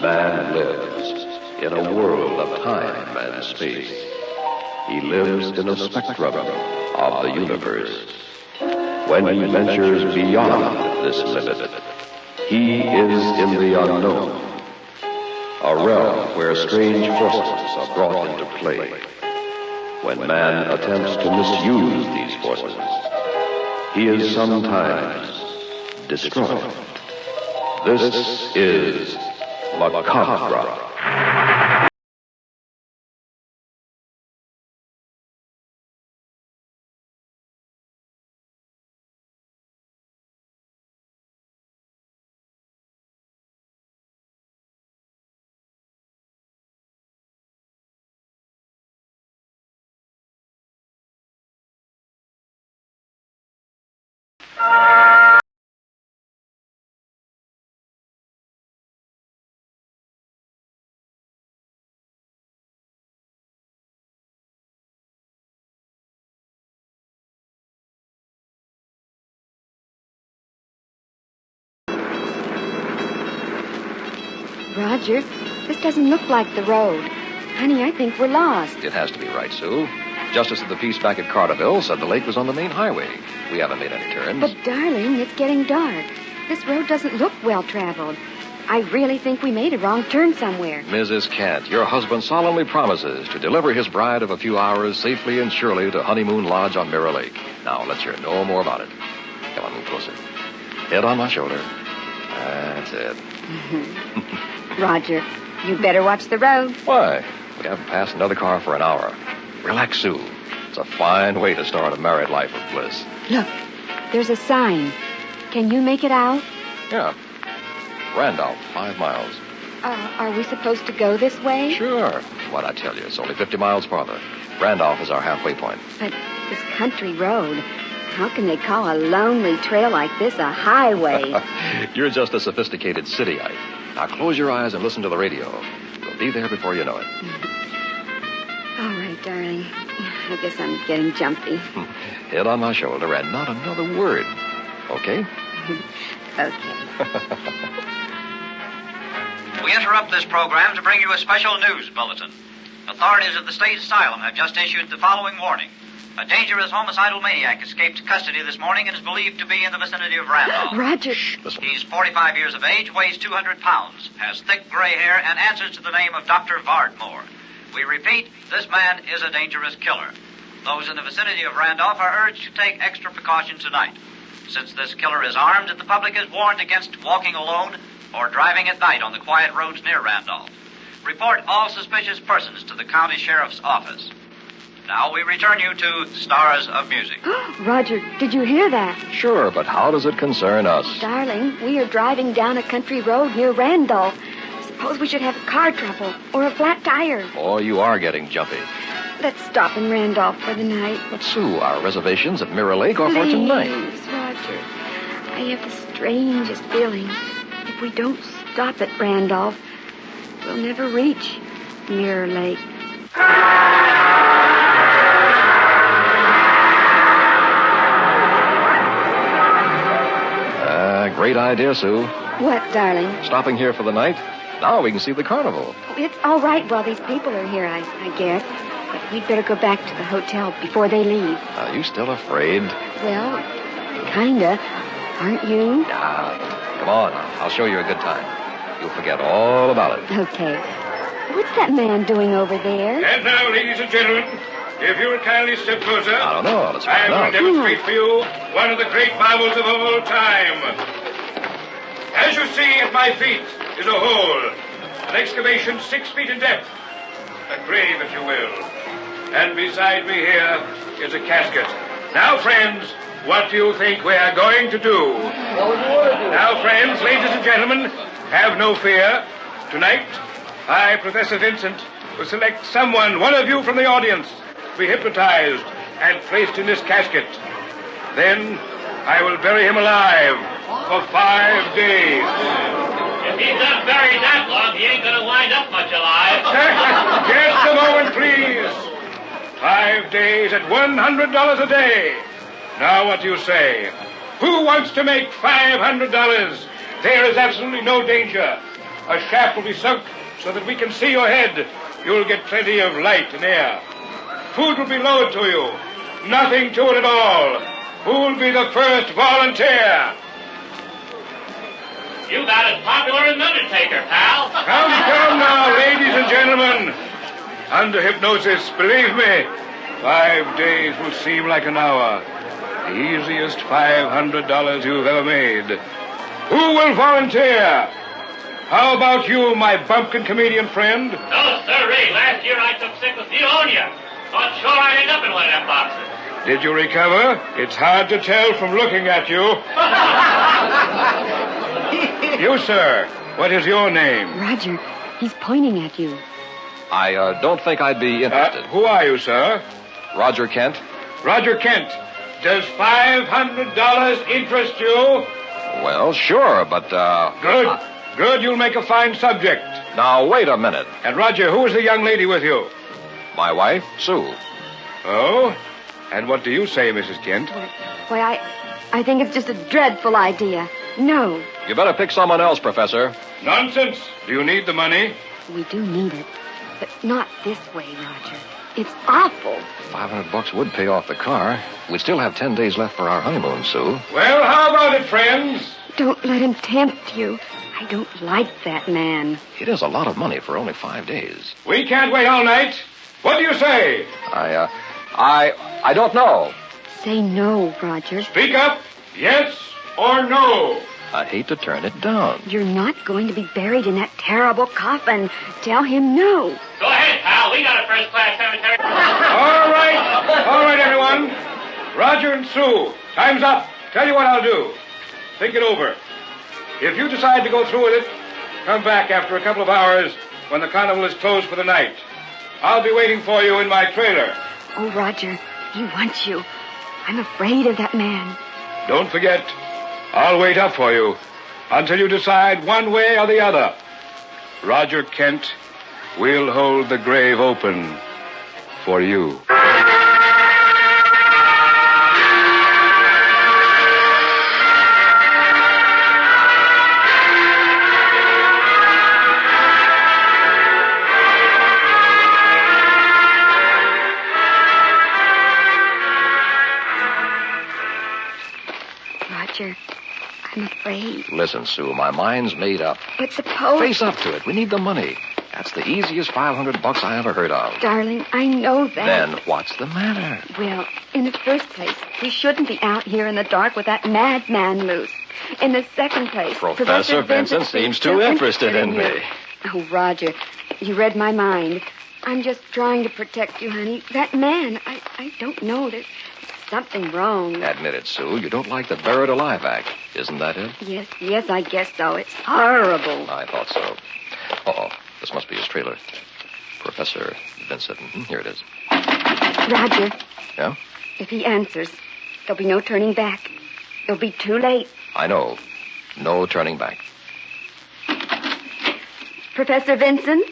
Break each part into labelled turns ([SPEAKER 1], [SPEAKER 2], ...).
[SPEAKER 1] Man lives in a world of time and space. He lives in a spectrum of the universe. When he ventures beyond this limit, he is in the unknown, a realm where strange forces are brought into play. When man attempts to misuse these forces, he is sometimes destroyed. This is Macabre.
[SPEAKER 2] Roger, this doesn't look like the road. Honey, I think we're lost.
[SPEAKER 3] It has to be right, Sue. Justice of the Peace back at Carterville said the lake was on the main highway. We haven't made any turns.
[SPEAKER 2] But, darling, it's getting dark. This road doesn't look well-traveled. I really think we made a wrong turn somewhere.
[SPEAKER 3] Mrs. Kent, your husband solemnly promises to deliver his bride of a few hours safely and surely to Honeymoon Lodge on Mirror Lake. Now, let's hear no more about it. Come on, move closer. Head on my shoulder. That's it.
[SPEAKER 2] Roger, you better watch the road.
[SPEAKER 3] Why? We haven't passed another car for an hour. Relax, Sue. It's a fine way to start a married life of bliss.
[SPEAKER 2] Look, there's a sign. Can you make it out?
[SPEAKER 3] Yeah. Randolph, 5 miles.
[SPEAKER 2] Are we supposed to go this way?
[SPEAKER 3] Sure. What'd I tell you? It's only 50 miles farther. Randolph is our halfway point.
[SPEAKER 2] But this country road, how can they call a lonely trail like this a highway?
[SPEAKER 3] You're just a sophisticated cityite. Now close your eyes and listen to the radio. We'll be there before you know it.
[SPEAKER 2] All right, darling. I guess I'm getting jumpy.
[SPEAKER 3] Head on my shoulder and not another word. Okay?
[SPEAKER 2] Okay.
[SPEAKER 4] We interrupt this program to bring you a special news bulletin. Authorities at the state asylum have just issued the following warning. A dangerous homicidal maniac escaped custody this morning and is believed to be in the vicinity of Randolph.
[SPEAKER 2] Roger.
[SPEAKER 3] Listen.
[SPEAKER 4] He's 45 years of age, weighs 200 pounds, has thick gray hair, and answers to the name of Dr. Vardmore. We repeat, this man is a dangerous killer. Those in the vicinity of Randolph are urged to take extra precaution tonight. Since this killer is armed, the public is warned against walking alone or driving at night on the quiet roads near Randolph. Report all suspicious persons to the county sheriff's office. Now we return you to Stars of Music.
[SPEAKER 2] Roger, did you hear that?
[SPEAKER 3] Sure, but how does it concern us?
[SPEAKER 2] Darling, we are driving down a country road near Randolph. Suppose we should have car trouble or a flat tire.
[SPEAKER 3] Oh, you are getting jumpy.
[SPEAKER 2] Let's stop in Randolph for the night.
[SPEAKER 3] But, Sue, our reservations at Mirror Lake are for tonight.
[SPEAKER 2] Please, Roger. I have the strangest feeling. If we don't stop at Randolph, we'll never reach Mirror Lake.
[SPEAKER 3] Great idea, Sue.
[SPEAKER 2] What, darling?
[SPEAKER 3] Stopping here for the night? Now we can see the carnival.
[SPEAKER 2] It's all right while these people are here, I guess. But we'd better go back to the hotel before they leave.
[SPEAKER 3] Are you still afraid?
[SPEAKER 2] Well, kinda. Aren't you?
[SPEAKER 3] Yeah. Come on. I'll show you a good time. You'll forget all about it.
[SPEAKER 2] Okay. What's that man doing over there?
[SPEAKER 5] And now, ladies and gentlemen, if you will kindly step closer.
[SPEAKER 3] I don't know. Let's
[SPEAKER 5] I
[SPEAKER 3] find
[SPEAKER 5] will
[SPEAKER 3] out.
[SPEAKER 5] demonstrate for you one of the great marvels of all time. As you see at my feet is a hole, an excavation 6 feet in depth, a grave, if you will. And beside me here is a casket. Now, friends, what do you think we are going to do? Now, friends, ladies and gentlemen, have no fear. Tonight, I, Professor Vincent, will select someone, one of you from the audience, to be hypnotized and placed in this casket. Then I will bury him alive for 5 days.
[SPEAKER 6] If he's not buried that long, he ain't gonna wind up much alive.
[SPEAKER 5] Just a moment, please. 5 days at $100 a day. Now, what do you say? Who wants to make $500? There is absolutely no danger. A shaft will be sunk so that we can see your head. You'll get plenty of light and air. Food will be lowered to you. Nothing to it at all. Who'll be the first volunteer?
[SPEAKER 6] You about as popular as an undertaker, pal.
[SPEAKER 5] Come now, ladies and gentlemen. Under hypnosis, believe me, 5 days will seem like an hour. The easiest $500 you've ever made. Who will volunteer? How about you, my bumpkin comedian friend?
[SPEAKER 6] No, sirree. Last year I took sick with pneumonia. Thought sure I'd end up in one of them boxes.
[SPEAKER 5] Did you recover? It's hard to tell from looking at you. You, sir, what is your name?
[SPEAKER 2] Roger, he's pointing at you.
[SPEAKER 3] I don't think I'd be interested.
[SPEAKER 5] Who are you, sir?
[SPEAKER 3] Roger Kent.
[SPEAKER 5] Roger Kent. Does $500 interest you?
[SPEAKER 3] Well, sure, but,
[SPEAKER 5] Good. Good, you'll make a fine subject.
[SPEAKER 3] Now, wait a minute.
[SPEAKER 5] And, Roger, who is the young lady with you?
[SPEAKER 3] My wife, Sue.
[SPEAKER 5] Oh? And what do you say, Mrs. Kent?
[SPEAKER 2] Why, I think it's just a dreadful idea. No.
[SPEAKER 3] You better pick someone else, Professor.
[SPEAKER 5] Nonsense. Do you need the money?
[SPEAKER 2] We do need it. But not this way, Roger. It's awful.
[SPEAKER 3] $500 would pay off the car. We'd still have 10 days left for our honeymoon, Sue.
[SPEAKER 5] Well, how about it, friends?
[SPEAKER 2] Don't let him tempt you. I don't like that man.
[SPEAKER 3] It is a lot of money for only 5 days.
[SPEAKER 5] We can't wait all night. What do you say?
[SPEAKER 3] I don't know.
[SPEAKER 2] Say no, Roger.
[SPEAKER 5] Speak up. Yes or no?
[SPEAKER 3] I'd hate to turn it down.
[SPEAKER 2] You're not going to be buried in that terrible coffin. Tell him no.
[SPEAKER 6] Go ahead, pal. We got a first-class cemetery.
[SPEAKER 5] All right, everyone. Roger and Sue, time's up. Tell you what I'll do. Think it over. If you decide to go through with it, come back after a couple of hours when the carnival is closed for the night. I'll be waiting for you in my trailer.
[SPEAKER 2] Oh, Roger, he wants you. I'm afraid of that man.
[SPEAKER 5] Don't forget, I'll wait up for you until you decide one way or the other. Roger Kent, we'll hold the grave open for you.
[SPEAKER 2] Roger, I'm afraid.
[SPEAKER 3] Listen, Sue, my mind's made up.
[SPEAKER 2] But suppose...
[SPEAKER 3] Face up to it. We need the money. That's the easiest $500 I ever heard of.
[SPEAKER 2] Darling, I know that.
[SPEAKER 3] Then what's the matter?
[SPEAKER 2] Well, in the first place, we shouldn't be out here in the dark with that madman loose. In the second place...
[SPEAKER 3] Professor Vincent seems too interested in me.
[SPEAKER 2] Oh, Roger, you read my mind. I'm just trying to protect you, honey. That man, I don't know. There's something wrong.
[SPEAKER 3] Admit it, Sue. You don't like the buried alive act. Isn't that it?
[SPEAKER 2] Yes, I guess so. It's horrible.
[SPEAKER 3] I thought so. Uh-oh. This must be his trailer. Professor Vincent. Here it is.
[SPEAKER 2] Roger.
[SPEAKER 3] Yeah?
[SPEAKER 2] If he answers, there'll be no turning back. It'll be too late.
[SPEAKER 3] I know. No turning back.
[SPEAKER 2] Professor Vincent?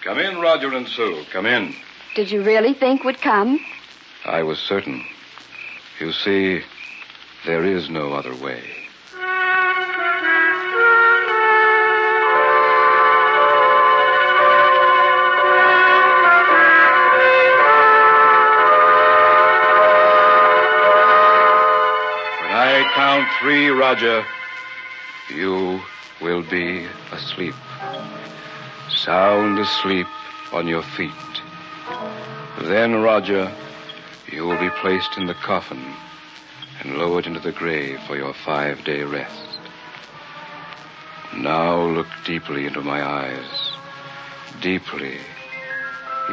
[SPEAKER 5] Come in, Roger and Sue. Come in.
[SPEAKER 2] Did you really think we'd come?
[SPEAKER 5] I was certain. You see, there is no other way. When I count 3, Roger, you will be asleep. Sound asleep on your feet. Then, Roger, you will be placed in the coffin and lowered into the grave for your 5-day rest. Now look deeply into my eyes. Deeply.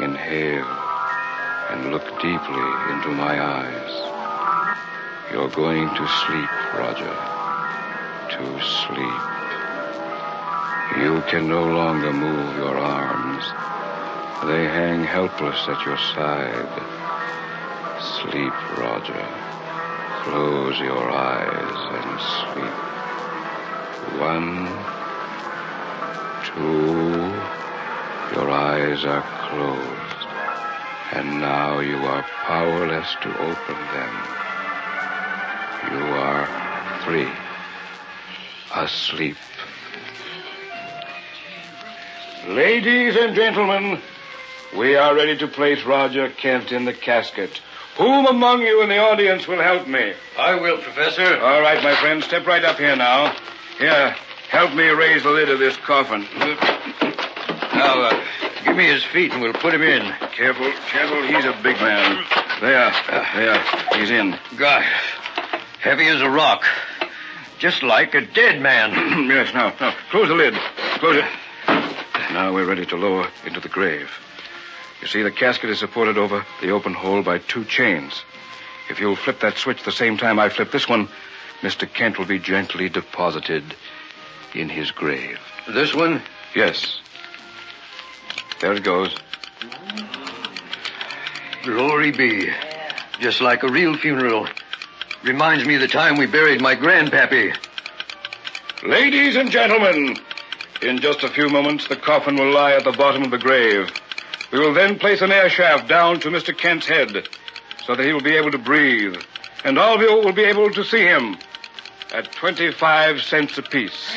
[SPEAKER 5] Inhale and look deeply into my eyes. You're going to sleep, Roger. To sleep. You can no longer move your arms. They hang helpless at your side. Sleep, Roger. Close your eyes and sleep. 1, 2. Your eyes are closed. And now you are powerless to open them. You are 3. Asleep. Ladies and gentlemen, we are ready to place Roger Kent in the casket. Whom among you in the audience will help me?
[SPEAKER 7] I will, Professor.
[SPEAKER 5] All right, my friend, step right up here now. Here, help me raise the lid of this coffin.
[SPEAKER 7] Now, give me his feet and we'll put him in.
[SPEAKER 5] Careful, he's a big man. There, he's in.
[SPEAKER 7] God, heavy as a rock. Just like a dead man.
[SPEAKER 5] Yes, now, close the lid. Close it. Now we're ready to lower into the grave. You see, the casket is supported over the open hole by 2 chains. If you'll flip that switch the same time I flip this one, Mr. Kent will be gently deposited in his grave.
[SPEAKER 7] This one?
[SPEAKER 5] Yes. There it goes.
[SPEAKER 7] Glory be. Just like a real funeral. Reminds me of the time we buried my grandpappy.
[SPEAKER 5] Ladies and gentlemen, in just a few moments, the coffin will lie at the bottom of the grave. We will then place an air shaft down to Mr. Kent's head so that he will be able to breathe. And all of you will be able to see him at 25 cents apiece.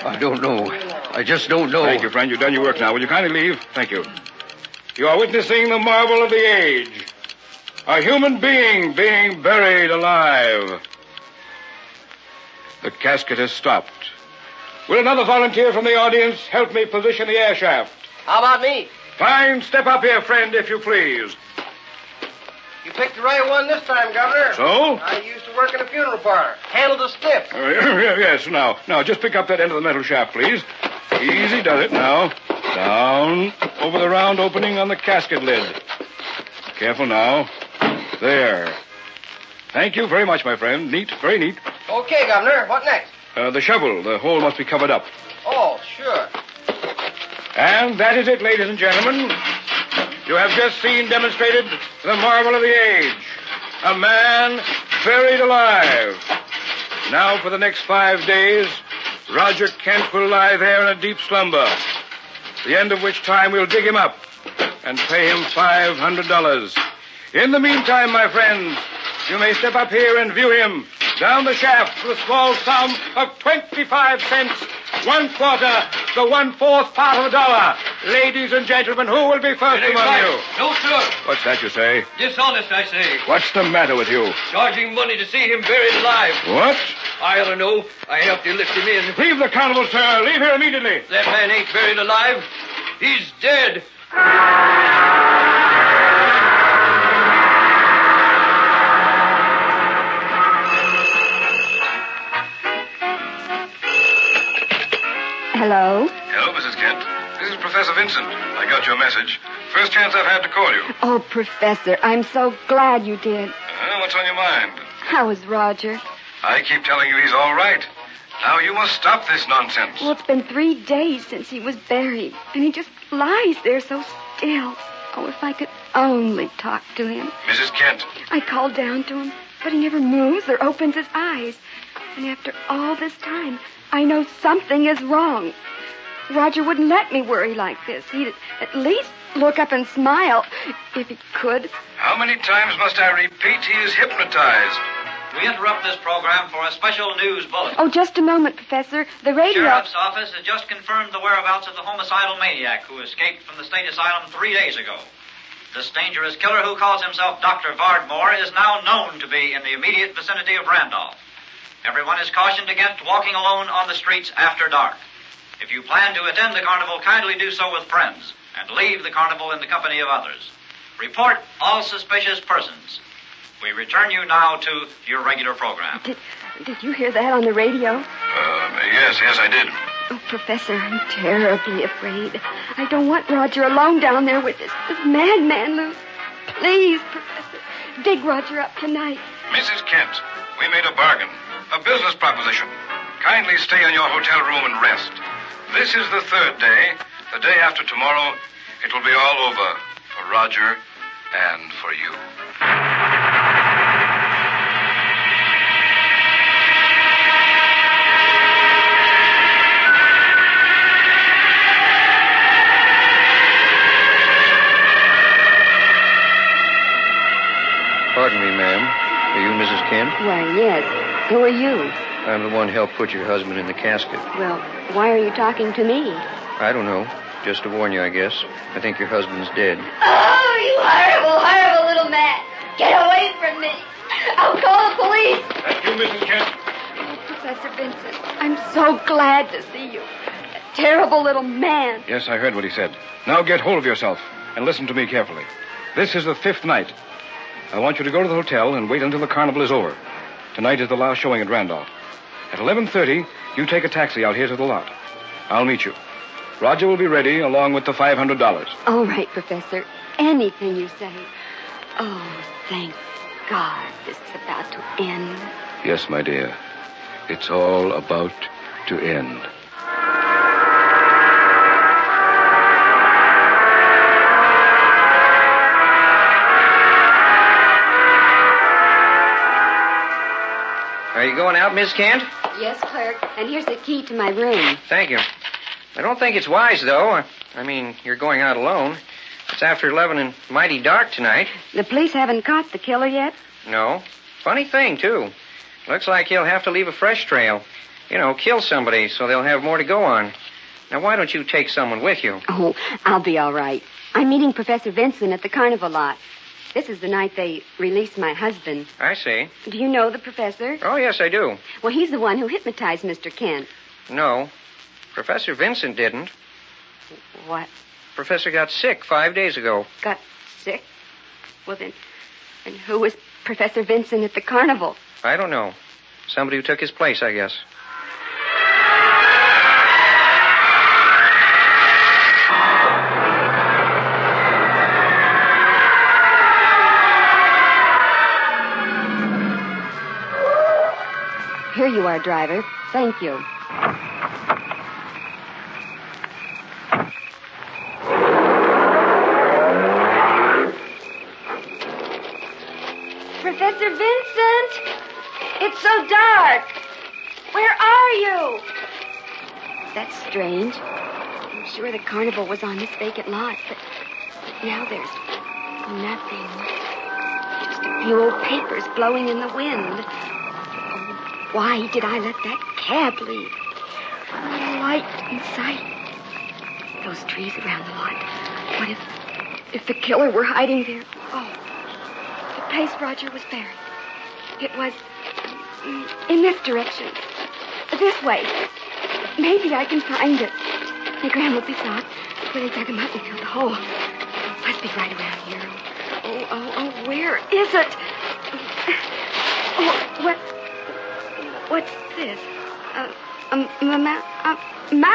[SPEAKER 7] I don't know. I just don't know.
[SPEAKER 5] Thank you, friend. You've done your work now. Will you kindly leave? Thank you. You are witnessing the marvel of the age. A human being being buried alive. The casket has stopped. Will another volunteer from the audience help me position the air shaft?
[SPEAKER 8] How about me?
[SPEAKER 5] Fine. Step up here, friend, if you please.
[SPEAKER 8] You picked the right one this time, Governor.
[SPEAKER 5] So?
[SPEAKER 8] I used to work in a funeral parlor. Handled the stiff.
[SPEAKER 5] Yes, now, just pick up that end of the metal shaft, please. Easy does it now. Down over the round opening on the casket lid. Careful now. There. Thank you very much, my friend. Neat, very neat.
[SPEAKER 8] Okay, Governor. What next?
[SPEAKER 5] The shovel. The hole must be covered up.
[SPEAKER 8] Oh, sure.
[SPEAKER 5] And that is it, ladies and gentlemen. You have just seen demonstrated the marvel of the age. A man buried alive. Now, for the next 5 days, Roger Kent will lie there in a deep slumber, the end of which time we'll dig him up and pay him $500. In the meantime, my friends, you may step up here and view him down the shaft for a small sum of 25 cents, 1/4, the 1/4 part of a dollar. Ladies and gentlemen, who will be first among you?
[SPEAKER 6] No, sir.
[SPEAKER 5] What's that you say?
[SPEAKER 6] Dishonest, I say.
[SPEAKER 5] What's the matter with you?
[SPEAKER 6] Charging money to see him buried alive.
[SPEAKER 5] What?
[SPEAKER 6] I ought to know. I helped you lift him in.
[SPEAKER 5] Leave the carnival, sir. Leave here immediately.
[SPEAKER 6] That man ain't buried alive. He's dead.
[SPEAKER 2] Hello?
[SPEAKER 5] Hello, Mrs. Kent. This is Professor Vincent. I got your message. First chance I've had to call you.
[SPEAKER 2] Oh, Professor, I'm so glad you did.
[SPEAKER 5] What's on your mind?
[SPEAKER 2] How is Roger?
[SPEAKER 5] I keep telling you he's all right. Now you must stop this nonsense.
[SPEAKER 2] Well, it's been 3 days since he was buried, and he just lies there so still. Oh, if I could only talk to him.
[SPEAKER 5] Mrs. Kent.
[SPEAKER 2] I called down to him, but he never moves or opens his eyes. And after all this time, I know something is wrong. Roger wouldn't let me worry like this. He'd at least look up and smile, if he could.
[SPEAKER 5] How many times must I repeat he is hypnotized?
[SPEAKER 4] We interrupt this program for a special news bulletin.
[SPEAKER 2] Oh, just a moment, Professor. The radio...
[SPEAKER 4] Sheriff's office has just confirmed the whereabouts of the homicidal maniac who escaped from the state asylum 3 days ago. This dangerous killer who calls himself Dr. Vardmore is now known to be in the immediate vicinity of Randolph. Everyone is cautioned against walking alone on the streets after dark. If you plan to attend the carnival, kindly do so with friends and leave the carnival in the company of others. Report all suspicious persons. We return you now to your regular program.
[SPEAKER 2] Did you hear that on the radio?
[SPEAKER 5] Yes, I did.
[SPEAKER 2] Oh, Professor, I'm terribly afraid. I don't want Roger alone down there with this madman loose. Please, Professor, dig Roger up tonight.
[SPEAKER 5] Mrs. Kent, we made a bargain. A business proposition. Kindly stay in your hotel room and rest. This is the 3rd day. The day after tomorrow, it will be all over for Roger and for you.
[SPEAKER 7] Pardon me, ma'am. Are you Mrs. Kent?
[SPEAKER 2] Why, yes. Who are you?
[SPEAKER 7] I'm the one who helped put your husband in the casket.
[SPEAKER 2] Well, why are you talking to me?
[SPEAKER 7] I don't know. Just to warn you, I guess. I think your husband's dead.
[SPEAKER 2] Oh, you horrible, horrible little man. Get away from me. I'll call the police.
[SPEAKER 5] That's you, Mrs. Kent.
[SPEAKER 2] Oh, Professor Vincent, I'm so glad to see you. That terrible little man.
[SPEAKER 5] Yes, I heard what he said. Now get hold of yourself and listen to me carefully. This is the 5th night. I want you to go to the hotel and wait until the carnival is over. Tonight is the last showing at Randolph. At 11:30, you take a taxi out here to the lot. I'll meet you. Roger will be ready along with the $500.
[SPEAKER 2] All right, Professor. Anything you say. Oh, thank God this is about to end.
[SPEAKER 5] Yes, my dear. It's all about to end.
[SPEAKER 8] Are you going out, Miss Kent?
[SPEAKER 2] Yes, clerk. And here's the key to my room.
[SPEAKER 8] Thank you. I don't think it's wise, though. I mean, you're going out alone. It's after 11 and mighty dark tonight.
[SPEAKER 2] The police haven't caught the killer yet?
[SPEAKER 8] No. Funny thing, too. Looks like he'll have to leave a fresh trail. You know, kill somebody so they'll have more to go on. Now, why don't you take someone with you?
[SPEAKER 2] Oh, I'll be all right. I'm meeting Professor Vincent at the carnival lot. This is the night they released my husband.
[SPEAKER 8] I see.
[SPEAKER 2] Do you know the professor?
[SPEAKER 8] Oh, yes, I do.
[SPEAKER 2] Well, he's the one who hypnotized Mr. Kent.
[SPEAKER 8] No. Professor Vincent didn't.
[SPEAKER 2] What?
[SPEAKER 8] Professor got sick 5 days ago.
[SPEAKER 2] Got sick? Well, then who was Professor Vincent at the carnival?
[SPEAKER 8] I don't know. Somebody who took his place, I guess.
[SPEAKER 2] Here you are, driver. Thank you. Professor Vincent! It's so dark. Where are you? That's strange. I'm sure the carnival was on this vacant lot, but now there's nothing. Just a few old papers blowing in the wind. Why did I let that cab leave? No light in sight. Those trees around the lot. What if the killer were hiding there? Oh, the place Roger was buried. It was in this direction. This way. Maybe I can find it. My grandmother saw it when they dug him up and filled the hole. Must be right around here. Oh, where is it? Oh, what's this? A mount? Ah! No.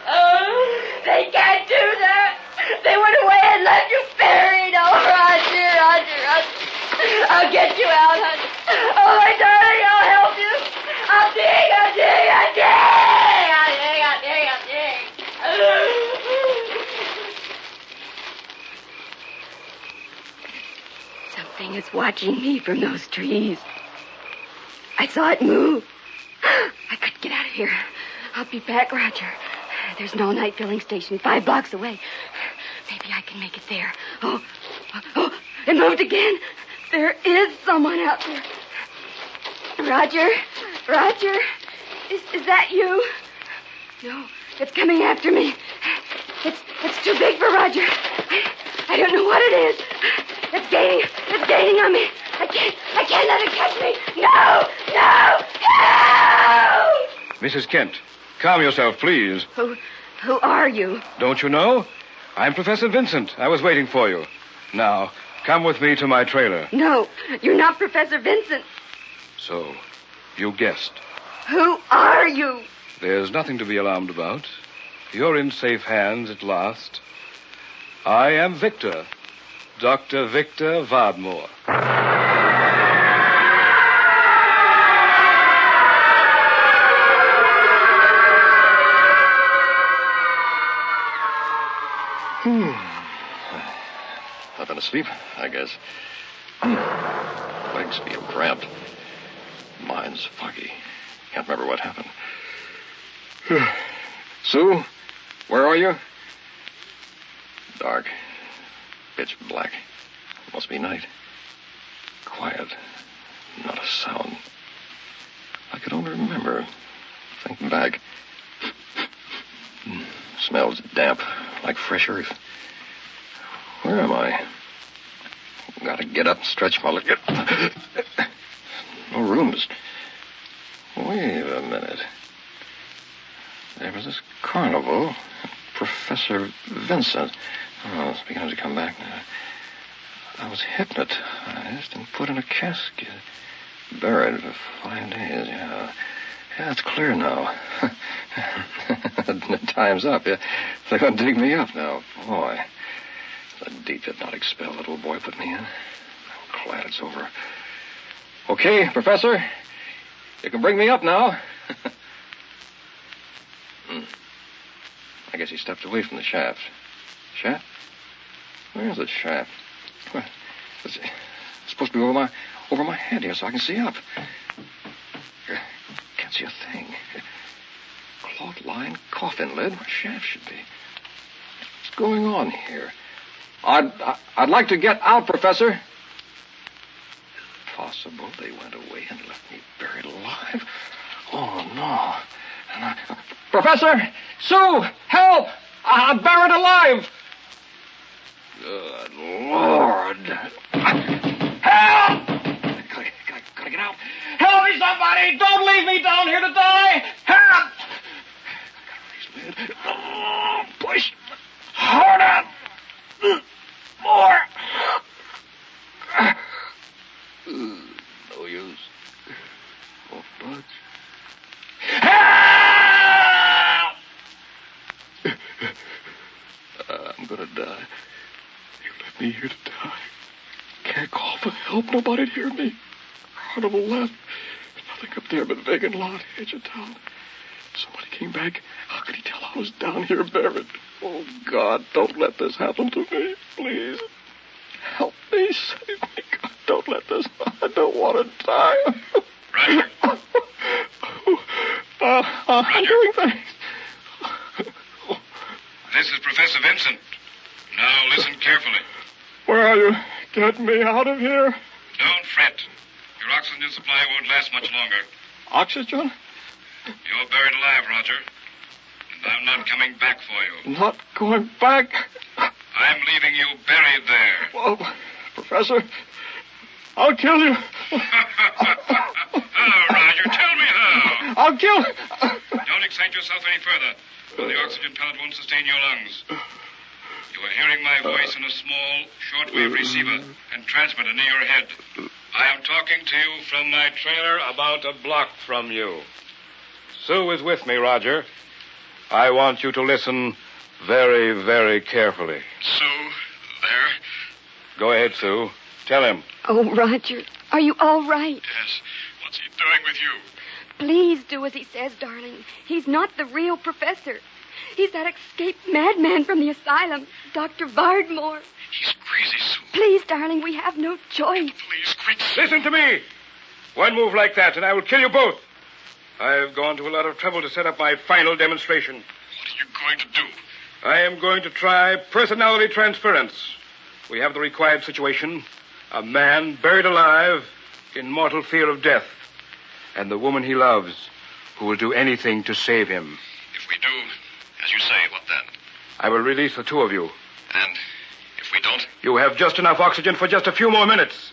[SPEAKER 2] Oh, they can't do that. They went away and left you buried. Oh, Roger. I'll get you out, honey. Oh, my darling, I'll help you. I'll dig. Something is watching me from those trees. I saw it move. I couldn't get out of here. I'll be back, Roger. There's an all-night filling station 5 blocks away. Maybe I can make it there. Oh, it moved again. There is someone out there. Roger, is that you? No, it's coming after me. It's too big for Roger. I don't know what it is. It's gaining on me. I can't let it catch me. No!
[SPEAKER 5] Mrs. Kent, calm yourself, please.
[SPEAKER 2] Who are you?
[SPEAKER 5] Don't you know? I'm Professor Vincent. I was waiting for you. Now, come with me to my trailer.
[SPEAKER 2] No, you're not Professor Vincent.
[SPEAKER 5] So, you guessed.
[SPEAKER 2] Who are you?
[SPEAKER 5] There's nothing to be alarmed about. You're in safe hands at last. I am Victor. Dr. Victor Vardmore.
[SPEAKER 3] I've been asleep, I guess. Legs feel cramped. Mind's foggy. Can't remember what happened. Sue, where are you? Dark. Pitch black. Must be night. Quiet. Not a sound. I could only remember Think back. Smells damp, like fresh earth. Where am I? Gotta get up and stretch my leg. No rooms. Wait a minute. There was this carnival. Professor Vincent. Oh, it's beginning to come back now. I was hypnotized and put in a casket. Buried for 5 days, yeah. Yeah, it's clear now. The time's up. Yeah. They're going to dig me up now. Boy. The deep hypnotic spell that little boy put me in. I'm glad it's over. Okay, Professor. You can bring me up now. I guess he stepped away from the shaft. Shaft? Where's the shaft? Well, it's supposed to be over my head here so I can see up. Can't see a thing. Cloth line, coffin lid, where shaft should be. What's going on here? I'd like to get out, Professor. Possible they went away and left me buried alive? Oh, no. Professor! Sue! Help! I'm buried alive! Good Lord. Help! Gotta get out. Help me, somebody! Don't leave me down here to die! Help! Gotta raise lid. Push. Harder! More! No use. Won't budge. Help! I'm gonna die. You left me here to die. Can't call for help. Nobody'd hear me. Carnival left. Nothing up there but vacant lot, edge of town. Somebody came back. How could he tell I was down here buried? Oh, God, don't let this happen to me, please. Help me, save me. God, don't let this. I don't want to die.
[SPEAKER 5] Roger.
[SPEAKER 3] I'm doing things.
[SPEAKER 5] This is Professor Vincent. Now listen carefully.
[SPEAKER 3] Where are you? Get me out of here.
[SPEAKER 5] Don't fret. Your oxygen supply won't last much longer.
[SPEAKER 3] Oxygen?
[SPEAKER 5] You're buried alive, Roger. And I'm not coming back for you.
[SPEAKER 3] Not going back?
[SPEAKER 5] I'm leaving you buried there.
[SPEAKER 3] Well, Professor, I'll kill you.
[SPEAKER 5] How, Roger? Tell me how.
[SPEAKER 3] I'll kill...
[SPEAKER 5] Don't excite yourself any further, or the oxygen pellet won't sustain your lungs. You are hearing my voice in a small, shortwave receiver and transmitter near your head. I am talking to you from my trailer about a block from you. Sue is with me, Roger. I want you to listen very, very carefully. Sue, there? Go ahead, Sue. Tell him.
[SPEAKER 2] Oh, Roger, are you all right?
[SPEAKER 5] Yes. What's he doing with you?
[SPEAKER 2] Please do as he says, darling. He's not the real professor. He's that escaped madman from the asylum, Dr. Vardmore.
[SPEAKER 5] He's crazy, Sue.
[SPEAKER 2] Please, darling, we have no choice.
[SPEAKER 5] Please, quick. Listen to me. One move like that, and I will kill you both. I've gone to a lot of trouble to set up my final demonstration. What are you going to do? I am going to try personality transference. We have the required situation. A man buried alive in mortal fear of death. And the woman he loves, who will do anything to save him. If we do, as you say, what then? I will release the two of you. And if we don't? You have just enough oxygen for just a few more minutes.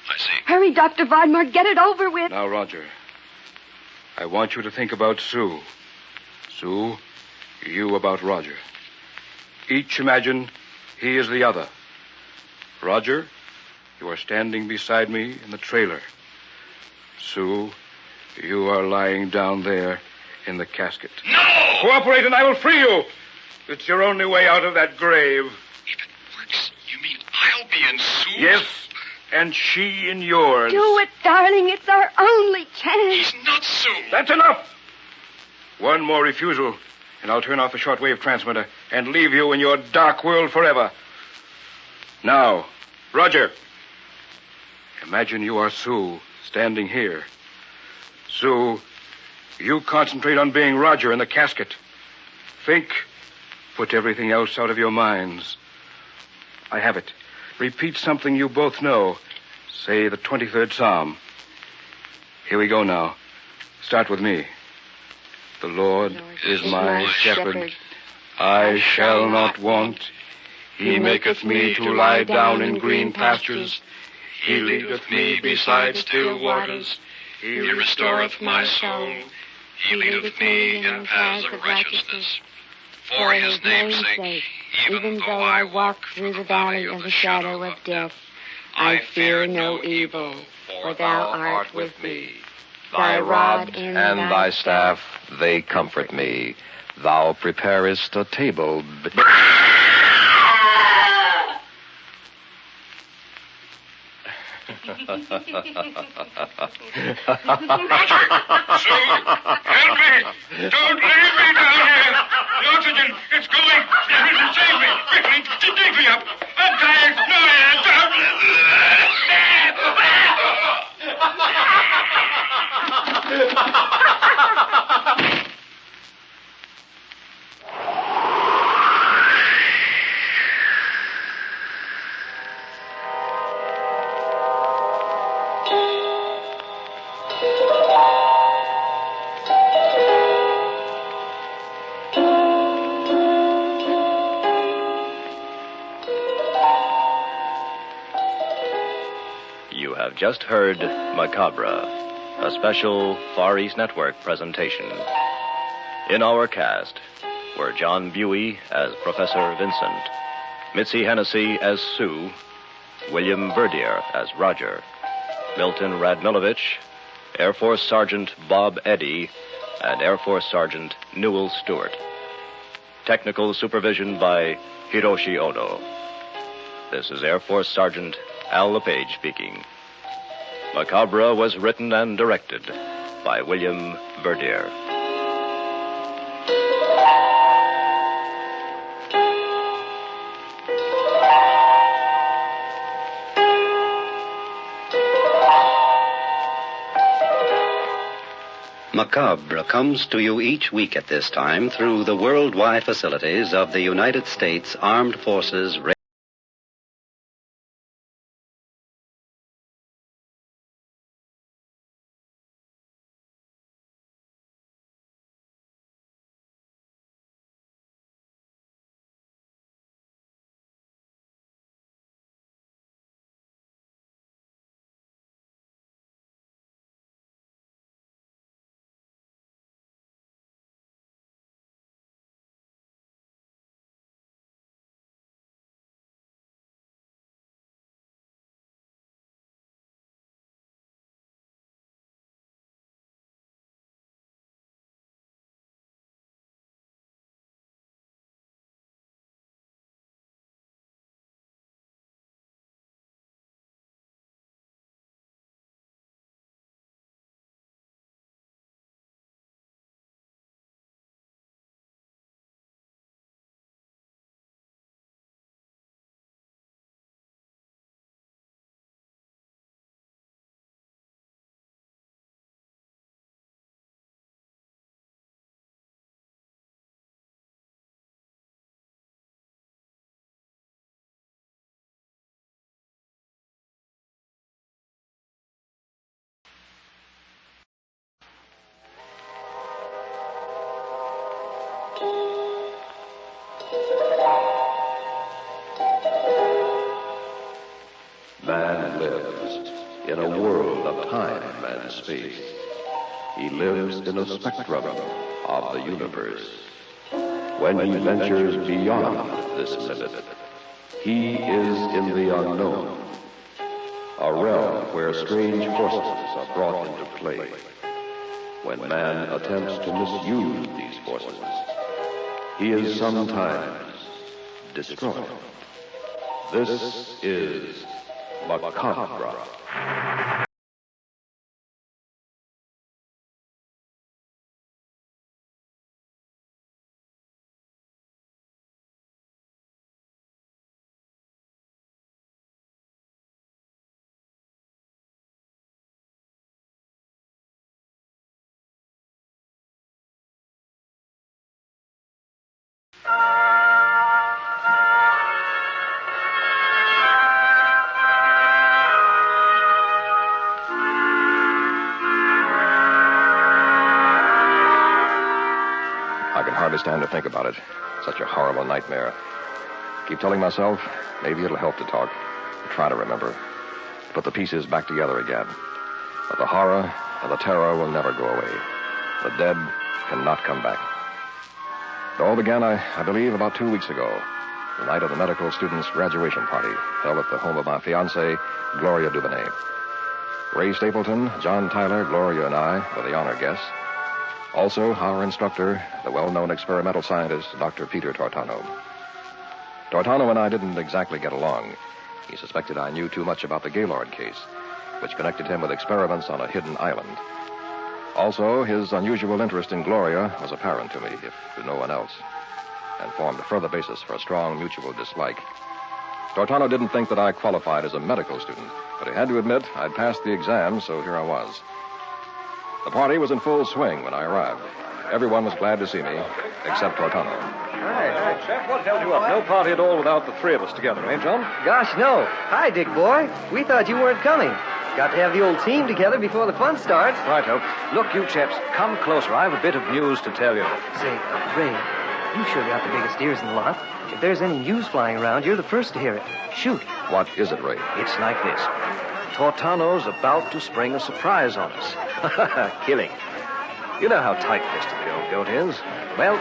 [SPEAKER 5] I see.
[SPEAKER 2] Hurry, Dr. Vardmore, get it over with.
[SPEAKER 5] Now, Roger, I want you to think about Sue. Sue, you about Roger. Each imagine he is the other. Roger, you are standing beside me in the trailer. Sue, you are lying down there in the casket. No! Cooperate and I will free you. It's your only way out of that grave. If it works, you mean I'll be in Sue? Yes, and she in yours.
[SPEAKER 2] Do it, darling. It's our only chance.
[SPEAKER 5] He's not Sue. That's enough. One more refusal, and I'll turn off the shortwave transmitter and leave you in your dark world forever. Now, Roger, imagine you are Sue standing here. Sue, you concentrate on being Roger in the casket. Think. Put everything else out of your minds. I have it. Repeat something you both know. Say the 23rd Psalm. Here we go now. Start with me. The Lord is my shepherd. I shall not want. He maketh me to lie down in green pastures. He leadeth me beside still waters. He restoreth my soul. He leadeth me in paths of righteousness. For his name's sake, even though I walk through the valley of the shadow of death, I fear no evil, for thou art with me.
[SPEAKER 3] Thy rod and thy staff, they comfort me. Thou preparest a table.
[SPEAKER 5] Roger! Sue! Help me! Don't leave me down here! The oxygen, it's going! Save me! Quickly! Dig me up! I'm tired! No,
[SPEAKER 3] You have just heard Macabre, a special Far East Network presentation. In our cast were John Buey as Professor Vincent, Mitzi Hennessy as Sue, William Verdier as Roger, Milton Radmilovich, Air Force Sergeant Bob Eddy, and Air Force Sergeant Newell Stewart. Technical supervision by Hiroshi Ono. This is Air Force Sergeant Al LePage speaking. Macabre was written and directed by William Verdier.
[SPEAKER 9] Macabre comes to you each week at this time through the worldwide facilities of the United States Armed Forces
[SPEAKER 1] Man lives in a world of time and space. He lives in a spectrum of the universe. When he ventures beyond this limit, he is in the unknown, a realm where strange forces are brought into play. When man attempts to misuse these forces, he is sometimes destroyed. This is Macabre.
[SPEAKER 3] hardly stand to think about it. Such a horrible nightmare. Keep telling myself, maybe it'll help to talk. Try to remember. To put the pieces back together again. But the horror and the terror will never go away. The dead cannot come back. It all began, I believe, about 2 weeks ago. The night of the medical students' graduation party, held at the home of my fiancée, Gloria Dubonnet. Ray Stapleton, John Tyler, Gloria, and I were the honor guests. Also, our instructor, the well-known experimental scientist, Dr. Peter Tortano. Tortano and I didn't exactly get along. He suspected I knew too much about the Gaylord case, which connected him with experiments on a hidden island. Also, his unusual interest in Gloria was apparent to me, if to no one else, and formed a further basis for a strong mutual dislike. Tortano didn't think that I qualified as a medical student, but he had to admit I'd passed the exam, so here I was. The party was in full swing when I arrived. Everyone was glad to see me, except Tortano.
[SPEAKER 10] Hi, Chef. What held you up? No party at all without the three of us together, eh, John?
[SPEAKER 8] Gosh, no. Hi, Dick boy. We thought you weren't coming. Got to have the old team together before the fun starts.
[SPEAKER 10] Righto. Look, you chaps, come closer. I have a bit of news to tell you.
[SPEAKER 8] Say, Ray, you sure got the biggest ears in the lot. If there's any news flying around, you're the first to hear it. Shoot.
[SPEAKER 3] What is it, Ray?
[SPEAKER 10] It's like this. Tortano's about to spring a surprise on us. Killing. You know how tight-fisted the old goat is. Well,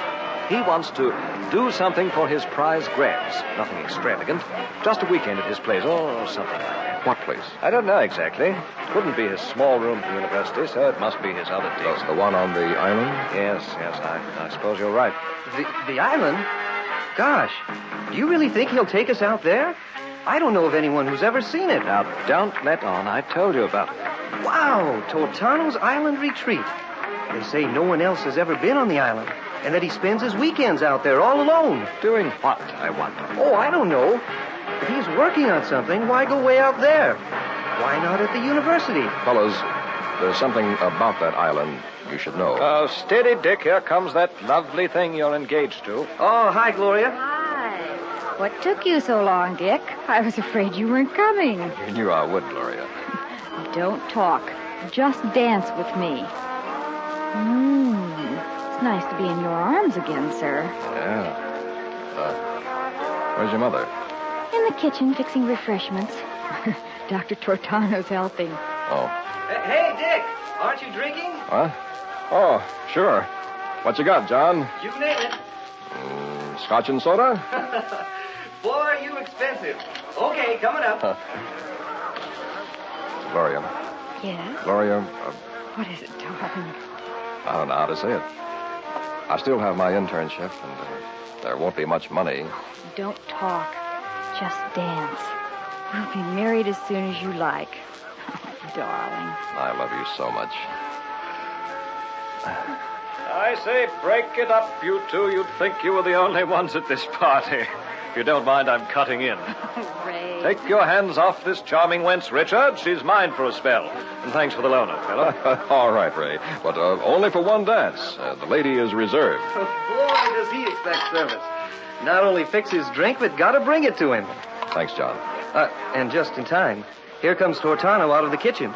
[SPEAKER 10] he wants to do something for his prize grabs. Nothing extravagant. Just a weekend at his place or something like that.
[SPEAKER 3] What place?
[SPEAKER 10] I don't know exactly. Couldn't be his small room at the university, so it must be his other deal.
[SPEAKER 3] The one on the island?
[SPEAKER 10] Yes, I suppose you're right.
[SPEAKER 8] The island? Gosh, do you really think he'll take us out there? I don't know of anyone who's ever seen it.
[SPEAKER 10] Now, don't let on I told you about it.
[SPEAKER 8] Wow, Tortano's Island Retreat. They say no one else has ever been on the island, and that he spends his weekends out there all alone.
[SPEAKER 10] Doing what, I wonder?
[SPEAKER 8] Oh, I don't know. If he's working on something, why go way out there? Why not at the university?
[SPEAKER 3] Fellas, there's something about that island you should know.
[SPEAKER 10] Oh, steady, Dick. Here comes that lovely thing you're engaged to.
[SPEAKER 8] Oh, hi, Gloria.
[SPEAKER 11] Hi. What took you so long, Dick? I was afraid you weren't coming.
[SPEAKER 3] You knew I would, Gloria.
[SPEAKER 11] Don't talk. Just dance with me. It's nice to be in your arms again, sir.
[SPEAKER 3] Yeah. Where's your mother?
[SPEAKER 11] In the kitchen, fixing refreshments. Dr. Tortano's helping.
[SPEAKER 3] Oh.
[SPEAKER 8] Hey, Dick, aren't you drinking?
[SPEAKER 3] Huh? Oh, sure. What you got, John?
[SPEAKER 8] You name it.
[SPEAKER 3] Scotch and soda?
[SPEAKER 8] Boy, are you expensive. Okay, coming up.
[SPEAKER 3] Gloria.
[SPEAKER 11] Yes?
[SPEAKER 3] Gloria,
[SPEAKER 11] What is it, darling?
[SPEAKER 3] I don't know how to say it. I still have my internship, and there won't be much money.
[SPEAKER 11] Don't talk. Just dance. We'll be married as soon as you like. Oh, darling.
[SPEAKER 3] I love you so much.
[SPEAKER 10] I say, break it up, you two. You'd think you were the only ones at this party. If you don't mind, I'm cutting in.
[SPEAKER 11] Ray.
[SPEAKER 10] Take your hands off this charming wench, Richard. She's mine for a spell. And thanks for the loan, old fellow.
[SPEAKER 3] All right, Ray. But only for one dance. The lady is reserved.
[SPEAKER 8] Boy, does he expect service. Not only fix his drink, but gotta bring it to him.
[SPEAKER 3] Thanks, John.
[SPEAKER 8] And just in time. Here comes Tortano out of the kitchen.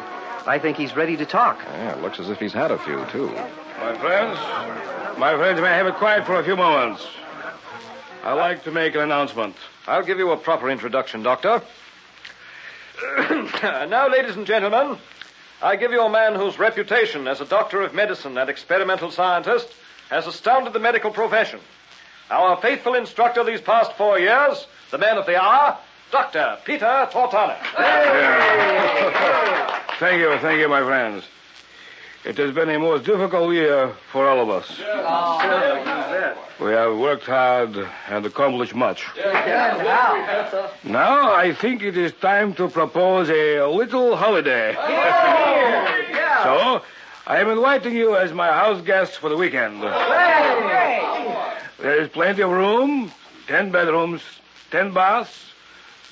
[SPEAKER 8] I think he's ready to talk.
[SPEAKER 3] Yeah, it looks as if he's had a few, too.
[SPEAKER 5] My friends, may I have it quiet for a few moments? I'd like to make an announcement.
[SPEAKER 10] I'll give you a proper introduction, Doctor. Now, ladies and gentlemen, I give you a man whose reputation as a doctor of medicine and experimental scientist has astounded the medical profession. Our faithful instructor these past 4 years, the man of the hour, Dr. Peter Tortano.
[SPEAKER 5] Thank you, my friends. It has been a most difficult year for all of us. We have worked hard and accomplished much. Now I think it is time to propose a little holiday. So, I am inviting you as my house guests for the weekend. There is plenty of room, 10 bedrooms, 10 baths,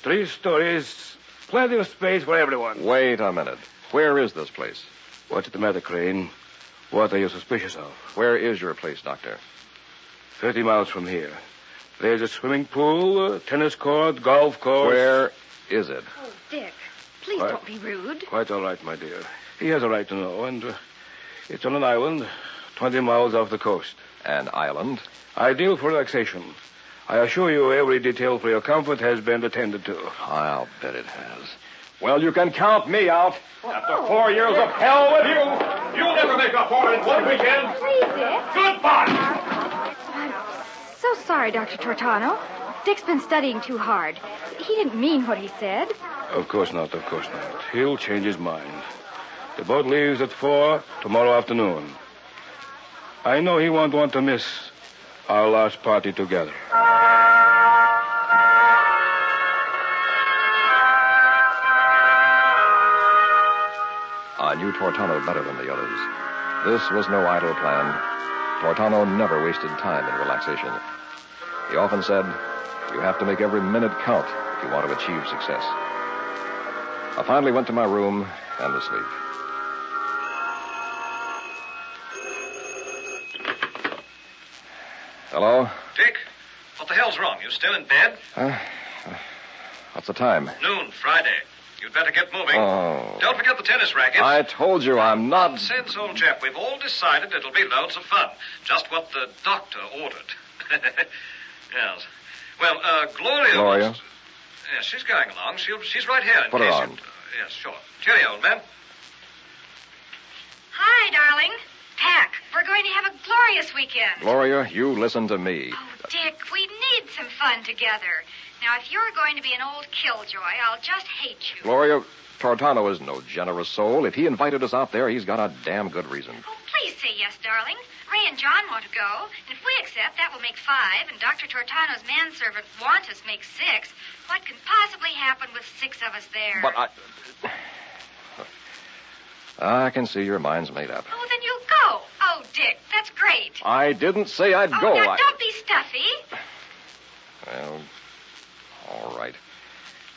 [SPEAKER 5] 3 stories, plenty of space for everyone.
[SPEAKER 3] Wait a minute. Where is this place?
[SPEAKER 5] What's the matter, Crane? What are you suspicious of?
[SPEAKER 3] Where is your place, Doctor?
[SPEAKER 5] 30 miles from here. There's a swimming pool, a tennis court, golf course.
[SPEAKER 3] Where is it?
[SPEAKER 2] Oh, Dick, please don't be rude.
[SPEAKER 5] Quite all right, my dear. He has a right to know, and it's on an island 20 miles off the coast.
[SPEAKER 3] An island?
[SPEAKER 5] Ideal for relaxation. I assure you every detail for your comfort has been attended to.
[SPEAKER 3] I'll bet it has.
[SPEAKER 5] Well, you can count me out. After 4 years of hell with you, you'll never make up for it in one weekend.
[SPEAKER 2] Please, Dick.
[SPEAKER 5] Goodbye.
[SPEAKER 2] I'm so sorry, Dr. Tortano. Dick's been studying too hard. He didn't mean what he said.
[SPEAKER 5] Of course not, of course not. He'll change his mind. The boat leaves at 4 tomorrow afternoon. I know he won't want to miss our last party together.
[SPEAKER 3] I knew Tortano better than the others. This was no idle plan. Tortano never wasted time in relaxation. He often said, you have to make every minute count if you want to achieve success. I finally went to my room and to sleep. Hello?
[SPEAKER 12] Dick, what the hell's wrong? You still in bed?
[SPEAKER 3] What's the time?
[SPEAKER 12] Noon, Friday. You'd better get moving.
[SPEAKER 3] Oh.
[SPEAKER 12] Don't forget the tennis rackets.
[SPEAKER 3] I told you I'm not...
[SPEAKER 12] Nonsense, old chap. We've all decided it'll be loads of fun. Just what the doctor ordered. Yes. Well, Gloria...
[SPEAKER 3] Gloria?
[SPEAKER 12] Yes, she's going along. She's right here.
[SPEAKER 3] Put her on.
[SPEAKER 12] Yes, sure. Cheerio, old man.
[SPEAKER 13] Hi, darling. Pack. We're going to have a glorious weekend.
[SPEAKER 3] Gloria, you listen to me.
[SPEAKER 13] Oh, Dick, we need some fun together. Now, if you're going to be an old killjoy, I'll just hate you.
[SPEAKER 3] Gloria, Tortano is no generous soul. If he invited us out there, he's got a damn good reason.
[SPEAKER 13] Oh, please say yes, darling. Ray and John want to go, and if we accept, that will make 5, and Dr. Tortano's manservant want us makes 6. What can possibly happen with 6 of us there?
[SPEAKER 3] But I can see your mind's made up.
[SPEAKER 13] Oh, then you'll go. Oh, Dick, that's great.
[SPEAKER 3] I didn't say I'd go.
[SPEAKER 13] Now, don't be stuffy.
[SPEAKER 3] Well, all right.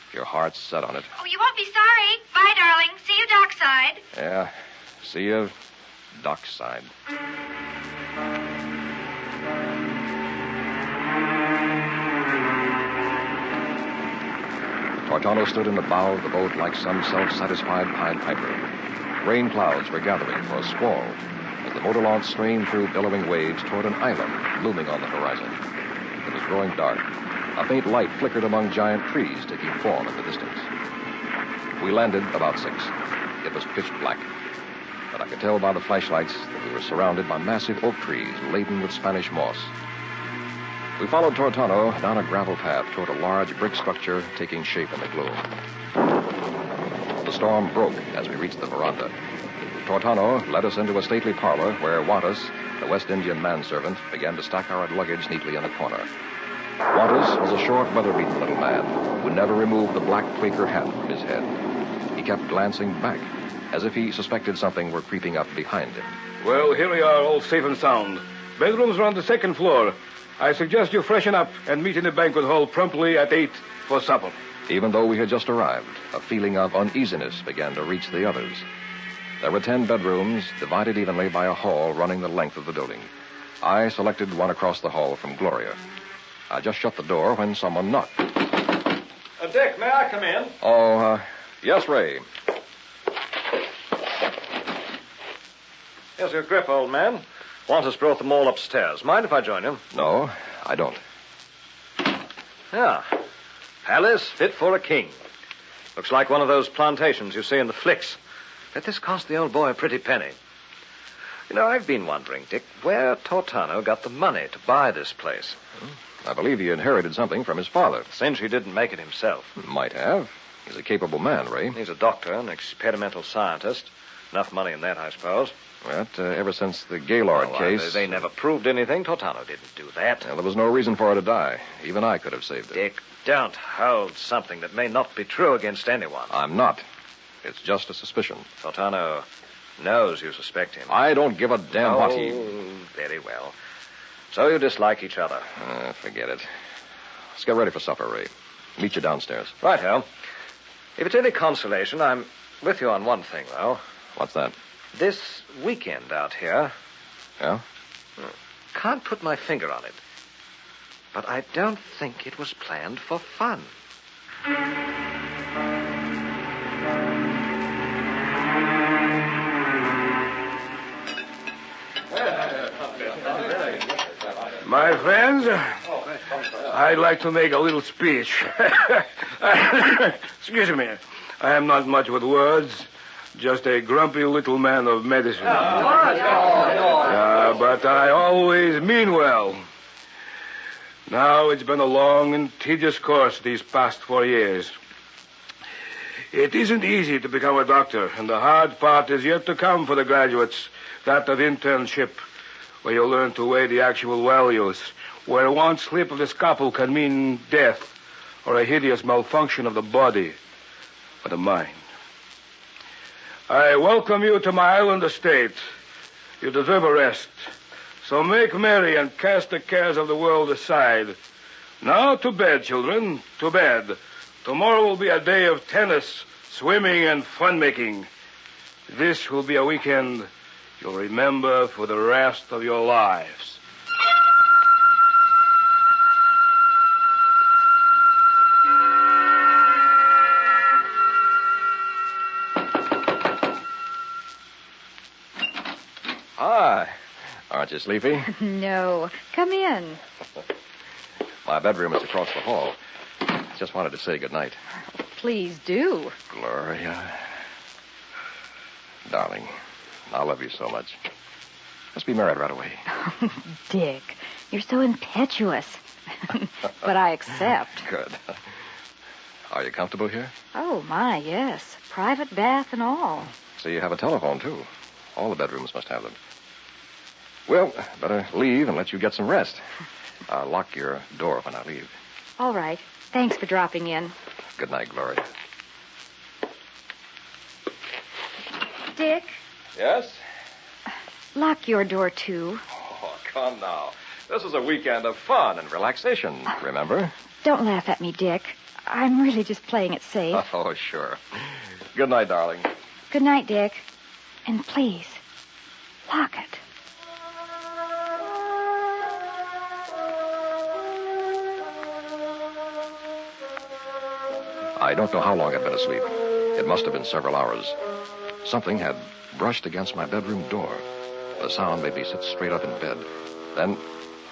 [SPEAKER 3] If your heart's set on it.
[SPEAKER 13] Oh, you won't be sorry. Bye, darling. See you dockside.
[SPEAKER 3] Yeah. See you dockside. Tortano stood in the bow of the boat like some self-satisfied Pied Piper. Rain clouds were gathering for a squall as the motor launch streamed through billowing waves toward an island looming on the horizon. It was growing dark. A faint light flickered among giant trees, taking form in the distance. We landed about 6. It was pitch black, but I could tell by the flashlights that we were surrounded by massive oak trees laden with Spanish moss. We followed Tortano down a gravel path toward a large brick structure taking shape in the gloom. The storm broke as we reached the veranda. Tortano led us into a stately parlor where Wattis, the West Indian manservant, began to stack our luggage neatly in a corner. Wattis was a short, weather-beaten little man who never removed the black Quaker hat from his head. He kept glancing back, as if he suspected something were creeping up behind him.
[SPEAKER 5] Well, here we are, all safe and sound. Bedrooms are on the 2nd floor. I suggest you freshen up and meet in the banquet hall promptly at 8 for supper.
[SPEAKER 3] Even though we had just arrived, a feeling of uneasiness began to reach the others. There were 10 bedrooms, divided evenly by a hall running the length of the building. I selected one across the hall from Gloria. I just shut the door when someone knocked.
[SPEAKER 10] Dick, may I come in?
[SPEAKER 3] Oh, yes, Ray.
[SPEAKER 10] Here's your grip, old man. Wantus brought them all upstairs. Mind if I join him?
[SPEAKER 3] No, I don't.
[SPEAKER 10] Yeah. Palace fit for a king. Looks like one of those plantations you see in the flicks. Bet this cost the old boy a pretty penny. You know, I've been wondering, Dick, where Tortano got the money to buy this place.
[SPEAKER 3] I believe he inherited something from his father.
[SPEAKER 10] Since he didn't make it himself.
[SPEAKER 3] Might have. He's a capable man, Ray.
[SPEAKER 10] He's a doctor, an experimental scientist. Enough money in that, I suppose.
[SPEAKER 3] But ever since the Gaylord case...
[SPEAKER 10] They never proved anything. Tortano didn't do that.
[SPEAKER 3] Well, there was no reason for her to die. Even I could have saved it.
[SPEAKER 10] Dick, don't hold something that may not be true against anyone.
[SPEAKER 3] I'm not. It's just a suspicion.
[SPEAKER 10] Tortano knows you suspect him.
[SPEAKER 3] I don't give a damn what he...
[SPEAKER 10] Very well. So you dislike each other.
[SPEAKER 3] Forget it. Let's get ready for supper, Ray. Meet you downstairs.
[SPEAKER 10] Right-o. If it's any consolation, I'm with you on one thing, though.
[SPEAKER 3] What's that?
[SPEAKER 10] This weekend out here.
[SPEAKER 3] Yeah?
[SPEAKER 10] Can't put my finger on it. But I don't think it was planned for fun.
[SPEAKER 5] My friends, I'd like to make a little speech. Excuse me. I am not much with words, just a grumpy little man of medicine. But I always mean well. Now, it's been a long and tedious course these past 4 years. It isn't easy to become a doctor, and the hard part is yet to come for the graduates, that of internship, where you learn to weigh the actual values, where one slip of the scalpel can mean death or a hideous malfunction of the body or the mind. I welcome you to my island estate. You deserve a rest. So make merry and cast the cares of the world aside. Now to bed, children, to bed. Tomorrow will be a day of tennis, swimming, and fun-making. This will be a weekend you'll remember for the rest of your lives.
[SPEAKER 3] Hi. Aren't you sleepy?
[SPEAKER 11] No. Come in.
[SPEAKER 3] My bedroom is across the hall. Just wanted to say goodnight.
[SPEAKER 11] Please do.
[SPEAKER 3] Gloria. Darling, I love you so much. Let's be married right away.
[SPEAKER 11] Dick, you're so impetuous. But I accept.
[SPEAKER 3] Good. Are you comfortable here?
[SPEAKER 11] Oh, my, yes. Private bath and all.
[SPEAKER 3] So you have a telephone, too. All the bedrooms must have them. Well, better leave and let you get some rest. I'll lock your door when I leave.
[SPEAKER 11] All right. Thanks for dropping in.
[SPEAKER 3] Good night, Gloria.
[SPEAKER 11] Dick,
[SPEAKER 3] Yes?
[SPEAKER 11] lock your door, too.
[SPEAKER 3] Oh, come now. This is a weekend of fun and relaxation, remember?
[SPEAKER 11] Don't laugh at me, Dick. I'm really just playing it safe.
[SPEAKER 3] Oh, sure. Good night, darling.
[SPEAKER 11] Good night, Dick. And please, lock it.
[SPEAKER 3] I don't know how long I'd been asleep. It must have been several hours. Something had brushed against my bedroom door. The sound made me sit straight up in bed. Then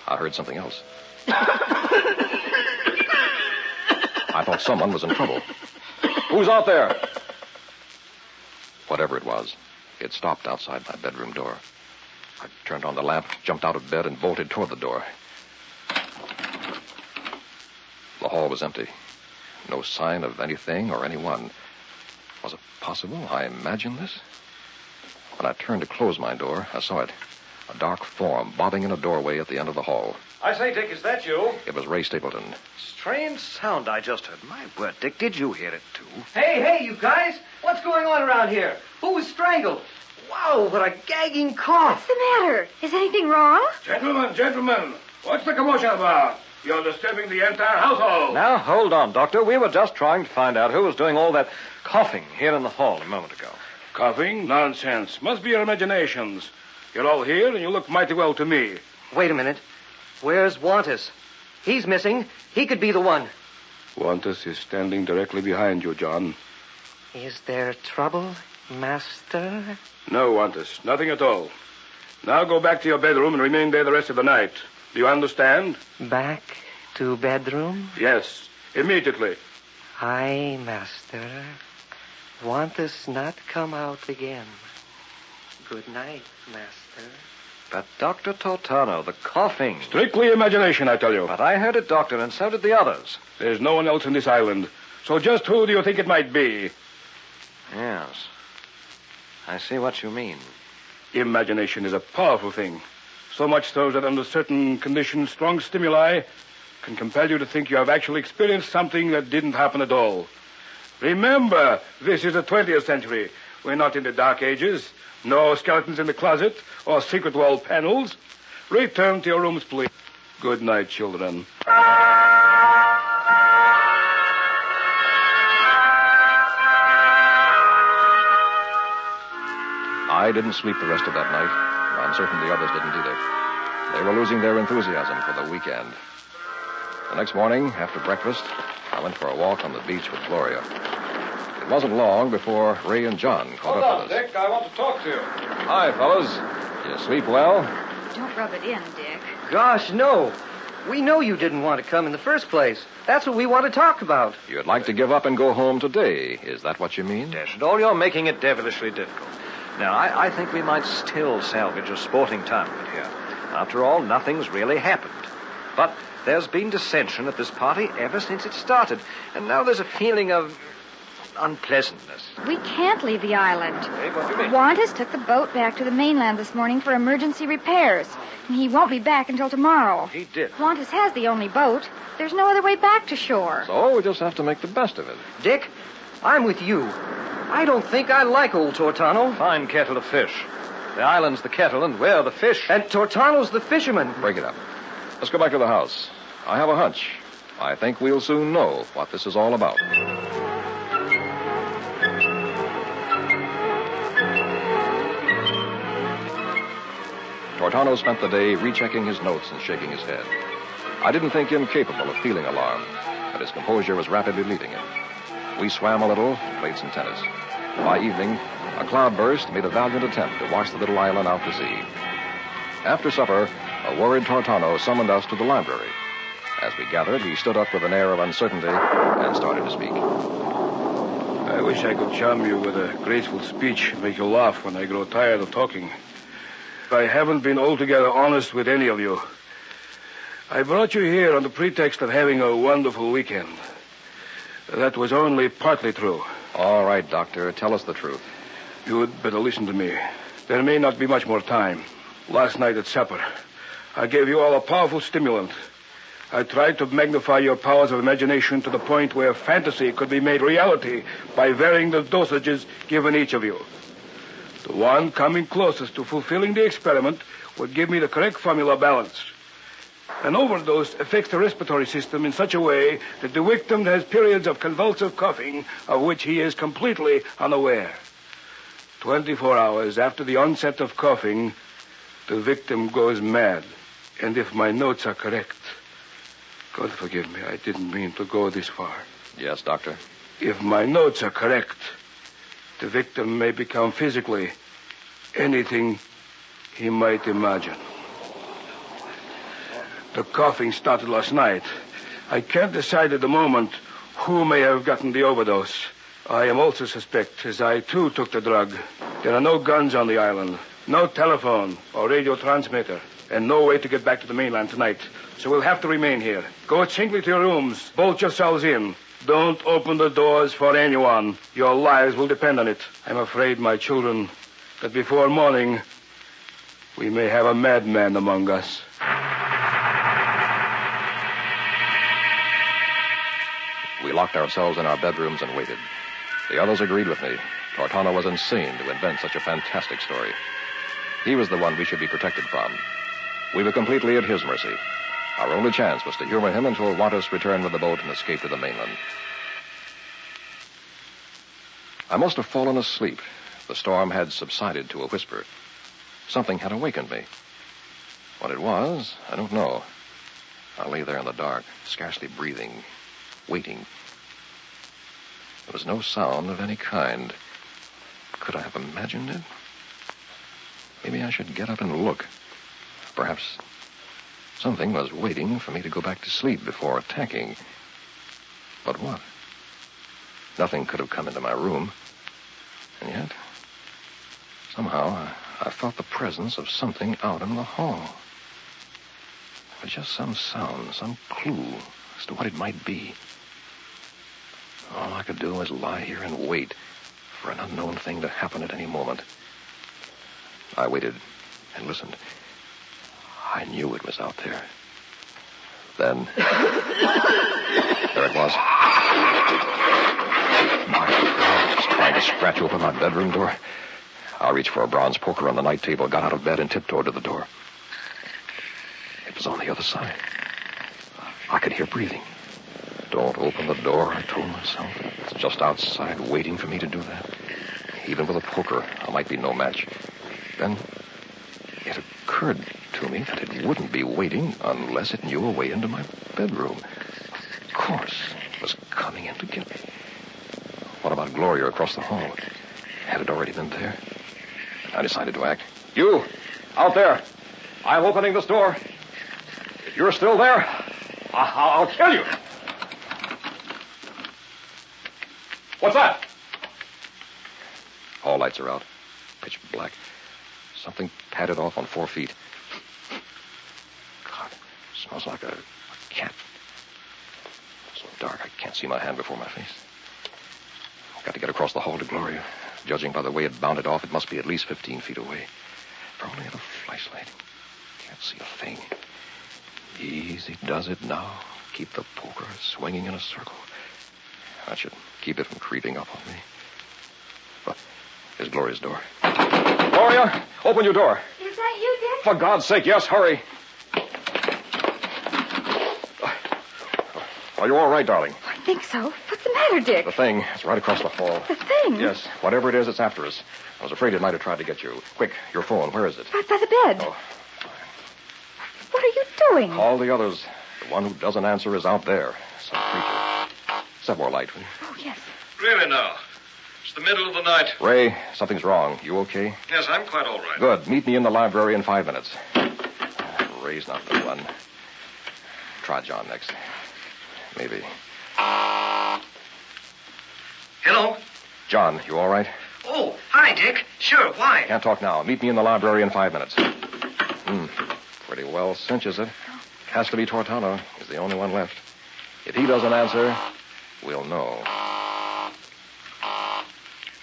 [SPEAKER 3] I heard something else. I thought someone was in trouble. Who's out there? Whatever it was, it stopped outside my bedroom door. I turned on the lamp, jumped out of bed, and bolted toward the door. The hall was empty. No sign of anything or anyone. Was it possible I imagined this? When I turned to close my door, I saw it. A dark form bobbing in a doorway at the end of the hall.
[SPEAKER 10] I say, Dick, is that you?
[SPEAKER 3] It was Ray Stapleton.
[SPEAKER 10] Strange sound I just heard. My word, Dick, did you hear it, too?
[SPEAKER 8] Hey, you guys. What's going on around here? Who was strangled? Wow, what a gagging cough.
[SPEAKER 2] What's the matter? Is anything wrong?
[SPEAKER 5] Gentlemen, what's the commotion about? You're disturbing the entire household.
[SPEAKER 10] Now, hold on, Doctor. We were just trying to find out who was doing all that coughing here in the hall a moment ago.
[SPEAKER 5] Coughing? Nonsense. Must be your imaginations. You're all here, and you look mighty well to me.
[SPEAKER 8] Wait a minute. Where's Wantus? He's missing. He could be the one.
[SPEAKER 5] Wantus is standing directly behind you, John.
[SPEAKER 8] Is there trouble, Master?
[SPEAKER 5] No, Wantus. Nothing at all. Now go back to your bedroom and remain there the rest of the night. Do you understand?
[SPEAKER 8] Back to bedroom?
[SPEAKER 5] Yes, immediately.
[SPEAKER 8] Aye, Master. Wantus not come out again. Good night, Master.
[SPEAKER 10] But Dr. Tortano, the coughing.
[SPEAKER 5] Strictly imagination, I tell you.
[SPEAKER 10] But I heard it, Doctor, and so did the others.
[SPEAKER 5] There's no one else in this island. So just who do you think it might be?
[SPEAKER 10] Yes. I see what you mean.
[SPEAKER 5] Imagination is a powerful thing. So much so that under certain conditions, strong stimuli can compel you to think you have actually experienced something that didn't happen at all. Remember, this is the 20th century. We're not in the Dark Ages. No skeletons in the closet or secret wall panels. Return to your rooms, please. Good night, children.
[SPEAKER 3] I didn't sleep the rest of that night. I'm certain the others didn't either. They were losing their enthusiasm for the weekend. The next morning, after breakfast, I went for a walk on the beach with Gloria. It wasn't long before Ray and John caught up with us.
[SPEAKER 10] Dick. I want to talk to you.
[SPEAKER 3] Hi, fellas.
[SPEAKER 10] You sleep well?
[SPEAKER 11] Don't rub it in, Dick.
[SPEAKER 8] Gosh, no. We know you didn't want to come in the first place. That's what we want to talk about.
[SPEAKER 3] You'd like to give up and go home today. Is that what you mean?
[SPEAKER 10] Yes, and all you're making it devilishly difficult. Now, I think we might still salvage a sporting tournament here. After all, nothing's really happened. But there's been dissension at this party ever since it started. And now there's a feeling of unpleasantness.
[SPEAKER 11] We can't leave the island.
[SPEAKER 10] Hey, what do you mean?
[SPEAKER 11] Wantus took the boat back to the mainland this morning for emergency repairs. And he won't be back until tomorrow.
[SPEAKER 10] He did.
[SPEAKER 11] Wantus has the only boat. There's no other way back to shore.
[SPEAKER 3] So we just have to make the best of it.
[SPEAKER 8] Dick, I'm with you. I don't think I like old Tortano.
[SPEAKER 10] Fine kettle of fish. The island's the kettle, and we're the fish.
[SPEAKER 8] And Tortano's the fisherman.
[SPEAKER 3] Break it up. Let's go back to the house. I have a hunch. I think we'll soon know what this is all about. Tortano spent the day rechecking his notes and shaking his head. I didn't think him capable of feeling alarmed, but his composure was rapidly leaving him. We swam a little, played some tennis. By evening, a cloudburst made a valiant attempt to wash the little island out to sea. After supper, a worried Tortano summoned us to the library. As we gathered, he stood up with an air of uncertainty and started to speak.
[SPEAKER 5] I wish I could charm you with a graceful speech and make you laugh when I grow tired of talking. I haven't been altogether honest with any of you. I brought you here on the pretext of having a wonderful weekend. That was only partly true.
[SPEAKER 3] All right, Doctor, tell us the truth.
[SPEAKER 5] You'd better listen to me. There may not be much more time. Last night at supper, I gave you all a powerful stimulant. I tried to magnify your powers of imagination to the point where fantasy could be made reality by varying the dosages given each of you. The one coming closest to fulfilling the experiment would give me the correct formula balanced. An overdose affects the respiratory system in such a way that the victim has periods of convulsive coughing of which he is completely unaware. 24 hours after the onset of coughing, the victim goes mad. And if my notes are correct, God forgive me, I didn't mean to go this far.
[SPEAKER 3] Yes, Doctor.
[SPEAKER 5] If my notes are correct, the victim may become physically anything he might imagine. The coughing started last night. I can't decide at the moment who may have gotten the overdose. I am also suspect, as I too took the drug. There are no guns on the island, no telephone or radio transmitter, and no way to get back to the mainland tonight. So we'll have to remain here. Go singly to your rooms. Bolt yourselves in. Don't open the doors for anyone. Your lives will depend on it. I'm afraid, my children, that before morning, we may have a madman among us.
[SPEAKER 3] We locked ourselves in our bedrooms and waited. The others agreed with me. Tortano was insane to invent such a fantastic story. He was the one we should be protected from. We were completely at his mercy. Our only chance was to humor him until Wantus returned with the boat and escaped to the mainland. I must have fallen asleep. The storm had subsided to a whisper. Something had awakened me. What it was, I don't know. I lay there in the dark, scarcely breathing, waiting. There was no sound of any kind. Could I have imagined it? Maybe I should get up and look. Perhaps something was waiting for me to go back to sleep before attacking. But what? Nothing could have come into my room. And yet, somehow, I felt the presence of something out in the hall. There was just some sound, some clue as to what it might be. All I could do was lie here and wait for an unknown thing to happen at any moment. I waited and listened. I knew it was out there. Then, there it was. My God, just trying to scratch open my bedroom door. I reached for a bronze poker on the night table, got out of bed, and tiptoed to the door. It was on the other side. I could hear breathing. Don't open the door, I told myself. It's just outside, waiting for me to do that. Even with a poker, I might be no match. Then it occurred to me that it wouldn't be waiting unless it knew a way into my bedroom. Of course, it was coming in to get me. What about Gloria across the hall? Had it already been there? I decided to act. You! Out there. I'm opening this door. If you're still there, I'll kill you. What's that? All lights are out. Pitch black. Something padded off on 4 feet. God, smells like a cat. It's so dark, I can't see my hand before my face. I've got to get across the hall to Gloria. Judging by the way it bounded off, it must be at least 15 feet away. If only had a flashlight. Can't see a thing. Easy does it now. Keep the poker swinging in a circle. That should keep it from creeping up on me. But there's Gloria's door. Gloria, open your door.
[SPEAKER 2] Is that you, Dick?
[SPEAKER 3] For God's sake, yes, hurry. Are you all right, darling?
[SPEAKER 2] I think so. What's the matter, Dick?
[SPEAKER 3] The thing is right across the hall.
[SPEAKER 2] The thing?
[SPEAKER 3] Yes, whatever it is, it's after us. I was afraid it might have tried to get you. Quick, your phone, where is it?
[SPEAKER 2] Right by the bed.
[SPEAKER 3] Oh.
[SPEAKER 2] What are you doing?
[SPEAKER 3] Call the others. The one who doesn't answer is out there. Some creature. Set more light, will you?
[SPEAKER 2] Oh, yes.
[SPEAKER 12] Really now. It's the middle of the night.
[SPEAKER 3] Ray, something's wrong. You okay?
[SPEAKER 12] Yes, I'm quite all right.
[SPEAKER 3] Good. Meet me in the library in 5 minutes. Ray's not the one. Try John next. Maybe.
[SPEAKER 14] Hello?
[SPEAKER 3] John, you all right?
[SPEAKER 14] Oh, hi, Dick. Sure, why?
[SPEAKER 3] Can't talk now. Meet me in the library in 5 minutes. Pretty well cinches it. Has to be Tortano. He's the only one left. If he doesn't answer, we'll know.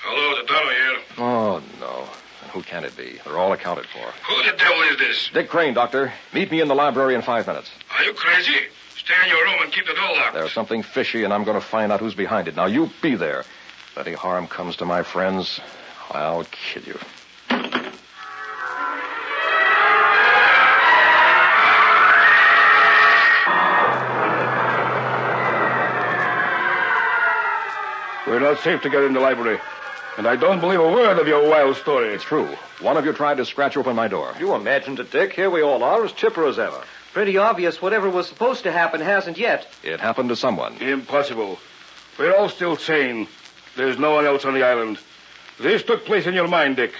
[SPEAKER 5] Hello, Tortano here.
[SPEAKER 3] Oh, no. And who can it be? They're all accounted for.
[SPEAKER 5] Who the devil is this?
[SPEAKER 3] Dick Crane, Doctor. Meet me in the library in 5 minutes.
[SPEAKER 5] Are you crazy? Stay in your room and keep the door locked.
[SPEAKER 3] There's something fishy, and I'm going to find out who's behind it. Now, you be there. If any harm comes to my friends, I'll kill you.
[SPEAKER 5] We're not safe together in the library. And I don't believe a word of your wild story.
[SPEAKER 3] It's true. One of you tried to scratch open my door.
[SPEAKER 10] You imagined it, Dick. Here we all are, as chipper as ever.
[SPEAKER 8] Pretty obvious whatever was supposed to happen hasn't yet.
[SPEAKER 3] It happened to someone.
[SPEAKER 5] Impossible. We're all still sane. There's no one else on the island. This took place in your mind, Dick.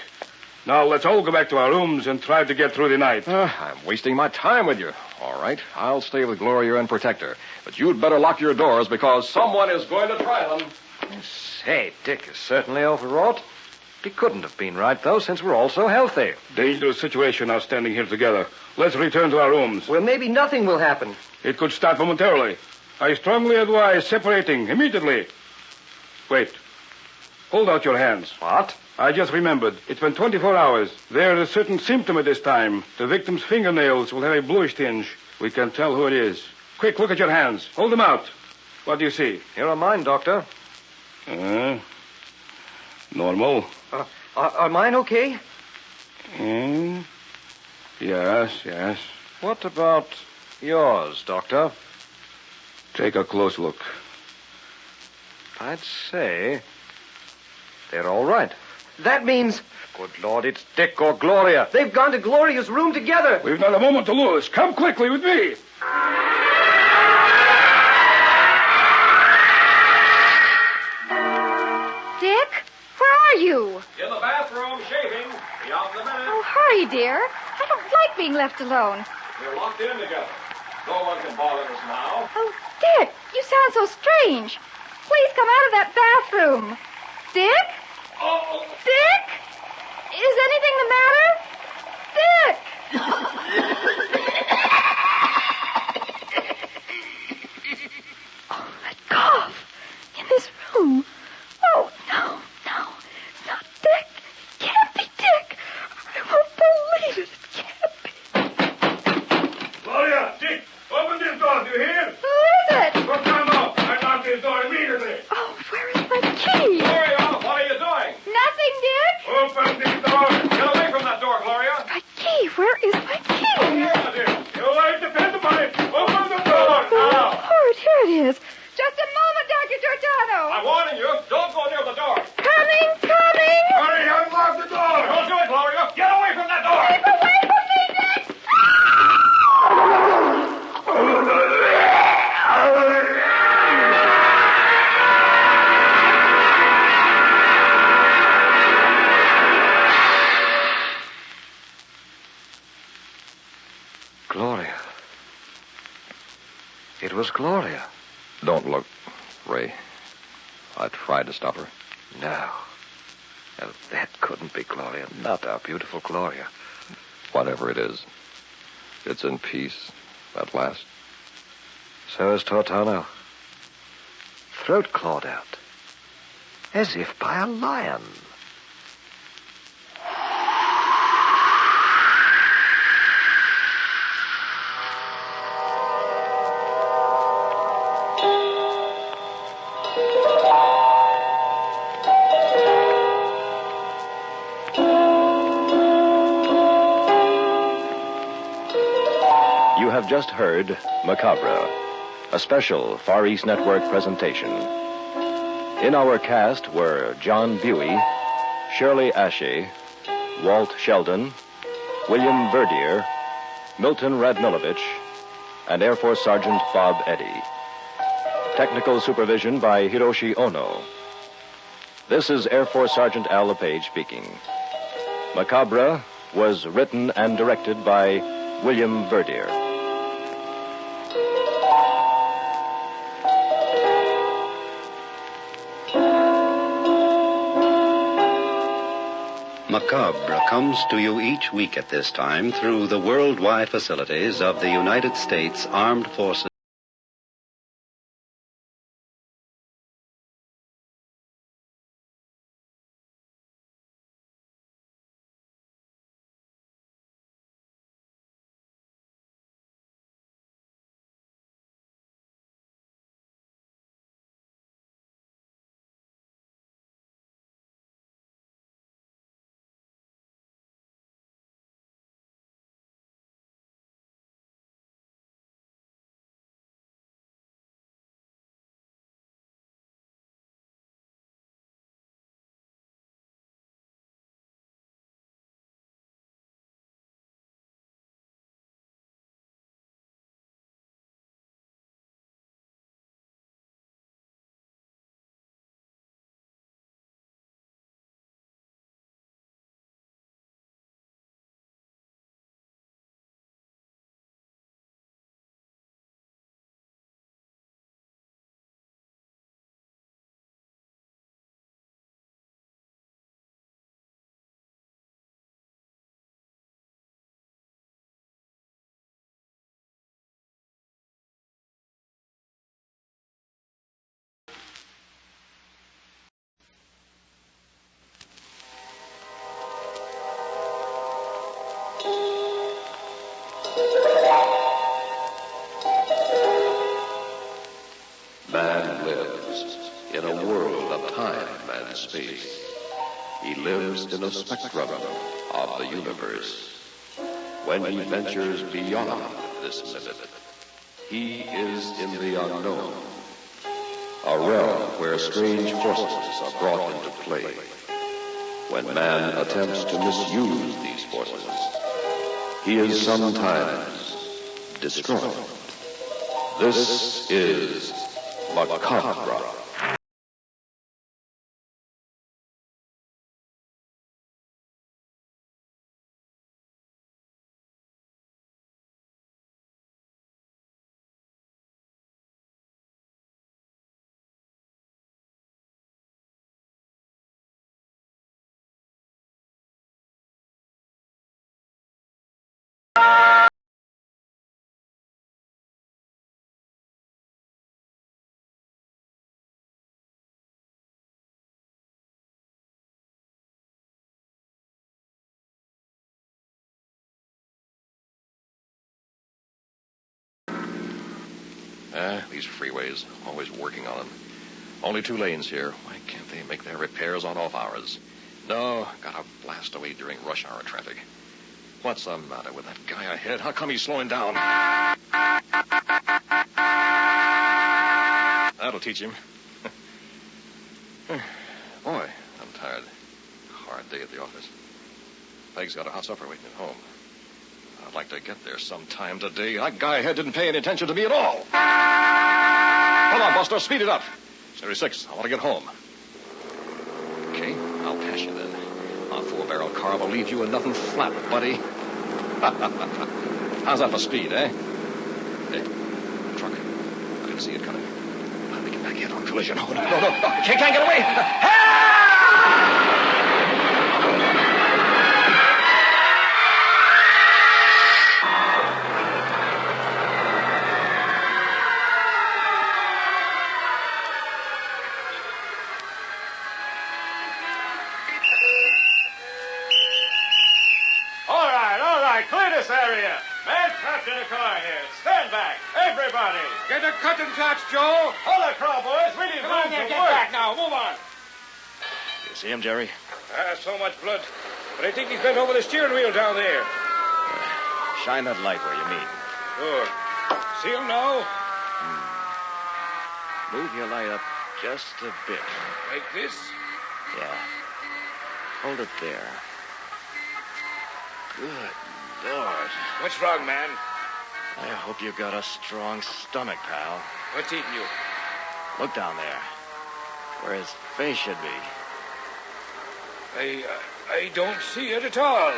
[SPEAKER 5] Now let's all go back to our rooms and try to get through the night.
[SPEAKER 3] I'm wasting my time with you. All right, I'll stay with Gloria and protect her. But you'd better lock your doors because someone is going to try them.
[SPEAKER 10] Say, Dick is certainly overwrought. He couldn't have been right, though, since we're all so healthy.
[SPEAKER 5] Dangerous situation now standing here together. Let's return to our rooms.
[SPEAKER 8] Well, maybe nothing will happen.
[SPEAKER 5] It could start momentarily. I strongly advise separating immediately. Wait. Hold out your hands.
[SPEAKER 10] What?
[SPEAKER 5] I just remembered. It's been 24 hours. There is a certain symptom at this time. The victim's fingernails will have a bluish tinge. We can tell who it is. Quick, look at your hands. Hold them out. What do you see?
[SPEAKER 10] Here are mine, Doctor.
[SPEAKER 5] Normal.
[SPEAKER 8] Are mine okay?
[SPEAKER 5] Yes.
[SPEAKER 10] What about yours, Doctor?
[SPEAKER 5] Take a close look.
[SPEAKER 10] I'd say they're all right.
[SPEAKER 8] That means...
[SPEAKER 10] Good Lord, it's Dick or Gloria.
[SPEAKER 8] They've gone to Gloria's room together.
[SPEAKER 5] We've not a moment to lose. Come quickly with me.
[SPEAKER 2] Dick, where are you?
[SPEAKER 3] In the bathroom, shaving. Be out in a minute.
[SPEAKER 2] Oh, hurry, dear. I don't like being left alone.
[SPEAKER 3] We're locked in together. No one can bother us now.
[SPEAKER 2] Oh, Dick, you sound so strange. Please come out of that bathroom. Dick?
[SPEAKER 3] Oh.
[SPEAKER 2] Dick? Is anything the matter? Dick! Oh, that cough. In this room. Oh, no. It's not Dick. It can't be Dick. I won't believe it. It can't be.
[SPEAKER 5] Gloria, Dick, open this door. Do you hear?
[SPEAKER 2] Who is it?
[SPEAKER 5] Tortano, I knocked this door immediately.
[SPEAKER 2] Oh, where is my key?
[SPEAKER 3] Gloria, what are you doing?
[SPEAKER 2] Nothing, Dick.
[SPEAKER 5] Open this door.
[SPEAKER 3] Get away from that door, Gloria.
[SPEAKER 2] My key. Where is my
[SPEAKER 10] Gloria. It was Gloria.
[SPEAKER 3] Don't look, Ray. I tried to stop her.
[SPEAKER 10] No. No, that couldn't be Gloria. Not our beautiful Gloria.
[SPEAKER 3] Whatever it is, it's in peace at last.
[SPEAKER 10] So is Tortano. Throat clawed out. As if by a lion.
[SPEAKER 1] You have just heard Macabre, a special Far East Network presentation. In our cast were John Buey, Shirley Ashe, Walt Sheldon, William Verdier, Milton Radmilovich, and Air Force Sergeant Bob Eddy. Technical supervision by Hiroshi Ono. This is Air Force Sergeant Al LePage speaking. Macabre was written and directed by William Verdier.
[SPEAKER 9] Macabre comes to you each week at this time through the worldwide facilities of the United States Armed Forces.
[SPEAKER 1] Man lives in a world of time and space. He lives in a spectrum of the universe. When he ventures beyond this limit, he is in the unknown, a realm where strange forces are brought into play. When man attempts to misuse these forces, he is sometimes destroyed. This is Macabre.
[SPEAKER 3] These freeways, always working on them. Only 2 lanes here. Why can't they make their repairs on off hours? No, gotta blast away during rush hour traffic. What's the matter with that guy ahead? How come he's slowing down? That'll teach him. Boy, I'm tired. Hard day at the office. Peg's got a hot supper waiting at home. I'd like to get there sometime today. That guy ahead didn't pay any attention to me at all. Come on, Buster, speed it up. Series 6, I want to get home. Okay, I'll pass you then. My 4-barrel car will leave you in nothing flat, buddy. How's that for speed, eh? Hey, truck. I can see it coming. I'll make it back head on collision. Oh, no. Can't get away.
[SPEAKER 5] All right. Clear this area. Man trapped in a car here. Stand back. Everybody. Get a cutting torch, Joe. Hold it, boys. We need
[SPEAKER 6] Come on there, get back now. Move on.
[SPEAKER 3] You see him, Jerry?
[SPEAKER 5] So much blood. But I think he's bent over the steering wheel down there.
[SPEAKER 3] Shine that light where you mean.
[SPEAKER 5] Good. See him now?
[SPEAKER 10] Move your light up just a bit.
[SPEAKER 5] Like this?
[SPEAKER 10] Yeah. Hold it there. Good Lord.
[SPEAKER 5] What's wrong, man?
[SPEAKER 10] I hope you got a strong stomach, pal.
[SPEAKER 5] What's eating you?
[SPEAKER 10] Look down there. Where his face should be.
[SPEAKER 5] I don't see it at all.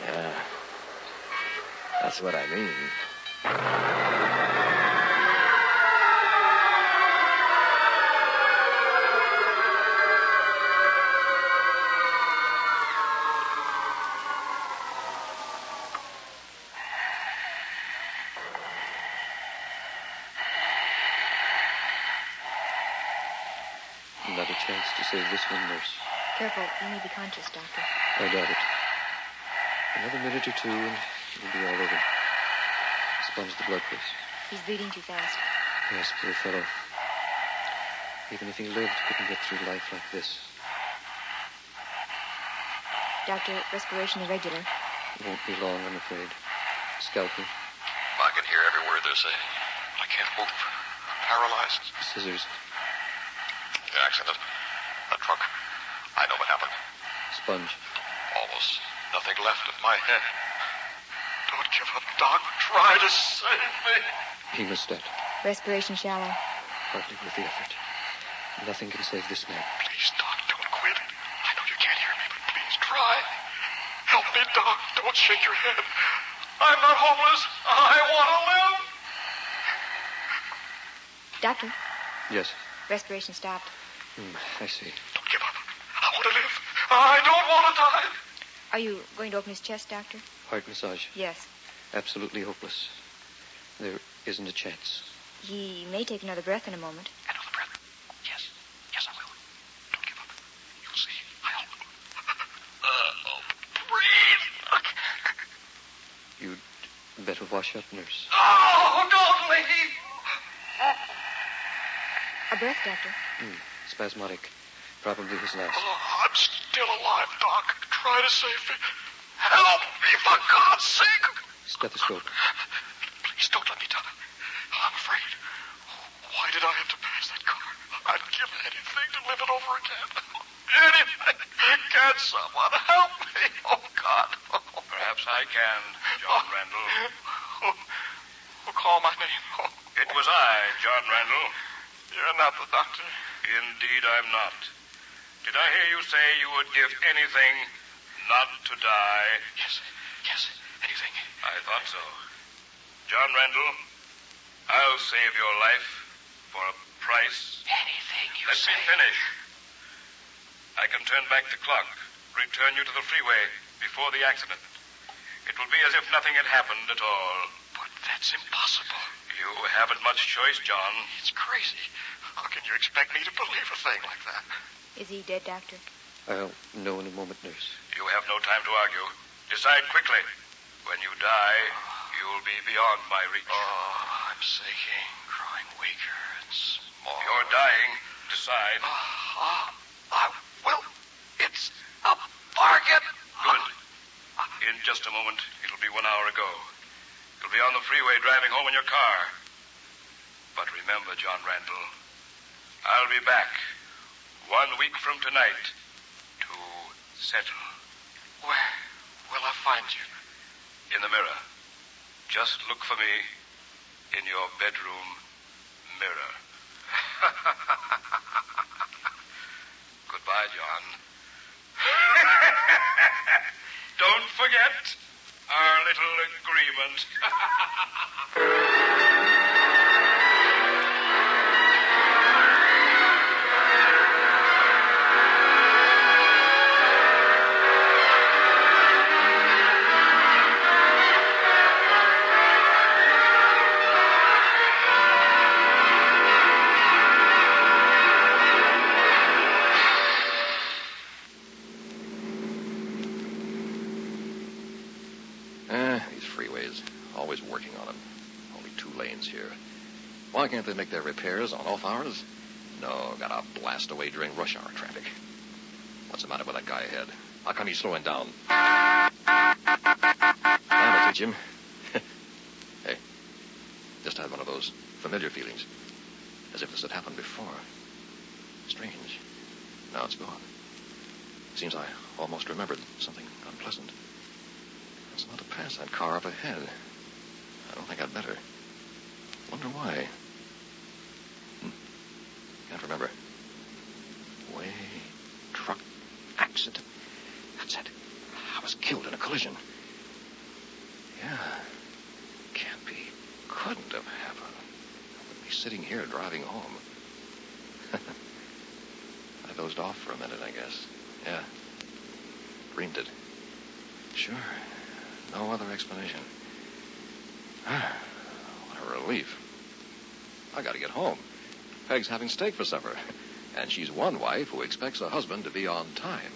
[SPEAKER 10] Yeah. That's what I mean.
[SPEAKER 15] Not a chance to save this one, nurse.
[SPEAKER 11] Careful. You may be conscious, Doctor.
[SPEAKER 15] I doubt it. Another minute or two, and it'll be all over. Sponge the blood, please.
[SPEAKER 11] He's bleeding too fast.
[SPEAKER 15] Yes, poor fellow. Even if he lived, couldn't get through life like this.
[SPEAKER 11] Doctor, respiration irregular.
[SPEAKER 15] Won't be long, I'm afraid. Scalpel.
[SPEAKER 3] I can hear every word they're saying. I can't move. I'm paralyzed.
[SPEAKER 15] Scissors.
[SPEAKER 3] The accident. The truck. I know what happened.
[SPEAKER 15] Sponge.
[SPEAKER 3] Almost nothing left of my head. Don't give up, Doc. Try to save me.
[SPEAKER 15] Hemostat.
[SPEAKER 11] Respiration shallow.
[SPEAKER 15] Hardly worth the effort. Nothing can save this man.
[SPEAKER 3] Please, Doc, don't quit. I know you can't hear me, but please try. Help me, Doc. Don't shake your head. I'm not homeless. I want to live.
[SPEAKER 11] Doctor,
[SPEAKER 15] Yes.
[SPEAKER 11] respiration stopped.
[SPEAKER 15] I see.
[SPEAKER 3] Don't give up. I want to live. I don't want to die.
[SPEAKER 11] Are you going to open his chest, Doctor?
[SPEAKER 15] Heart massage.
[SPEAKER 11] Yes.
[SPEAKER 15] Absolutely hopeless. There isn't a chance.
[SPEAKER 11] He may take another breath in a moment.
[SPEAKER 3] Another breath. Yes. Yes, I will. Don't give up. You'll see. I'll... breathe.
[SPEAKER 15] You'd better wash up, nurse.
[SPEAKER 3] Oh, don't leave.
[SPEAKER 11] A breath, Doctor.
[SPEAKER 15] Spasmodic. Probably his last.
[SPEAKER 3] Oh, I'm still alive, Doc. Try to save me. Help me, for God's sake.
[SPEAKER 15] Stethoscope.
[SPEAKER 3] Please don't let me down. I'm afraid. Why did I have to pass that car? I'd give anything to live it over again. Anything. Can someone help me? Oh, God.
[SPEAKER 5] Perhaps I can, John Randall.
[SPEAKER 3] Call my name.
[SPEAKER 5] It was I, John Randall.
[SPEAKER 3] You're not the doctor.
[SPEAKER 5] Indeed, I'm not. Did I hear you say you would give anything not to die?
[SPEAKER 3] Yes, anything.
[SPEAKER 5] I thought so. John Randall, I'll save your life for a price.
[SPEAKER 3] Anything you
[SPEAKER 5] Let
[SPEAKER 3] say.
[SPEAKER 5] me finish. I can turn back the clock, return you to the freeway before the accident. It will be as if nothing had happened at all.
[SPEAKER 3] But that's impossible.
[SPEAKER 5] You haven't much choice, John.
[SPEAKER 3] It's crazy. How can you expect me to believe a thing like that?
[SPEAKER 11] Is he dead, Doctor?
[SPEAKER 15] I'll know in a moment, nurse.
[SPEAKER 5] You have no time to argue. Decide quickly. When you die, you'll be beyond my reach.
[SPEAKER 3] Oh, I'm sinking, growing weaker and small.
[SPEAKER 5] You're dying. Decide.
[SPEAKER 3] Well, it's a bargain.
[SPEAKER 5] Good. In just a moment, it'll be 1 hour ago. You'll be on the freeway driving home in your car. But remember, John Randall, I'll be back 1 week from tonight to settle.
[SPEAKER 3] Where will I find you?
[SPEAKER 5] In the mirror. Just look for me in your bedroom mirror. Goodbye, John. Don't forget our little agreement.
[SPEAKER 3] These freeways, always working on them. Only 2 lanes here. Why can't they make their repairs on off hours? No, gotta blast away during rush hour traffic. What's the matter with that guy ahead? How come he's slowing down? That'll teach him. Hey, just had one of those familiar feelings. As if this had happened before. Strange. Now it's gone. Seems I almost remembered something unpleasant. It's not to pass that car up ahead. I don't think I'd better. Wonder why. Can't remember. Way truck accident. That's it. I was killed in a collision. Yeah. Can't be. Couldn't have happened. I wouldn't be sitting here driving home. I dozed off for a minute, I guess. Yeah. Dreamed it. Sure. No other explanation. What a relief. I gotta get home. Peg's having steak for supper. And she's one wife who expects a husband to be on time.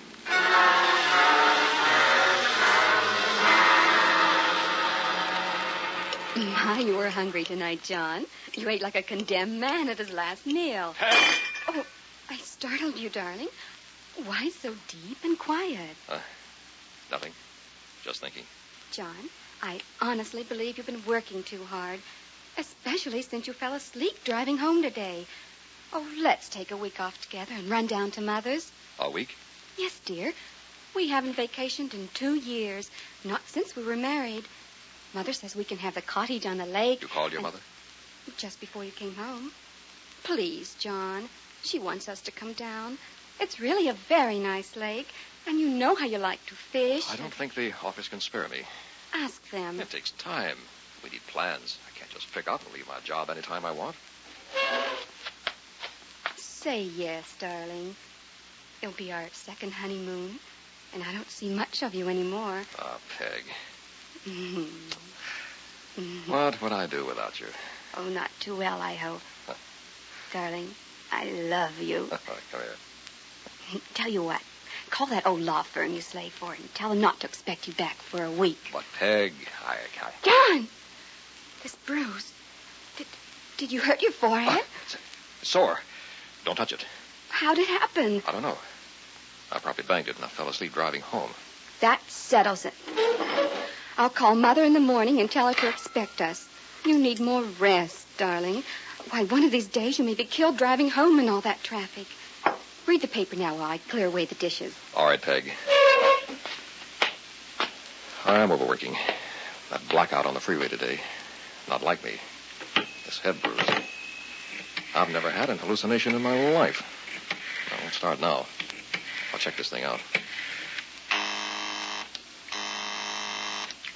[SPEAKER 2] My, you were hungry tonight, John. You ate like a condemned man at his last meal. Oh, I startled you, darling. Why so deep and quiet?
[SPEAKER 3] Nothing. Just thinking.
[SPEAKER 2] John, I honestly believe you've been working too hard, especially since you fell asleep driving home today. Oh, let's take a week off together and run down to Mother's.
[SPEAKER 3] A week?
[SPEAKER 2] Yes, dear. We haven't vacationed in 2 years, not since we were married. Mother says we can have the cottage on the lake.
[SPEAKER 3] You called your mother?
[SPEAKER 2] Just before you came home. Please, John. She wants us to come down. It's really a very nice lake, and you know how you like to fish.
[SPEAKER 3] I don't think the office can spare me.
[SPEAKER 2] Ask them.
[SPEAKER 3] It takes time. We need plans. I can't just pick up and leave my job anytime I want.
[SPEAKER 2] Say yes, darling. It'll be our second honeymoon, and I don't see much of you anymore.
[SPEAKER 3] Ah, Peg. What would I do without you?
[SPEAKER 2] Oh, not too well, I hope. Darling, I love you.
[SPEAKER 3] Come here.
[SPEAKER 2] Tell you what. Call that old law firm you slave for and tell them not to expect you back for a week.
[SPEAKER 3] But, Peg, I...
[SPEAKER 2] John! This bruise. Did you hurt your forehead?
[SPEAKER 3] It's sore. Don't touch it.
[SPEAKER 2] How'd it happen?
[SPEAKER 3] I don't know. I probably banged it and I fell asleep driving home.
[SPEAKER 2] That settles it. I'll call Mother in the morning and tell her to expect us. You need more rest, darling. Why, one of these days you may be killed driving home in all that traffic. Read the paper now while I clear away the dishes.
[SPEAKER 3] All right, Peg. I'm overworking. That blackout on the freeway today. Not like me. This head bruise. I've never had an hallucination in my life. I won't start now. I'll check this thing out.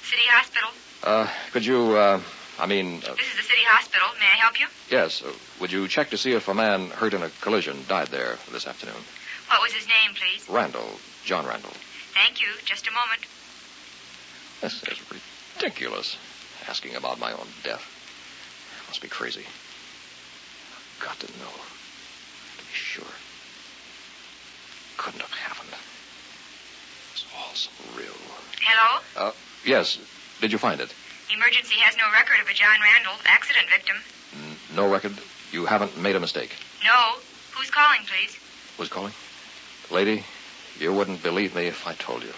[SPEAKER 13] City Hospital.
[SPEAKER 3] Could you,
[SPEAKER 13] This is the city hospital. May I help you?
[SPEAKER 3] Yes. Would you check to see if a man hurt in a collision died there this afternoon?
[SPEAKER 13] What was his name, please?
[SPEAKER 3] Randall. John Randall.
[SPEAKER 13] Thank you. Just a moment.
[SPEAKER 3] This is ridiculous. Asking about my own death. Must be crazy. I've got to know. To be sure. Couldn't have happened. It's all so real.
[SPEAKER 13] Hello?
[SPEAKER 3] Yes. Did you find it?
[SPEAKER 13] Emergency has no record of a John Randall accident victim.
[SPEAKER 3] No record? You haven't made a mistake?
[SPEAKER 13] No. Who's calling, please?
[SPEAKER 3] Who's calling? Lady, you wouldn't believe me if I told you.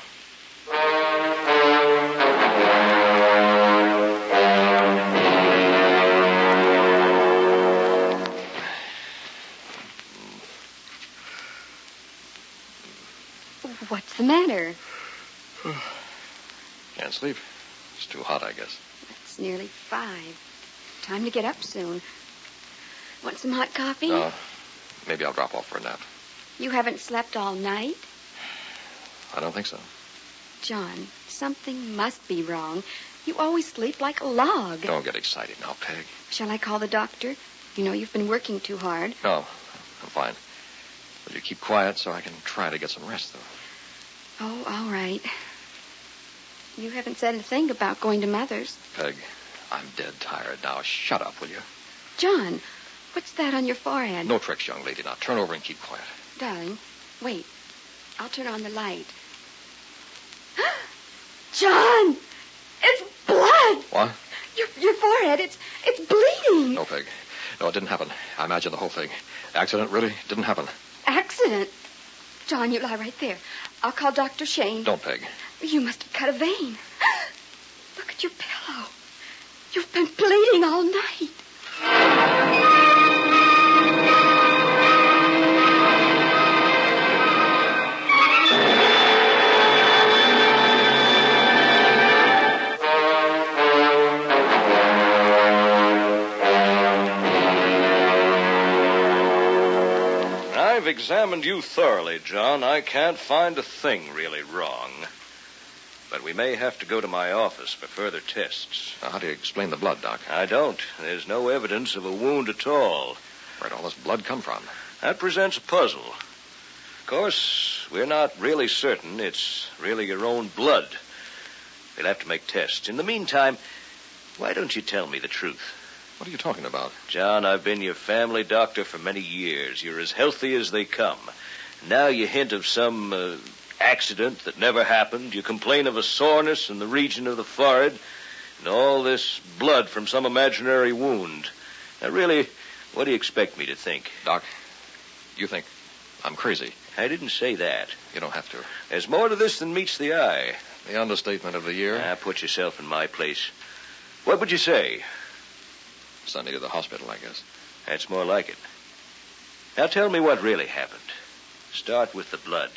[SPEAKER 2] What's the matter?
[SPEAKER 3] Can't sleep. It's too hot, I guess.
[SPEAKER 2] It's nearly 5. Time to get up soon. Want some hot coffee?
[SPEAKER 3] No. Maybe I'll drop off for a nap.
[SPEAKER 2] You haven't slept all night?
[SPEAKER 3] I don't think so.
[SPEAKER 2] John, something must be wrong. You always sleep like a log.
[SPEAKER 3] Don't get excited now, Peg.
[SPEAKER 2] Shall I call the doctor? You know you've been working too hard.
[SPEAKER 3] No, I'm fine. Will you keep quiet so I can try to get some rest, though?
[SPEAKER 2] Oh, all right. You haven't said a thing about going to Mother's.
[SPEAKER 3] Peg, I'm dead tired now. Shut up, will you?
[SPEAKER 2] John, what's that on your forehead?
[SPEAKER 3] No tricks, young lady. Now turn over and keep quiet.
[SPEAKER 2] Darling, wait. I'll turn on the light. John! It's blood!
[SPEAKER 3] What?
[SPEAKER 2] Your forehead, it's bleeding.
[SPEAKER 3] No, Peg. No, it didn't happen. I imagine the whole thing. Accident really didn't happen.
[SPEAKER 2] Accident? John, you lie right there. I'll call Dr. Shane.
[SPEAKER 3] Don't, Peg.
[SPEAKER 2] You must have cut a vein. Look at your pillow. You've been bleeding all night.
[SPEAKER 5] I've examined you thoroughly, John. I can't find a thing really wrong. But we may have to go to my office for further tests.
[SPEAKER 3] Now, how do you explain the blood, Doc?
[SPEAKER 5] I don't. There's no evidence of a wound at all.
[SPEAKER 3] Where'd all this blood come from?
[SPEAKER 5] That presents a puzzle. Of course, we're not really certain it's really your own blood. We'll have to make tests. In the meantime, why don't you tell me the truth?
[SPEAKER 3] What are you talking about?
[SPEAKER 5] John, I've been your family doctor for many years. You're as healthy as they come. Now you hint of some accident that never happened. You complain of a soreness in the region of the forehead, and all this blood from some imaginary wound. Now, really, what do you expect me to think?
[SPEAKER 3] Doc, you think I'm crazy.
[SPEAKER 5] I didn't say that.
[SPEAKER 3] You don't have to.
[SPEAKER 5] There's more to this than meets the eye.
[SPEAKER 3] The understatement of the year.
[SPEAKER 5] Put yourself in my place. What would you say?
[SPEAKER 3] Send me to the hospital, I guess.
[SPEAKER 5] That's more like it. Now tell me what really happened. Start with the blood.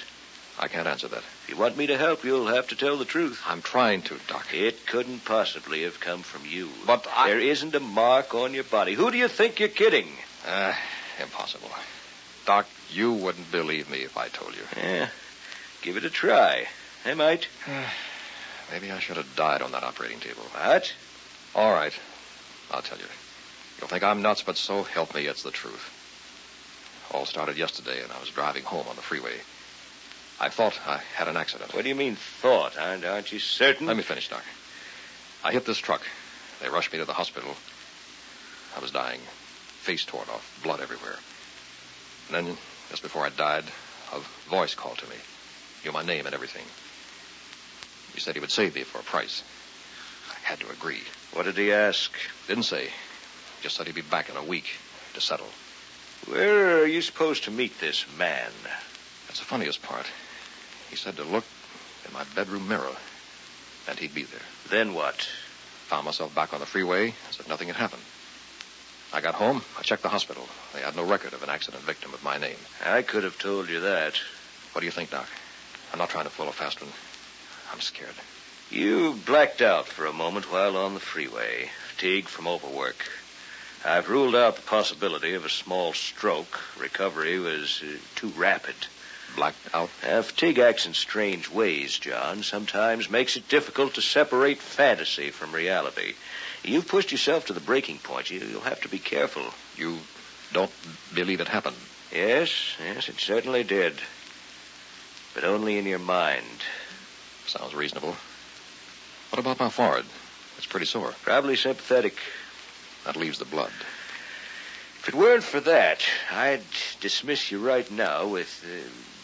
[SPEAKER 3] I can't answer that.
[SPEAKER 5] If you want me to help, you'll have to tell the truth.
[SPEAKER 3] I'm trying to, Doc.
[SPEAKER 5] It couldn't possibly have come from you.
[SPEAKER 3] But
[SPEAKER 5] There isn't a mark on your body. Who do you think you're kidding?
[SPEAKER 3] Impossible. Doc, you wouldn't believe me if I told you.
[SPEAKER 5] Yeah. Give it a try. I might.
[SPEAKER 3] Maybe I should have died on that operating table.
[SPEAKER 5] What?
[SPEAKER 3] All right. I'll tell you. You'll think I'm nuts, but so help me, it's the truth. All started yesterday, and I was driving home on the freeway. I thought I had an accident.
[SPEAKER 5] What do you mean, thought? Aren't you certain?
[SPEAKER 3] Let me finish, Doc. I hit this truck. They rushed me to the hospital. I was dying, face torn off, blood everywhere. And then, just before I died, a voice called to me. Knew my name and everything. He said he would save me for a price. I had to agree.
[SPEAKER 5] What did he ask?
[SPEAKER 3] Didn't say. Just said he'd be back in a week to settle.
[SPEAKER 5] Where are you supposed to meet this man?
[SPEAKER 3] That's the funniest part. He said to look in my bedroom mirror, and he'd be there.
[SPEAKER 5] Then what?
[SPEAKER 3] Found myself back on the freeway as if nothing had happened. I got home. I checked the hospital. They had no record of an accident victim with my name.
[SPEAKER 5] I could have told you that.
[SPEAKER 3] What do you think, Doc? I'm not trying to pull a fast one. I'm scared.
[SPEAKER 5] You blacked out for a moment while on the freeway. Fatigue from overwork. I've ruled out the possibility of a small stroke. Recovery was too rapid.
[SPEAKER 3] Blacked out?
[SPEAKER 5] Fatigue acts in strange ways, John. Sometimes makes it difficult to separate fantasy from reality. You've pushed yourself to the breaking point. You'll have to be careful.
[SPEAKER 3] You don't believe it happened?
[SPEAKER 5] Yes, it certainly did. But only in your mind.
[SPEAKER 3] Sounds reasonable. What about my forehead? It's pretty sore.
[SPEAKER 5] Probably sympathetic.
[SPEAKER 3] That leaves the blood.
[SPEAKER 5] If it weren't for that, I'd dismiss you right now with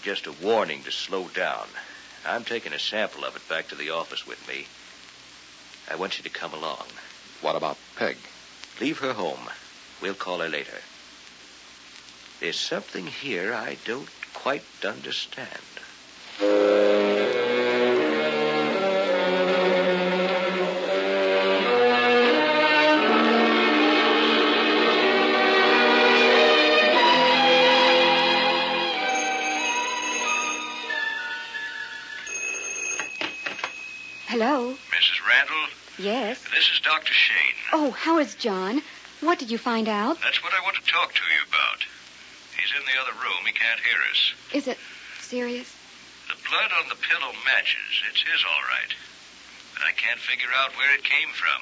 [SPEAKER 5] just a warning to slow down. I'm taking a sample of it back to the office with me. I want you to come along.
[SPEAKER 3] What about Peg?
[SPEAKER 5] Leave her home. We'll call her later. There's something here I don't quite understand.
[SPEAKER 2] Hello?
[SPEAKER 16] Mrs. Randall?
[SPEAKER 2] Yes?
[SPEAKER 16] This is Dr. Shane.
[SPEAKER 2] Oh, how is John? What did you find out?
[SPEAKER 16] That's what I want to talk to you about. He's in the other room. He can't hear us.
[SPEAKER 2] Is it serious?
[SPEAKER 16] The blood on the pillow matches. It's his, all right. but I can't figure out where it came from.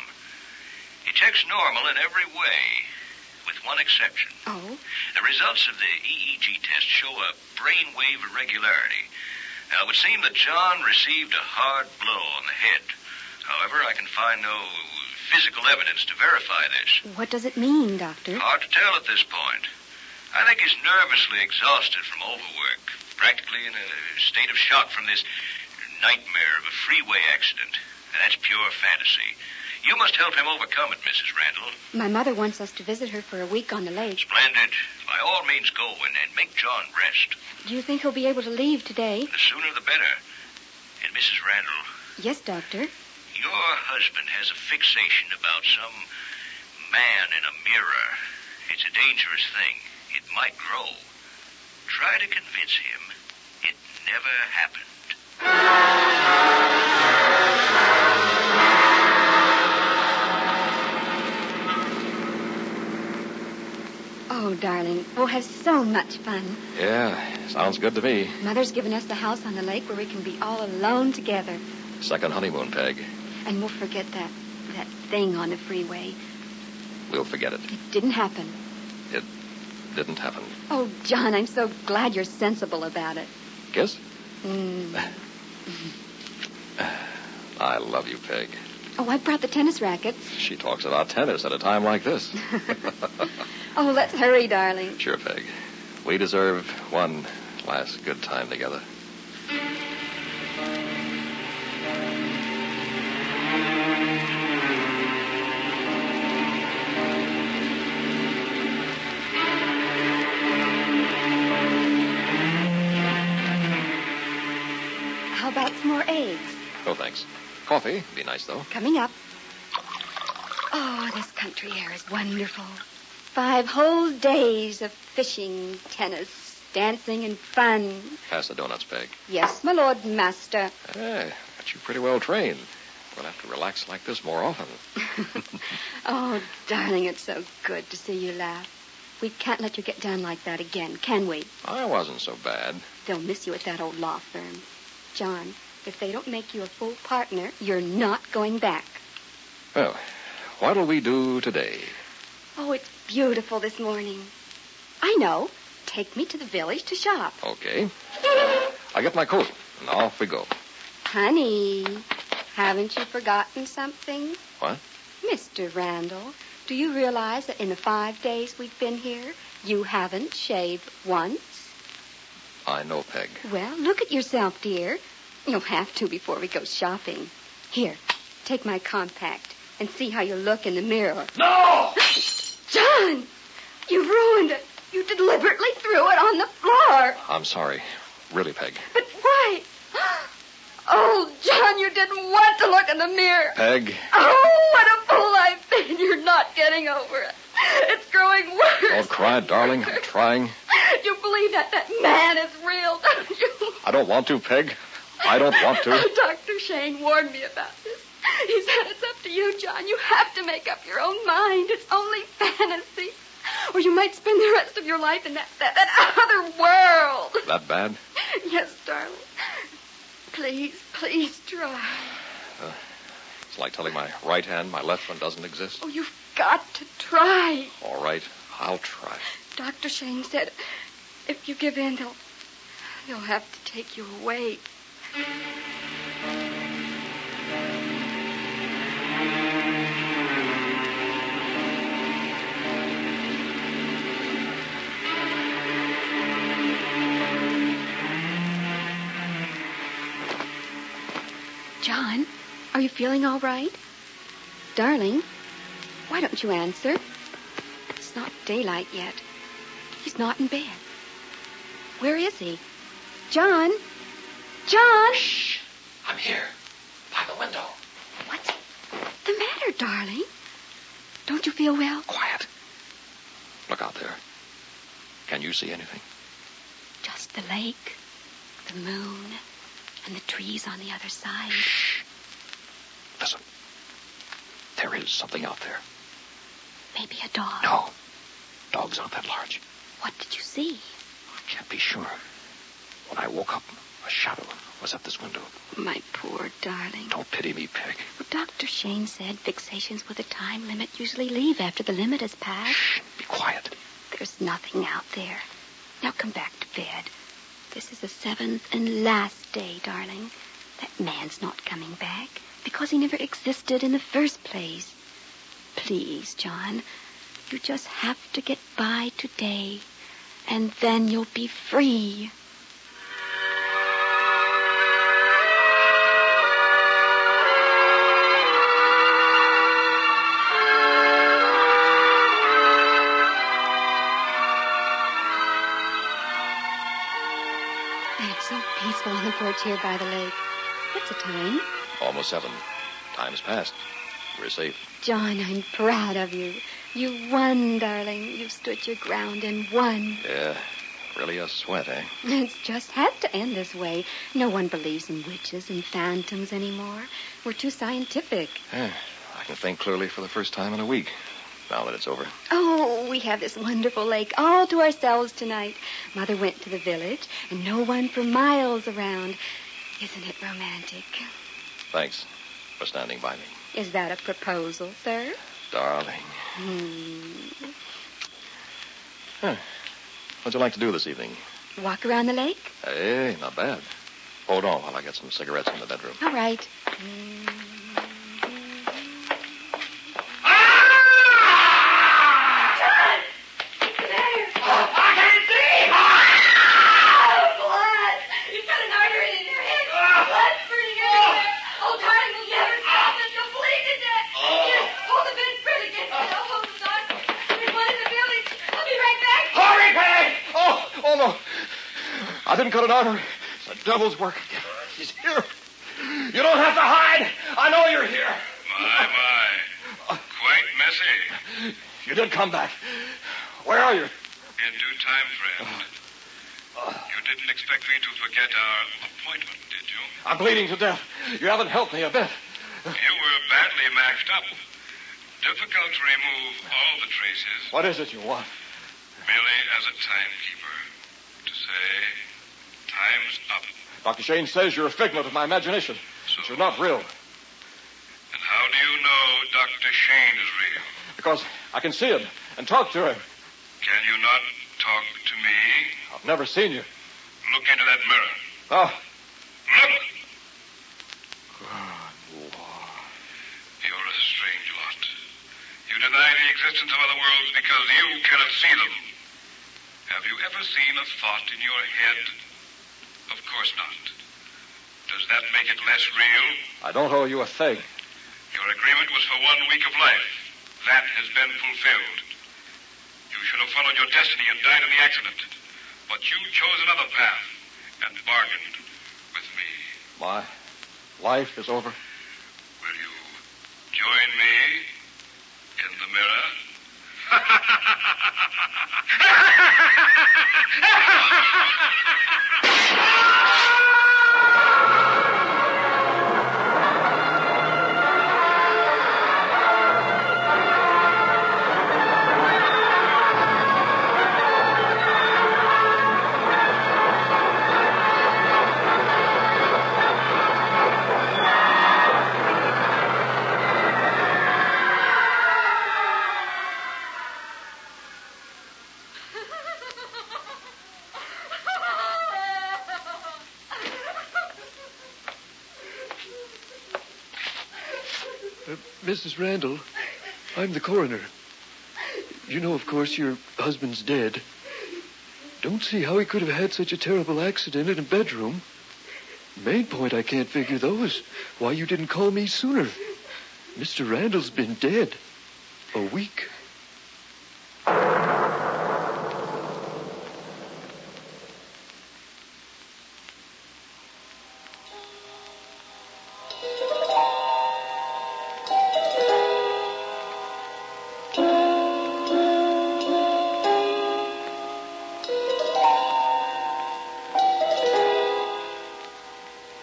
[SPEAKER 16] He checks normal in every way, with one exception.
[SPEAKER 2] Oh?
[SPEAKER 16] The results of the EEG test show a brainwave irregularity. Now, it would seem that John received a hard blow on the head. However, I can find no physical evidence to verify this.
[SPEAKER 2] What does it mean, Doctor?
[SPEAKER 16] Hard to tell at this point. I think he's nervously exhausted from overwork, practically in a state of shock from this nightmare of a freeway accident. And that's pure fantasy. You must help him overcome it, Mrs. Randall.
[SPEAKER 2] My mother wants us to visit her for a week on the lake.
[SPEAKER 16] Splendid. By all means, go and make John rest.
[SPEAKER 2] Do you think he'll be able to leave today?
[SPEAKER 16] The sooner the better. And Mrs. Randall.
[SPEAKER 2] Yes, Doctor.
[SPEAKER 16] Your husband has a fixation about some man in a mirror. It's a dangerous thing. It might grow. Try to convince him it never happened.
[SPEAKER 2] Oh, darling, we'll have so much fun.
[SPEAKER 3] Yeah, sounds good to me.
[SPEAKER 2] Mother's given us the house on the lake where we can be all alone together.
[SPEAKER 3] Second honeymoon, Peg.
[SPEAKER 2] And we'll forget that thing on the freeway.
[SPEAKER 3] We'll forget it.
[SPEAKER 2] It didn't happen.
[SPEAKER 3] It didn't happen.
[SPEAKER 2] Oh, John, I'm so glad you're sensible about it.
[SPEAKER 3] Kiss? I love you, Peg.
[SPEAKER 2] Oh, I brought the tennis rackets.
[SPEAKER 3] She talks about tennis at a time like this.
[SPEAKER 2] Oh, let's hurry, darling.
[SPEAKER 3] Sure, Peg. We deserve one last good time together.
[SPEAKER 2] How about some more eggs?
[SPEAKER 3] Oh, thanks. Coffee would be nice, though.
[SPEAKER 2] Coming up. Oh, this country air is wonderful. 5 whole days of fishing, tennis, dancing, and fun.
[SPEAKER 3] Pass the donuts, Peg.
[SPEAKER 2] Yes, my lord master.
[SPEAKER 3] Hey, got you pretty well trained. We'll have to relax like this more often.
[SPEAKER 2] Oh, darling, it's so good to see you laugh. We can't let you get down like that again, can we?
[SPEAKER 3] I wasn't so bad.
[SPEAKER 2] They'll miss you at that old law firm. John, if they don't make you a full partner, you're not going back.
[SPEAKER 3] Well, what'll we do today?
[SPEAKER 2] Oh, it's beautiful this morning. I know. Take me to the village to shop.
[SPEAKER 3] Okay. I'll get my coat, and off we go.
[SPEAKER 2] Honey, haven't you forgotten something?
[SPEAKER 3] What?
[SPEAKER 2] Mr. Randall, do you realize that in the 5 days we've been here, you haven't shaved once?
[SPEAKER 3] I know, Peg.
[SPEAKER 2] Well, look at yourself, dear. You'll have to before we go shopping. Here, take my compact and see how you look in the mirror.
[SPEAKER 5] No!
[SPEAKER 2] John! You ruined it. You deliberately threw it on the floor.
[SPEAKER 3] I'm sorry. Really, Peg.
[SPEAKER 2] But why? Oh, John, you didn't want to look in the mirror.
[SPEAKER 3] Peg.
[SPEAKER 2] Oh, what a fool I've been. You're not getting over it. It's growing worse.
[SPEAKER 3] Don't cry, darling. I'm trying.
[SPEAKER 2] You believe that man is real, don't you?
[SPEAKER 3] I don't want to, Peg. I don't want to.
[SPEAKER 2] Dr. Shane warned me about this. He said it's up to you, John. You have to make up your own mind. It's only fantasy. Or you might spend the rest of your life in that other world.
[SPEAKER 3] That bad?
[SPEAKER 2] Yes, darling. Please try.
[SPEAKER 3] It's like telling my right hand my left one doesn't exist.
[SPEAKER 2] Oh, you've got to try.
[SPEAKER 3] All right, I'll try.
[SPEAKER 2] Dr. Shane said if you give in, they'll have to take you away. John, are you feeling all right? Darling, why don't you answer? It's not daylight yet. He's not in bed. Where is he? John? John?
[SPEAKER 10] Shh. I'm here. By the window.
[SPEAKER 2] What's the matter, darling? Don't you feel well?
[SPEAKER 3] Quiet. Look out there. Can you see anything?
[SPEAKER 2] Just the lake, the moon, and the trees on the other side.
[SPEAKER 3] Shh. Listen. There is something out there.
[SPEAKER 2] Maybe a dog.
[SPEAKER 3] No. Dogs aren't that large.
[SPEAKER 2] What did you see?
[SPEAKER 3] I can't be sure. When I woke up,
[SPEAKER 10] A shadow was at this window.
[SPEAKER 2] My poor darling.
[SPEAKER 10] Don't pity me, Peg.
[SPEAKER 11] Well, Dr. Shane said fixations with a time limit usually leave after the limit has passed.
[SPEAKER 10] Shh, be quiet.
[SPEAKER 11] There's nothing out there. Now come back to bed. This is the 7th and last day, darling. That man's not coming back because he never existed in the first place. Please, John, you just have to get by today, and then you'll be free. It's so peaceful on the porch here by the lake. What's the time?
[SPEAKER 3] Almost 7. Time's passed. We're safe.
[SPEAKER 11] John, I'm proud of you. You won, darling. You stood your ground and won.
[SPEAKER 3] Yeah, really a sweat, eh?
[SPEAKER 11] It's just had to end this way. No one believes in witches and phantoms anymore. We're too scientific.
[SPEAKER 3] Yeah, I can think clearly for the first time in a week, now that it's over.
[SPEAKER 11] Oh, we have this wonderful lake all to ourselves tonight. Mother went to the village, and no one for miles around. Isn't it romantic?
[SPEAKER 3] Thanks for standing by me.
[SPEAKER 11] Is that a proposal, sir?
[SPEAKER 3] Darling. Huh. What'd you like to do this evening?
[SPEAKER 11] Walk around the lake?
[SPEAKER 3] Hey, not bad. Hold on while I get some cigarettes in the bedroom.
[SPEAKER 11] All right.
[SPEAKER 10] I didn't cut an artery. It's the devil's work again. He's here. You don't have to hide. I know you're here.
[SPEAKER 16] My. Quite messy.
[SPEAKER 10] You did come back. Where are you?
[SPEAKER 16] In due time, friend. You didn't expect me to forget our appointment, did you?
[SPEAKER 10] I'm bleeding to death. You haven't helped me a bit.
[SPEAKER 16] You were badly mashed up. Difficult to remove all the traces.
[SPEAKER 10] What is it you want?
[SPEAKER 16] Merely as a timekeeper. To say, time's up.
[SPEAKER 10] Dr. Shane says you're a figment of my imagination.
[SPEAKER 16] So,
[SPEAKER 10] but you're not real.
[SPEAKER 16] And how do you know Dr. Shane is real?
[SPEAKER 10] Because I can see him and talk to him.
[SPEAKER 16] Can you not talk to me?
[SPEAKER 10] I've never seen you.
[SPEAKER 16] Look into that mirror.
[SPEAKER 10] Oh.
[SPEAKER 16] Look! You're a strange lot. You deny the existence of other worlds because you cannot see them. Have you ever seen a thought in your head? Of course not. Does that make it less real?
[SPEAKER 10] I don't owe you a thing.
[SPEAKER 16] Your agreement was for 1 week of life. That has been fulfilled. You should have followed your destiny and died in the accident. But you chose another path and bargained with me.
[SPEAKER 10] My life is over.
[SPEAKER 16] Will you join me in the mirror?
[SPEAKER 15] Mrs. Randall, I'm the coroner. You know, of course, your husband's dead. Don't see how he could have had such a terrible accident in a bedroom. Main point I can't figure, though, is why you didn't call me sooner. Mr. Randall's been dead a week.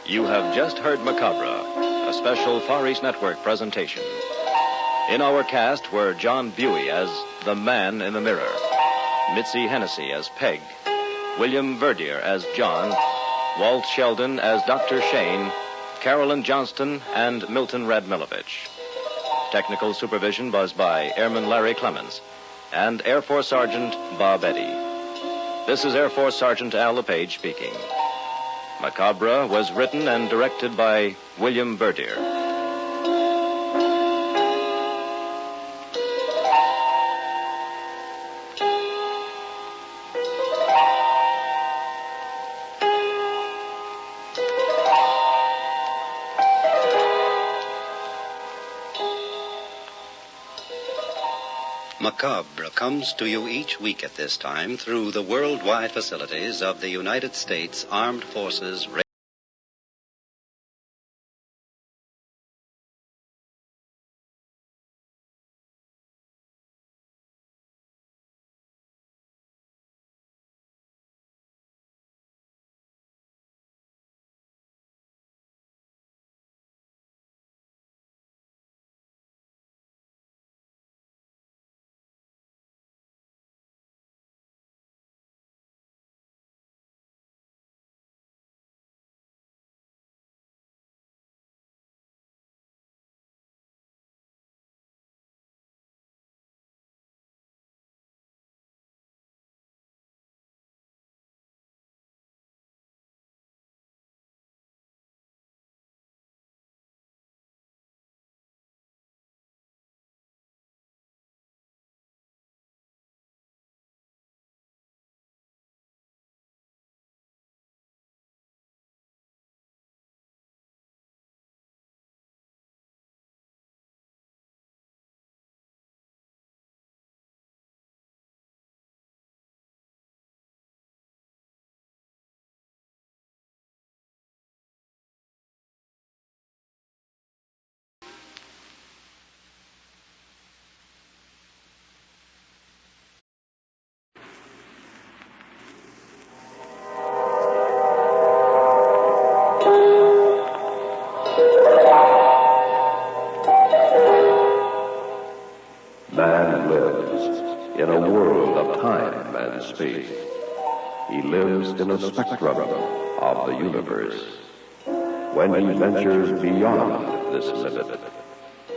[SPEAKER 1] You have just heard Macabre, a special Far East Network presentation. In our cast were John Buey as the Man in the Mirror, Mitzi Hennessy as Peg, William Verdier as John,
[SPEAKER 17] Walt Sheldon as Dr. Shane, Carolyn Johnston, and Milton Radmilovich. Technical supervision was by Airman Larry Clemens and Air Force Sergeant Bob Eddy. This is Air Force Sergeant Al LePage speaking. Macabre was written and directed by William Bertier.
[SPEAKER 9] Macabre comes to you each week at this time through the worldwide facilities of the United States Armed Forces
[SPEAKER 1] Man lives in a world of time and space. He lives in a spectrum of the universe. When he ventures beyond this limit,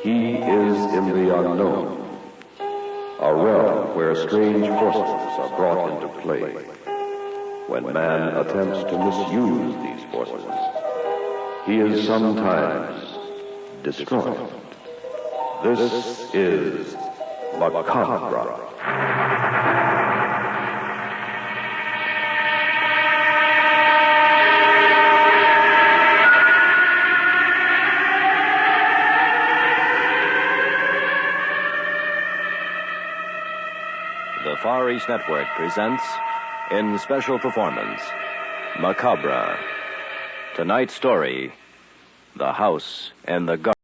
[SPEAKER 1] he is in the unknown, a realm where strange forces are brought into play. When man attempts to misuse these forces, he is sometimes destroyed. This is Macabre.
[SPEAKER 10] The Far East Network presents, in special performance, Macabre. Tonight's story, The House in the Garden.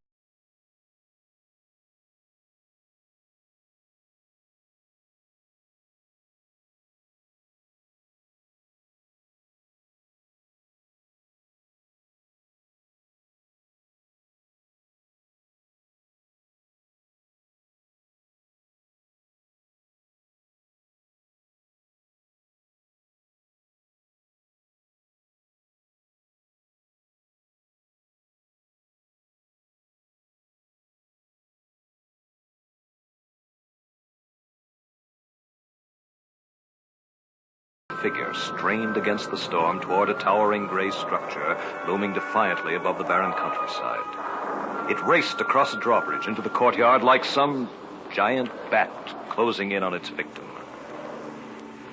[SPEAKER 3] Figure strained against the storm toward a towering gray structure looming defiantly above the barren countryside. It raced across a drawbridge into the courtyard like some giant bat closing in on its victim.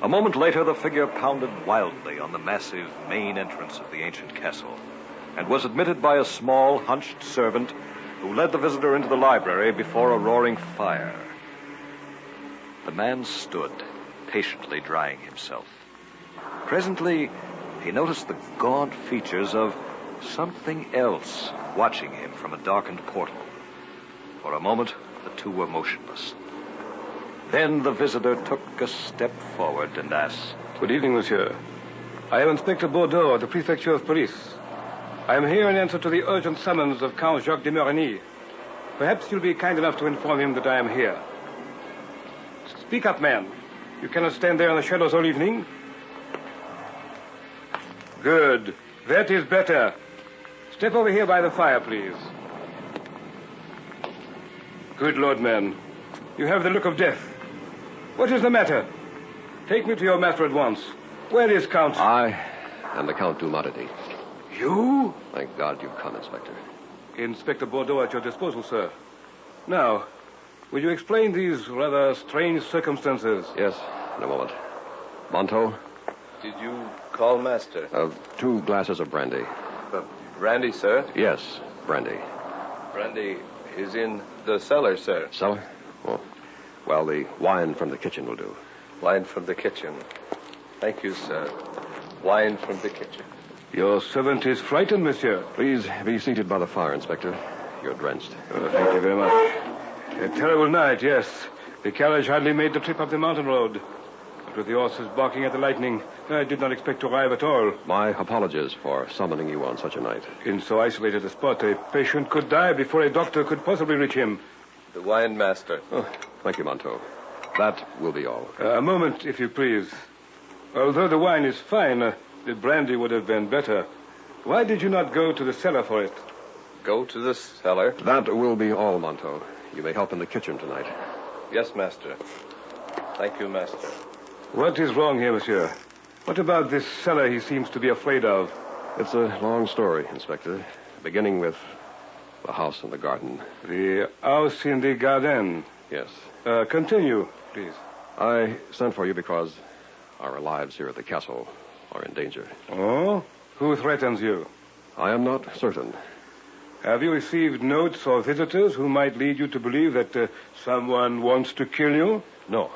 [SPEAKER 3] A moment later, the figure pounded wildly on the massive main entrance of the ancient castle and was admitted by a small, hunched servant who led the visitor into the library before a roaring fire. The man stood, patiently drying himself. Presently, he noticed the gaunt features of something else watching him from a darkened portal. For a moment, the two were motionless. Then the visitor took a step forward and asked,
[SPEAKER 18] Good evening, monsieur. I am Inspector Bordeaux of the Prefecture of Police. I am here in answer to the urgent summons of Count Jacques de Morigny. Perhaps you'll be kind enough to inform him that I am here. Speak up, man. You cannot stand there in the shadows all evening. Good. That is better. Step over here by the fire, please. Good Lord, man. You have the look of death. What is the matter? Take me to your master at once. Where is Count?
[SPEAKER 1] I am the Count Dumatity.
[SPEAKER 18] You?
[SPEAKER 1] Thank God you've come, Inspector.
[SPEAKER 18] Inspector Bordeaux at your disposal, sir. Now, will you explain these rather strange circumstances?
[SPEAKER 1] Yes, in a moment. Monto?
[SPEAKER 19] Did you call, Master?
[SPEAKER 1] 2 glasses of brandy.
[SPEAKER 19] Brandy, sir?
[SPEAKER 1] Yes, brandy.
[SPEAKER 19] Brandy is in the cellar, sir.
[SPEAKER 1] Cellar? Oh. Well, the wine from the kitchen will do.
[SPEAKER 19] Wine from the kitchen. Thank you, sir. Wine from the kitchen.
[SPEAKER 18] Your servant is frightened, monsieur.
[SPEAKER 1] Please be seated by the fire, Inspector. You're drenched.
[SPEAKER 18] Thank you very much. A terrible night, yes. The carriage hardly made the trip up the mountain road. But with the horses barking at the lightning, I did not expect to arrive at all.
[SPEAKER 1] My apologies for summoning you on such a night.
[SPEAKER 18] In so isolated a spot, a patient could die before a doctor could possibly reach him.
[SPEAKER 19] The wine, Master.
[SPEAKER 1] Oh, thank you, Monto. That will be all.
[SPEAKER 18] A moment, if you please. Although the wine is fine, the brandy would have been better. Why did you not go to the cellar for it?
[SPEAKER 19] Go to the cellar?
[SPEAKER 1] That will be all, Monto. You may help in the kitchen tonight.
[SPEAKER 19] Yes, Master. Thank you, Master.
[SPEAKER 18] What is wrong here, monsieur? What about this cellar he seems to be afraid of?
[SPEAKER 1] It's a long story, Inspector. Beginning with the house in the garden.
[SPEAKER 18] The house in the garden?
[SPEAKER 1] Yes.
[SPEAKER 18] Continue, please.
[SPEAKER 1] I sent for you because our lives here at the castle are in danger.
[SPEAKER 18] Oh? Who threatens you?
[SPEAKER 1] I am not certain.
[SPEAKER 18] Have you received notes or visitors who might lead you to believe that someone wants to kill you?
[SPEAKER 1] No.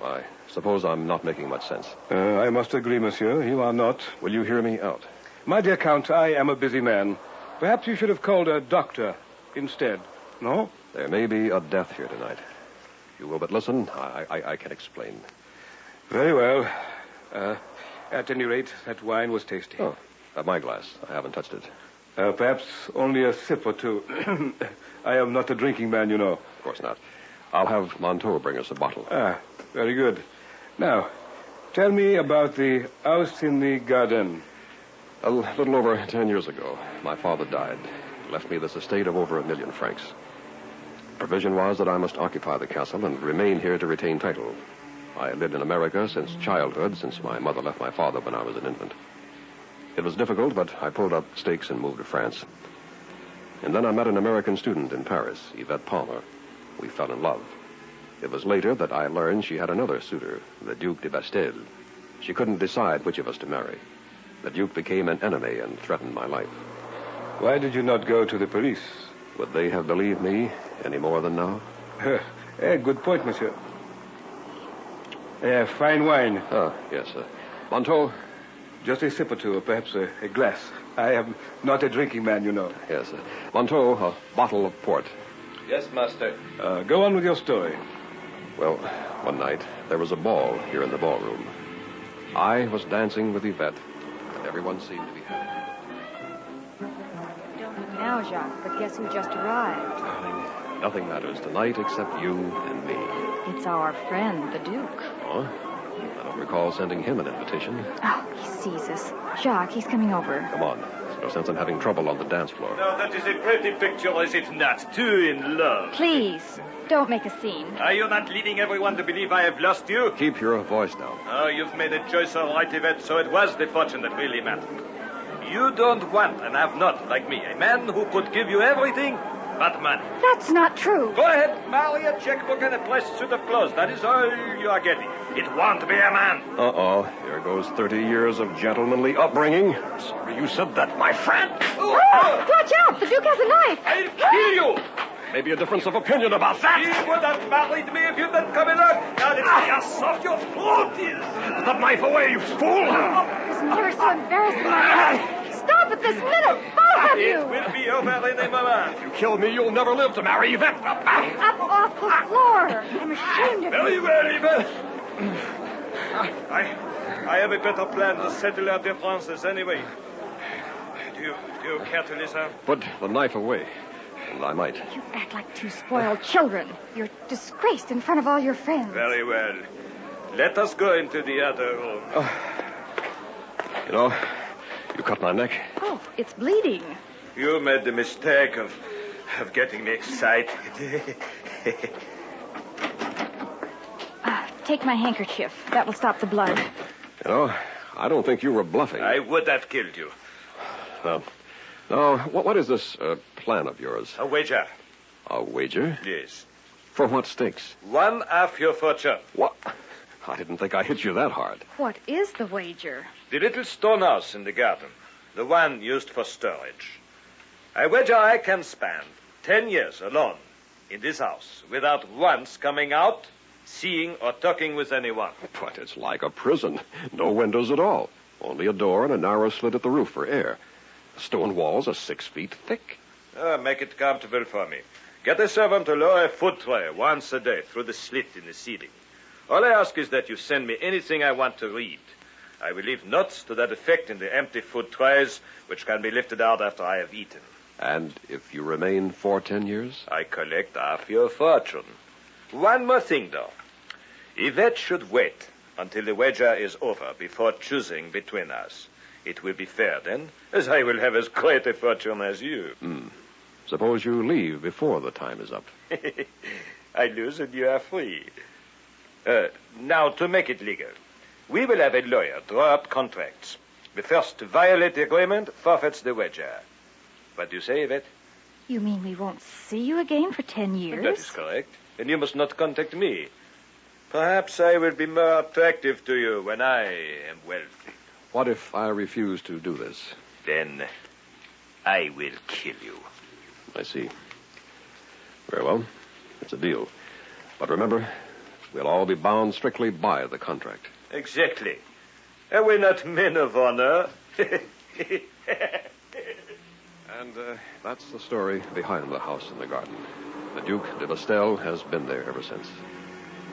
[SPEAKER 1] I suppose I'm not making much sense.
[SPEAKER 18] I must agree, monsieur. You are not.
[SPEAKER 1] Will you hear me out?
[SPEAKER 18] My dear Count, I am a busy man. Perhaps you should have called a doctor instead. No?
[SPEAKER 1] There may be a death here tonight. You will but listen. I can explain.
[SPEAKER 18] Very well. At any rate, that wine was tasty.
[SPEAKER 1] Oh, at my glass. I haven't touched it.
[SPEAKER 18] Perhaps only a sip or two. I am not a drinking man, you know.
[SPEAKER 1] Of course not. I'll have Monto bring us a bottle.
[SPEAKER 18] Very good. Now, tell me about the house in the garden.
[SPEAKER 1] A little over 10 years ago, my father died. He left me this estate of over 1 million francs. Provision was that I must occupy the castle and remain here to retain title. I had lived in America since childhood, since my mother left my father when I was an infant. It was difficult, but I pulled up stakes and moved to France. And then I met an American student in Paris, Yvette Palmer. We fell in love. It was later that I learned she had another suitor, the Duke de Bastel. She couldn't decide which of us to marry. The Duke became an enemy and threatened my life.
[SPEAKER 18] Why did you not go to the police?
[SPEAKER 1] Would they have believed me any more than now?
[SPEAKER 18] Good point, monsieur. Fine wine.
[SPEAKER 1] Yes. Monto?
[SPEAKER 18] Just a sip or two, or perhaps a glass. I am not a drinking man, you know.
[SPEAKER 1] Yes. Monto, a bottle of port.
[SPEAKER 19] Yes, Master.
[SPEAKER 18] Go on with your story.
[SPEAKER 1] Well, one night, there was a ball here in the ballroom. I was dancing with Yvette, and everyone seemed to be happy.
[SPEAKER 20] Now, Jacques, but guess who just arrived?
[SPEAKER 1] Darling, nothing matters tonight except you and me.
[SPEAKER 20] It's our friend, the Duke.
[SPEAKER 1] Oh? I don't recall sending him an invitation.
[SPEAKER 20] Oh, he sees us. Jacques, he's coming over.
[SPEAKER 1] Come on. There's no sense in having trouble on the dance floor.
[SPEAKER 21] Now, that is a pretty picture, is it not? Two in love.
[SPEAKER 20] Please, don't make a scene.
[SPEAKER 21] Are you not leading everyone to believe I have lost you?
[SPEAKER 1] Keep your voice down.
[SPEAKER 21] Oh, you've made a choice all right, Yvette, so it was the fortune that really mattered. You don't want and have not, like me, a man who could give you everything but money.
[SPEAKER 20] That's not true.
[SPEAKER 21] Go ahead, marry a checkbook and a pressed suit of clothes. That is all you are getting. It won't be a man.
[SPEAKER 1] Uh-oh. Here goes 30 years of gentlemanly upbringing. Sorry you said that, my friend.
[SPEAKER 20] Oh, watch out! The Duke has a knife.
[SPEAKER 21] I'll kill you.
[SPEAKER 1] Maybe a difference of opinion about that.
[SPEAKER 21] He would have married me if you'd been coming out. Now let's see how soft your throat is.
[SPEAKER 1] Put that knife away, you fool.
[SPEAKER 20] It's never so embarrassing. Stop it this minute, both of you!
[SPEAKER 21] It will be over in a moment.
[SPEAKER 1] If you kill me, you'll never live to marry Yvette.
[SPEAKER 20] Up off the floor. I'm ashamed of you.
[SPEAKER 21] Very well, Yvette. I have a better plan to settle our differences anyway. Do you care to listen?
[SPEAKER 1] Put the knife away, and I might.
[SPEAKER 20] You act like two spoiled children. You're disgraced in front of all your friends.
[SPEAKER 21] Very well. Let us go into the other room.
[SPEAKER 1] You know,
[SPEAKER 19] You cut my neck?
[SPEAKER 20] Oh, it's bleeding.
[SPEAKER 21] You made the mistake of getting me excited.
[SPEAKER 20] Take my handkerchief. That will stop the blood.
[SPEAKER 19] You know, I don't think you were bluffing.
[SPEAKER 21] I would have killed you.
[SPEAKER 19] No, what is this plan of yours?
[SPEAKER 21] A wager.
[SPEAKER 19] A wager?
[SPEAKER 21] Yes.
[SPEAKER 19] For what stakes?
[SPEAKER 21] 1/2 your fortune.
[SPEAKER 19] What? I didn't think I hit you that hard.
[SPEAKER 20] What is the wager?
[SPEAKER 21] The little stone house in the garden. The one used for storage. I wager I can spend 10 years alone in this house without once coming out, seeing or talking with anyone.
[SPEAKER 19] But it's like a prison. No windows at all. Only a door and a narrow slit at the roof for air. Stone walls are 6 feet thick.
[SPEAKER 21] Make it comfortable for me. Get a servant to lower a food tray once a day through the slit in the ceiling. All I ask is that you send me anything I want to read. I will leave notes to that effect in the empty food trays, which can be lifted out after I have eaten.
[SPEAKER 19] And if you remain for 10 years?
[SPEAKER 21] I collect half your fortune. One more thing, though. Yvette should wait until the wager is over before choosing between us. It will be fair then, as I will have as great a fortune as you.
[SPEAKER 19] Suppose you leave before the time is up.
[SPEAKER 21] I lose and you are free. Now, to make it legal, we will have a lawyer draw up contracts. The first to violate the agreement forfeits the wager. What do you say, Yvette?
[SPEAKER 20] You mean we won't see you again for 10 years?
[SPEAKER 21] That is correct. And you must not contact me. Perhaps I will be more attractive to you when I am wealthy.
[SPEAKER 19] What if I refuse to do this?
[SPEAKER 21] Then I will kill you.
[SPEAKER 19] I see. Very well. It's a deal. But remember, we'll all be bound strictly by the contract.
[SPEAKER 21] Exactly. Are we not men of honor?
[SPEAKER 19] And that's the story behind the house in the garden. The Duke de Bastel has been there ever since.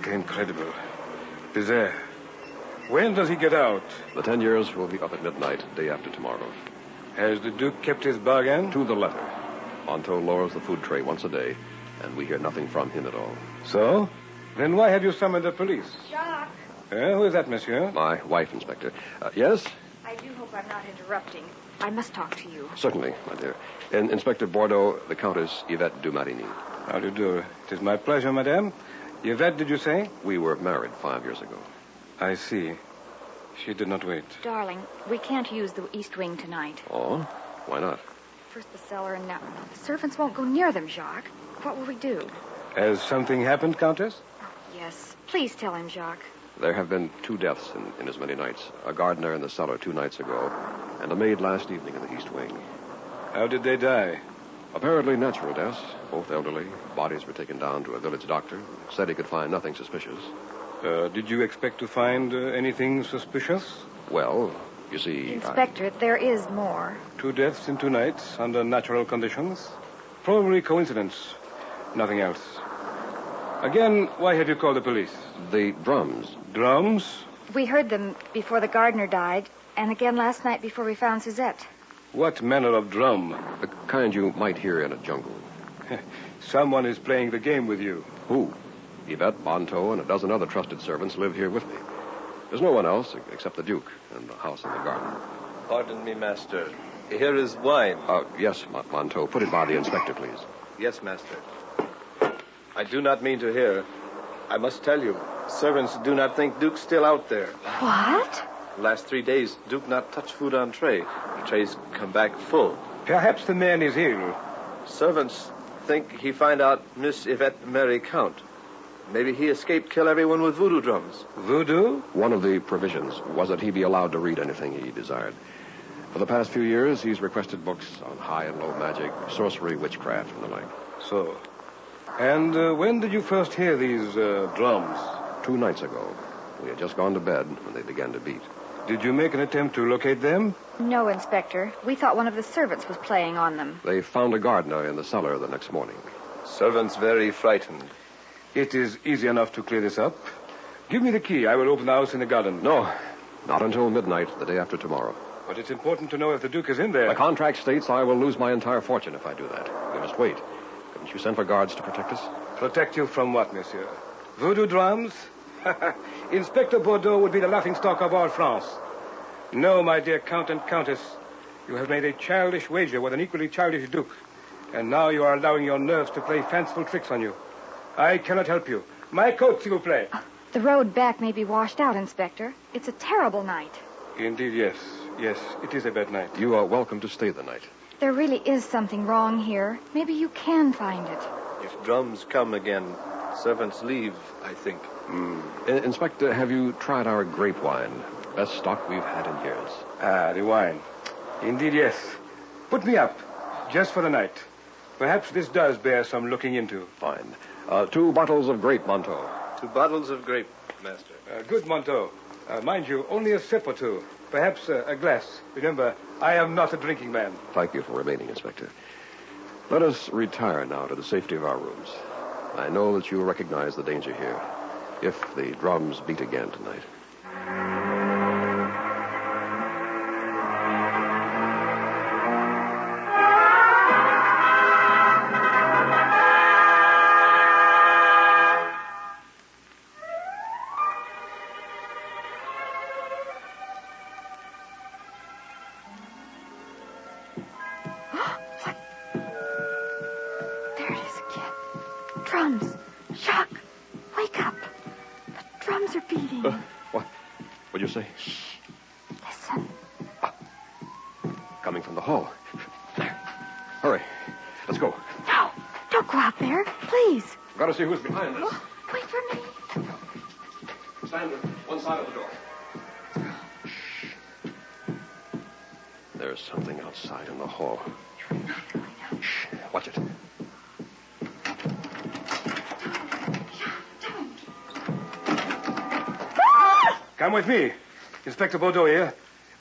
[SPEAKER 18] Incredible. Bizarre. When does he get out?
[SPEAKER 19] The 10 years will be up at midnight, day after tomorrow.
[SPEAKER 18] Has the Duke kept his bargain?
[SPEAKER 19] To the letter. Monto lowers the food tray once a day, and we hear nothing from him at all.
[SPEAKER 18] So? Then why have you summoned the police?
[SPEAKER 20] Jacques.
[SPEAKER 18] Who is that, monsieur?
[SPEAKER 19] My wife, Inspector. Yes?
[SPEAKER 20] I do hope I'm not interrupting. I must talk to you.
[SPEAKER 19] Certainly, my dear. Inspector Bordeaux, the Countess Yvette de Marigny.
[SPEAKER 18] How do you do? It is my pleasure, madame. Yvette, did you say?
[SPEAKER 19] We were married 5 years ago.
[SPEAKER 18] I see. She did not wait.
[SPEAKER 20] Darling, we can't use the East Wing tonight.
[SPEAKER 19] Oh? Why not?
[SPEAKER 20] First the cellar and now the servants won't go near them, Jacques. What will we do?
[SPEAKER 18] Has something happened, Countess?
[SPEAKER 20] Yes. Please tell him, Jacques.
[SPEAKER 19] There have been 2 deaths in as many nights. A gardener in the cellar 2 nights ago, and a maid last evening in the East Wing.
[SPEAKER 18] How did they die?
[SPEAKER 19] Apparently natural deaths, both elderly. Bodies were taken down to a village doctor, who said he could find nothing suspicious.
[SPEAKER 18] Did you expect to find anything suspicious?
[SPEAKER 19] Well, you see...
[SPEAKER 20] Inspector, there is more.
[SPEAKER 18] 2 deaths in 2 nights under natural conditions. Probably coincidence. Nothing else. Again, why have you called the police?
[SPEAKER 19] The drums.
[SPEAKER 18] Drums?
[SPEAKER 20] We heard them before the gardener died, and again last night before we found Suzette.
[SPEAKER 18] What manner of drum?
[SPEAKER 19] The kind you might hear in a jungle.
[SPEAKER 18] Someone is playing the game with you.
[SPEAKER 19] Who? Yvette, Bonto, and a dozen other trusted servants live here with me. There's no one else except the Duke and the house in the garden.
[SPEAKER 4] Pardon me, master. Here is wine.
[SPEAKER 19] Yes, Monto. Put it by the inspector, please.
[SPEAKER 4] Yes, master. I do not mean to hear. I must tell you, servants do not think Duke's still out there.
[SPEAKER 20] What?
[SPEAKER 4] Last 3 days, Duke not touch food on tray. The trays come back full.
[SPEAKER 18] Perhaps the man is ill.
[SPEAKER 4] Servants think he find out Miss Yvette marry Count. Maybe he escaped kill everyone with voodoo drums.
[SPEAKER 18] Voodoo?
[SPEAKER 19] One of the provisions was that he be allowed to read anything he desired. For the past few years, he's requested books on high and low magic, sorcery, witchcraft, and the like.
[SPEAKER 18] So. And when did you first hear these drums?
[SPEAKER 19] 2 nights ago. We had just gone to bed when they began to beat.
[SPEAKER 18] Did you make an attempt to locate them?
[SPEAKER 20] No, Inspector. We thought one of the servants was playing on them.
[SPEAKER 19] They found a gardener in the cellar the next morning.
[SPEAKER 4] Servants very frightened.
[SPEAKER 18] It is easy enough to clear this up. Give me the key. I will open the house in the garden.
[SPEAKER 19] No, not until midnight the day after tomorrow.
[SPEAKER 18] But it's important to know if the Duke is in there.
[SPEAKER 19] The contract states I will lose my entire fortune if I do that. We must wait. Couldn't you send for guards to protect us?
[SPEAKER 18] Protect you from what, monsieur? Voodoo drums? Inspector Bordeaux would be the laughingstock of all France. No, my dear Count and Countess. You have made a childish wager with an equally childish duke. And now you are allowing your nerves to play fanciful tricks on you. I cannot help you. My coat, s'il vous plaît.
[SPEAKER 20] The road back may be washed out, Inspector. It's a terrible night.
[SPEAKER 18] Indeed, yes. Yes, it is a bad night.
[SPEAKER 19] You are welcome to stay the night.
[SPEAKER 20] There really is something wrong here. Maybe you can find it.
[SPEAKER 4] If drums come again, servants leave, I think.
[SPEAKER 19] Inspector, have you tried our grape wine? Best stock we've had in years.
[SPEAKER 18] Ah, the wine. Indeed, yes. Put me up, just for the night. Perhaps this does bear some looking into.
[SPEAKER 19] Fine. 2 bottles of grape, Monteau.
[SPEAKER 4] 2 bottles of grape, Master.
[SPEAKER 18] Good, Monteau. Mind you, only a sip or two. Perhaps a glass. Remember, I am not a drinking man.
[SPEAKER 19] Thank you for remaining, Inspector. Let us retire now to the safety of our rooms. I know that you recognize the danger here, if the drums beat again tonight.
[SPEAKER 20] There it is again. Drums. Jacques, wake up. The drums are beating.
[SPEAKER 19] What? What'd you say?
[SPEAKER 20] Listen.
[SPEAKER 19] Coming from the hall. Hurry. Let's go.
[SPEAKER 20] No, don't go out there. Please.
[SPEAKER 19] Got to see who's behind us.
[SPEAKER 20] Wait for me.
[SPEAKER 19] Stand at one side of the door. There's something outside in the hall. Shh. Watch it.
[SPEAKER 18] Come with me. Inspector Bordeaux here.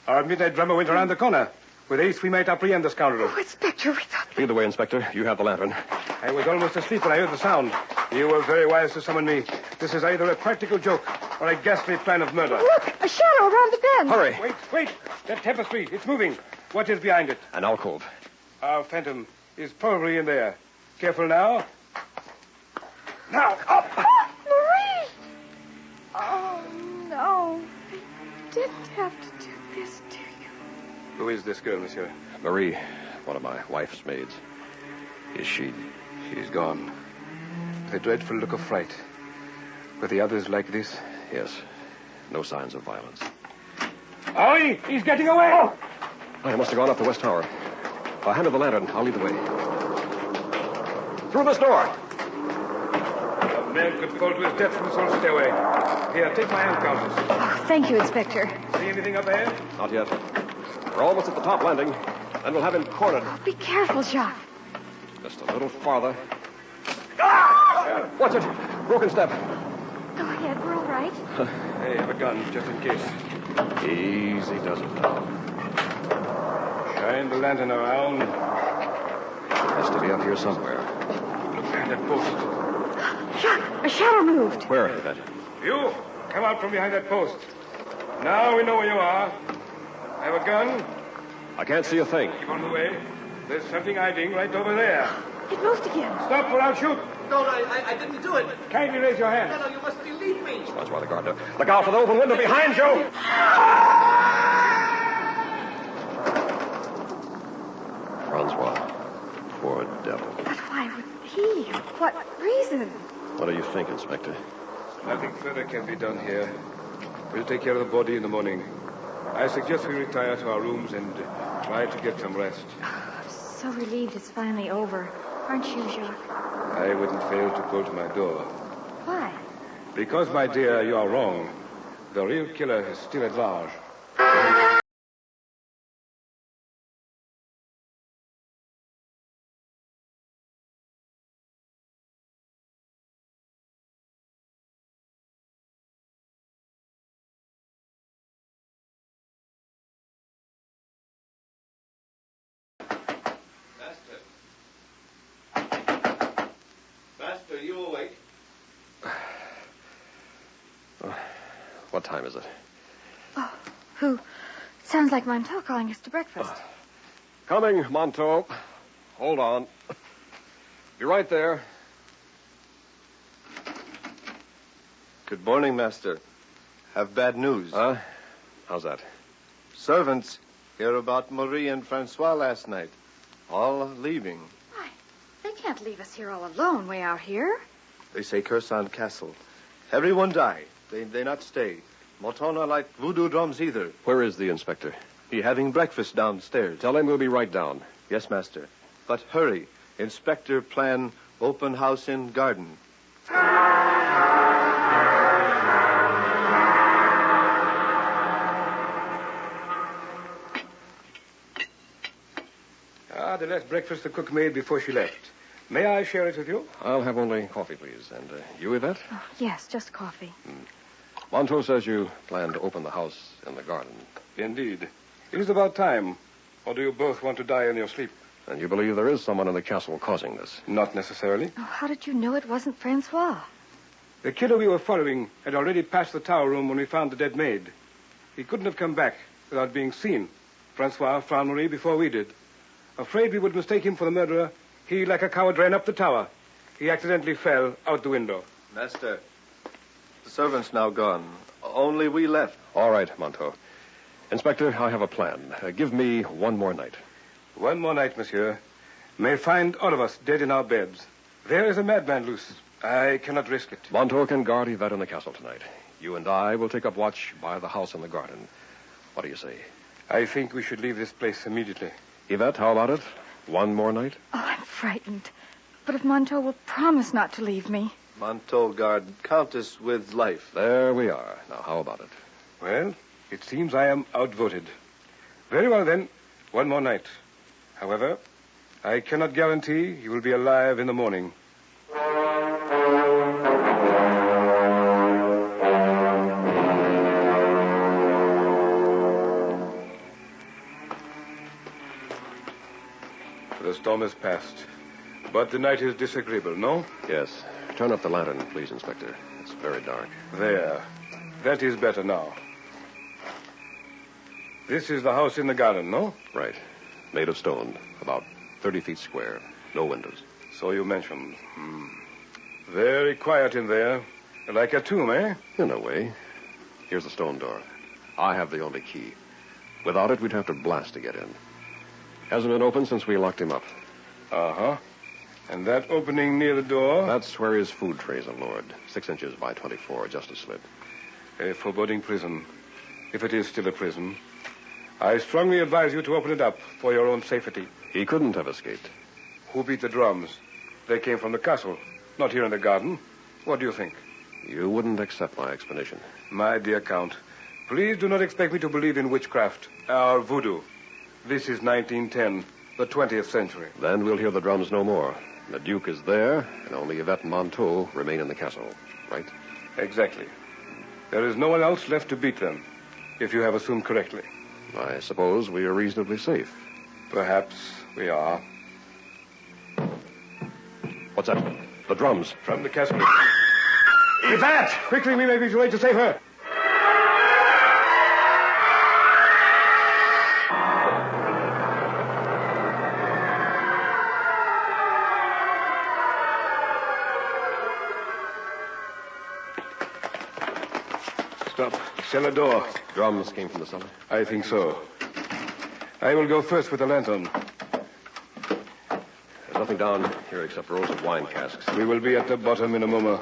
[SPEAKER 18] Our midnight drummer went around the corner. With haste, we might apprehend the scoundrel.
[SPEAKER 20] Oh, Inspector, we thought...
[SPEAKER 19] Lead the way, Inspector. You have the lantern.
[SPEAKER 18] I was almost asleep when I heard the sound. You were very wise to summon me. This is either a practical joke or a ghastly plan of murder.
[SPEAKER 20] Look, a shadow around the bend.
[SPEAKER 19] Hurry.
[SPEAKER 18] Wait. That tapestry, it's moving. What is behind it?
[SPEAKER 19] An alcove.
[SPEAKER 18] Our phantom is probably in there. Careful now. Now, up!
[SPEAKER 20] Marie! Oh, no. I didn't have to do this to you.
[SPEAKER 18] Who is this girl, monsieur?
[SPEAKER 19] Marie, one of my wife's maids. Is she?
[SPEAKER 18] She's gone. With a dreadful look of fright. Were the others like this?
[SPEAKER 19] Yes. No signs of violence.
[SPEAKER 18] Henri, he's getting away! Oh.
[SPEAKER 19] I must have gone up the west tower. I'll hand her the lantern. I'll lead the way. Through this door.
[SPEAKER 18] A man could fall to his death from this old stairway. Here, take my hand, Countess.
[SPEAKER 20] Oh, thank you, Inspector.
[SPEAKER 18] See anything up ahead?
[SPEAKER 19] Not yet. We're almost at the top landing. Then we'll have him cornered.
[SPEAKER 20] Be careful, Jacques.
[SPEAKER 19] Just a little farther. Watch it. Broken step.
[SPEAKER 20] Go ahead. We're all right.
[SPEAKER 18] Hey, have a gun, just in case.
[SPEAKER 19] Easy does it, now.
[SPEAKER 18] Shine the lantern around.
[SPEAKER 19] Has to be up here somewhere.
[SPEAKER 18] Look behind that post.
[SPEAKER 20] Jacques, a shadow moved.
[SPEAKER 19] Where, Yvette?
[SPEAKER 18] You, come out from behind that post. Now we know where you are. Have a gun?
[SPEAKER 19] I can't see a thing.
[SPEAKER 18] Keep on the way. There's something hiding right over there.
[SPEAKER 20] It moved again.
[SPEAKER 18] Stop or I'll shoot.
[SPEAKER 7] No, I didn't do it.
[SPEAKER 18] Kindly raise your hand.
[SPEAKER 7] No, you must believe me.
[SPEAKER 19] That's why the guard. Look out for the open window behind you! Francois. Poor devil.
[SPEAKER 20] But why would he? What reason?
[SPEAKER 19] What do you think, Inspector?
[SPEAKER 18] Nothing further can be done here. We'll take care of the body in the morning. I suggest we retire to our rooms and try to get some rest.
[SPEAKER 20] I'm so relieved it's finally over. Aren't you, Jacques?
[SPEAKER 18] I wouldn't fail to pull to my door.
[SPEAKER 20] Why?
[SPEAKER 18] Because, my dear, you are wrong. The real killer is still at large.
[SPEAKER 7] Master, you awake?
[SPEAKER 19] What time is it?
[SPEAKER 20] Oh, who? Sounds like Monteau calling us to breakfast.
[SPEAKER 19] Coming, Monteau. Hold on. Be right there.
[SPEAKER 4] Good morning, Master. Have bad news.
[SPEAKER 19] How's that?
[SPEAKER 4] Servants Hear about Marie and Francois last night. All leaving.
[SPEAKER 20] Why, they can't leave us here all alone way out here.
[SPEAKER 4] They say Cursan Castle. Everyone die. They not stay. Motona like voodoo drums either.
[SPEAKER 19] Where is the inspector?
[SPEAKER 4] He having breakfast downstairs.
[SPEAKER 19] Tell him we'll be right down.
[SPEAKER 4] Yes, master. But hurry. Inspector plan open house in garden.
[SPEAKER 18] The last breakfast the cook made before she left. May I share it with you?
[SPEAKER 19] I'll have only coffee, please. And you, Yvette?
[SPEAKER 20] Oh, yes, just coffee.
[SPEAKER 19] Monto says you plan to open the house in the garden.
[SPEAKER 18] Indeed. It is about time. Or do you both want to die in your sleep?
[SPEAKER 19] And you believe there is someone in the castle causing this?
[SPEAKER 18] Not necessarily.
[SPEAKER 20] Oh, how did you know it wasn't Francois?
[SPEAKER 18] The killer we were following had already passed the tower room when we found the dead maid. He couldn't have come back without being seen. Francois found Marie before we did. Afraid we would mistake him for the murderer, he, like a coward, ran up the tower. He accidentally fell out the window.
[SPEAKER 4] Master, the servant's now gone. Only we left.
[SPEAKER 19] All right, Monto. Inspector, I have a plan. Give me one more night.
[SPEAKER 18] One more night, monsieur. May find all of us dead in our beds. There is a madman loose. I cannot risk it.
[SPEAKER 19] Monto can guard Yvette in the castle tonight. You and I will take up watch by the house in the garden. What do you say?
[SPEAKER 18] I think we should leave this place immediately.
[SPEAKER 19] Yvette, how about it? One more night?
[SPEAKER 20] Oh, I'm frightened. But if Monto will promise not to leave me.
[SPEAKER 4] Monto guard Countess with life.
[SPEAKER 19] There we are. Now, how about it?
[SPEAKER 18] Well, it seems I am outvoted. Very well, then. One more night. However, I cannot guarantee you will be alive in the morning. The storm has passed. But the night is disagreeable, no?
[SPEAKER 19] Yes. Turn up the lantern, please, Inspector. It's very dark.
[SPEAKER 18] There. That is better now. This is the house in the garden, no?
[SPEAKER 19] Right. Made of stone. About 30 feet square. No windows.
[SPEAKER 18] So you mentioned. Very quiet in there. Like a tomb, eh?
[SPEAKER 19] In a way. Here's the stone door. I have the only key. Without it, we'd have to blast to get in. Hasn't been opened since we locked him up.
[SPEAKER 18] Uh-huh. And that opening near the door?
[SPEAKER 19] That's where his food trays are lowered. 6 inches by 24, just a slit.
[SPEAKER 18] A foreboding prison. If it is still a prison. I strongly advise you to open it up for your own safety.
[SPEAKER 19] He couldn't have escaped.
[SPEAKER 18] Who beat the drums? They came from the castle, not here in the garden. What do you think?
[SPEAKER 19] You wouldn't accept my explanation.
[SPEAKER 18] My dear Count, please do not expect me to believe in witchcraft or voodoo. This is 1910, the 20th century.
[SPEAKER 19] Then we'll hear the drums no more. The Duke is there, and only Yvette and Monto remain in the castle, right?
[SPEAKER 18] Exactly. There is no one else left to beat them, if you have assumed correctly.
[SPEAKER 19] I suppose we are reasonably safe.
[SPEAKER 18] Perhaps we are.
[SPEAKER 19] What's that? The drums.
[SPEAKER 18] From the castle. Yvette! Quickly, we may be too late to save her. Stop. Cellar door.
[SPEAKER 19] Drums came from the cellar?
[SPEAKER 18] I think so. I will go first with the lantern.
[SPEAKER 19] There's nothing down here except rows of wine casks.
[SPEAKER 18] We will be at the bottom in a moment.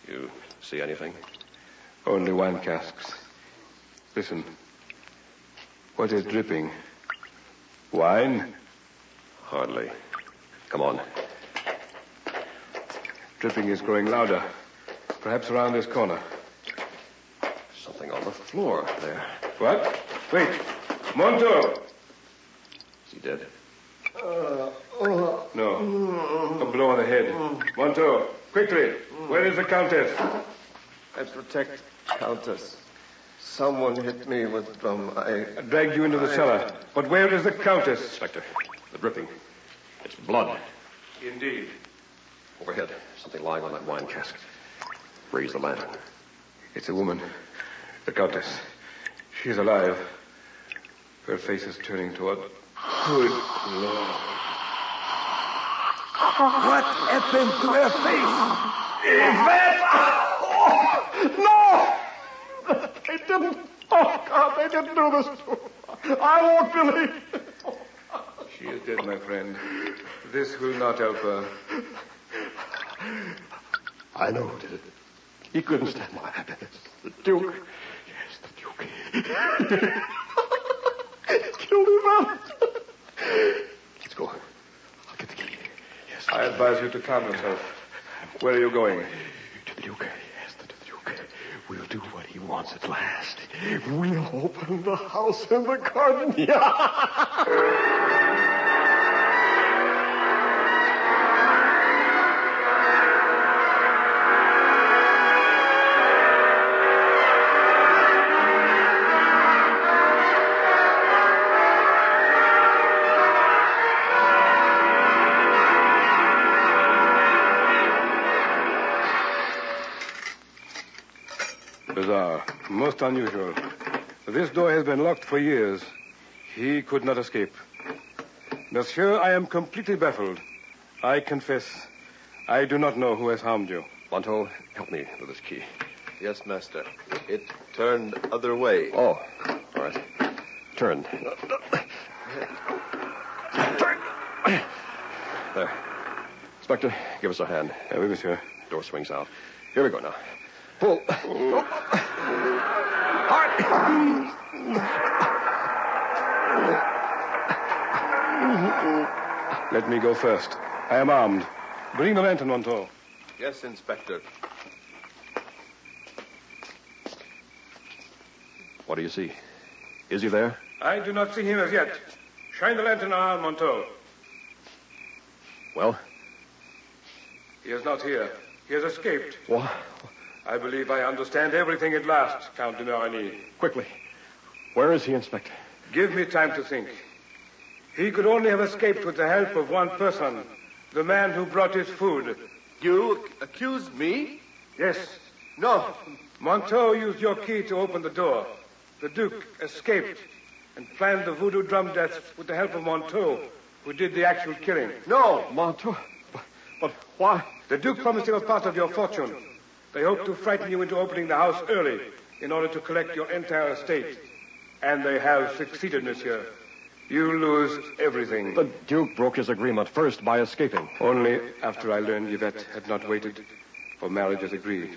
[SPEAKER 19] You see anything?
[SPEAKER 18] Only wine casks. Listen. What is dripping? Wine?
[SPEAKER 19] Hardly. Come on.
[SPEAKER 18] Dripping is growing louder. Perhaps around this corner.
[SPEAKER 19] Something on the floor there.
[SPEAKER 18] What? Wait. Monto!
[SPEAKER 19] Is he dead?
[SPEAKER 18] No. A blow on the head. Monto, quickly. Where is the Countess?
[SPEAKER 4] I protect Countess. Someone hit me with drum. I
[SPEAKER 18] dragged you into the cellar. But where is the Countess?
[SPEAKER 19] Inspector, the dripping. It's blood.
[SPEAKER 18] Indeed.
[SPEAKER 19] Overhead. Something lying on that wine cask. Raise the lantern.
[SPEAKER 18] It's a woman. The Countess. She's alive. Her face is turning toward... Good Lord.
[SPEAKER 7] What happened to her face? Yvette! No!
[SPEAKER 12] They didn't. Oh, God, they didn't do this to her. I won't believe it.
[SPEAKER 18] She is dead, my friend. This will not help her.
[SPEAKER 12] I know who did it. He couldn't stand my happiness. The Duke. Yes, the Duke. Killed him out. Let's go. I'll get the key. Yes.
[SPEAKER 18] I advise you to calm yourself. Where are you going?
[SPEAKER 12] To the Duke. Yes, to the Duke. We'll do what he wants at last. We'll open the house in the garden.
[SPEAKER 18] Bizarre. Most unusual. This door has been locked for years. He could not escape. Monsieur, I am completely baffled. I confess, I do not know who has harmed you.
[SPEAKER 19] Monto, help me with this key.
[SPEAKER 4] Yes, master. It turned other way.
[SPEAKER 19] Oh, all right. Turn. There. Inspector, give us a hand.
[SPEAKER 18] Oui, monsieur.
[SPEAKER 19] Door swings out. Here we go now. Pull.
[SPEAKER 18] Let me go first. I am armed. Bring the lantern, Monto.
[SPEAKER 4] Yes, Inspector.
[SPEAKER 19] What do you see? Is he there?
[SPEAKER 18] I do not see him as yet. Shine the lantern on, Monto.
[SPEAKER 19] Well?
[SPEAKER 18] He is not here. He has escaped.
[SPEAKER 19] What?
[SPEAKER 18] I believe I understand everything at last, Count de Marigny.
[SPEAKER 19] Quickly. Where is he, Inspector?
[SPEAKER 18] Give me time to think. He could only have escaped with the help of one person, the man who brought his food.
[SPEAKER 4] You accuse me?
[SPEAKER 18] Yes.
[SPEAKER 4] No.
[SPEAKER 18] Monteau used your key to open the door. The Duke escaped and planned the voodoo drum death with the help of Monteau, who did the actual killing.
[SPEAKER 4] No.
[SPEAKER 19] Monteau? But why?
[SPEAKER 18] The Duke promised him a part of your fortune. They hoped to frighten you into opening the house early in order to collect your entire estate. And they have succeeded, monsieur. You lose everything.
[SPEAKER 19] The Duke broke his agreement first by escaping.
[SPEAKER 18] Only after I learned Yvette had not waited for marriage as agreed.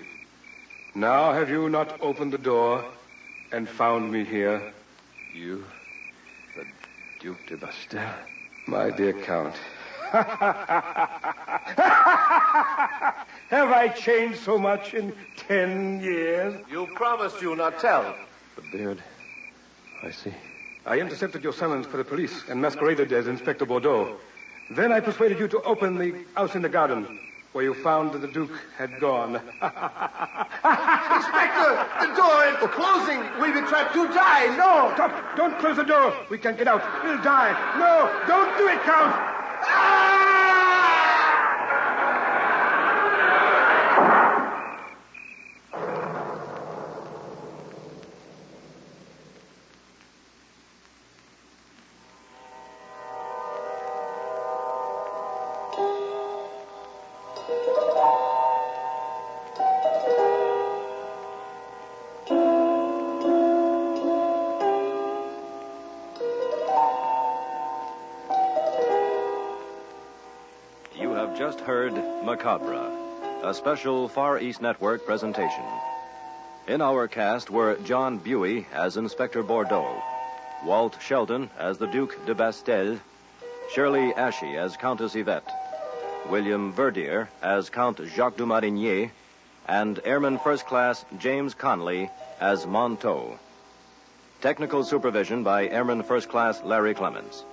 [SPEAKER 18] Now have you not opened the door and found me here?
[SPEAKER 19] You, the Duke de Bastel?
[SPEAKER 18] My dear Count. Have I changed so much in 10 years?
[SPEAKER 4] You promised you not tell.
[SPEAKER 19] The beard. I see.
[SPEAKER 18] I intercepted your summons for the police and masqueraded as Inspector Bordeaux. Then I persuaded you to open the house in the garden, where you found that the Duke had gone.
[SPEAKER 4] Inspector, the door is closing. We'll be trapped to die.
[SPEAKER 18] No, don't close the door. We can't get out. We'll die. No, don't do it, Count.
[SPEAKER 17] Just heard Macabre, a special Far East Network presentation. In our cast were John Buey as Inspector Bordeaux, Walt Sheldon as the Duke de Bastel, Shirley Ashe as Countess Yvette, William Verdier as Count Jacques du Marigny, and Airman First Class James Conley as Monteau. Technical supervision by Airman First Class Larry Clemens.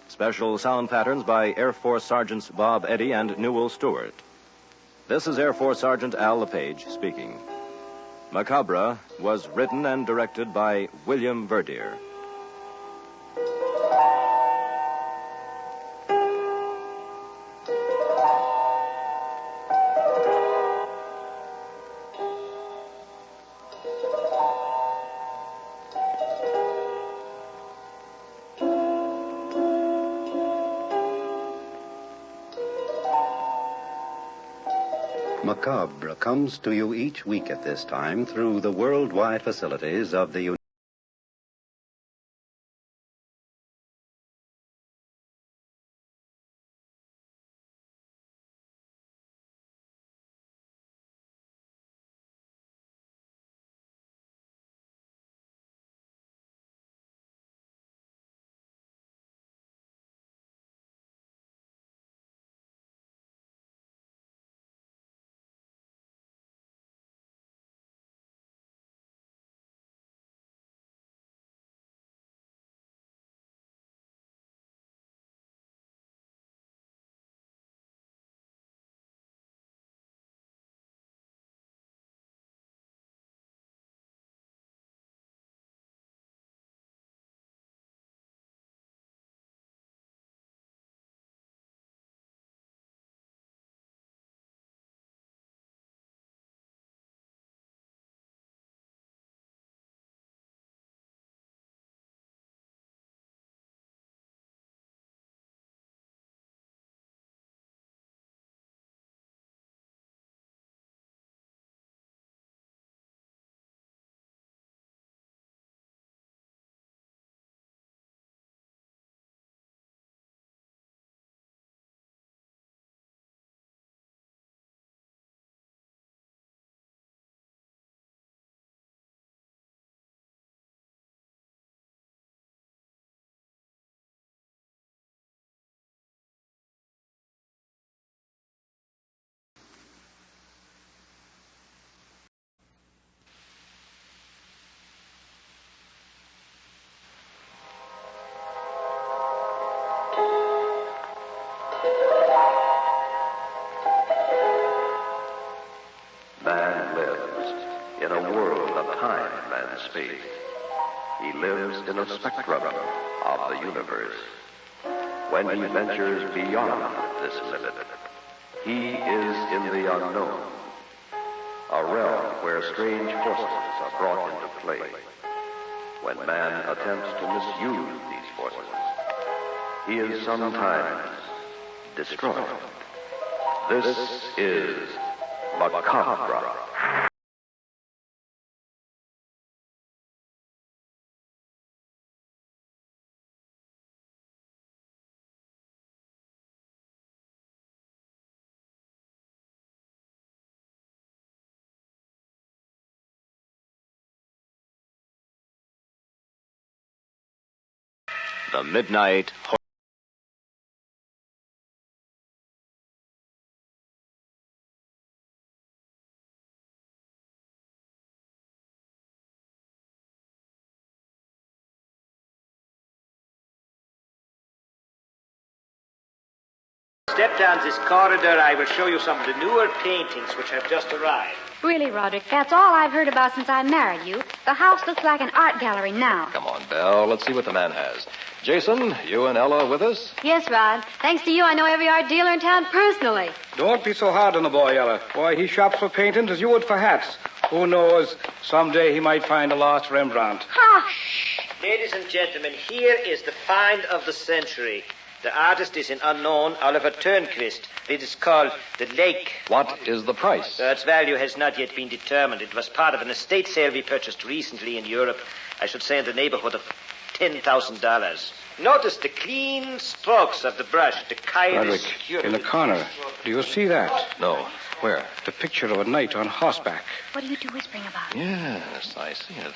[SPEAKER 17] Special sound patterns by Air Force Sergeants Bob Eddy and Newell Stewart. This is Air Force Sergeant Al LePage speaking. Macabre was written and directed by William Verdier.
[SPEAKER 9] Macabre comes to you each week at this time through the worldwide facilities of the
[SPEAKER 1] Man lives in a world of time and space. He lives in a spectrum of the universe. When he ventures beyond this limit, he is in the unknown, a realm where strange forces are brought into play. When man attempts to misuse these forces, he is sometimes destroyed. This is Macabre.
[SPEAKER 17] The Midnight Horseman.
[SPEAKER 6] Step down this corridor. I will show you some of the newer paintings which have just arrived.
[SPEAKER 13] Really, Roderick, that's all I've heard about since I married you. The house looks like an art gallery now.
[SPEAKER 3] Come on, Belle. Let's see what the man has. Jason, you and Ella with us?
[SPEAKER 13] Yes, Rod. Thanks to you, I know every art dealer in town personally.
[SPEAKER 18] Don't be so hard on the boy, Ella. Boy, he shops for paintings as you would for hats. Who knows? Someday he might find a lost Rembrandt.
[SPEAKER 13] Hush!
[SPEAKER 6] Ladies and gentlemen, here is the find of the century. The artist is an unknown Oliver Turnquist. It is called The Lake.
[SPEAKER 3] What is the price?
[SPEAKER 6] Its value has not yet been determined. It was part of an estate sale we purchased recently in Europe. I should say in the neighborhood of $10,000. Notice the clean strokes of the brush. The kind is
[SPEAKER 18] Roderick, in the corner. Do you see that?
[SPEAKER 3] No. Where?
[SPEAKER 18] The picture of a knight on horseback.
[SPEAKER 13] What are you two whispering about?
[SPEAKER 3] Yes, I see it.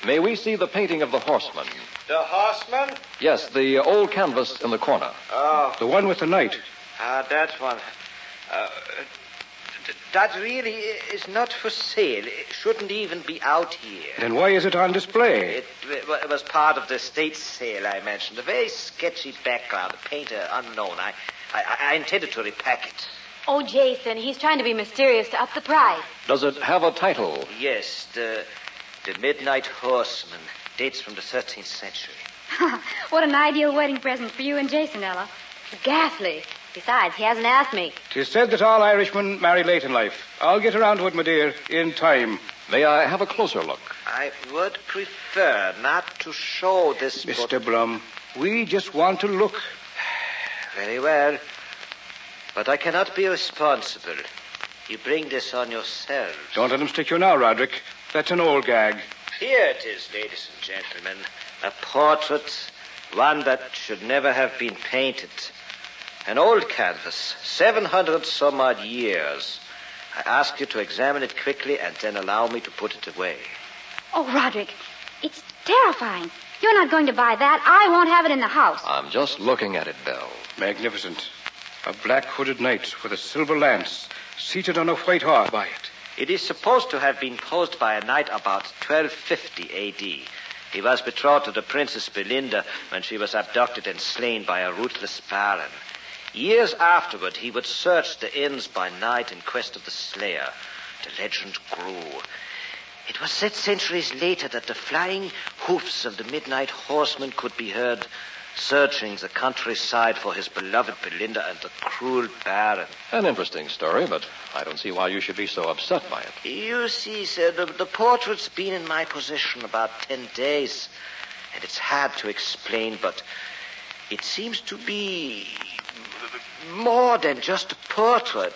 [SPEAKER 3] May we see the painting of the horseman?
[SPEAKER 6] The horseman?
[SPEAKER 3] Yes, the old canvas in the corner.
[SPEAKER 6] Oh.
[SPEAKER 18] The one with the knight.
[SPEAKER 6] That one. That really is not for sale. It shouldn't even be out here.
[SPEAKER 18] Then why is it on display?
[SPEAKER 6] It was part of the estate sale I mentioned. A very sketchy background, a painter unknown. I intended to repack it.
[SPEAKER 13] Oh, Jason, he's trying to be mysterious to up the price.
[SPEAKER 3] Does it have a title?
[SPEAKER 6] Yes, the Midnight Horseman. Dates from the 13th century.
[SPEAKER 13] What an ideal wedding present for you and Jason, Ella. Ghastly. Besides, he hasn't asked me.
[SPEAKER 18] 'Tis said that all Irishmen marry late in life. I'll get around to it, my dear, in time.
[SPEAKER 3] May I have a closer look?
[SPEAKER 6] I would prefer not to show this...
[SPEAKER 18] Mr. Blum, we just want to look.
[SPEAKER 6] Very well. But I cannot be responsible. You bring this on yourself.
[SPEAKER 18] Don't let him stick you now, Roderick. That's an old gag.
[SPEAKER 6] Here it is, ladies and gentlemen. A portrait, one that should never have been painted. An old canvas, 700 some odd years. I ask you to examine it quickly and then allow me to put it away.
[SPEAKER 13] Oh, Roderick, it's terrifying. You're not going to buy that. I won't have it in the house.
[SPEAKER 3] I'm just looking at it, Belle.
[SPEAKER 18] Magnificent. A black hooded knight with a silver lance, seated on a white horse by it.
[SPEAKER 6] It is supposed to have been posed by a knight about 1250 A.D. He was betrothed to the Princess Belinda when she was abducted and slain by a ruthless baron. Years afterward, he would search the inns by night in quest of the slayer. The legend grew. It was said centuries later that the flying hoofs of the Midnight Horseman could be heard searching the countryside for his beloved Belinda and the cruel baron.
[SPEAKER 3] An interesting story, but I don't see why you should be so upset by it.
[SPEAKER 6] You see, sir, the portrait's been in my possession about 10 days, and it's hard to explain, but it seems to be more than just a portrait.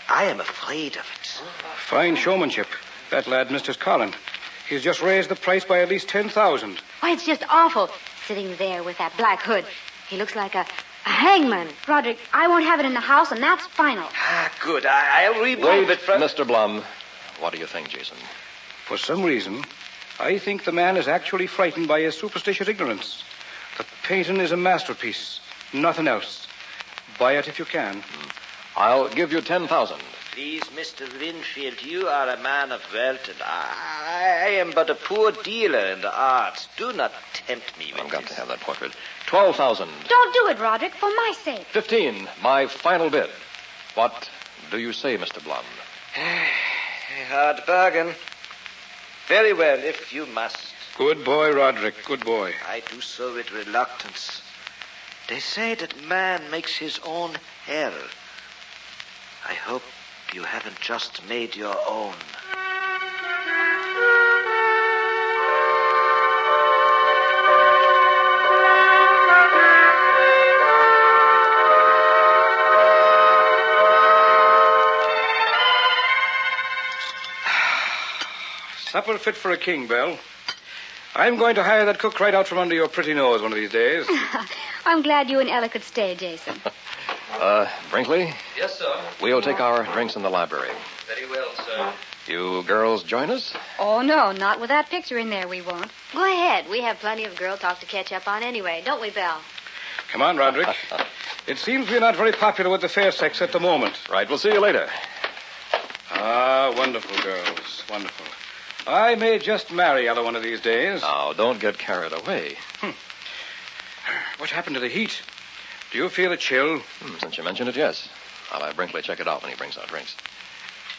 [SPEAKER 6] I am afraid of it.
[SPEAKER 18] Fine showmanship. That lad, Mr. Collin. He's just raised the price by at least 10,000.
[SPEAKER 13] Why, it's just awful. Sitting there with that black hood. He looks like a hangman. Roderick, I won't have it in the house, and that's final.
[SPEAKER 6] Good. I'll remove it from...
[SPEAKER 3] Mr. Blum, what do you think, Jason?
[SPEAKER 18] For some reason, I think the man is actually frightened by his superstitious ignorance. The painting is a masterpiece, nothing else. Buy it if you can.
[SPEAKER 3] I'll give you 10,000.
[SPEAKER 6] Please, Mr. Linfield, you are a man of wealth, and I am but a poor dealer in the arts. Do not tempt me with
[SPEAKER 3] I've got to have that portrait. 12,000.
[SPEAKER 13] Don't do it, Roderick, for my sake.
[SPEAKER 3] 15, my final bid. What do you say, Mr. Blum?
[SPEAKER 6] A hard bargain. Very well, if you must.
[SPEAKER 18] Good boy, Roderick, good boy.
[SPEAKER 6] I do so with reluctance. They say that man makes his own hell. I hope you haven't just made your own.
[SPEAKER 18] Supper fit for a king, Belle. I'm going to hire that cook right out from under your pretty nose one of these days.
[SPEAKER 13] I'm glad you and Ella could stay, Jason.
[SPEAKER 3] Brinkley?
[SPEAKER 7] Yes, sir.
[SPEAKER 3] We'll take our drinks in the library.
[SPEAKER 7] Very well, sir.
[SPEAKER 3] You girls join us?
[SPEAKER 13] Oh, no, not with that picture in there, we won't.
[SPEAKER 11] Go ahead. We have plenty of girl talk to catch up on anyway, don't we, Belle?
[SPEAKER 18] Come on, Roderick. It seems we're not very popular with the fair sex at the moment.
[SPEAKER 3] Right, we'll see you later.
[SPEAKER 18] Ah, wonderful girls, wonderful. I may just marry Ella one of these days.
[SPEAKER 3] Now, don't get carried away.
[SPEAKER 18] What happened to the heat? Do you feel a chill?
[SPEAKER 3] Since you mentioned it, yes. I'll have Brinkley check it out when he brings our drinks.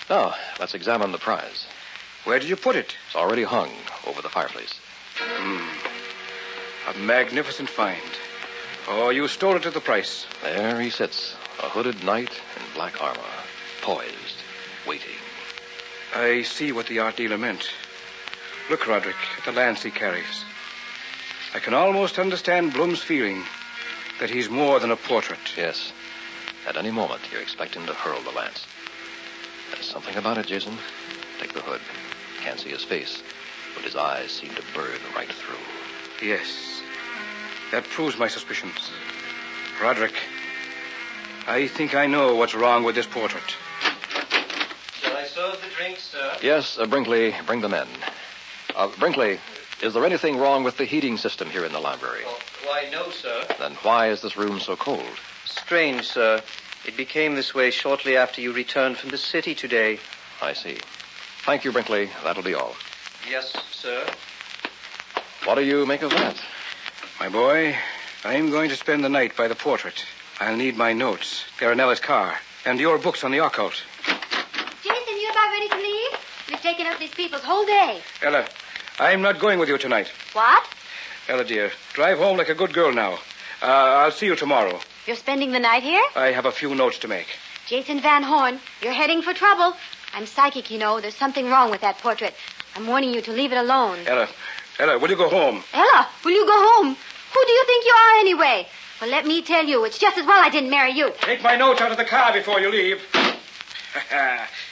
[SPEAKER 3] Now, let's examine the prize.
[SPEAKER 18] Where did you put it?
[SPEAKER 3] It's already hung over the fireplace.
[SPEAKER 18] A magnificent find. Oh, you stole it at the price.
[SPEAKER 3] There he sits, a hooded knight in black armor, poised, waiting.
[SPEAKER 18] I see what the art dealer meant. Look, Roderick, at the lance he carries. I can almost understand Blum's feeling that he's more than a portrait.
[SPEAKER 3] Yes. At any moment, you expect him to hurl the lance. There's something about it, Jason. Take the hood. Can't see his face, but his eyes seem to burn right through.
[SPEAKER 18] Yes. That proves my suspicions. Roderick, I think I know what's wrong with this portrait.
[SPEAKER 7] Shall I serve the drinks, sir?
[SPEAKER 3] Yes, Brinkley, bring them in. Brinkley, is there anything wrong with the heating system here in the library?
[SPEAKER 7] Why, no, sir.
[SPEAKER 3] Then why is this room so cold?
[SPEAKER 8] Strange, sir. It became this way shortly after you returned from the city today.
[SPEAKER 3] I see. Thank you, Brinkley. That'll be all.
[SPEAKER 7] Yes, sir.
[SPEAKER 3] What do you make of that?
[SPEAKER 18] My boy, I'm going to spend the night by the portrait. I'll need my notes, Garanella's car, and your books on the occult.
[SPEAKER 11] Jason, you about ready to leave? We've taken up these people's whole day.
[SPEAKER 18] Ella, I'm not going with you tonight.
[SPEAKER 11] What?
[SPEAKER 18] Ella, dear, drive home like a good girl now. I'll see you tomorrow.
[SPEAKER 11] You're spending the night here?
[SPEAKER 18] I have a few notes to make.
[SPEAKER 11] Jason Van Horn, you're heading for trouble. I'm psychic, you know. There's something wrong with that portrait. I'm warning you to leave it alone.
[SPEAKER 18] Ella, will you go home?
[SPEAKER 11] Ella, will you go home? Who do you think you are anyway? Well, let me tell you, it's just as well I didn't marry you.
[SPEAKER 18] Take my notes out of the car before you leave.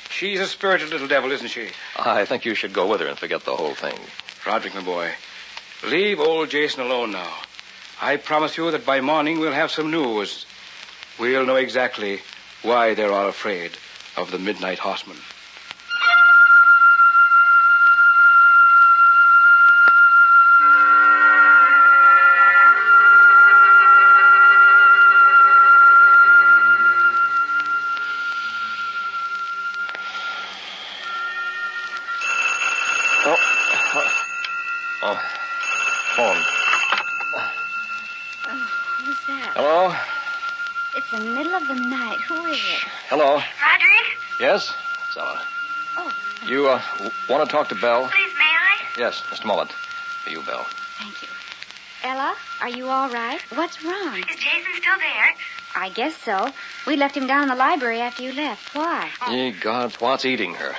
[SPEAKER 18] She's a spirited little devil, isn't she?
[SPEAKER 3] I think you should go with her and forget the whole thing.
[SPEAKER 18] Roderick, my boy, leave old Jason alone now. I promise you that by morning we'll have some news. We'll know exactly why they're all afraid of the Midnight Horseman.
[SPEAKER 3] Phone.
[SPEAKER 11] Oh, who's that?
[SPEAKER 3] Hello?
[SPEAKER 11] It's the middle of the night. Who is it?
[SPEAKER 3] Hello?
[SPEAKER 13] Roderick?
[SPEAKER 3] Yes? It's Ella.
[SPEAKER 11] Oh.
[SPEAKER 3] You, want to talk to Belle?
[SPEAKER 13] Please, may I?
[SPEAKER 3] Yes, just a moment. For you, Belle.
[SPEAKER 11] Thank you. Ella, are you all right? What's wrong?
[SPEAKER 13] Is Jason still there?
[SPEAKER 11] I guess so. We left him down in the library after you left. Why?
[SPEAKER 3] Ye gods, what's eating her?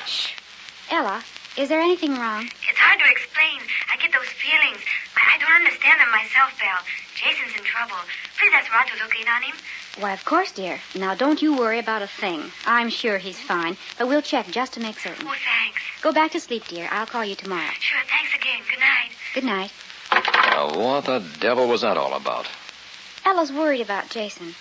[SPEAKER 11] Ella, is there anything wrong?
[SPEAKER 13] It's hard to explain. I get those feelings. I don't understand them myself, Belle. Jason's in trouble. Please ask Rod to look in on him.
[SPEAKER 11] Why, of course, dear. Now, don't you worry about a thing. I'm sure he's fine, but we'll check just to make certain.
[SPEAKER 13] Oh, thanks.
[SPEAKER 11] Go back to sleep, dear. I'll call you tomorrow.
[SPEAKER 13] Sure, thanks again. Good night.
[SPEAKER 11] Good night.
[SPEAKER 3] Now, what the devil was that all about?
[SPEAKER 11] Ella's worried about Jason.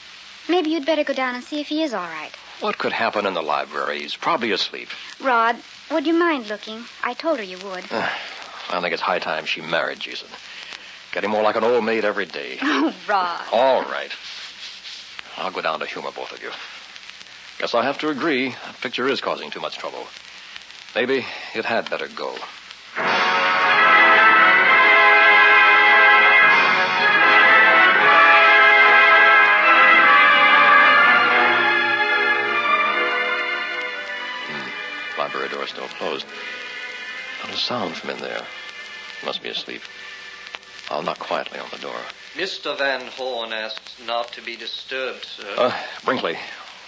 [SPEAKER 11] Maybe you'd better go down and see if he is all right.
[SPEAKER 3] What could happen in the library? He's probably asleep.
[SPEAKER 11] Rod, would you mind looking? I told her you would.
[SPEAKER 3] I think it's high time she married Jason. Getting more like an old maid every day.
[SPEAKER 11] Oh, Rod.
[SPEAKER 3] All right. I'll go down to humor both of you. Guess I have to agree. That picture is causing too much trouble. Maybe it had better go. Library door still closed. Not a sound from in there. Must be asleep. I'll knock quietly on the door.
[SPEAKER 7] Mr. Van Horn asked not to be disturbed, sir.
[SPEAKER 3] Brinkley,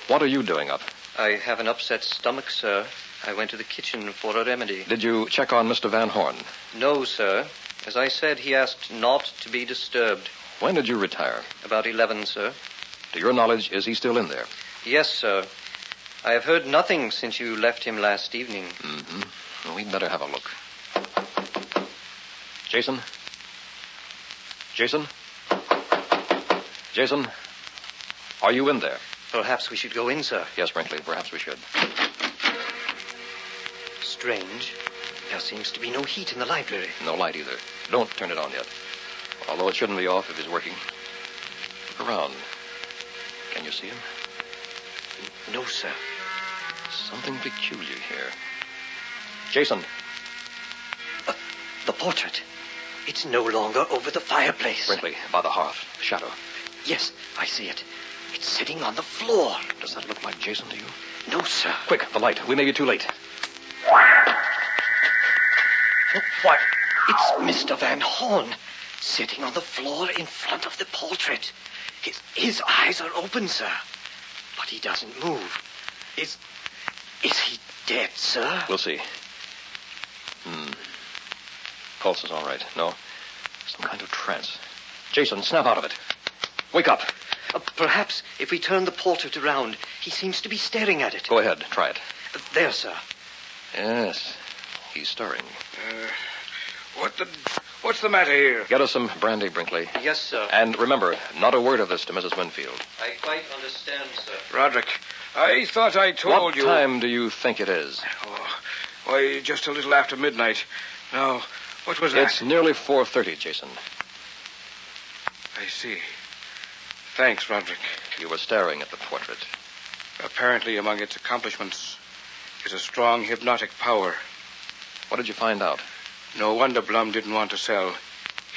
[SPEAKER 3] what are you doing up?
[SPEAKER 7] I have an upset stomach, sir. I went to the kitchen for a remedy.
[SPEAKER 3] Did you check on Mr. Van Horn?
[SPEAKER 7] No, sir. As I said, he asked not to be disturbed.
[SPEAKER 3] When did you retire?
[SPEAKER 7] About 11, sir.
[SPEAKER 3] To your knowledge, is he still in there?
[SPEAKER 7] Yes, sir. I have heard nothing since you left him last evening.
[SPEAKER 3] Mm-hmm. Well, we'd better have a look. Jason? Jason? Jason? Are you in there?
[SPEAKER 7] Perhaps we should go in, sir.
[SPEAKER 3] Yes, Brinkley, perhaps we should.
[SPEAKER 7] Strange. There seems to be no heat in the library.
[SPEAKER 3] No light either. Don't turn it on yet. Although it shouldn't be off if he's working. Look around. Can you see him?
[SPEAKER 7] No, sir.
[SPEAKER 3] Something peculiar here. Jason.
[SPEAKER 7] The portrait. It's no longer over the fireplace.
[SPEAKER 3] Brinkley, by the hearth. Shadow.
[SPEAKER 7] Yes, I see it. It's sitting on the floor.
[SPEAKER 3] Does that look like Jason to you?
[SPEAKER 7] No, sir.
[SPEAKER 3] Quick, the light. We may be too late.
[SPEAKER 7] Why, it's Mr. Van Horn sitting on the floor in front of the portrait. His eyes are open, sir. But he doesn't move. Is he dead, sir?
[SPEAKER 3] We'll see. Pulse is all right. No. Some kind of trance. Jason, snap out of it. Wake up.
[SPEAKER 7] Perhaps if we turn the portrait around, he seems to be staring at it.
[SPEAKER 3] Go ahead. Try it.
[SPEAKER 7] There, sir.
[SPEAKER 3] Yes. He's stirring.
[SPEAKER 18] What's the matter here?
[SPEAKER 3] Get us some brandy, Brinkley.
[SPEAKER 7] Yes, sir.
[SPEAKER 3] And remember, not a word of this to Mrs. Winfield.
[SPEAKER 7] I quite understand, sir.
[SPEAKER 18] Roderick, I thought I told you...
[SPEAKER 3] What time do you think it is?
[SPEAKER 18] Why, just a little after midnight. Now, what was that?
[SPEAKER 3] It's nearly 4:30, Jason.
[SPEAKER 18] I see. Thanks, Roderick.
[SPEAKER 3] You were staring at the portrait.
[SPEAKER 18] Apparently, among its accomplishments is a strong hypnotic power.
[SPEAKER 3] What did you find out?
[SPEAKER 18] No wonder Blum didn't want to sell.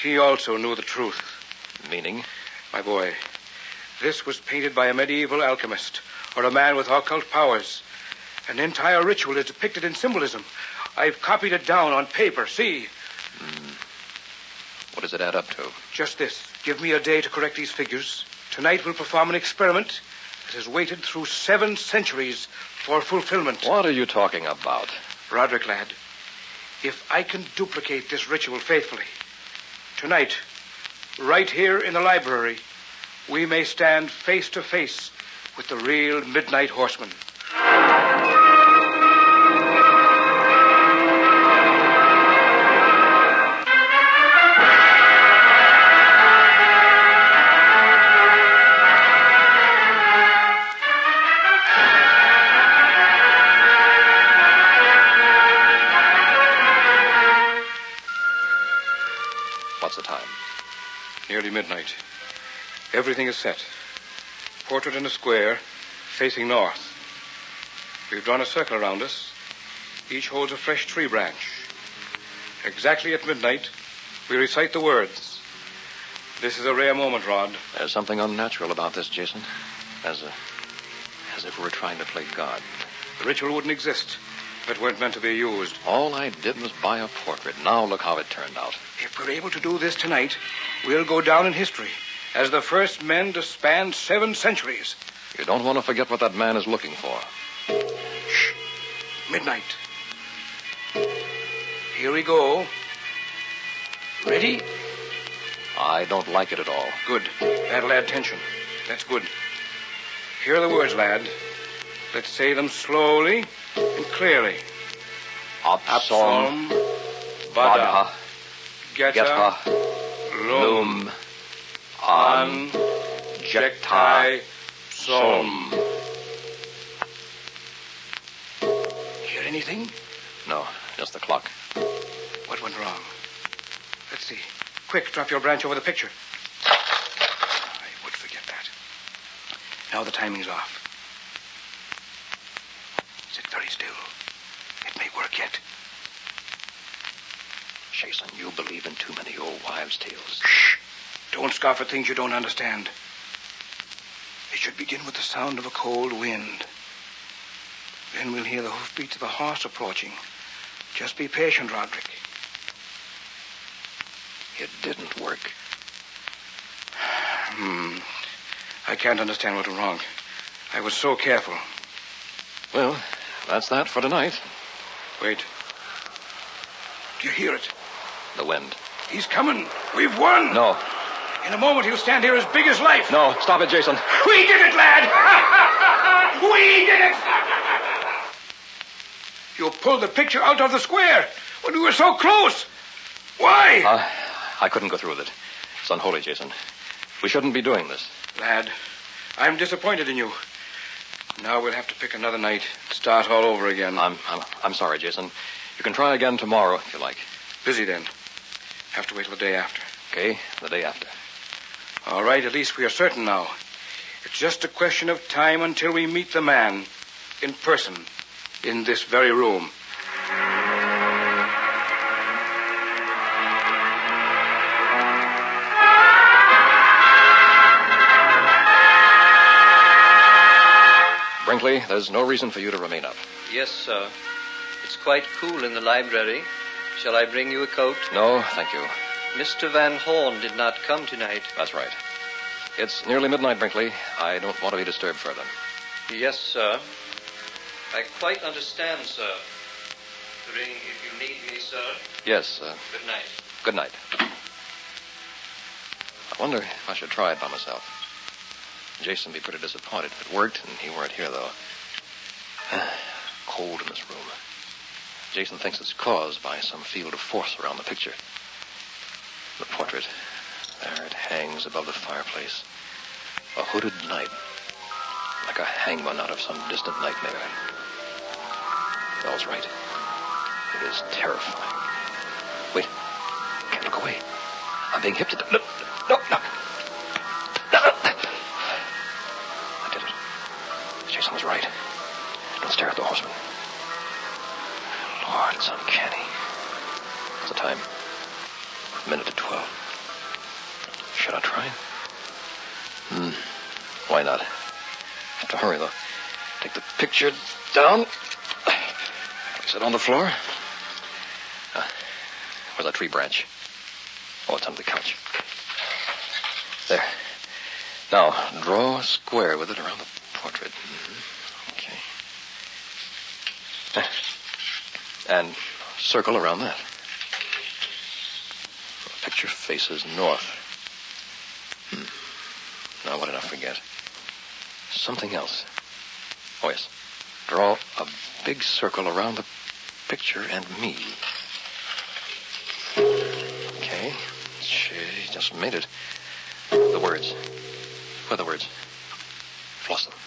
[SPEAKER 18] He also knew the truth.
[SPEAKER 3] Meaning?
[SPEAKER 18] My boy, this was painted by a medieval alchemist or a man with occult powers. An entire ritual is depicted in symbolism. I've copied it down on paper. See?
[SPEAKER 3] What does it add up to?
[SPEAKER 18] Just this. Give me a day to correct these figures. Tonight we'll perform an experiment that has waited through 7 centuries for fulfillment.
[SPEAKER 3] What are you talking about?
[SPEAKER 18] Roderick, lad, if I can duplicate this ritual faithfully, tonight, right here in the library, we may stand face to face with the real Midnight Horseman. nearly midnight. Everything is set. Portrait in a square, facing north. We've drawn a circle around us. Each holds a fresh tree branch. Exactly at midnight, we recite the words. This is a rare moment, Rod.
[SPEAKER 3] There's something unnatural about this, Jason. As if we were trying to play God.
[SPEAKER 18] The ritual wouldn't exist if it weren't meant to be used.
[SPEAKER 3] All I did was buy a portrait. Now look how it turned out.
[SPEAKER 18] If we're able to do this tonight, we'll go down in history as the first men to span 7 centuries.
[SPEAKER 3] You don't want to forget what that man is looking for.
[SPEAKER 18] Shh. Midnight. Here we go. Ready?
[SPEAKER 3] I don't like it at all.
[SPEAKER 18] Good. That'll add tension. That's good. Here are the words, lad. Let's say them slowly and clearly.
[SPEAKER 3] Absom
[SPEAKER 18] Vada.
[SPEAKER 3] Geta
[SPEAKER 18] Lum.
[SPEAKER 3] An
[SPEAKER 18] Jectai Som. Hear anything?
[SPEAKER 3] No, just the clock.
[SPEAKER 18] What went wrong? Let's see. Quick, drop your branch over the picture. I would forget that. Now the timing's off. Sit very still. It may work yet.
[SPEAKER 3] Jason, you believe in too many old wives' tales.
[SPEAKER 18] Shh. Don't scoff at things you don't understand. It should begin with the sound of a cold wind. Then we'll hear the hoofbeats of a horse approaching. Just be patient, Roderick.
[SPEAKER 3] It didn't work.
[SPEAKER 18] I can't understand what went wrong. I was so careful.
[SPEAKER 3] Well, that's that for tonight.
[SPEAKER 18] Wait. Do you hear it?
[SPEAKER 3] The wind.
[SPEAKER 18] He's coming. We've won.
[SPEAKER 3] No.
[SPEAKER 18] In a moment, he'll stand here as big as life.
[SPEAKER 3] No, stop it, Jason.
[SPEAKER 18] We did it, lad. We did it. You pulled the picture out of the square when we were so close. Why?
[SPEAKER 3] I couldn't go through with it. It's unholy, Jason. We shouldn't be doing this.
[SPEAKER 18] Lad, I'm disappointed in you. Now we'll have to pick another night and start all over again.
[SPEAKER 3] I'm sorry, Jason. You can try again tomorrow if you like.
[SPEAKER 18] Busy then. Have to wait till the day after.
[SPEAKER 3] Okay, the day after.
[SPEAKER 18] All right, at least we are certain now. It's just a question of time until we meet the man in person in this very room.
[SPEAKER 3] Brinkley, there's no reason for you to remain up.
[SPEAKER 14] Yes, sir. It's quite cool in the library. Shall I bring you a coat?
[SPEAKER 3] No, thank you.
[SPEAKER 14] Mr. Van Horn did not come tonight.
[SPEAKER 3] That's right. It's nearly midnight, Brinkley. I don't want to be disturbed further.
[SPEAKER 14] Yes, sir. I quite understand, sir. Ring if you need me, sir.
[SPEAKER 3] Yes,
[SPEAKER 14] Good night.
[SPEAKER 3] Good night. I wonder if I should try it by myself. Jason'd be pretty disappointed if it worked and he weren't here, though. Cold in this room. Jason thinks it's caused by some field of force around the picture. The portrait. There it hangs above the fireplace. A hooded knight. Like a hangman out of some distant nightmare. Bell's right. It is terrifying. Wait. Can't look away. I'm being hypnotized. No. I did it. Jason was right. Don't stare at the horseman. Lord, it's uncanny. What's the time? 11:12. Should I try? Why not? Have to hurry, though. Take the picture down. Place it on the floor. Where's that tree branch? Oh, it's under the couch. There. Now, draw a square with it around the portrait. Okay. And circle around that. The picture faces north. Now, what did I forget? Something else. Oh, yes. Draw a big circle around the picture and me. Okay. She just made it. The words. Where are the words? Lost them.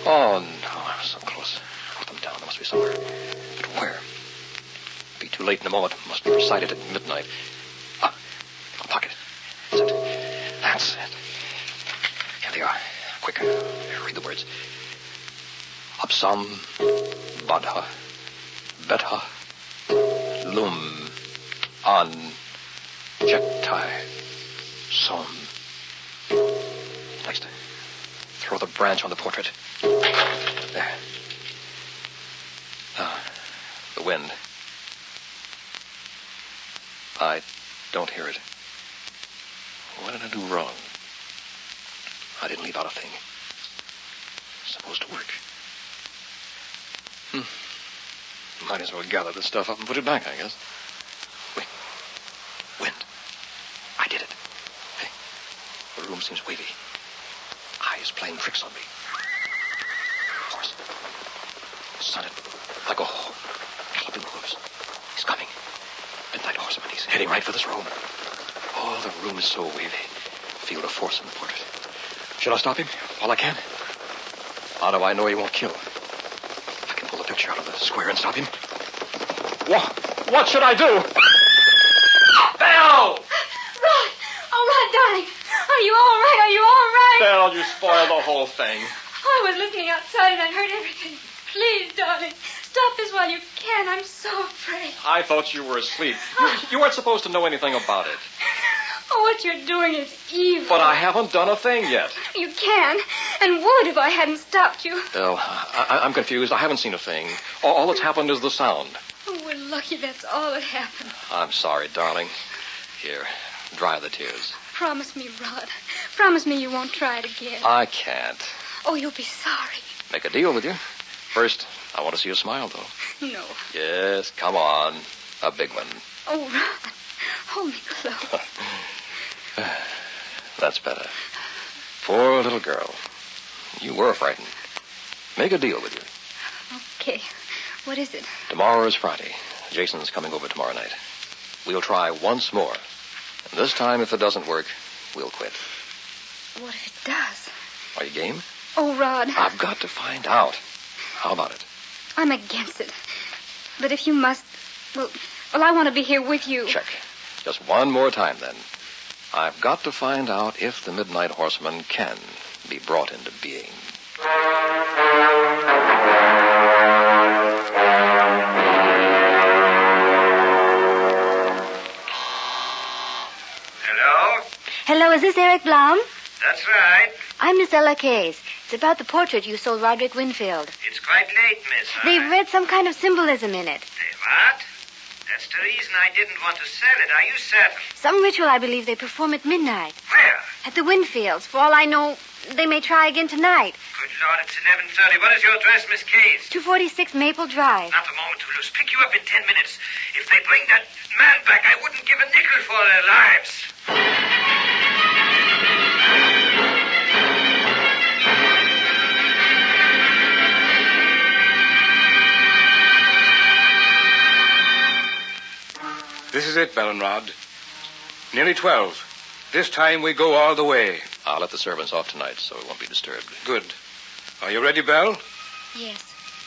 [SPEAKER 3] Oh, no, I was so close. Put them down. There must be somewhere. But where? Be too late in a moment. Must be recited at midnight. A pocket. That's it. Read the words. Upsam Badha Betha Lum An Jektai Som. Next. Throw the branch on the portrait. There. Now, the wind. I don't hear it. What did I do wrong? I didn't leave out a thing. It's supposed to work. Might as well gather this stuff up and put it back, I guess. Wait. Wind. I did it. Hey, the room seems wavy. Eyes playing tricks on me. Horse. Sounded like a galloping hooves. He's coming. Midnight Horseman. He's heading right for this room. Oh, the room is so wavy. Feel the force in the portrait. Shall I stop him while I can? How do I know he won't kill? I can pull the picture out of the square and stop him. What should I do? Belle!
[SPEAKER 20] Rod! Oh, Rod, darling. Are you all right? Are you all right?
[SPEAKER 3] Belle, you spoiled the whole thing.
[SPEAKER 20] I was listening outside and I heard everything. Please, darling, stop this while you can. I'm so afraid.
[SPEAKER 3] I thought you were asleep. You weren't supposed to know anything about it.
[SPEAKER 20] Oh, what you're doing is evil.
[SPEAKER 3] But I haven't done a thing yet.
[SPEAKER 20] You can, and would if I hadn't stopped you.
[SPEAKER 3] Belle, I'm confused. I haven't seen a thing. All that's happened is the sound.
[SPEAKER 20] Oh, we're lucky that's all that happened.
[SPEAKER 3] I'm sorry, darling. Here, dry the tears.
[SPEAKER 20] Promise me, Rod. Promise me you won't try it again.
[SPEAKER 3] I can't.
[SPEAKER 20] Oh, you'll be sorry.
[SPEAKER 3] Make a deal with you. First, I want to see you smile, though.
[SPEAKER 20] No.
[SPEAKER 3] Yes, come on. A big one.
[SPEAKER 20] Oh, Rod. Hold me close.
[SPEAKER 3] That's better. Poor little girl. You were frightened. Make a deal with you.
[SPEAKER 20] Okay. What is it?
[SPEAKER 3] Tomorrow is Friday. Jason's coming over tomorrow night. We'll try once more. And this time, if it doesn't work, we'll quit.
[SPEAKER 20] What if it does?
[SPEAKER 3] Are you game?
[SPEAKER 20] Oh, Rod.
[SPEAKER 3] I've got to find out. How about it?
[SPEAKER 20] I'm against it. But if you must, well, I want to be here with you.
[SPEAKER 3] Check. Just one more time, then. I've got to find out if the Midnight Horseman can be brought into being.
[SPEAKER 5] Hello?
[SPEAKER 22] Hello, is this Eric Blum?
[SPEAKER 5] That's right.
[SPEAKER 22] I'm Miss Ella Case. It's about the portrait you sold Roderick Winfield.
[SPEAKER 5] It's quite late, miss.
[SPEAKER 22] They've read some kind of symbolism in it.
[SPEAKER 5] What? That's the reason I didn't want to sell it. Are you certain?
[SPEAKER 22] Some ritual, I believe, they perform at midnight.
[SPEAKER 5] Where?
[SPEAKER 22] At the Winfields. For all I know, they may try again tonight.
[SPEAKER 5] Good Lord, it's 11:30. What is your address, Miss Case?
[SPEAKER 22] 246 Maple Drive.
[SPEAKER 5] Not a moment to lose. Pick you up in 10 minutes. If they bring that man back, I wouldn't give a nickel for their lives.
[SPEAKER 18] This is it, Bell and Rod. Nearly 12. This time we go all the way.
[SPEAKER 3] I'll let the servants off tonight so it won't be disturbed.
[SPEAKER 18] Good. Are you ready, Belle?
[SPEAKER 22] Yes.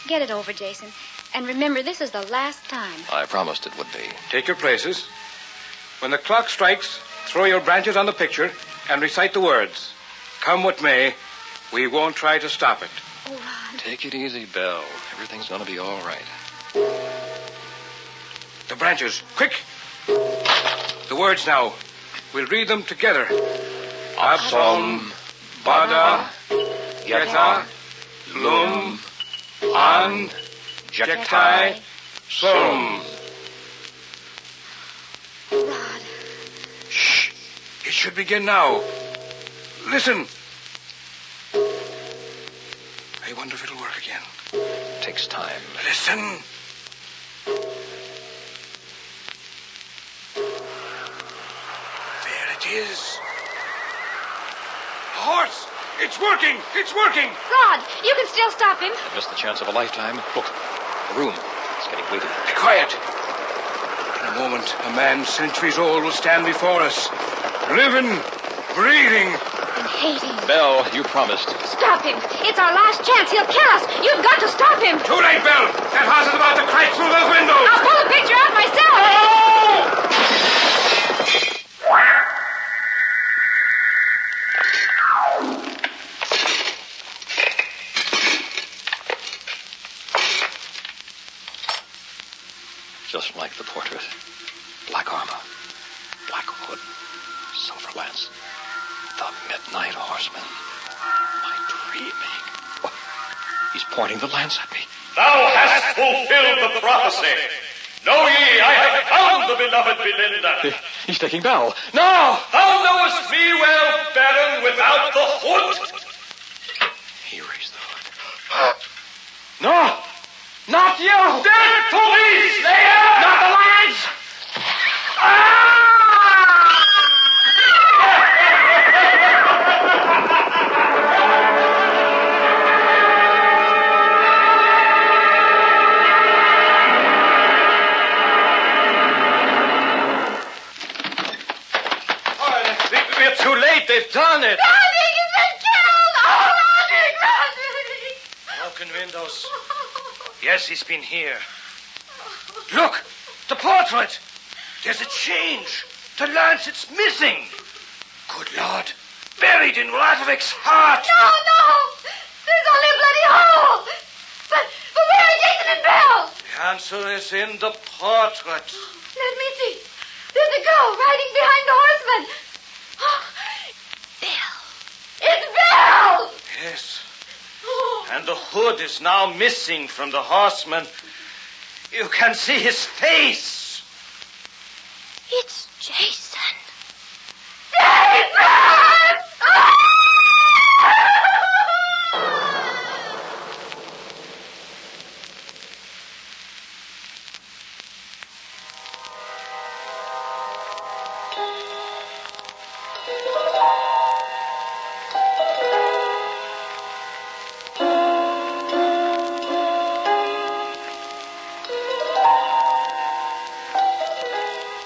[SPEAKER 22] Get it over, Jason. And remember, this is the last time.
[SPEAKER 3] I promised it would be.
[SPEAKER 18] Take your places. When the clock strikes, throw your branches on the picture and recite the words. Come what may, we won't try to stop it.
[SPEAKER 22] Oh, Rod.
[SPEAKER 3] Take it easy, Belle. Everything's going to be all right.
[SPEAKER 18] The branches, quick! The words now. We'll read them together. Absom, Bada, Yeta, Lum, An, Jektai, Sum.
[SPEAKER 22] Rod.
[SPEAKER 18] Shh. It should begin now. Listen. I wonder if it'll work again.
[SPEAKER 3] It takes time.
[SPEAKER 18] Listen. There it is. A horse. It's working. It's working.
[SPEAKER 20] Rod, you can still stop him.
[SPEAKER 3] I missed the chance of a lifetime. Look, the room. It's getting wavy.
[SPEAKER 18] Be quiet. In a moment, a man centuries old will stand before us. Living, breathing.
[SPEAKER 20] And hating.
[SPEAKER 3] Belle, you promised.
[SPEAKER 20] Stop him. It's our last chance. He'll kill us. You've got to stop him.
[SPEAKER 18] Too late, Belle. That horse is about to crack through those windows.
[SPEAKER 20] I'll pull the picture out myself.
[SPEAKER 3] Just like the portrait. Black armor, black hood, silver lance. The Midnight Horseman. My dreaming. Oh, he's pointing the lance at me.
[SPEAKER 5] Thou hast fulfilled the prophecy. Know ye, I have found the beloved Belinda.
[SPEAKER 3] He's taking Belle. No!
[SPEAKER 5] Thou knowest me well, Baron, without the hood.
[SPEAKER 3] He raised the hood. No! Not you!
[SPEAKER 5] Dead police! There!
[SPEAKER 3] Not the lance!
[SPEAKER 5] We're too late. They've done it.
[SPEAKER 20] Roderick has been killed! Oh, Roderick!
[SPEAKER 5] Broken windows. Yes, he's been here. Look, the portrait. There's a change. The lance, it's missing. Good Lord. Buried in Roderick's heart.
[SPEAKER 20] No! There's only a bloody hole! But where are Jason and Belle?
[SPEAKER 5] The answer is in the portrait.
[SPEAKER 20] Let me see. There's a girl riding behind the horseman. Oh, Belle. It's Belle!
[SPEAKER 5] Yes. And the hood is now missing from the horseman. You can see his face.
[SPEAKER 20] It's Jason. Jason!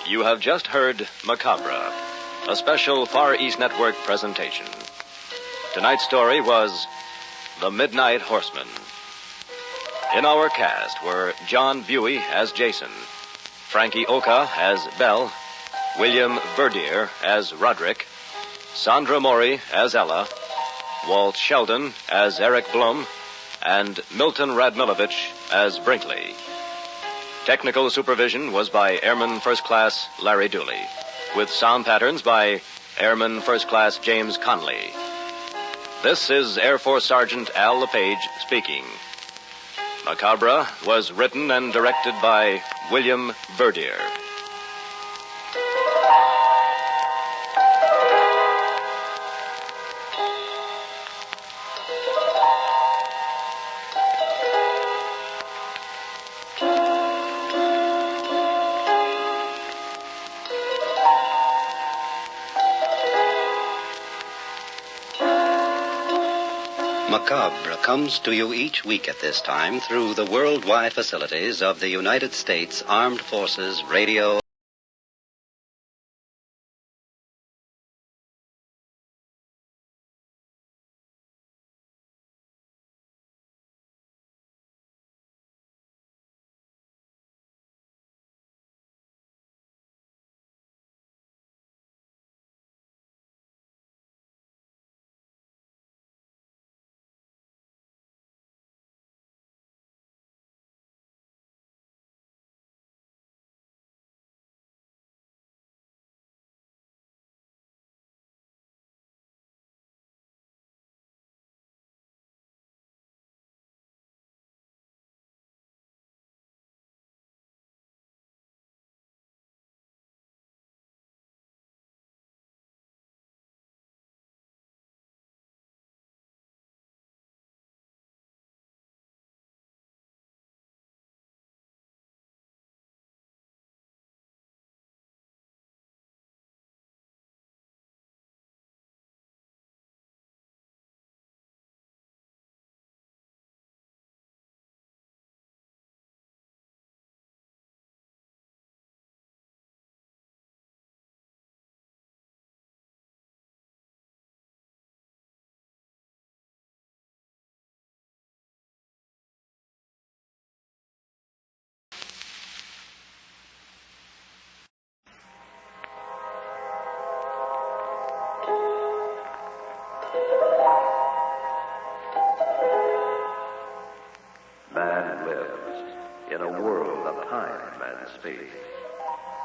[SPEAKER 17] You have just heard Macabre, a special Far East Network presentation. Tonight's story was The Midnight Horseman. In our cast were John Buey as Jason, Frankie Oka as Belle, William Verdier as Roderick, Sandra Mori as Ella, Walt Sheldon as Eric Blum, and Milton Radmilovich as Brinkley. Technical supervision was by Airman First Class Larry Dooley, with sound patterns by Airman First Class James Conley. This is Air Force Sergeant Al LePage speaking. Macabre was written and directed by William Verdier.
[SPEAKER 9] Macabre comes to you each week at this time through the worldwide facilities of the United States Armed Forces Radio
[SPEAKER 1] Man lives in a world of time and space.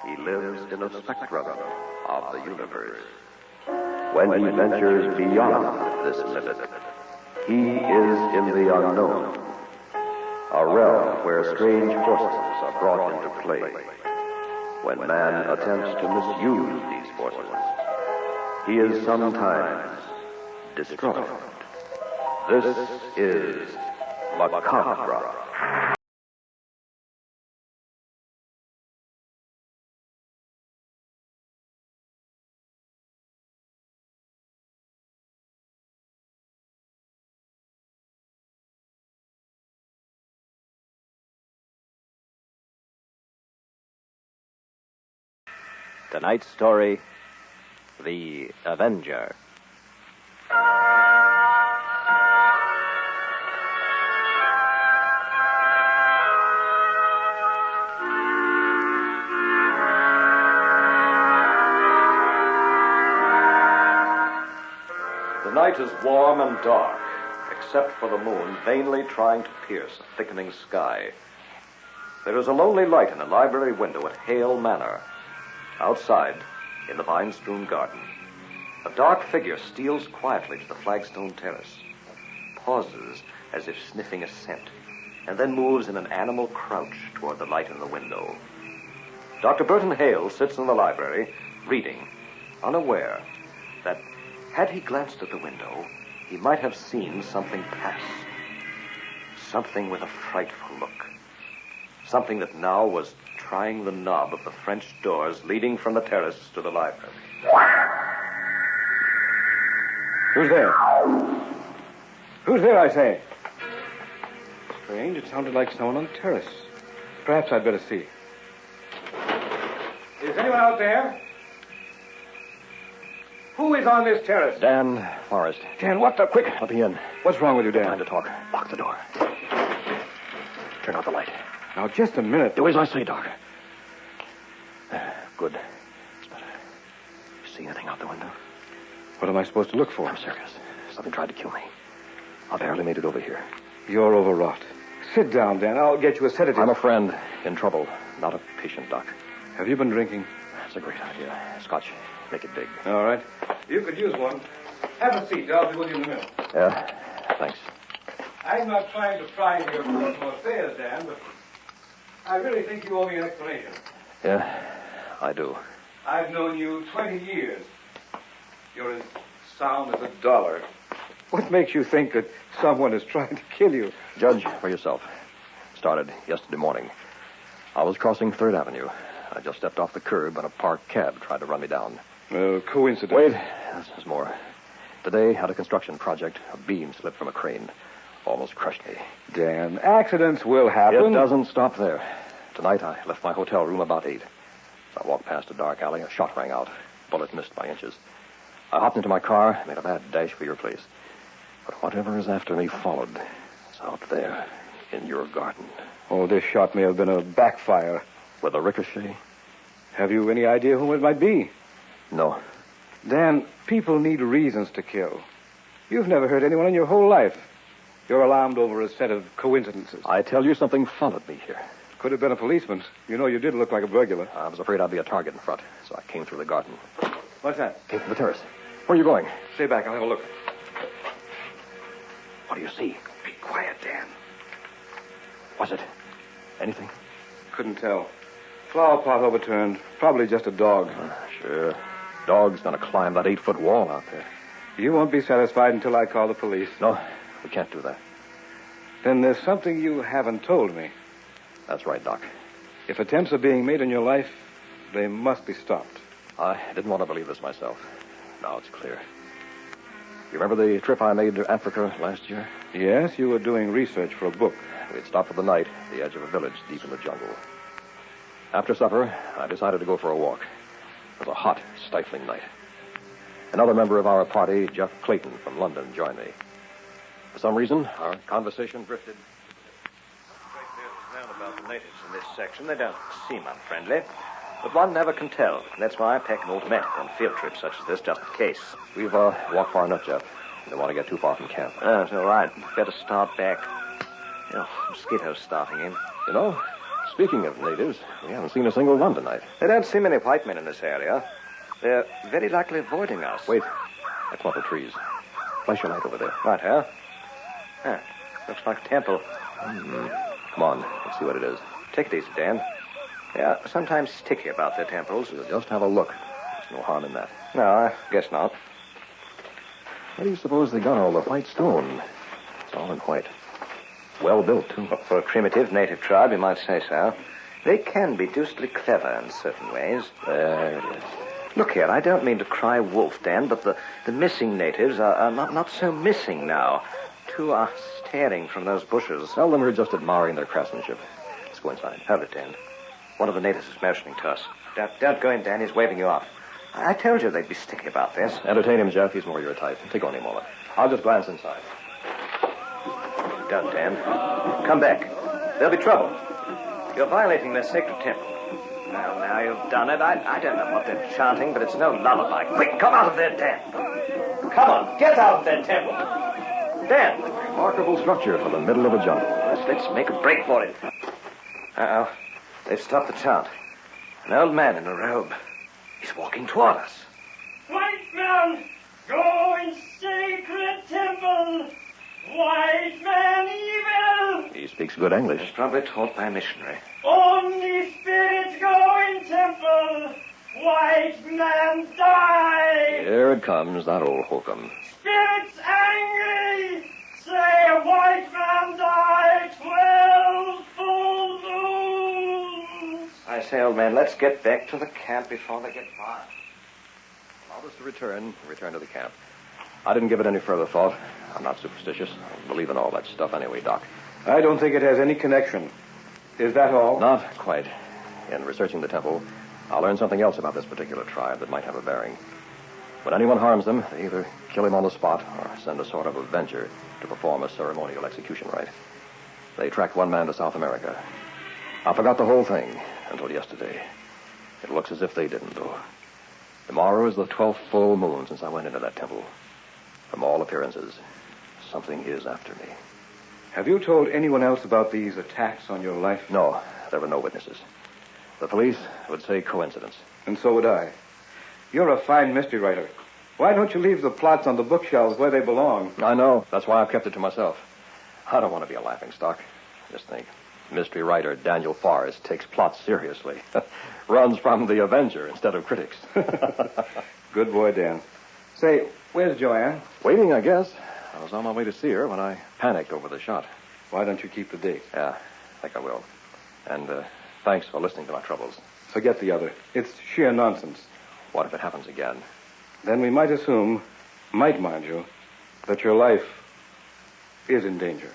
[SPEAKER 1] He lives in a spectrum of the universe. When he ventures beyond this limit, he is in the unknown, a realm where strange forces are brought into play. When man attempts to misuse these forces, he is sometimes destroyed. This is Macabre.
[SPEAKER 17] Tonight's story, The Avenger.
[SPEAKER 10] The night is warm and dark, except for the moon vainly trying to pierce a thickening sky. There is a lonely light in a library window at Hale Manor. Outside, in the vine-strewn garden, a dark figure steals quietly to the flagstone terrace, pauses as if sniffing a scent, and then moves in an animal crouch toward the light in the window. Dr. Burton Hale sits in the library, reading, unaware that, had he glanced at the window, he might have seen something pass. Something with a frightful look. Something that now was trying the knob of the French doors leading from the terrace to the library.
[SPEAKER 18] Who's there? Who's there, I say? Strange, it sounded like someone on the terrace. Perhaps I'd better see. Is anyone out there? Who is on this terrace?
[SPEAKER 10] Dan Forrest.
[SPEAKER 18] Dan, what the... Quick.
[SPEAKER 10] Let me in.
[SPEAKER 18] What's wrong with you, Dan?
[SPEAKER 10] Time to talk. Lock the door. Turn out the light.
[SPEAKER 18] Now, just a minute.
[SPEAKER 10] Do as I say, Doc. Good. It's better. You see anything out the window?
[SPEAKER 18] What am I supposed to look for?
[SPEAKER 10] I'm serious. Something tried to kill me. I barely made it over here.
[SPEAKER 18] You're overwrought. Sit down, Dan. I'll get you a sedative.
[SPEAKER 10] I'm a friend in trouble, not a patient, Doc.
[SPEAKER 18] Have you been drinking?
[SPEAKER 10] That's a great idea. Scotch. Make it big.
[SPEAKER 18] All right. You could use one. Have a seat. I'll be with you in a minute.
[SPEAKER 10] Yeah, thanks.
[SPEAKER 18] I'm not trying to pry into your personal affairs, Dan, but I really think you owe me an explanation.
[SPEAKER 10] Yeah, I do.
[SPEAKER 18] I've known you 20 years. You're as sound as a dollar. What makes you think that someone is trying to kill you?
[SPEAKER 10] Judge for yourself. Started yesterday morning. I was crossing 3rd Avenue. I just stepped off the curb and a parked cab tried to run me down.
[SPEAKER 18] Coincidence.
[SPEAKER 10] Wait, there's more. Today, at a construction project, a beam slipped from a crane. Almost crushed me.
[SPEAKER 18] Dan, accidents will happen.
[SPEAKER 10] It doesn't stop there. Tonight, I left my hotel room about 8. As I walked past a dark alley, a shot rang out. Bullet missed by inches. I hopped into my car, made a mad dash for your place. But whatever is after me followed. It's out there, in your garden.
[SPEAKER 18] Oh, this shot may have been a backfire.
[SPEAKER 10] With a ricochet?
[SPEAKER 18] Have you any idea whom it might be?
[SPEAKER 10] No.
[SPEAKER 18] Dan, people need reasons to kill. You've never hurt anyone in your whole life. You're alarmed over a set of coincidences.
[SPEAKER 10] I tell you, something followed me here.
[SPEAKER 18] Could have been a policeman. You know, you did look like a burglar.
[SPEAKER 10] I was afraid I'd be a target in front, so I came through the garden.
[SPEAKER 18] What's that?
[SPEAKER 10] Came from the terrace. Where are you going?
[SPEAKER 18] Stay back. I'll have a look.
[SPEAKER 10] What do you see?
[SPEAKER 18] Be quiet, Dan.
[SPEAKER 10] Was it anything?
[SPEAKER 18] Couldn't tell. Flower pot overturned. Probably just a dog.
[SPEAKER 10] Sure. Dog's gonna climb that 8-foot wall out there.
[SPEAKER 18] You won't be satisfied until I call the police.
[SPEAKER 10] No, we can't do that.
[SPEAKER 18] Then there's something you haven't told me.
[SPEAKER 10] That's right, Doc.
[SPEAKER 18] If attempts are being made in your life, they must be stopped.
[SPEAKER 10] I didn't want to believe this myself. Now it's clear. You remember the trip I made to Africa last year?
[SPEAKER 18] Yes, you were doing research for a book.
[SPEAKER 10] We'd stopped for the night at the edge of a village deep in the jungle. After supper, I decided to go for a walk. It was a hot, stifling night. Another member of our party, Jeff Clayton from London, joined me. For some reason, our conversation drifted.
[SPEAKER 2] About the natives in this section, they don't seem unfriendly. But one never can tell. That's why I pack an automatic on field trips such as this, just in case.
[SPEAKER 10] We've walked far enough, Jeff. We don't want to get too far from camp.
[SPEAKER 2] Oh, it's all right. Better start back. Mosquitoes starting in.
[SPEAKER 10] You know, Speaking of natives, we haven't seen a single one tonight.
[SPEAKER 2] There don't seem many white men in this area. They're very likely avoiding us.
[SPEAKER 10] Wait. A clump of trees. Flash your light over there.
[SPEAKER 2] Right, huh? Yeah, looks like a temple.
[SPEAKER 10] Come on, let's see what it is.
[SPEAKER 2] Take it easy, Dan. Yeah, sometimes sticky about their temples.
[SPEAKER 10] We'll just have a look. There's no harm in that.
[SPEAKER 2] No, I guess not.
[SPEAKER 10] Where do you suppose they got all the white stone? It's all in white. Well built, too.
[SPEAKER 2] Well, for a primitive native tribe, you might say so. They can be deucedly clever in certain ways.
[SPEAKER 10] There it is.
[SPEAKER 2] Look here, I don't mean to cry wolf, Dan, but the missing natives are not so missing now. Two are staring from those bushes.
[SPEAKER 10] Tell them we're just admiring their craftsmanship. Let's go inside.
[SPEAKER 2] Hold it, Dan. One of the natives is motioning to us. Don't go in, Dan. He's waving you off. I told you they'd be sticky about this.
[SPEAKER 10] Entertain him, Jeff. He's more your type. Take only a moment. I'll just glance inside.
[SPEAKER 2] Don't, Dan. Come back. There'll be trouble. You're violating their sacred temple. Now you've done it. I don't know what they're chanting, but it's no lullaby. Quick, come out of there, Dan. Come on, get out of their temple. Dan.
[SPEAKER 10] Remarkable structure for the middle of a jungle.
[SPEAKER 2] Let's make a break for it. Uh-oh. They've stopped the chant. An old man in a robe. He's walking toward us.
[SPEAKER 15] White man, go in sacred temple. White man evil.
[SPEAKER 10] He speaks good English.
[SPEAKER 2] He's probably taught by a missionary.
[SPEAKER 15] Only spirits go in temple. White man die.
[SPEAKER 10] Here it comes, that old hokum.
[SPEAKER 15] Spirits angry. Say white man die 12 full moons.
[SPEAKER 2] I say, old man, let's get back to the camp before they get far.
[SPEAKER 10] Allow us to return to the camp. I didn't give it any further thought. I'm not superstitious. I believe in all that stuff anyway, Doc.
[SPEAKER 18] I don't think it has any connection. Is that all?
[SPEAKER 10] Not quite. In researching the temple, I'll learn something else about this particular tribe that might have a bearing. When anyone harms them, they either kill him on the spot or send a sort of Avenger to perform a ceremonial execution rite. They tracked one man to South America. I forgot the whole thing until yesterday. It looks as if they didn't, though. Tomorrow is the 12th full moon since I went into that temple. From all appearances, something is after me.
[SPEAKER 18] Have you told anyone else about these attacks on your life?
[SPEAKER 10] No, there were no witnesses. The police would say coincidence.
[SPEAKER 18] And so would I. You're a fine mystery writer. Why don't you leave the plots on the bookshelves where they belong?
[SPEAKER 10] I know. That's why I've kept it to myself. I don't want to be a laughingstock. Just think. Mystery writer Daniel Forrest takes plots seriously. Runs from the Avenger instead of critics.
[SPEAKER 18] Good boy, Dan. Say, where's Joanne?
[SPEAKER 10] Waiting, I guess. I was on my way to see her when I panicked over the shot.
[SPEAKER 18] Why don't you keep the date?
[SPEAKER 10] Yeah, I think I will. And thanks for listening to my troubles.
[SPEAKER 18] Forget the other. It's sheer nonsense.
[SPEAKER 10] What if it happens again?
[SPEAKER 18] Then we might assume, might mind you, that your life is in danger.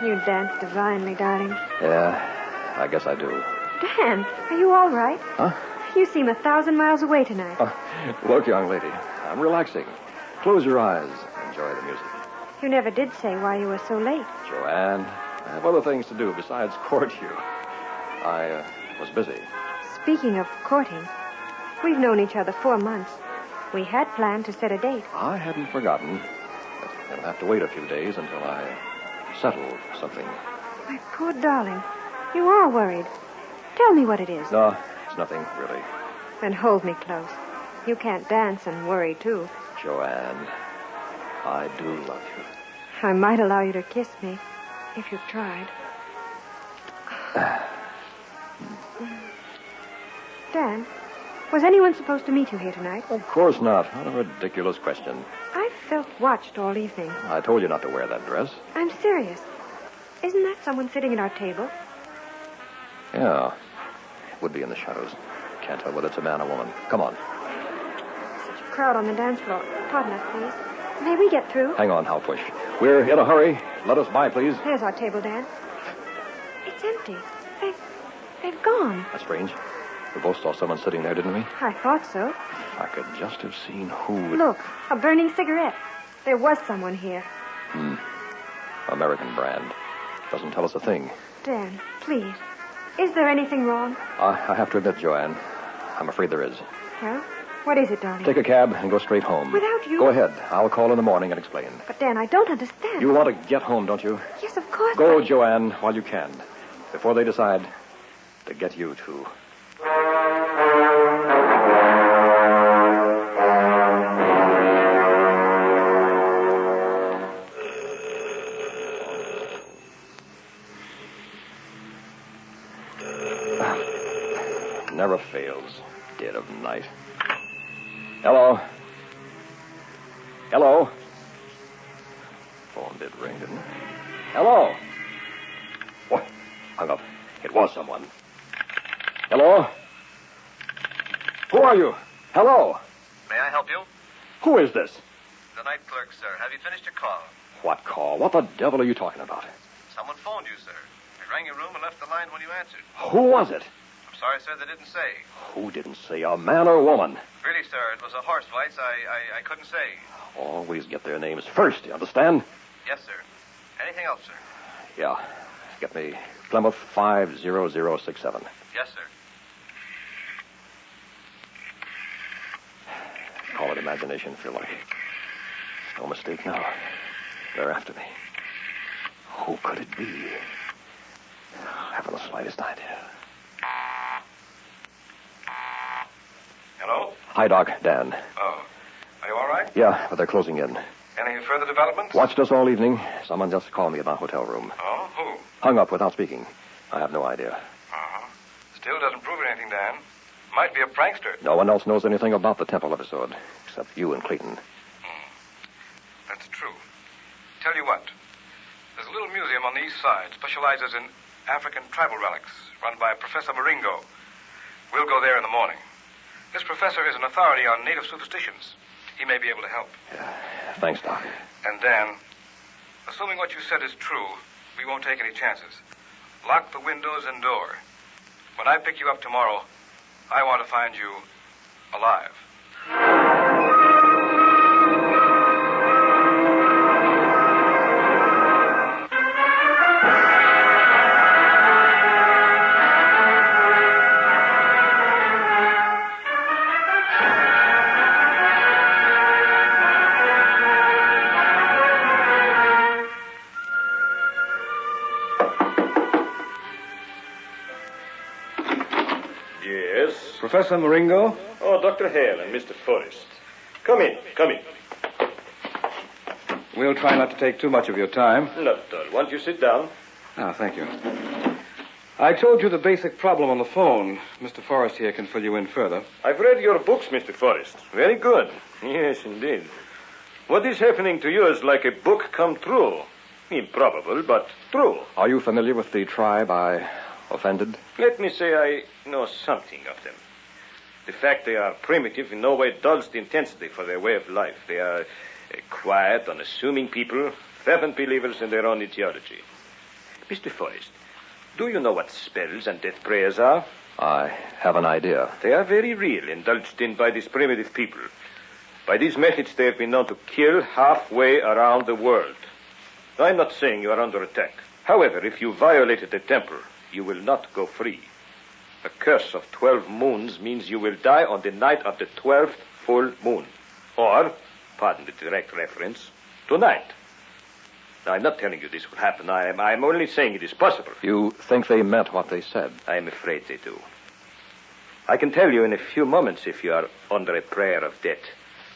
[SPEAKER 16] You dance divinely, darling.
[SPEAKER 10] Yeah, I guess I do.
[SPEAKER 16] Dan, are you all right?
[SPEAKER 10] Huh?
[SPEAKER 16] You seem 1,000 miles away tonight.
[SPEAKER 10] Look, young lady, I'm relaxing. Close your eyes. Enjoy the music.
[SPEAKER 16] You never did say why you were so late.
[SPEAKER 10] Joanne, I have other things to do besides court you. I was busy.
[SPEAKER 16] Speaking of courting, we've known each other 4 months. We had planned to set a date.
[SPEAKER 10] I hadn't forgotten. But it'll have to wait a few days until I settle something.
[SPEAKER 16] My poor darling, you are worried. Tell me what it is.
[SPEAKER 10] No, it's nothing, really.
[SPEAKER 16] Then hold me close. You can't dance and worry, too.
[SPEAKER 10] Joanne, I do love you.
[SPEAKER 16] I might allow you to kiss me, if you tried. Dan, was anyone supposed to meet you here tonight?
[SPEAKER 10] Of course not. What a ridiculous question.
[SPEAKER 16] I felt watched all evening.
[SPEAKER 10] I told you not to wear that dress.
[SPEAKER 16] I'm serious. Isn't that someone sitting at our table?
[SPEAKER 10] Yeah. It would be in the shadows. Can't tell whether it's a man or woman. Come on.
[SPEAKER 16] Such a crowd on the dance floor. Pardon us, please. May we get through?
[SPEAKER 10] Hang on, I'll push. We're in a hurry. Let us by, please.
[SPEAKER 16] There's our table, Dan. It's empty. They've gone.
[SPEAKER 10] That's strange. We both saw someone sitting there, didn't we?
[SPEAKER 16] I thought so.
[SPEAKER 10] If I could just have seen who...
[SPEAKER 16] Look, a burning cigarette. There was someone here.
[SPEAKER 10] American brand. Doesn't tell us a thing.
[SPEAKER 16] Dan, please. Is there anything wrong?
[SPEAKER 10] I have to admit, Joanne, I'm afraid there is.
[SPEAKER 16] Well, What is it, darling?
[SPEAKER 10] Take a cab and go straight home.
[SPEAKER 16] Without you?
[SPEAKER 10] Go ahead. I'll call in the morning and explain.
[SPEAKER 16] But, Dan, I don't understand.
[SPEAKER 10] You want to get home, don't you?
[SPEAKER 16] Yes, of course.
[SPEAKER 10] Go, Joanne, while you can. Before they decide to get you, too. Never fails. Dead of night. Hello? Hello? Phone did ring, didn't it? Hello? What? Hung up. It was someone. Hello? Who are you? Hello?
[SPEAKER 12] May I help you?
[SPEAKER 10] Who is this?
[SPEAKER 12] The night clerk, sir. Have you finished your call?
[SPEAKER 10] What call? What the devil are you talking about?
[SPEAKER 12] Someone phoned you, sir. I rang your room and left the line when you answered.
[SPEAKER 10] Who was it?
[SPEAKER 12] I'm sorry, sir, they didn't say.
[SPEAKER 10] Who didn't say? A man or a woman?
[SPEAKER 12] Really, sir, it was a horse voice. I couldn't say.
[SPEAKER 10] Always get their names first, you understand?
[SPEAKER 12] Yes, sir. Anything else, sir?
[SPEAKER 10] Yeah. Get me Plymouth 50067.
[SPEAKER 12] Yes, sir.
[SPEAKER 10] Call it imagination if you like. No mistake now. They're after me. Who could it be? I haven't the slightest idea.
[SPEAKER 12] Hello?
[SPEAKER 10] Hi, Doc. Dan.
[SPEAKER 12] Oh. Are you all right?
[SPEAKER 10] Yeah, but they're closing in.
[SPEAKER 12] Any further developments?
[SPEAKER 10] Watched us all evening. Someone just called me at my hotel room.
[SPEAKER 12] Oh, who?
[SPEAKER 10] Hung up without speaking. I have no idea.
[SPEAKER 12] Uh-huh. Still doesn't prove anything, Dan. Might be a prankster.
[SPEAKER 10] No one else knows anything about the temple episode, except you and Clayton.
[SPEAKER 12] That's true. Tell you what. There's a little museum on the east side, specializes in African tribal relics, run by Professor Maringo. We'll go there in the morning. This professor is an authority on native superstitions. He may be able to help.
[SPEAKER 10] Yeah. Thanks, Doc.
[SPEAKER 12] And Dan, assuming what you said is true, we won't take any chances. Lock the windows and door. When I pick you up tomorrow, I want to find you alive.
[SPEAKER 18] Professor Maringo?
[SPEAKER 21] Oh, Dr. Hale and Mr. Forrest. Come in, come in.
[SPEAKER 18] We'll try not to take too much of your time.
[SPEAKER 21] Not at all. Won't you sit down?
[SPEAKER 18] Ah, thank you. I told you the basic problem on the phone. Mr. Forrest here can fill you in further.
[SPEAKER 21] I've read your books, Mr. Forrest. Very good. Yes, indeed. What is happening to you is like a book come true. Improbable, but true.
[SPEAKER 10] Are you familiar with the tribe I offended?
[SPEAKER 21] Let me say I know something of them. The fact they are primitive in no way dulls the intensity for their way of life. They are quiet, unassuming people, fervent believers in their own ideology. Mr. Forrest, do you know what spells and death prayers are?
[SPEAKER 10] I have an idea.
[SPEAKER 21] They are very real, indulged in by these primitive people. By these methods, they have been known to kill halfway around the world. I'm not saying you are under attack. However, if you violated the temple, you will not go free. A curse of 12 moons means you will die on the night of the 12th full moon. Or, pardon the direct reference, tonight. Now, I'm not telling you this will happen. I'm only saying it is possible.
[SPEAKER 10] You think they meant what they said?
[SPEAKER 21] I'm afraid they do. I can tell you in a few moments if you are under a prayer of death.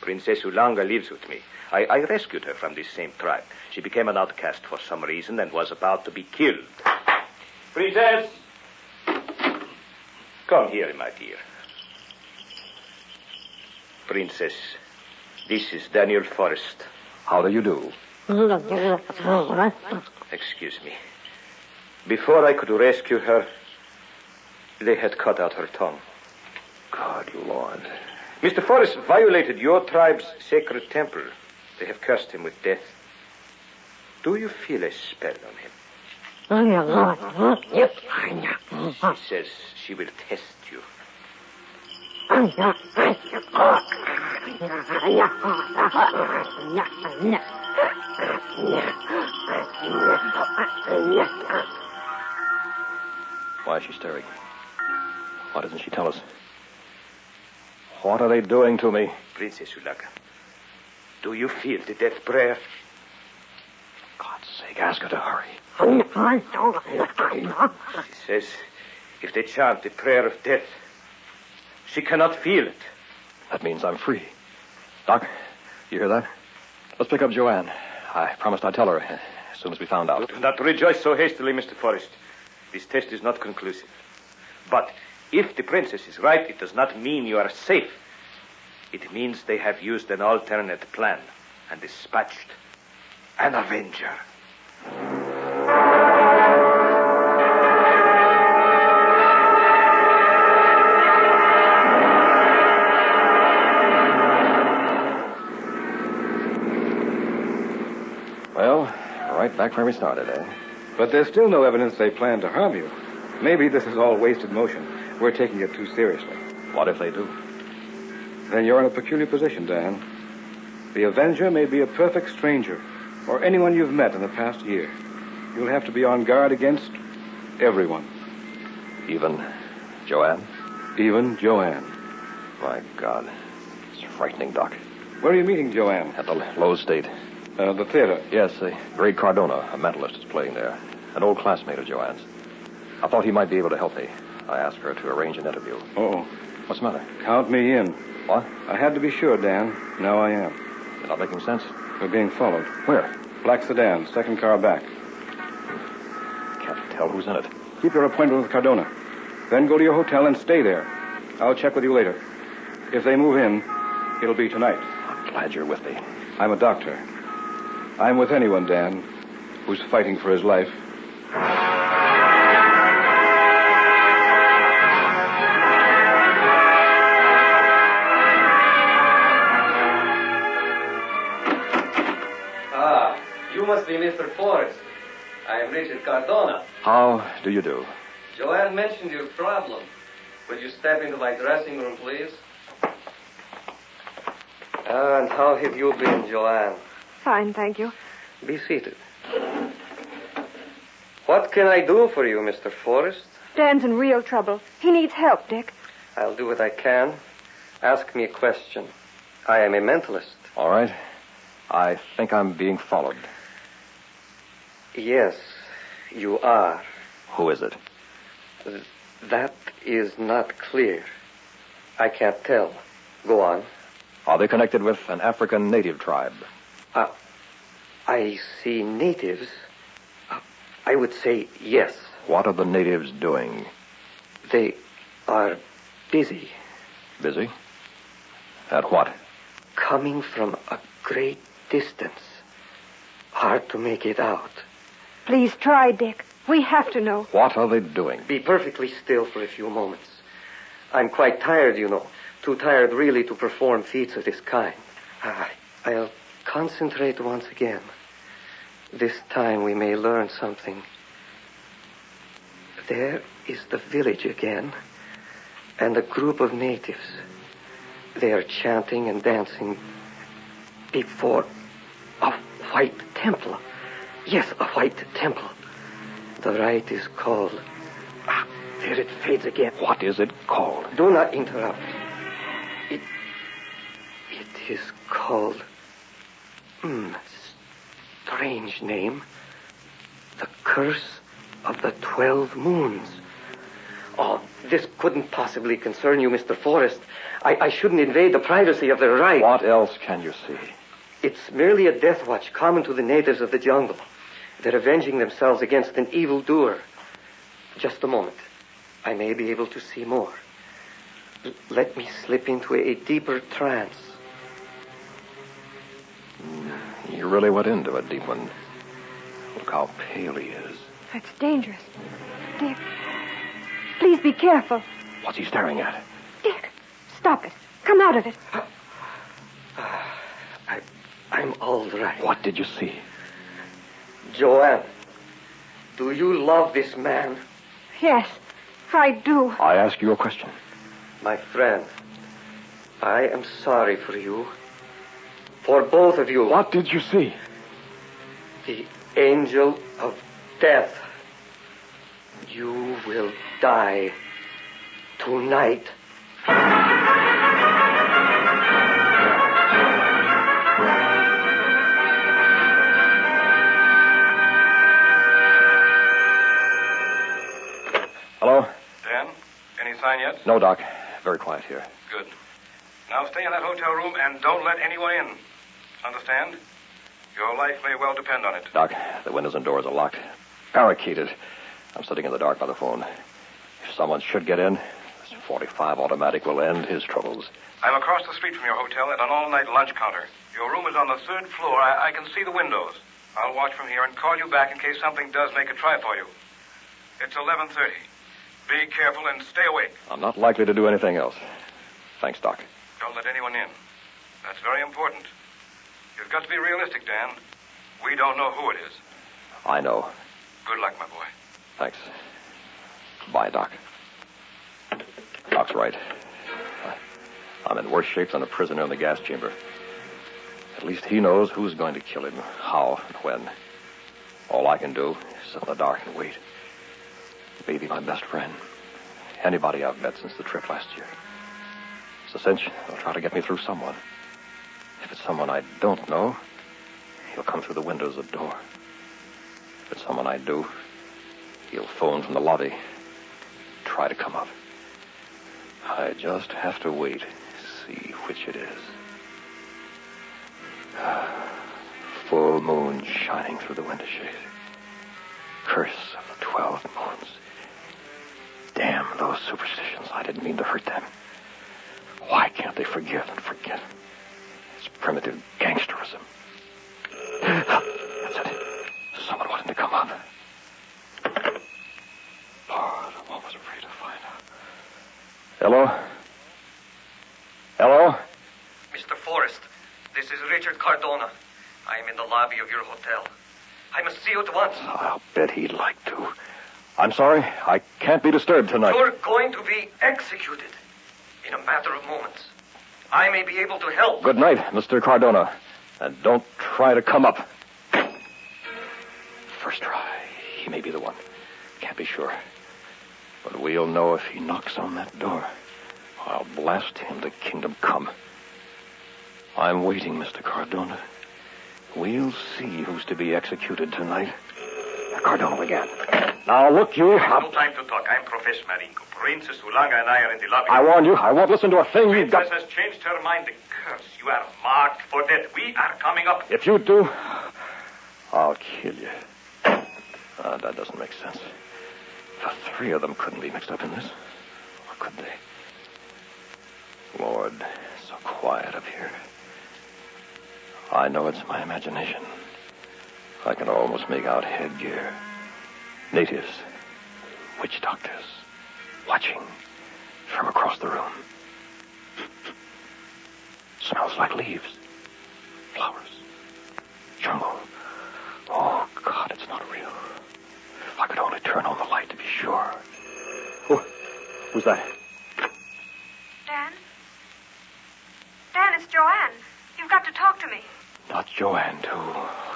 [SPEAKER 21] Princess Ulanga lives with me. I rescued her from this same tribe. She became an outcast for some reason and was about to be killed. Princess! Come here, my dear. Princess, this is Daniel Forrest.
[SPEAKER 10] How do you do?
[SPEAKER 21] Excuse me. Before I could rescue her, they had cut out her tongue.
[SPEAKER 10] God, Lord.
[SPEAKER 21] Mr. Forrest violated your tribe's sacred temple. They have cursed him with death. Do you feel a spell on him? She says she will test you.
[SPEAKER 10] Why is she staring? Why doesn't she tell us? What are they doing to me?
[SPEAKER 21] Princess Sulaga, do you feel the death prayer?
[SPEAKER 10] God's sake, ask her to hurry.
[SPEAKER 21] She says if they chant the prayer of death, she cannot feel it.
[SPEAKER 10] That means I'm free. Doc, you hear that? Let's pick up Joanne. I promised I'd tell her as soon as we found out.
[SPEAKER 21] Do not rejoice so hastily, Mr. Forrest. This test is not conclusive. But if the princess is right, it does not mean you are safe. It means they have used an alternate plan and dispatched an Avenger.
[SPEAKER 10] Well, right back where we started, eh?
[SPEAKER 18] But there's still no evidence they plan to harm you. Maybe this is all wasted motion. We're taking it too seriously.
[SPEAKER 10] What if they do?
[SPEAKER 18] Then you're in a peculiar position, Dan. The Avenger may be a perfect stranger, or anyone you've met in the past year. You'll have to be on guard against everyone.
[SPEAKER 10] Even Joanne?
[SPEAKER 18] Even Joanne.
[SPEAKER 10] My God. It's frightening, Doc.
[SPEAKER 18] Where are you meeting Joanne?
[SPEAKER 10] At the Lowe's State.
[SPEAKER 18] The theater?
[SPEAKER 10] Yes, Greg Cardona, a mentalist, is playing there. An old classmate of Joanne's. I thought he might be able to help me. I asked her to arrange an interview.
[SPEAKER 18] Uh-oh.
[SPEAKER 10] What's the matter?
[SPEAKER 18] Count me in.
[SPEAKER 10] What?
[SPEAKER 18] I had to be sure, Dan. Now I am.
[SPEAKER 10] You're not making sense.
[SPEAKER 18] We're being followed.
[SPEAKER 10] Where?
[SPEAKER 18] Black sedan, second car back.
[SPEAKER 10] Can't tell who's in it.
[SPEAKER 18] Keep your appointment with Cardona. Then go to your hotel and stay there. I'll check with you later. If they move in, it'll be tonight.
[SPEAKER 10] I'm glad you're with me.
[SPEAKER 18] I'm a doctor. I'm with anyone, Dan, who's fighting for his life.
[SPEAKER 14] You must be Mr. Forrest. I am Richard Cardona.
[SPEAKER 10] How do you do?
[SPEAKER 14] Joanne mentioned your problem. Would you step into my dressing room, please? And how have you been, Joanne?
[SPEAKER 16] Fine, thank you.
[SPEAKER 14] Be seated. What can I do for you, Mr. Forrest?
[SPEAKER 16] Dan's in real trouble. He needs help, Dick.
[SPEAKER 14] I'll do what I can. Ask me a question. I am a mentalist.
[SPEAKER 10] All right. I think I'm being followed.
[SPEAKER 14] Yes, you are.
[SPEAKER 10] Who is it?
[SPEAKER 14] That is not clear. I can't tell. Go on.
[SPEAKER 10] Are they connected with an African native tribe?
[SPEAKER 14] I see natives. I would say yes.
[SPEAKER 10] What are the natives doing?
[SPEAKER 14] They are busy.
[SPEAKER 10] Busy? At what?
[SPEAKER 14] Coming from a great distance. Hard to make it out.
[SPEAKER 16] Please try, Dick. We have to know.
[SPEAKER 10] What are they doing?
[SPEAKER 14] Be perfectly still for a few moments. I'm quite tired, you know. Too tired, really, to perform feats of this kind. I'll concentrate once again. This time we may learn something. There is the village again, and a group of natives. They are chanting and dancing before a white temple. Yes, a white temple. The rite is called... there it fades again.
[SPEAKER 10] What is it called?
[SPEAKER 14] Do not interrupt. It is called... strange name. The Curse of the 12 Moons. Oh, this couldn't possibly concern you, Mr. Forrest. I shouldn't invade the privacy of their rite.
[SPEAKER 10] What else can you see?
[SPEAKER 14] It's merely a death watch common to the natives of the jungle. They're avenging themselves against an evildoer. Just a moment. I may be able to see more. Let me slip into a deeper trance.
[SPEAKER 10] You really went into a deep one. Look how pale he is.
[SPEAKER 16] That's dangerous. Dick, please be careful.
[SPEAKER 10] What's he staring at?
[SPEAKER 16] Dick, stop it. Come out of it.
[SPEAKER 14] I'm all right.
[SPEAKER 10] What did you see?
[SPEAKER 14] Joanne, do you love this man?
[SPEAKER 16] Yes, I do.
[SPEAKER 10] I ask you a question.
[SPEAKER 14] My friend, I am sorry for you. For both of you.
[SPEAKER 10] What did you see?
[SPEAKER 14] The angel of death. You will die tonight.
[SPEAKER 12] yet?
[SPEAKER 3] No, Doc. Very quiet here.
[SPEAKER 12] Good. Now stay in that hotel room and don't let anyone in. Understand? Your life may well depend on it.
[SPEAKER 3] Doc, the windows and doors are locked. Barricaded. I'm sitting in the dark by the phone. If someone should get in, this .45 automatic will end his troubles.
[SPEAKER 12] I'm across the street from your hotel at an all-night lunch counter. Your room is on the 3rd floor. I can see the windows. I'll watch from here and call you back in case something does make a try for you. It's 11:30. Be careful and stay awake.
[SPEAKER 3] I'm not likely to do anything else. Thanks, Doc.
[SPEAKER 12] Don't let anyone in. That's very important. You've got to be realistic, Dan. We don't know who it is.
[SPEAKER 3] I know.
[SPEAKER 12] Good luck, my boy.
[SPEAKER 3] Thanks. Bye, Doc. Doc's right. I'm in worse shape than a prisoner in the gas chamber. At least he knows who's going to kill him, how, and when. All I can do is sit in the dark and wait. Maybe my best friend. Anybody I've met since the trip last year. It's a cinch. They'll try to get me through someone. If it's someone I don't know, he'll come through the windows of the door. If it's someone I do, he'll phone from the lobby. Try to come up. I just have to wait, see which it is. Full moon shining through the window shade. Curse of the 12 moons. Damn those superstitions. I didn't mean to hurt them. Why can't they forgive and forget? It's primitive gangsterism. That's it. Someone wanted to come up. Lord, I'm almost afraid to find out. Hello? Hello?
[SPEAKER 4] Mr. Forrest, this is Richard Cardona. I am in the lobby of your hotel. I must see you at once.
[SPEAKER 3] I'll bet he'd like to. I'm sorry. I can't be disturbed tonight.
[SPEAKER 4] You're going to be executed in a matter of moments. I may be able to help.
[SPEAKER 3] Good night, Mr. Cardona. And don't try to come up. First try. He may be the one. Can't be sure. But we'll know if he knocks on that door. I'll blast him to kingdom come. I'm waiting, Mr. Cardona. We'll see who's to be executed tonight. Cardona again. Now, look, you...
[SPEAKER 12] No time to talk. I'm Professor Maringo. Princess Ulanga and I are in the lobby.
[SPEAKER 3] I warned you. I won't listen to a thing you've got...
[SPEAKER 12] Princess has changed her mind. The curse. You are marked for death. We are coming up.
[SPEAKER 3] If you do, I'll kill you. That doesn't make sense. The three of them couldn't be mixed up in this. Or could they? Lord, so quiet up here. I know it's my imagination. I can almost make out headgear. Natives. Witch doctors. Watching from across the room. Smells like leaves. Flowers. Jungle. Oh, God, it's not real. If I could only turn on the light to be sure. Who's that?
[SPEAKER 16] Dan? Dan, it's Joanne. You've got to talk to me.
[SPEAKER 3] Not Joanne, too.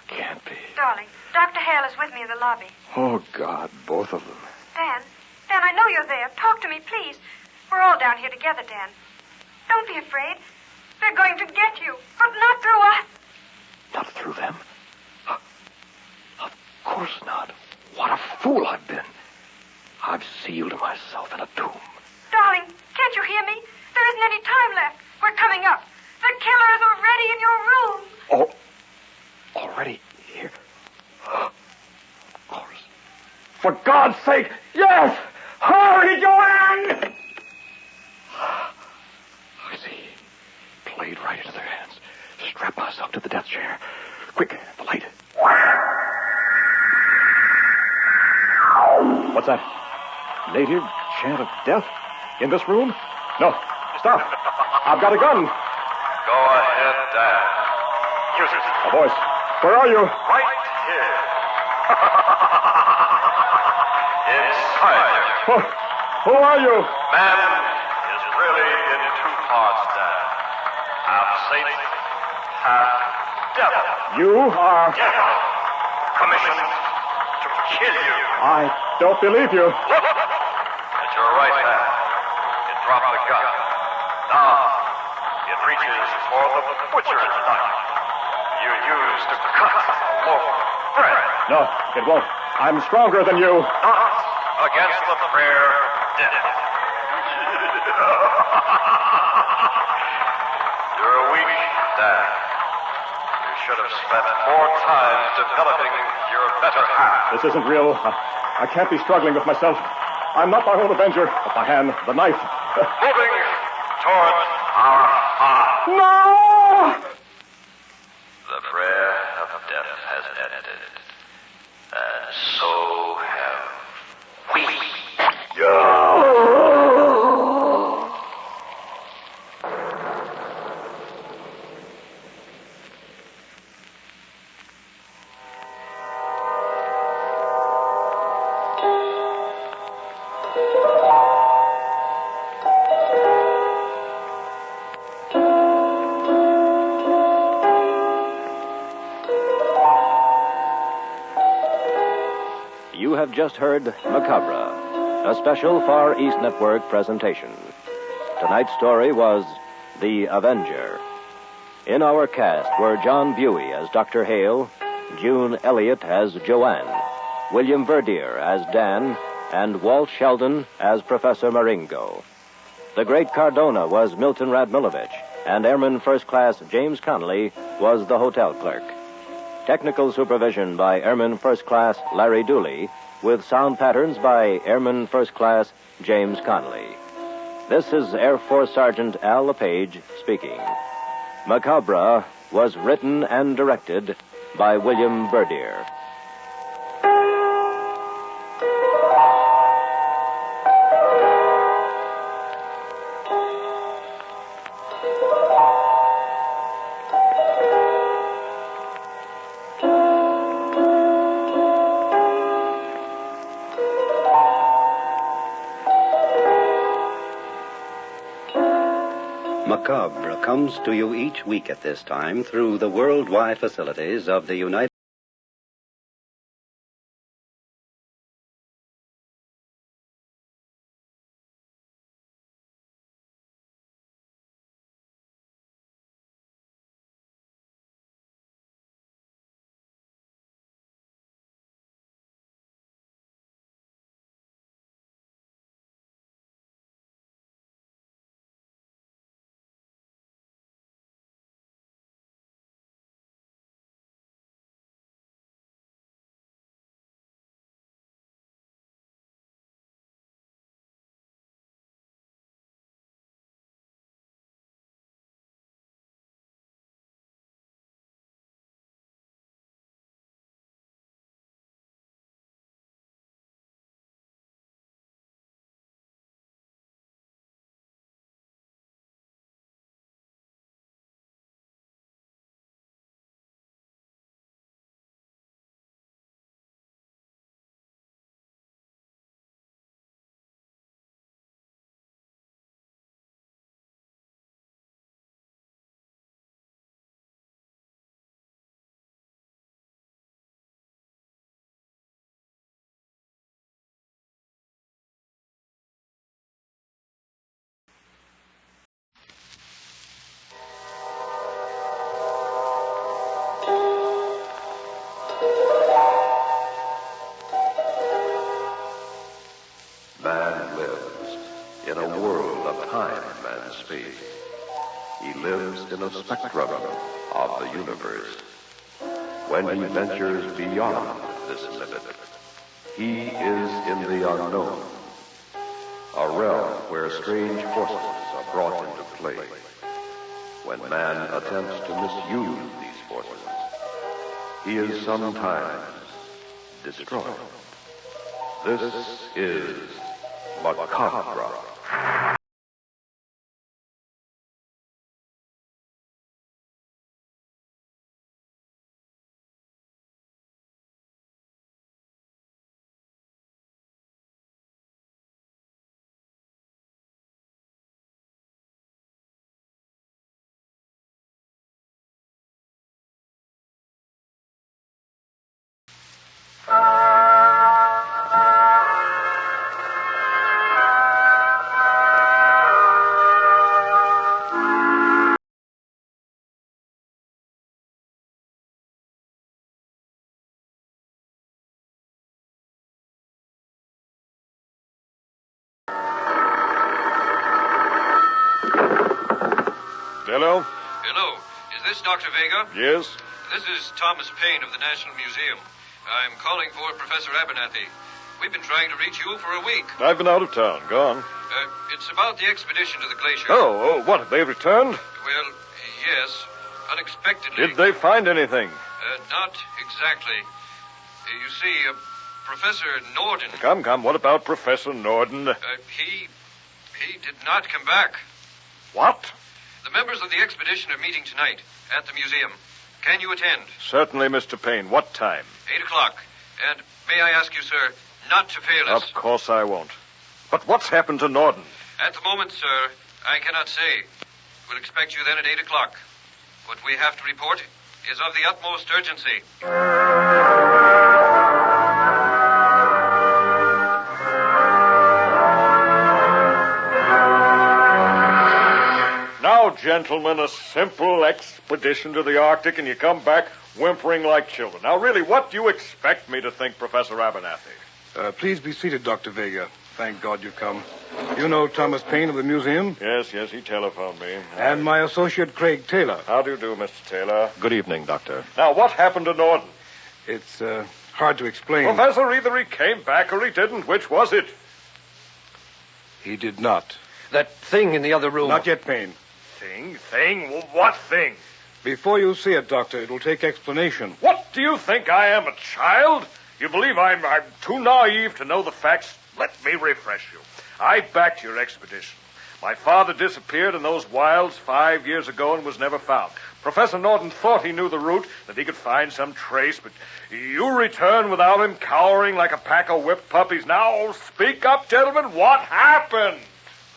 [SPEAKER 3] Can't be.
[SPEAKER 16] Darling, Dr. Hale is with me in the lobby.
[SPEAKER 3] Oh, God, both of them.
[SPEAKER 16] Dan, I know you're there. Talk to me, please. We're all down here together, Dan. Don't be afraid. They're going to get you, but not through us.
[SPEAKER 3] Not through them? Of course not. What a fool I've been. I've sealed myself in a tomb.
[SPEAKER 16] Darling, can't you hear me? There isn't any time left. We're coming up. The killer is already in your room.
[SPEAKER 3] Oh, already here? Of course. For God's sake, yes! Hurry, Joanne! I see. Played right into their hands. Strap myself to the death chair. Quick, the light. What's that? Native chant of death? In this room? No. Stop. I've got a gun.
[SPEAKER 12] Go ahead, Dan. Use it.
[SPEAKER 3] A voice. Where are you?
[SPEAKER 12] Right here. Inside there.
[SPEAKER 3] Who are you?
[SPEAKER 12] Man is really in two parts, Dan. Half saint, half devil.
[SPEAKER 3] You are...
[SPEAKER 12] Devil. Commissioned to kill you.
[SPEAKER 3] I don't believe you.
[SPEAKER 12] Look. At your right hand. It dropped the gun. Now, it reaches for the butcher's knife. You used to cut a loaf of bread.
[SPEAKER 3] No, it won't. I'm stronger than you.
[SPEAKER 12] Not against the prayer of death.
[SPEAKER 3] You're weak, Dan. You should have spent more time developing your better half.
[SPEAKER 21] This isn't real. I can't be struggling with myself. I'm not my own Avenger, but my hand, the knife.
[SPEAKER 3] Moving toward our heart.
[SPEAKER 21] No!
[SPEAKER 3] The prayer of death has ended. And so have we.
[SPEAKER 17] You have just heard Macabre, a special Far East Network presentation. Tonight's story was The Avenger. In our cast were John Buey as Dr. Hale, June Elliott as Joanne, William Verdier as Dan, and Walt Sheldon as Professor Maringo. The great Cardona was Milton Radmilovich, and Airman First Class James Connolly was the hotel clerk. Technical supervision by Airman First Class Larry Dooley, with sound patterns by Airman First Class James Connolly. This is Air Force Sergeant Al LePage speaking. Macabre was written and directed by William Verdier.
[SPEAKER 9] Macabre comes to you each week at this time through the worldwide facilities of the United
[SPEAKER 1] Man lives in a world of time and space. He lives in a spectrum of the universe. When he ventures beyond this limit, he is in the unknown, a realm where strange forces are brought into play. When man attempts to misuse these forces, he is sometimes destroyed. This is Macabre.
[SPEAKER 21] Hello?
[SPEAKER 3] Hello. Is this Dr. Vega?
[SPEAKER 21] Yes?
[SPEAKER 3] This is Thomas Paine of the National Museum. I'm calling for Professor Abernathy. We've been trying to reach you for a week.
[SPEAKER 21] I've been out of town. Go on.
[SPEAKER 3] It's about the expedition to the glacier.
[SPEAKER 21] Oh, what? Have they returned?
[SPEAKER 3] Well, yes. Unexpectedly.
[SPEAKER 21] Did they find anything?
[SPEAKER 3] Not exactly. You see, Professor Norden...
[SPEAKER 21] Come. What about Professor Norden?
[SPEAKER 3] He did not come back.
[SPEAKER 21] What?
[SPEAKER 3] The members of the expedition are meeting tonight at the museum. Can you attend?
[SPEAKER 21] Certainly, Mr. Paine. What time?
[SPEAKER 3] 8 o'clock. And may I ask you, sir, not to fail us?
[SPEAKER 21] Of course I won't. But what's happened to Norden?
[SPEAKER 3] At the moment, sir, I cannot say. We'll expect you then at 8 o'clock. What we have to report is of the utmost urgency.
[SPEAKER 21] Now, gentlemen, a simple expedition to the Arctic, and you come back whimpering like children. Now, really, what do you expect me to think, Professor Abernathy?
[SPEAKER 18] Please be seated, Dr. Vega. Thank God you've come. You know Thomas Paine of the museum?
[SPEAKER 21] Yes, he telephoned me.
[SPEAKER 18] And my associate, Craig Taylor.
[SPEAKER 21] How do you do, Mr. Taylor?
[SPEAKER 3] Good evening, Doctor.
[SPEAKER 21] Now, what happened to Norden?
[SPEAKER 18] It's hard to explain.
[SPEAKER 21] Professor, either he came back or he didn't. Which was it?
[SPEAKER 18] He did not.
[SPEAKER 10] That thing in the other room.
[SPEAKER 18] Not yet, Paine.
[SPEAKER 21] Thing? Well, what thing?
[SPEAKER 18] Before you see it, Doctor, it'll take explanation.
[SPEAKER 21] What do you think I am, a child? You believe I'm too naive to know the facts? Let me refresh you. I backed your expedition. My father disappeared in those wilds 5 years ago and was never found. Professor Norden thought he knew the route, that he could find some trace, but you returned without him, cowering like a pack of whipped puppies. Now, speak up, gentlemen. What happened?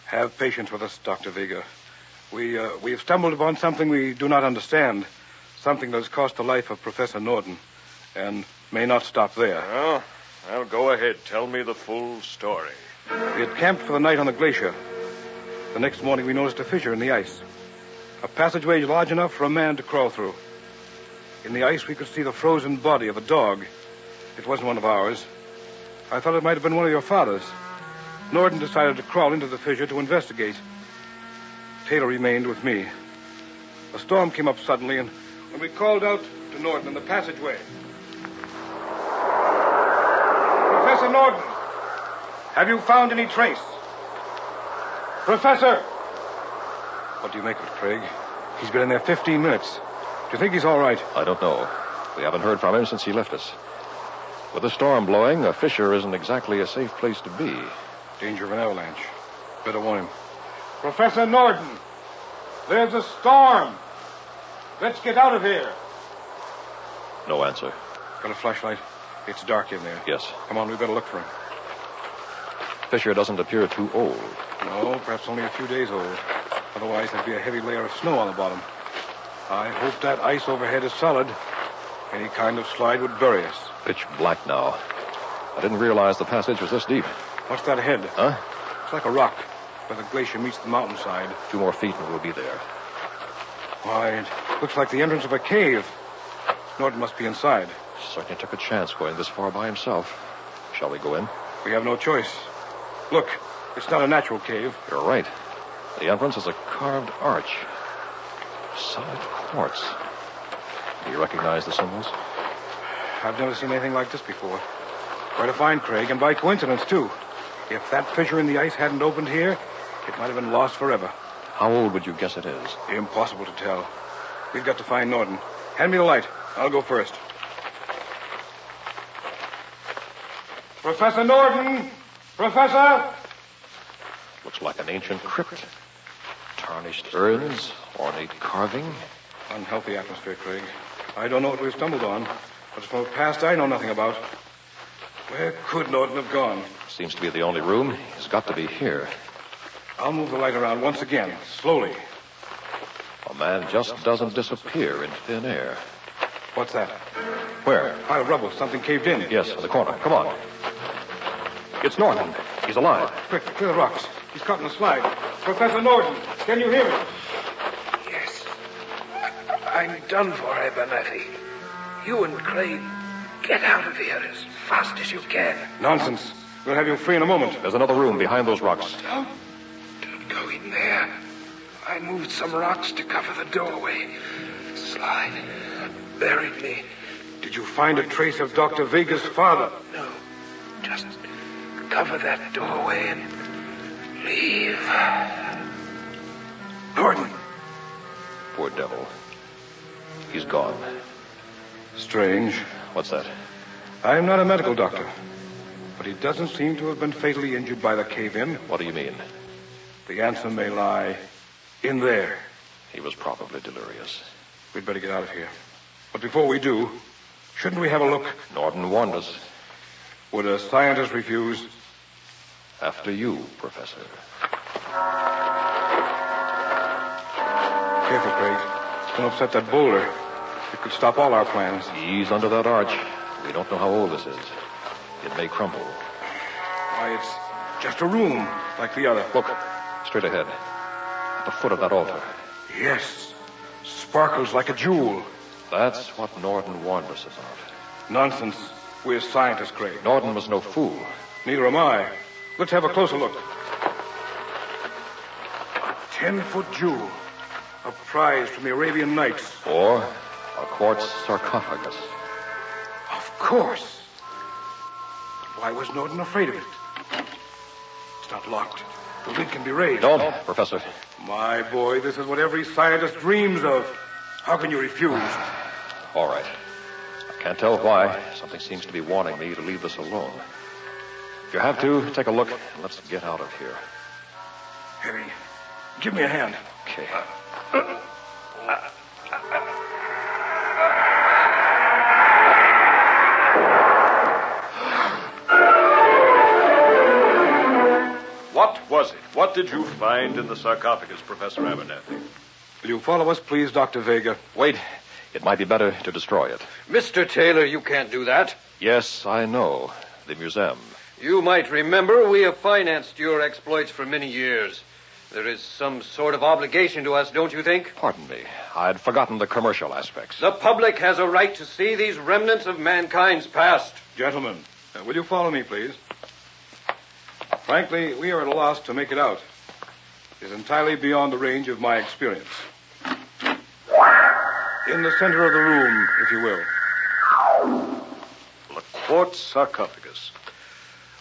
[SPEAKER 18] Have patience with us, Dr. Vega. We've stumbled upon something we do not understand. Something that has cost the life of Professor Norden. And may not stop there.
[SPEAKER 21] Well, go ahead. Tell me the full story.
[SPEAKER 18] We had camped for the night on the glacier. The next morning we noticed a fissure in the ice. A passageway large enough for a man to crawl through. In the ice we could see the frozen body of a dog. It wasn't one of ours. I thought it might have been one of your father's. Norden decided to crawl into the fissure to investigate. Taylor remained with me. A storm came up suddenly, and when we called out to Norden in the passageway... Professor Norden, have you found any trace? Professor! What do you make of it, Craig? He's been in there 15 minutes. Do you think he's all right?
[SPEAKER 3] I don't know. We haven't heard from him since he left us. With the storm blowing, a fissure isn't exactly a safe place to be.
[SPEAKER 18] Danger of an avalanche. Better warn him. Professor Norden, there's a storm. Let's get out of here.
[SPEAKER 3] No answer.
[SPEAKER 18] Got a flashlight? It's dark in there.
[SPEAKER 3] Yes.
[SPEAKER 18] Come on, we better look for him.
[SPEAKER 3] Fissure doesn't appear too old.
[SPEAKER 18] No, perhaps only a few days old. Otherwise, there'd be a heavy layer of snow on the bottom. I hope that ice overhead is solid. Any kind of slide would bury us.
[SPEAKER 3] Pitch black now. I didn't realize the passage was this deep.
[SPEAKER 18] What's that ahead?
[SPEAKER 3] Huh?
[SPEAKER 18] It's like a rock, where the glacier meets the mountainside.
[SPEAKER 3] 2 more feet and we'll be there.
[SPEAKER 18] Why, it looks like the entrance of a cave. Norden must be inside.
[SPEAKER 3] Certainly took a chance going this far by himself. Shall we go in?
[SPEAKER 18] We have no choice. Look, it's not a natural cave.
[SPEAKER 3] You're right. The entrance is a carved arch. Solid quartz. Do you recognize the symbols?
[SPEAKER 18] I've never seen anything like this before. Quite a find, Craig, and by coincidence, too. If that fissure in the ice hadn't opened here, it might have been lost forever.
[SPEAKER 3] How old would you guess it is?
[SPEAKER 18] Impossible to tell. We've got to find Norden. Hand me the light. I'll go first. Professor Norden! Professor!
[SPEAKER 3] Looks like an ancient crypt. Tarnished urns, ornate carving.
[SPEAKER 18] Unhealthy atmosphere, Craig. I don't know what we've stumbled on, but from a past I know nothing about. Where could Norden have gone?
[SPEAKER 3] Seems to be the only room. He's got to be here.
[SPEAKER 18] I'll move the light around once again, slowly.
[SPEAKER 3] A man just doesn't disappear in thin air.
[SPEAKER 18] What's that?
[SPEAKER 3] Where?
[SPEAKER 18] Pile of rubble. Something caved in.
[SPEAKER 3] Yes, in the corner. Come on. It's Norden. He's alive.
[SPEAKER 18] Quick, clear the rocks. He's caught in a slide. Professor Norden, can you hear me?
[SPEAKER 6] Yes. I'm done for, Abernathy. You and Craig, get out of here as fast as you can.
[SPEAKER 18] Nonsense. We'll have you free in a moment.
[SPEAKER 3] There's another room behind those rocks.
[SPEAKER 6] Don't go in there. I moved some rocks to cover the doorway. Slide buried me.
[SPEAKER 18] Did you find a trace of Dr. Vega's father?
[SPEAKER 6] No. Just cover that doorway and leave.
[SPEAKER 18] Gordon.
[SPEAKER 3] Poor devil. He's gone.
[SPEAKER 18] Strange.
[SPEAKER 3] What's that?
[SPEAKER 18] I'm not a medical doctor, but he doesn't seem to have been fatally injured by the cave-in.
[SPEAKER 3] What do you mean?
[SPEAKER 18] The answer may lie in there.
[SPEAKER 3] He was probably delirious.
[SPEAKER 18] We'd better get out of here. But before we do, shouldn't we have a look?
[SPEAKER 3] Norton warned us.
[SPEAKER 18] Would a scientist refuse?
[SPEAKER 3] After you, Professor.
[SPEAKER 18] Careful, Craig. Don't upset that boulder. It could stop all our plans.
[SPEAKER 3] Ease under that arch. We don't know how old this is. It may crumble.
[SPEAKER 18] Why, it's just a room like the other.
[SPEAKER 3] Look, straight ahead. At the foot of that altar.
[SPEAKER 18] Yes. Sparkles like a jewel.
[SPEAKER 3] That's what Norton warned us about.
[SPEAKER 18] Nonsense. We're scientists, Craig.
[SPEAKER 3] Norton was no fool.
[SPEAKER 18] Neither am I. Let's have a closer look. A 10-foot jewel. A prize from the Arabian Nights.
[SPEAKER 3] Or a quartz sarcophagus.
[SPEAKER 18] Of course. But why was Norton afraid of it? It's not locked. The lid can be raised.
[SPEAKER 3] Don't, Professor.
[SPEAKER 18] My boy, this is what every scientist dreams of. How can you refuse?
[SPEAKER 3] All right. I can't tell why. Something seems to be warning me to leave this alone. If you have to, take a look, and let's get out of here.
[SPEAKER 18] Harry, give me a hand.
[SPEAKER 3] Okay.
[SPEAKER 21] What was it? What did you find in the sarcophagus, Professor Abernathy?
[SPEAKER 18] Will you follow us, please, Dr. Vega?
[SPEAKER 3] Wait. It might be better to destroy it.
[SPEAKER 10] Mr. Taylor, you can't do that.
[SPEAKER 3] Yes, I know. The museum.
[SPEAKER 10] You might remember we have financed your exploits for many years. There is some sort of obligation to us, don't you think?
[SPEAKER 3] Pardon me. I'd forgotten the commercial aspects.
[SPEAKER 10] The public has a right to see these remnants of mankind's past.
[SPEAKER 18] Gentlemen, will you follow me, please? Frankly, we are at a loss to make it out. It is entirely beyond the range of my experience. In the center of the room, if you will.
[SPEAKER 21] The quartz sarcophagus.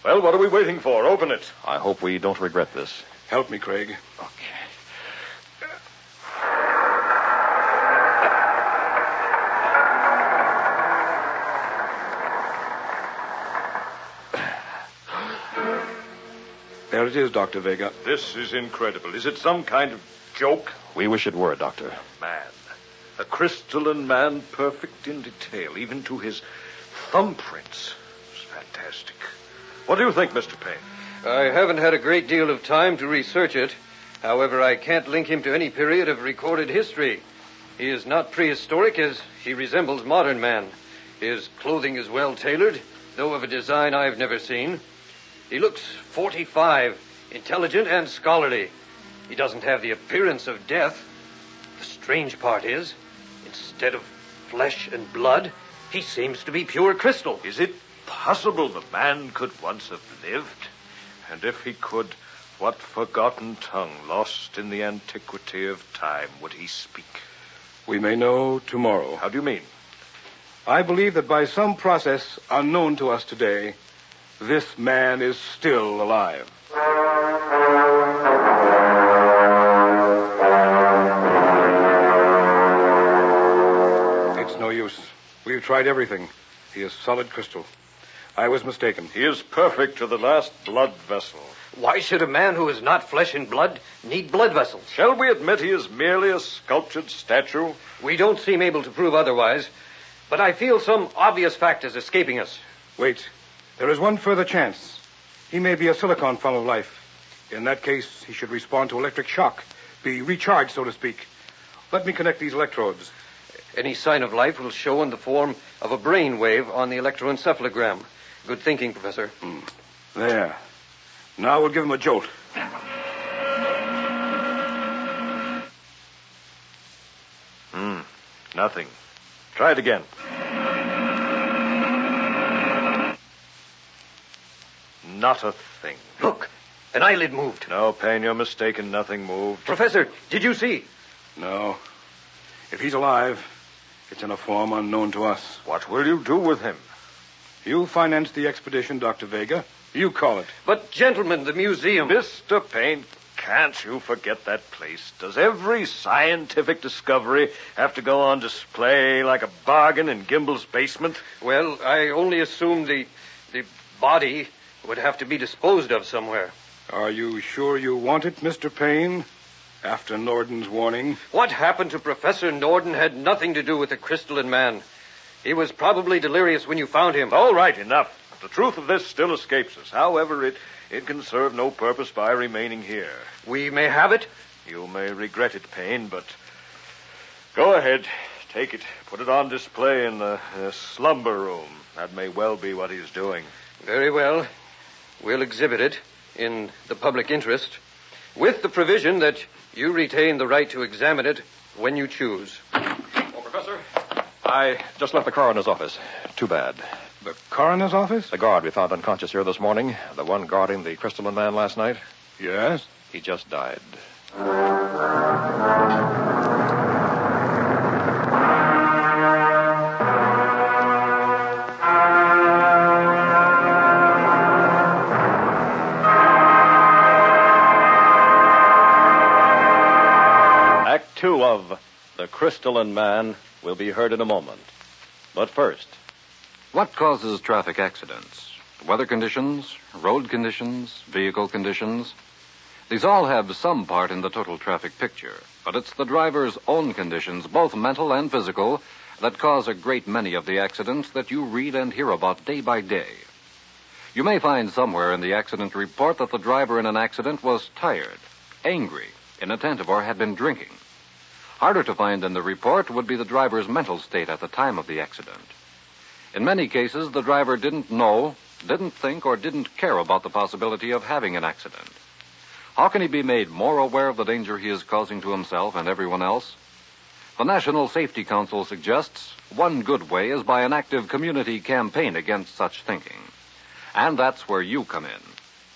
[SPEAKER 21] Well, what are we waiting for? Open it.
[SPEAKER 3] I hope we don't regret this.
[SPEAKER 18] Help me, Craig.
[SPEAKER 3] Okay.
[SPEAKER 18] There it is, Dr. Vega.
[SPEAKER 21] This is incredible. Is it some kind of joke?
[SPEAKER 3] We wish it were, Doctor.
[SPEAKER 21] Man. A crystalline man, perfect in detail, even to his thumbprints. It's fantastic. What do you think, Mr. Payne?
[SPEAKER 10] I haven't had a great deal of time to research it. However, I can't link him to any period of recorded history. He is not prehistoric, as he resembles modern man. His clothing is well tailored, though of a design I've never seen. He looks 45, intelligent and scholarly. He doesn't have the appearance of death. The strange part is, instead of flesh and blood, he seems to be pure crystal.
[SPEAKER 21] Is it possible the man could once have lived? And if he could, what forgotten tongue, lost in the antiquity of time, would he speak?
[SPEAKER 18] We may know tomorrow.
[SPEAKER 21] How do you mean?
[SPEAKER 18] I believe that by some process unknown to us today, this man is still alive. It's no use. We've tried everything. He is solid crystal. I was mistaken.
[SPEAKER 21] He is perfect to the last blood vessel.
[SPEAKER 10] Why should a man who is not flesh and blood need blood vessels?
[SPEAKER 21] Shall we admit he is merely a sculptured statue?
[SPEAKER 10] We don't seem able to prove otherwise, but I feel some obvious fact is escaping us.
[SPEAKER 18] Wait. There is one further chance. He may be a silicon form of life. In that case, he should respond to electric shock, be recharged, so to speak. Let me connect these electrodes.
[SPEAKER 10] Any sign of life will show in the form of a brain wave on the electroencephalogram. Good thinking, Professor.
[SPEAKER 18] There. Now we'll give him a jolt.
[SPEAKER 21] Nothing. Try it again. Not a thing.
[SPEAKER 10] Look, An eyelid moved.
[SPEAKER 21] No, Payne, you're mistaken. Nothing moved.
[SPEAKER 10] Professor, did you see?
[SPEAKER 18] No. If he's alive, it's in a form unknown to us.
[SPEAKER 21] What will you do with him?
[SPEAKER 18] You financed the expedition, Dr. Vega. You call it.
[SPEAKER 10] But, gentlemen, the museum...
[SPEAKER 21] Mr. Payne, can't you forget that place? Does every scientific discovery have to go on display like a bargain in Gimbel's basement?
[SPEAKER 10] Well, I only assumed the body would have to be disposed of somewhere.
[SPEAKER 18] Are you sure you want it, Mr. Payne? After Norden's warning?
[SPEAKER 10] What happened to Professor Norden had nothing to do with the Crystalline Man. He was probably delirious when you found him.
[SPEAKER 21] All right, enough. The truth of this still escapes us. However, it can serve no purpose by remaining here.
[SPEAKER 10] We may have it?
[SPEAKER 21] You may regret it, Payne, but go ahead. Take it. Put it on display in the slumber room. That may well be what he's doing.
[SPEAKER 10] Very well. We'll exhibit it in the public interest, with the provision that you retain the right to examine it when you choose.
[SPEAKER 3] Oh, Professor, I just left the coroner's office. Too bad.
[SPEAKER 18] The coroner's office?
[SPEAKER 3] The guard we found unconscious here this morning, the one guarding the Crystalline Man last night.
[SPEAKER 18] Yes?
[SPEAKER 3] He just died.
[SPEAKER 17] Act 2 of The Crystalline Man will be heard in a moment. But first...
[SPEAKER 3] What causes traffic accidents? Weather conditions, road conditions, vehicle conditions. These all have some part in the total traffic picture, but it's the driver's own conditions, both mental and physical, that cause a great many of the accidents that you read and hear about day by day. You may find somewhere in the accident report that the driver in an accident was tired, angry, inattentive, or had been drinking. Harder to find in the report would be the driver's mental state at the time of the accident. In many cases, the driver didn't know, didn't think, or didn't care about the possibility of having an accident. How can he be made more aware of the danger he is causing to himself and everyone else? The National Safety Council suggests one good way is by an active community campaign against such thinking. And that's where you come in.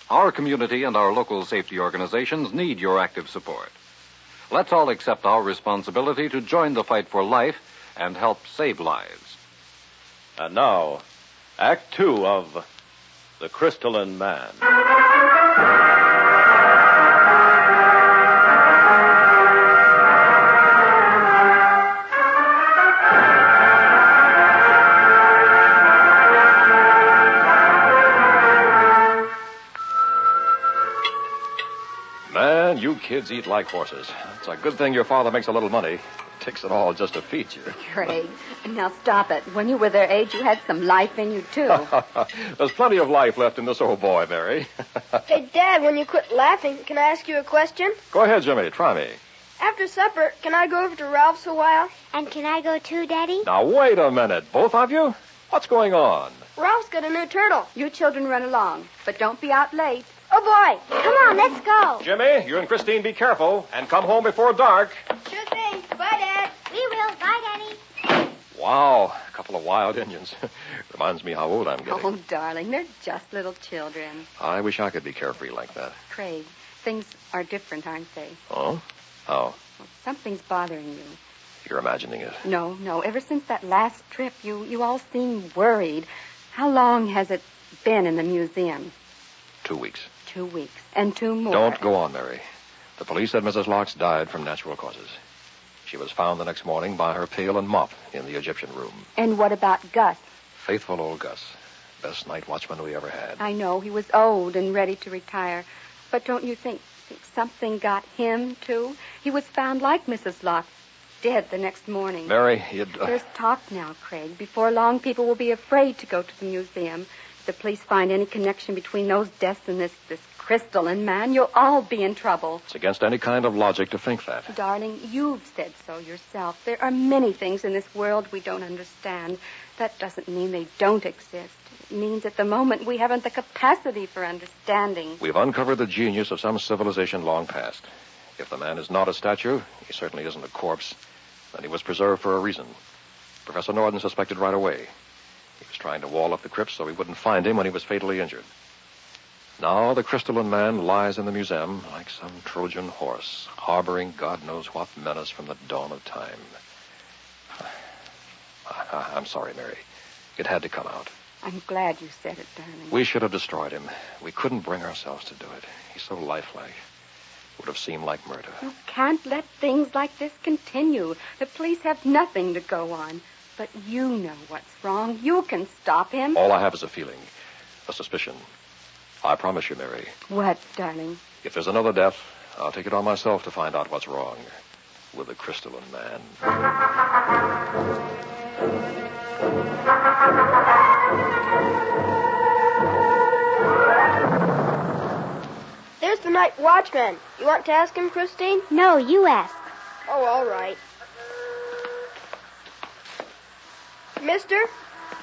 [SPEAKER 3] Our community and our local safety organizations need your active support. Let's all accept our responsibility to join the fight for life and help save lives.
[SPEAKER 17] And now, Act 2 of The Crystalline Man.
[SPEAKER 3] Man, you kids eat like horses. It's a good thing your father makes a little money. Takes it all just to feed you.
[SPEAKER 11] Craig, now stop it. When you were their age, you had some life in you, too.
[SPEAKER 3] There's plenty of life left in this old boy, Mary.
[SPEAKER 8] Hey, Dad, when you quit laughing, can I ask you a question?
[SPEAKER 3] Go ahead, Jimmy. Try me.
[SPEAKER 8] After supper, can I go over to Ralph's a while?
[SPEAKER 19] And can I go too, Daddy?
[SPEAKER 3] Now, wait a minute. Both of you? What's going on?
[SPEAKER 8] Ralph's got a new turtle.
[SPEAKER 11] You children run along, but don't be out late.
[SPEAKER 8] Oh, boy.
[SPEAKER 19] Come on, let's go.
[SPEAKER 3] Jimmy, you and Christine be careful and come home before dark.
[SPEAKER 8] Sure thing. Bye, Dad.
[SPEAKER 19] We will. Bye, Daddy.
[SPEAKER 3] Wow, a couple of wild Indians. Reminds me how old I'm getting.
[SPEAKER 11] Oh, darling, they're just little children.
[SPEAKER 3] I wish I could be carefree like that.
[SPEAKER 11] Craig, things are different, aren't they?
[SPEAKER 3] Oh? How?
[SPEAKER 11] Well, something's bothering you.
[SPEAKER 3] You're imagining it.
[SPEAKER 11] No. Ever since that last trip, you all seem worried. How long has it been in the museum?
[SPEAKER 3] 2 weeks.
[SPEAKER 11] 2 weeks. And 2 more.
[SPEAKER 3] Don't go on, Mary. The police said Mrs. Locke died from natural causes. She was found the next morning by her pail and mop in the Egyptian room.
[SPEAKER 11] And what about Gus?
[SPEAKER 3] Faithful old Gus. Best night watchman we ever had.
[SPEAKER 11] I know. He was old and ready to retire. But don't you think something got him, too? He was found like Mrs. Locke, dead the next morning.
[SPEAKER 3] Mary,
[SPEAKER 11] There's talk now, Craig. Before long, people will be afraid to go to the museum. If the police find any connection between those deaths and this Crystalline Man, you'll all be in trouble.
[SPEAKER 3] It's against any kind of logic to think that.
[SPEAKER 11] Darling, you've said so yourself. There are many things in this world we don't understand. That doesn't mean they don't exist. It means at the moment we haven't the capacity for understanding.
[SPEAKER 3] We've uncovered the genius of some civilization long past. If the man is not a statue, he certainly isn't a corpse, then he was preserved for a reason. Professor Norden suspected right away. He was trying to wall up the crypt so we wouldn't find him when he was fatally injured. Now the Crystalline Man lies in the museum like some Trojan horse, harboring God knows what menace from the dawn of time. I'm sorry, Mary. It had to come out.
[SPEAKER 7] I'm glad you said it, darling.
[SPEAKER 3] We should have destroyed him. We couldn't bring ourselves to do it. He's so lifelike. It would have seemed like murder.
[SPEAKER 7] You can't let things like this continue. The police have nothing to go on. But you know what's wrong. You can stop him.
[SPEAKER 3] All I have is a feeling, a suspicion. I promise you, Mary.
[SPEAKER 7] What, darling?
[SPEAKER 3] If there's another death, I'll take it on myself to find out what's wrong with the Crystalline Man.
[SPEAKER 8] There's the night watchman. You want to ask him, Christine?
[SPEAKER 19] No, you ask.
[SPEAKER 8] Oh, all right. Mister,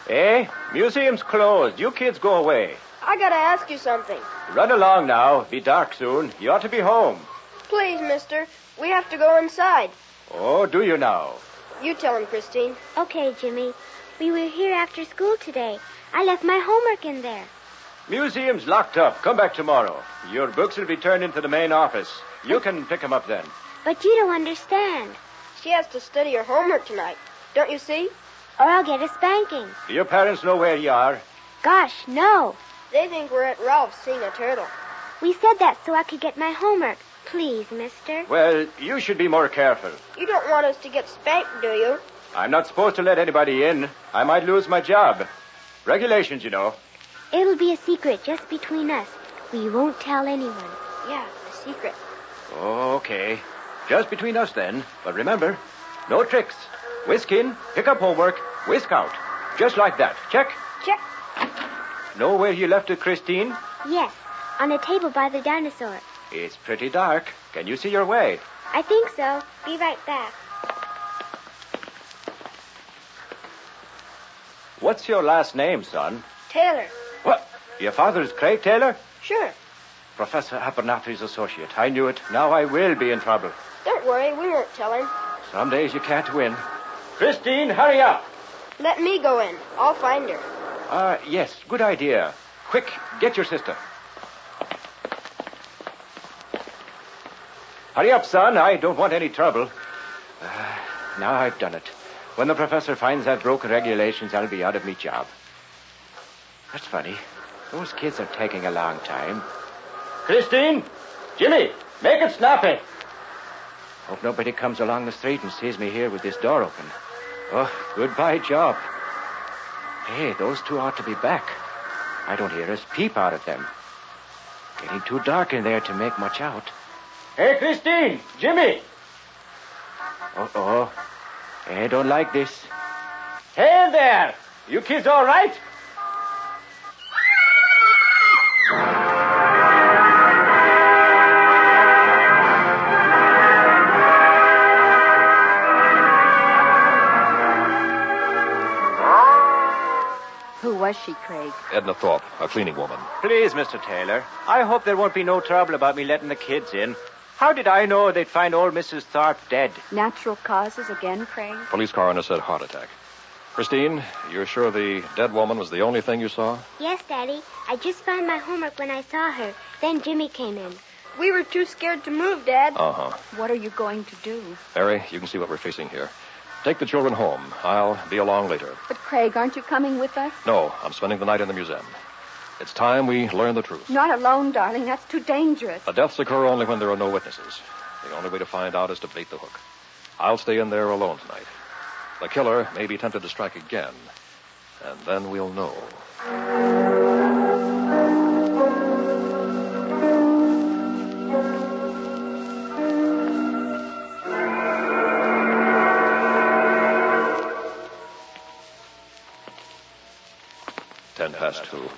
[SPEAKER 13] Eh? Museum's closed. You kids go away.
[SPEAKER 8] I gotta ask you something.
[SPEAKER 13] Run along now. Be dark soon. You ought to be home.
[SPEAKER 8] Please, mister. We have to go inside.
[SPEAKER 13] Oh, do you now?
[SPEAKER 8] You tell him, Christine.
[SPEAKER 19] Okay, Jimmy. We were here after school today. I left my homework in there.
[SPEAKER 13] Museum's locked up. Come back tomorrow. Your books will be turned into the main office. You can pick them up then.
[SPEAKER 19] But you don't understand.
[SPEAKER 8] She has to study her homework tonight. Don't you see?
[SPEAKER 19] Or I'll get a spanking.
[SPEAKER 13] Do your parents know where you are?
[SPEAKER 19] Gosh, no.
[SPEAKER 8] They think we're at Ralph's seeing a turtle.
[SPEAKER 19] We said that so I could get my homework. Please, mister.
[SPEAKER 13] Well, you should be more careful.
[SPEAKER 8] You don't want us to get spanked, do you?
[SPEAKER 13] I'm not supposed to let anybody in. I might lose my job. Regulations, you know.
[SPEAKER 19] It'll be a secret just between us. We won't tell anyone.
[SPEAKER 8] Yeah, a secret.
[SPEAKER 13] Okay. Just between us then. But remember, no tricks. Whisk in, pick up homework, whisk out. Just like that. Check?
[SPEAKER 19] Check.
[SPEAKER 13] Know where you left it, Christine?
[SPEAKER 19] Yes, on a table by the dinosaur.
[SPEAKER 13] It's pretty dark. Can you see your way?
[SPEAKER 19] I think so. Be right back.
[SPEAKER 13] What's your last name, son?
[SPEAKER 8] Taylor.
[SPEAKER 13] What? Your father is Craig Taylor?
[SPEAKER 8] Sure.
[SPEAKER 13] Professor Abernathy's associate. I knew it. Now I will be in trouble.
[SPEAKER 8] Don't worry, we won't tell him.
[SPEAKER 13] Some days you can't win. Christine, hurry up.
[SPEAKER 8] Let me go in. I'll find her.
[SPEAKER 13] Yes, good idea. Quick, get your sister. Hurry up, son. I don't want any trouble. Now I've done it. When the professor finds I've broken regulations, I'll be out of me job. That's funny. Those kids are taking a long time. Christine! Jimmy! Make it snappy! Hope nobody comes along the street and sees me here with this door open. Oh, goodbye, job. Hey, those two ought to be back. I don't hear us peep out at them. Getting too dark in there to make much out. Hey, Christine! Jimmy! Uh-oh. I don't like this. Hey there! You kids all right?
[SPEAKER 7] Who was she, Craig?
[SPEAKER 3] Edna Thorpe, a cleaning woman.
[SPEAKER 13] Please, Mr. Taylor. I hope there won't be no trouble about me letting the kids in. How did I know they'd find old Mrs. Thorpe dead?
[SPEAKER 7] Natural causes again, Craig?
[SPEAKER 3] Police coroner said heart attack. Christine, you're sure the dead woman was the only thing you saw?
[SPEAKER 19] Yes, Daddy. I just found my homework when I saw her. Then Jimmy came in.
[SPEAKER 8] We were too scared to move, Dad.
[SPEAKER 3] Uh-huh.
[SPEAKER 7] What are you going to do?
[SPEAKER 3] Mary, you can see what we're facing here. Take the children home. I'll be along later.
[SPEAKER 7] But, Craig, aren't you coming with us?
[SPEAKER 3] No, I'm spending the night in the museum. It's time we learn the truth.
[SPEAKER 7] Not alone, darling. That's too dangerous.
[SPEAKER 3] The deaths occur only when there are no witnesses. The only way to find out is to bait the hook. I'll stay in there alone tonight. The killer may be tempted to strike again, and then we'll know. Past 2.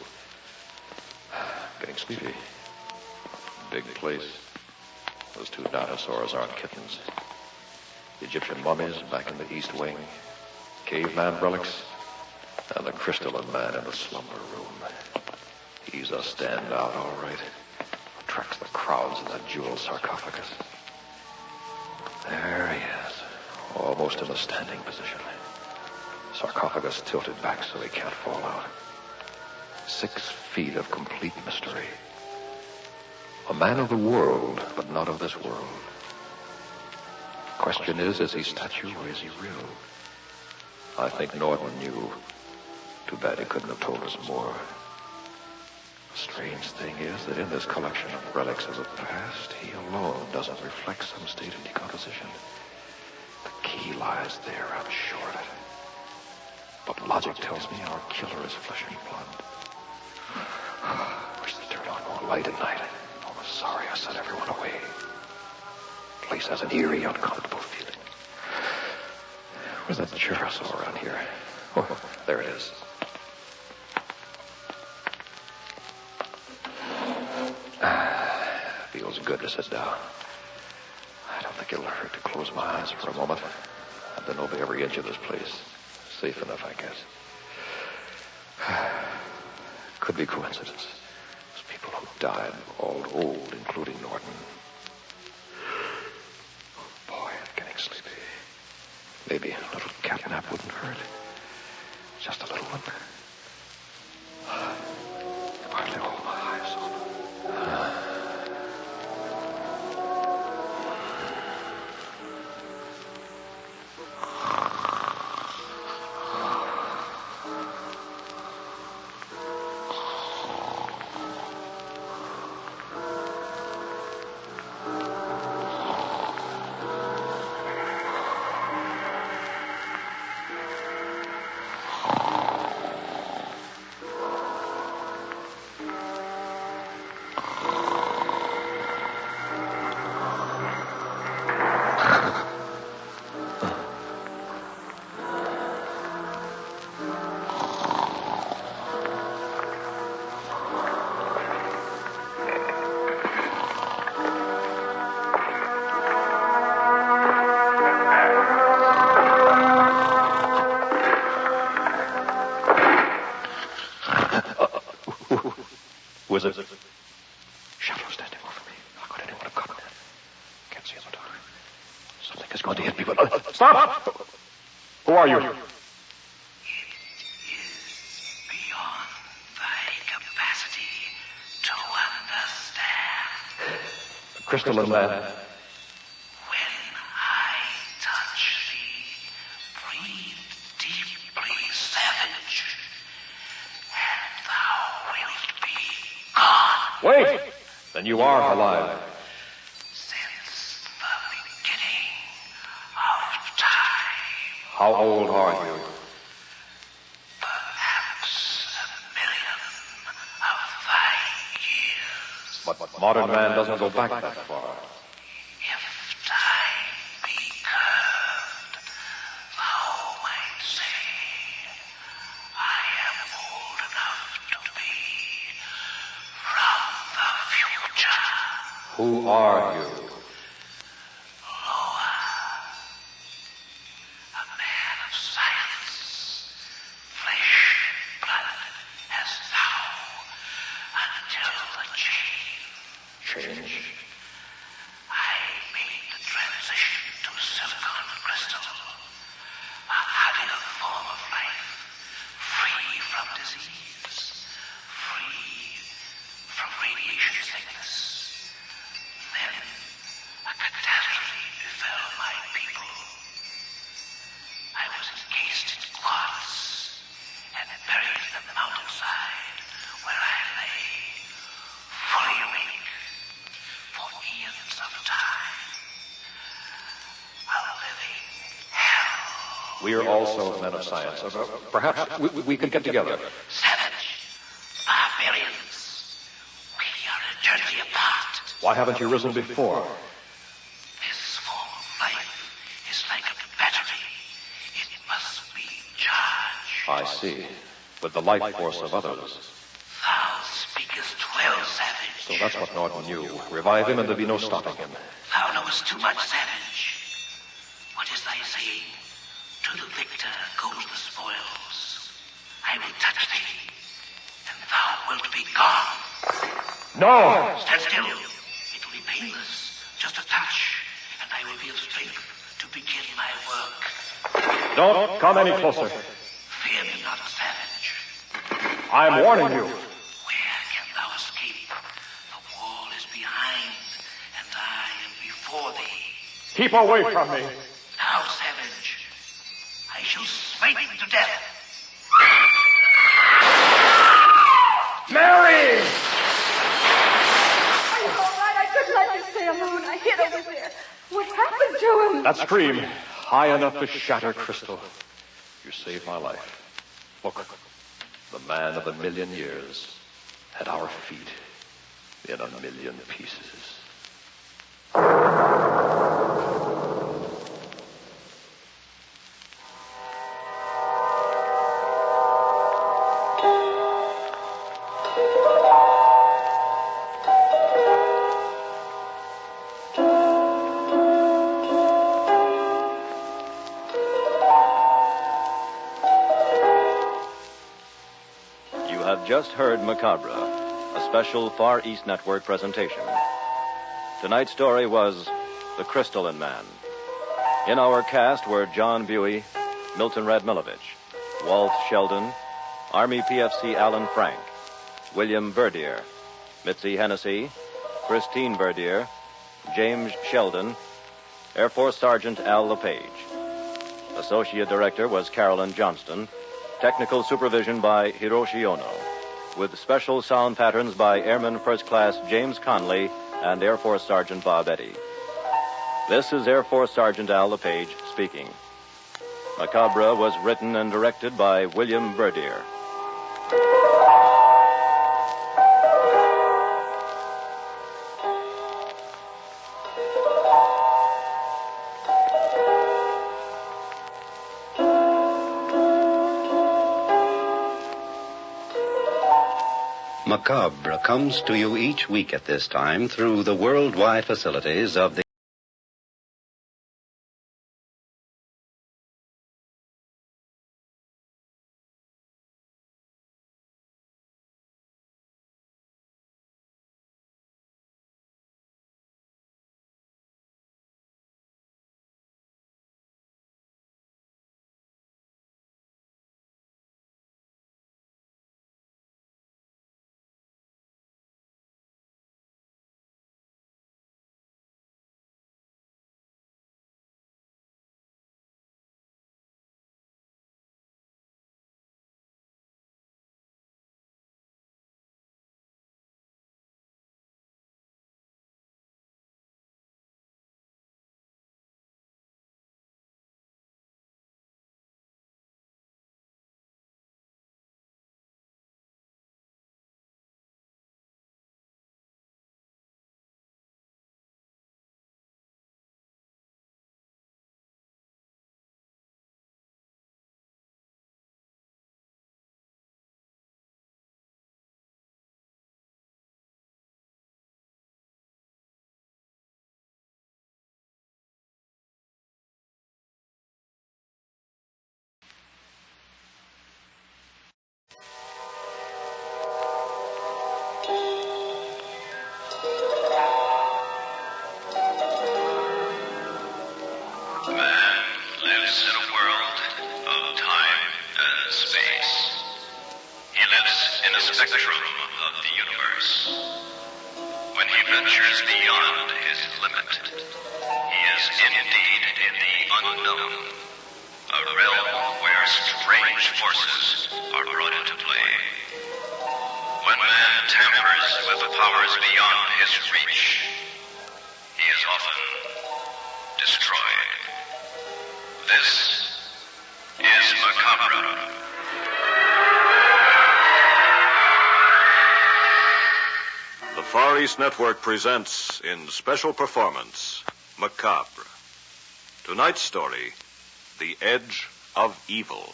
[SPEAKER 3] Getting sleepy. Big place. Those two dinosaurs aren't kittens. Egyptian mummies back in the East Wing. Caveman relics. And the Crystalline Man in the slumber room. He's a standout, all right. Attracts the crowds in that jeweled sarcophagus. There he is. Almost in a standing position. Sarcophagus tilted back so he can't fall out. 6 feet of complete mystery. A man of the world, but not of this world. Question is he statue or is he real? I think Norton knew. Too bad he couldn't have told us more. The strange thing is that in this collection of relics of the past, he alone doesn't reflect some state of decomposition. The key lies there, I'm sure of it. But logic tells me our killer is flesh and blood. Wish they'd turn on more light at night. I'm sorry I sent everyone away. The place has an eerie, uncomfortable feeling. Where's that chair I saw around here? Oh, there it is. Feels good to sit down. I don't think it'll hurt to close my eyes for a moment. I've been over every inch of this place. Safe enough, I guess. Could be coincidence. Those people who died were all old, including Norton. Oh, boy, I'm getting sleepy. Maybe a little catnap wouldn't hurt. Just a little one. I can hardly hold my eyes open. Who is it? Shadow standing over me. How could anyone have come? Can't see in the dark. Something is going to hit me, but... Stop! Who are you?
[SPEAKER 15] Beyond thy capacity to understand.
[SPEAKER 3] Crystalline Man. Wait! Then you are alive.
[SPEAKER 15] Since the beginning of time.
[SPEAKER 3] How old are you?
[SPEAKER 15] Perhaps 1,000,000 of thy years.
[SPEAKER 3] But modern man doesn't go back that far.
[SPEAKER 15] If time be curved, thou might say, I am old enough to be from the future.
[SPEAKER 3] Who are you?
[SPEAKER 15] Loa, a man of science, flesh, blood, as thou, until the change. I made the transition to silicon crystal, a happier form of life, free from disease, free from radiation sickness. Then a catastrophe befell my people. I was encased in quartz and buried in the mountainside where I lay, fully awake for eons of time. A living hell.
[SPEAKER 3] We are also men of science. Perhaps we could get together.
[SPEAKER 15] Savage, barbarians, we are eternity apart.
[SPEAKER 3] Why haven't you risen before?
[SPEAKER 15] This form of life is like a battery. It must be charged.
[SPEAKER 3] I see. With the life force of others.
[SPEAKER 15] Thou speakest well, Savage.
[SPEAKER 3] So that's what Norton knew. Revive him and there'll be no stopping him.
[SPEAKER 15] Thou knowest too much, Savage. What is thy saying? To the victor goes the spoils. I will touch thee, and thou wilt be gone.
[SPEAKER 3] No!
[SPEAKER 15] Stand still. It will be painless. Just a touch, and I will be of strength to begin my work.
[SPEAKER 3] Don't come any closer.
[SPEAKER 15] Fear me not, Savage.
[SPEAKER 3] I'm warning you.
[SPEAKER 15] Where can thou escape? The wall is behind.
[SPEAKER 5] Keep away from me.
[SPEAKER 15] Now, savage, I shall smite you to death.
[SPEAKER 5] Mary!
[SPEAKER 7] Are you all right? I couldn't let you stay alone. I hid over there. What happened to him?
[SPEAKER 5] That scream, high enough to shatter crystal.
[SPEAKER 3] You saved my life. Look, the man of a million years at our feet in a million pieces.
[SPEAKER 17] Just heard Macabre, a special Far East Network presentation. Tonight's story was The Crystalline Man. In our cast were John Buey, Milton Radmilovich, Walt Sheldon, Army PFC Alan Frank, William Verdier, Mitzi Hennessy, Christine Verdier, James Sheldon, Air Force Sergeant Al LePage. Associate Director was Carolyn Johnston. Technical supervision by Hiroshi Ono, with special sound patterns by Airman First Class James Conley and Air Force Sergeant Bob Eddy. This is Air Force Sergeant Al LePage speaking. Macabre was written and directed by William Verdier.
[SPEAKER 9] Macabre comes to you each week at this time through the worldwide facilities of the
[SPEAKER 3] Far East Network presents in special performance, Macabre. Tonight's story, The Edge of Evil.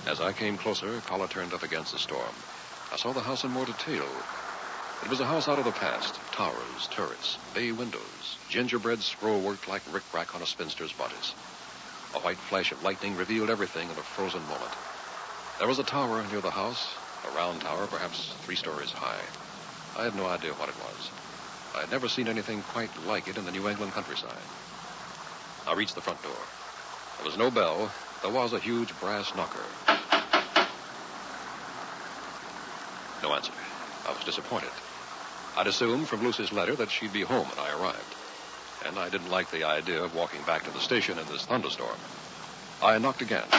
[SPEAKER 3] As I came closer, collar turned up against the storm. I saw the house in more detail. It was a house out of the past. Towers, turrets, bay windows, gingerbread scroll worked like rick-rack on a spinster's bodice. A white flash of lightning revealed everything in a frozen moment. There was a tower near the house, a round tower, perhaps 3 stories high. I had no idea what it was. I had never seen anything quite like it in the New England countryside. I reached the front door. There was no bell. There was a huge brass knocker. No answer. I was disappointed. I'd assumed from Lucy's letter that she'd be home when I arrived. And I didn't like the idea of walking back to the station in this thunderstorm. I knocked again. The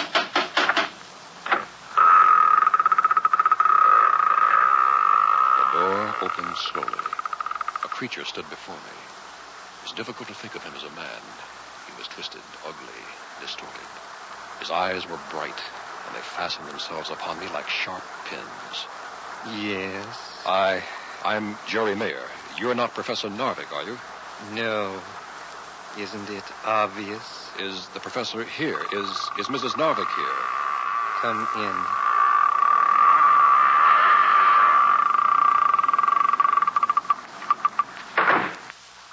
[SPEAKER 3] door opened slowly. A creature stood before me. It was difficult to think of him as a man. He was twisted, ugly, distorted. His eyes were bright, and they fastened themselves upon me like sharp pins.
[SPEAKER 14] Yes?
[SPEAKER 3] I'm Jerry Mayer. You're not Professor Narvik, are you?
[SPEAKER 14] No. Isn't it obvious?
[SPEAKER 3] Is the professor here? Is Mrs. Narvik here?
[SPEAKER 14] Come in.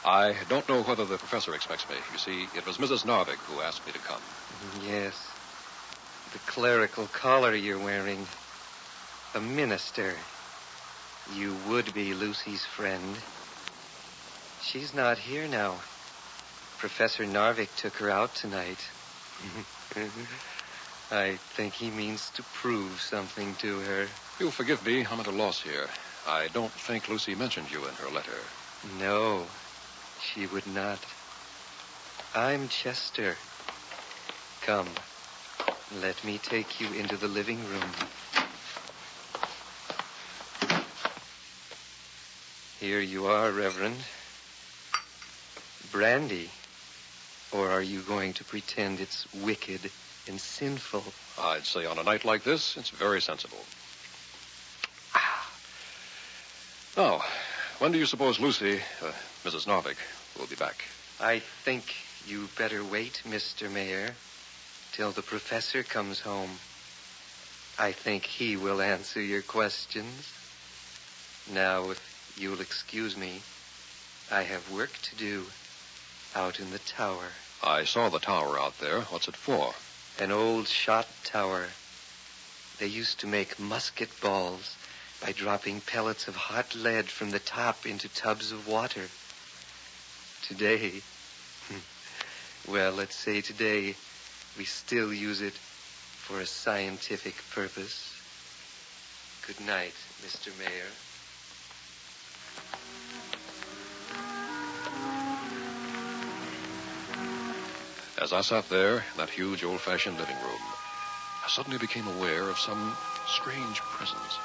[SPEAKER 3] I don't know whether the professor expects me. You see, it was Mrs. Narvik who asked me to come.
[SPEAKER 14] Yes. The clerical collar you're wearing. A minister. You would be Lucy's friend. She's not here now. Professor Narvik took her out tonight. I think he means to prove something to her.
[SPEAKER 3] You'll forgive me. I'm at a loss here. I don't think Lucy mentioned you in her letter.
[SPEAKER 14] No, she would not. I'm Chester. Come, let me take you into the living room. Here you are, Reverend. Brandy. Or are you going to pretend it's wicked and sinful?
[SPEAKER 3] I'd say on a night like this, it's very sensible. Now, when do you suppose Lucy, Mrs. Narvik, will be back?
[SPEAKER 14] I think you better wait, Mr. Mayor, till the professor comes home. I think he will answer your questions. Now, if you'll excuse me, I have work to do out in the tower.
[SPEAKER 3] I saw the tower out there. What's it for?
[SPEAKER 14] An old shot tower. They used to make musket balls by dropping pellets of hot lead from the top into tubs of water. Today, well, let's say today, we still use it for a scientific purpose. Good night, Mr. Mayor.
[SPEAKER 3] As I sat there in that huge old-fashioned living room, I suddenly became aware of some strange presence.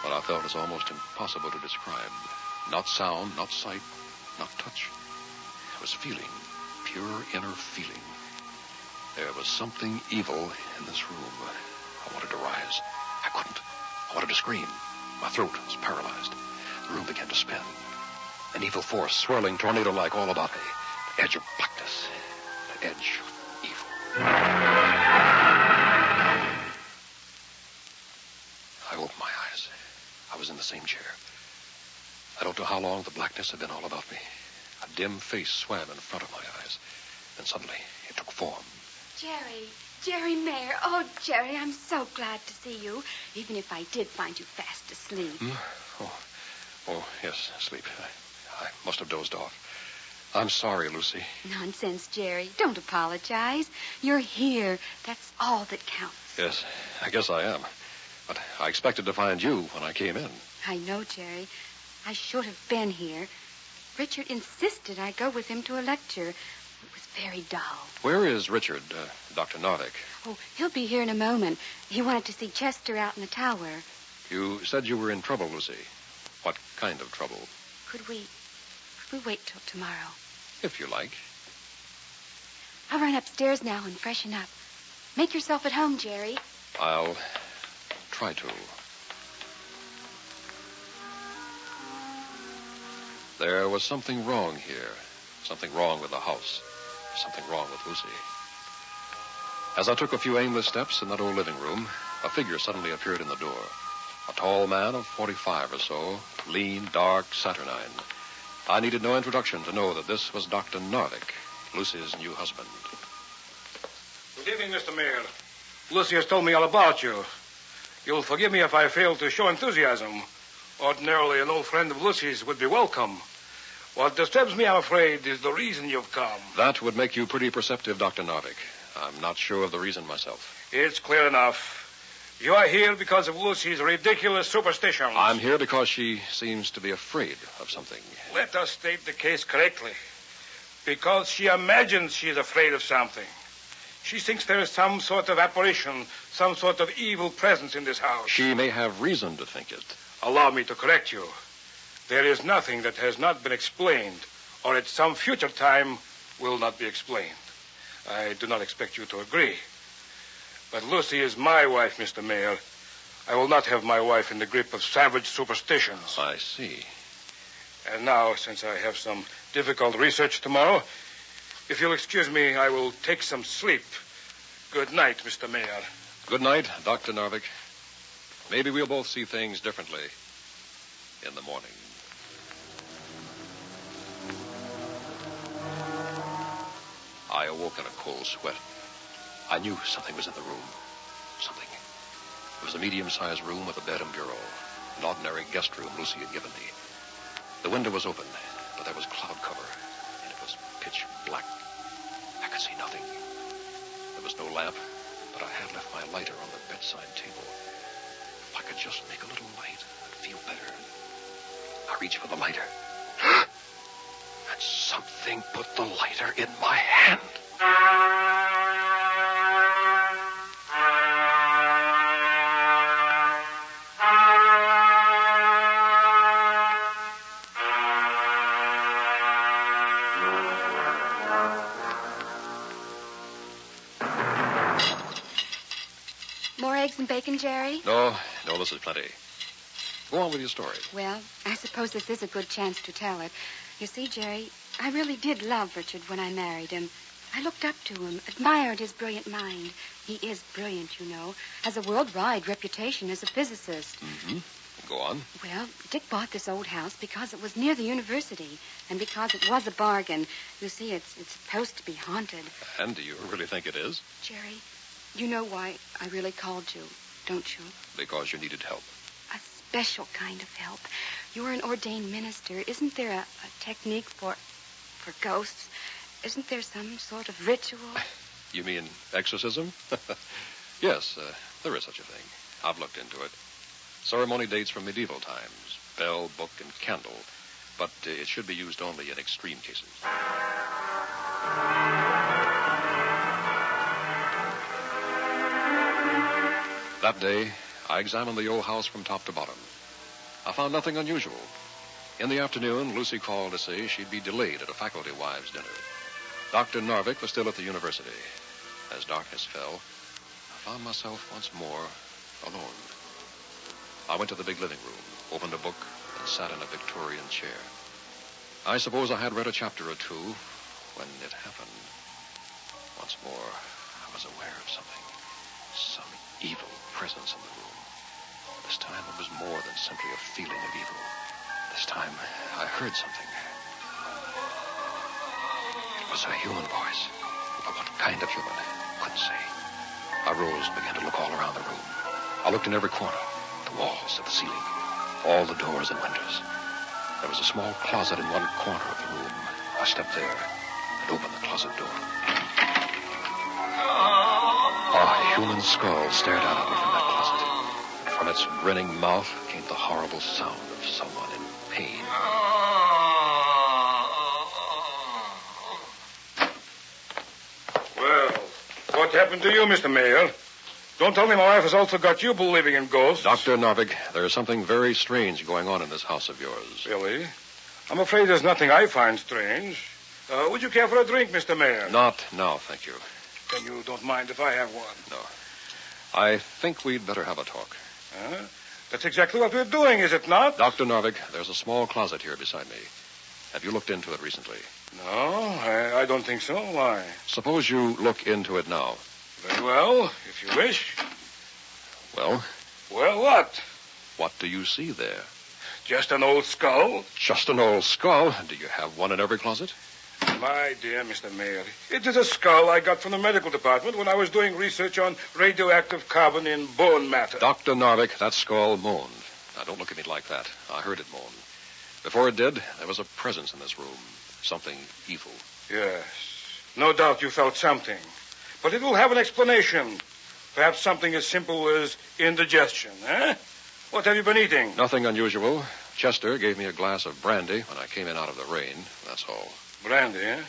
[SPEAKER 3] What I felt is almost impossible to describe. Not sound, not sight, not touch. I was feeling, pure inner feeling. There was something evil in this room. I wanted to rise. I couldn't. I wanted to scream. My throat was paralyzed. The room began to spin. An evil force swirling tornado-like all about me. The edge of blackness. The edge of evil. I opened my eyes. I was in the same chair. I don't know how long the blackness had been all about me. A dim face swam in front of my eyes. Then suddenly, it took form.
[SPEAKER 7] Jerry Mayer. Oh, Jerry, I'm so glad to see you, even if I did find you fast asleep.
[SPEAKER 3] Oh, yes, sleep. I must have dozed off. I'm sorry, Lucy.
[SPEAKER 7] Nonsense, Jerry. Don't apologize. You're here. That's all that counts.
[SPEAKER 3] Yes, I guess I am. But I expected to find you when I came in.
[SPEAKER 7] I know, Jerry. I should have been here. Richard insisted I go with him to a lecture. It was very dull.
[SPEAKER 3] Where is Richard, Dr. Narvik?
[SPEAKER 7] Oh, he'll be here in a moment. He wanted to see Chester out in the tower.
[SPEAKER 3] You said you were in trouble, Lucy. What kind of trouble?
[SPEAKER 7] Could we wait till tomorrow?
[SPEAKER 3] If you like.
[SPEAKER 7] I'll run upstairs now and freshen up. Make yourself at home, Jerry.
[SPEAKER 3] I'll try to. There was something wrong here. Something wrong with the house. Something wrong with Lucy. As I took a few aimless steps in that old living room, a figure suddenly appeared in the door. A tall man of 45 or so, lean, dark, saturnine. I needed no introduction to know that this was Dr. Narvik, Lucy's new husband.
[SPEAKER 18] Good evening, Mr. Mayor. Lucy has told me all about you. You'll forgive me if I fail to show enthusiasm. Ordinarily, an old friend of Lucy's would be welcome. What disturbs me, I'm afraid, is the reason you've come.
[SPEAKER 3] That would make you pretty perceptive, Dr. Narvik. I'm not sure of the reason myself.
[SPEAKER 18] It's clear enough. You are here because of Lucy's ridiculous superstitions.
[SPEAKER 3] I'm here because she seems to be afraid of something.
[SPEAKER 18] Let us state the case correctly. Because she imagines she's afraid of something. She thinks there is some sort of apparition, some sort of evil presence in this house.
[SPEAKER 3] She may have reason to think it.
[SPEAKER 18] Allow me to correct you. There is nothing that has not been explained, or at some future time will not be explained. I do not expect you to agree. But Lucy is my wife, Mr. Mayor. I will not have my wife in the grip of savage superstitions.
[SPEAKER 3] I see.
[SPEAKER 18] And now, since I have some difficult research tomorrow, if you'll excuse me, I will take some sleep. Good night, Mr. Mayor.
[SPEAKER 3] Good night, Dr. Narvik. Maybe we'll both see things differently in the morning. I awoke in a cold sweat. I knew something was in the room. Something. It was a medium-sized room with a bed and bureau. An ordinary guest room Lucy had given me. The window was open, but there was cloud cover, and it was pitch black. I could see nothing. There was no lamp, but I had left my lighter on the bedside table. If I could just make a little light, I'd feel better. I reached for the lighter. And something put the lighter in my hand.
[SPEAKER 7] More eggs and bacon, Jerry?
[SPEAKER 3] No, this is plenty. Go on with your story.
[SPEAKER 7] Well, I suppose this is a good chance to tell it. You see, Jerry, I really did love Richard when I married him. I looked up to him, admired his brilliant mind. He is brilliant, you know, has a worldwide reputation as a physicist.
[SPEAKER 3] Mm-hmm. Go on.
[SPEAKER 7] Well, Dick bought this old house because it was near the university and because it was a bargain. You see, it's supposed to be haunted.
[SPEAKER 3] And do you really think it is?
[SPEAKER 7] Jerry, you know why I really called you, don't you?
[SPEAKER 3] Because you needed help.
[SPEAKER 7] A special kind of help. You're an ordained minister. Isn't there a technique for ghosts? Isn't there some sort of ritual?
[SPEAKER 3] You mean exorcism? Yes, there is such a thing. I've looked into it. Ceremony dates from medieval times. Bell, book, and candle. But it should be used only in extreme cases. That day, I examined the old house from top to bottom. I found nothing unusual. In the afternoon, Lucy called to say she'd be delayed at a faculty wives' dinner. Dr. Narvik was still at the university. As darkness fell, I found myself once more alone. I went to the big living room, opened a book, and sat in a Victorian chair. I suppose I had read a chapter or two when it happened. Once more, I was aware of something. Some evil presence in the room. This time it was more than simply a feeling of evil. This time I heard something. It was a human voice. But what kind of human? Couldn't say. I rose and began to look all around the room. I looked in every corner. The walls, at the ceiling. All the doors and windows. There was a small closet in one corner of the room. I stepped there and opened the closet door. A human skull stared out at me from that closet. From its grinning mouth came the horrible sound of someone in pain.
[SPEAKER 18] Well, what happened to you, Mr. Mayor? Don't tell me my wife has also got you believing in ghosts.
[SPEAKER 3] Dr. Narvik, there is something very strange going on in this house of yours.
[SPEAKER 18] Really? I'm afraid there's nothing I find strange. Would you care for a drink, Mr. Mayor?
[SPEAKER 3] Not now, thank you.
[SPEAKER 18] Then you don't mind if I have one?
[SPEAKER 3] No. I think we'd better have a talk.
[SPEAKER 18] That's exactly what we're doing, is it not?
[SPEAKER 3] Dr. Narvik, there's a small closet here beside me. Have you looked into it recently?
[SPEAKER 18] No, I don't think so. Why?
[SPEAKER 3] Suppose you look into it now.
[SPEAKER 18] Very well, if you wish.
[SPEAKER 3] Well?
[SPEAKER 18] Well, what?
[SPEAKER 3] What do you see there?
[SPEAKER 18] Just an old skull.
[SPEAKER 3] Just an old skull? Do you have one in every closet?
[SPEAKER 18] My dear Mr. Mayor, it is a skull I got from the medical department when I was doing research on radioactive carbon in bone matter.
[SPEAKER 3] Dr. Narvik, that skull moaned. Now, don't look at me like that. I heard it moan. Before it did, there was a presence in this room. Something evil.
[SPEAKER 18] Yes. No doubt you felt something. But it will have an explanation. Perhaps something as simple as indigestion, eh? What have you been eating?
[SPEAKER 3] Nothing unusual. Chester gave me a glass of brandy when I came in out of the rain. That's all.
[SPEAKER 18] Brandy, eh?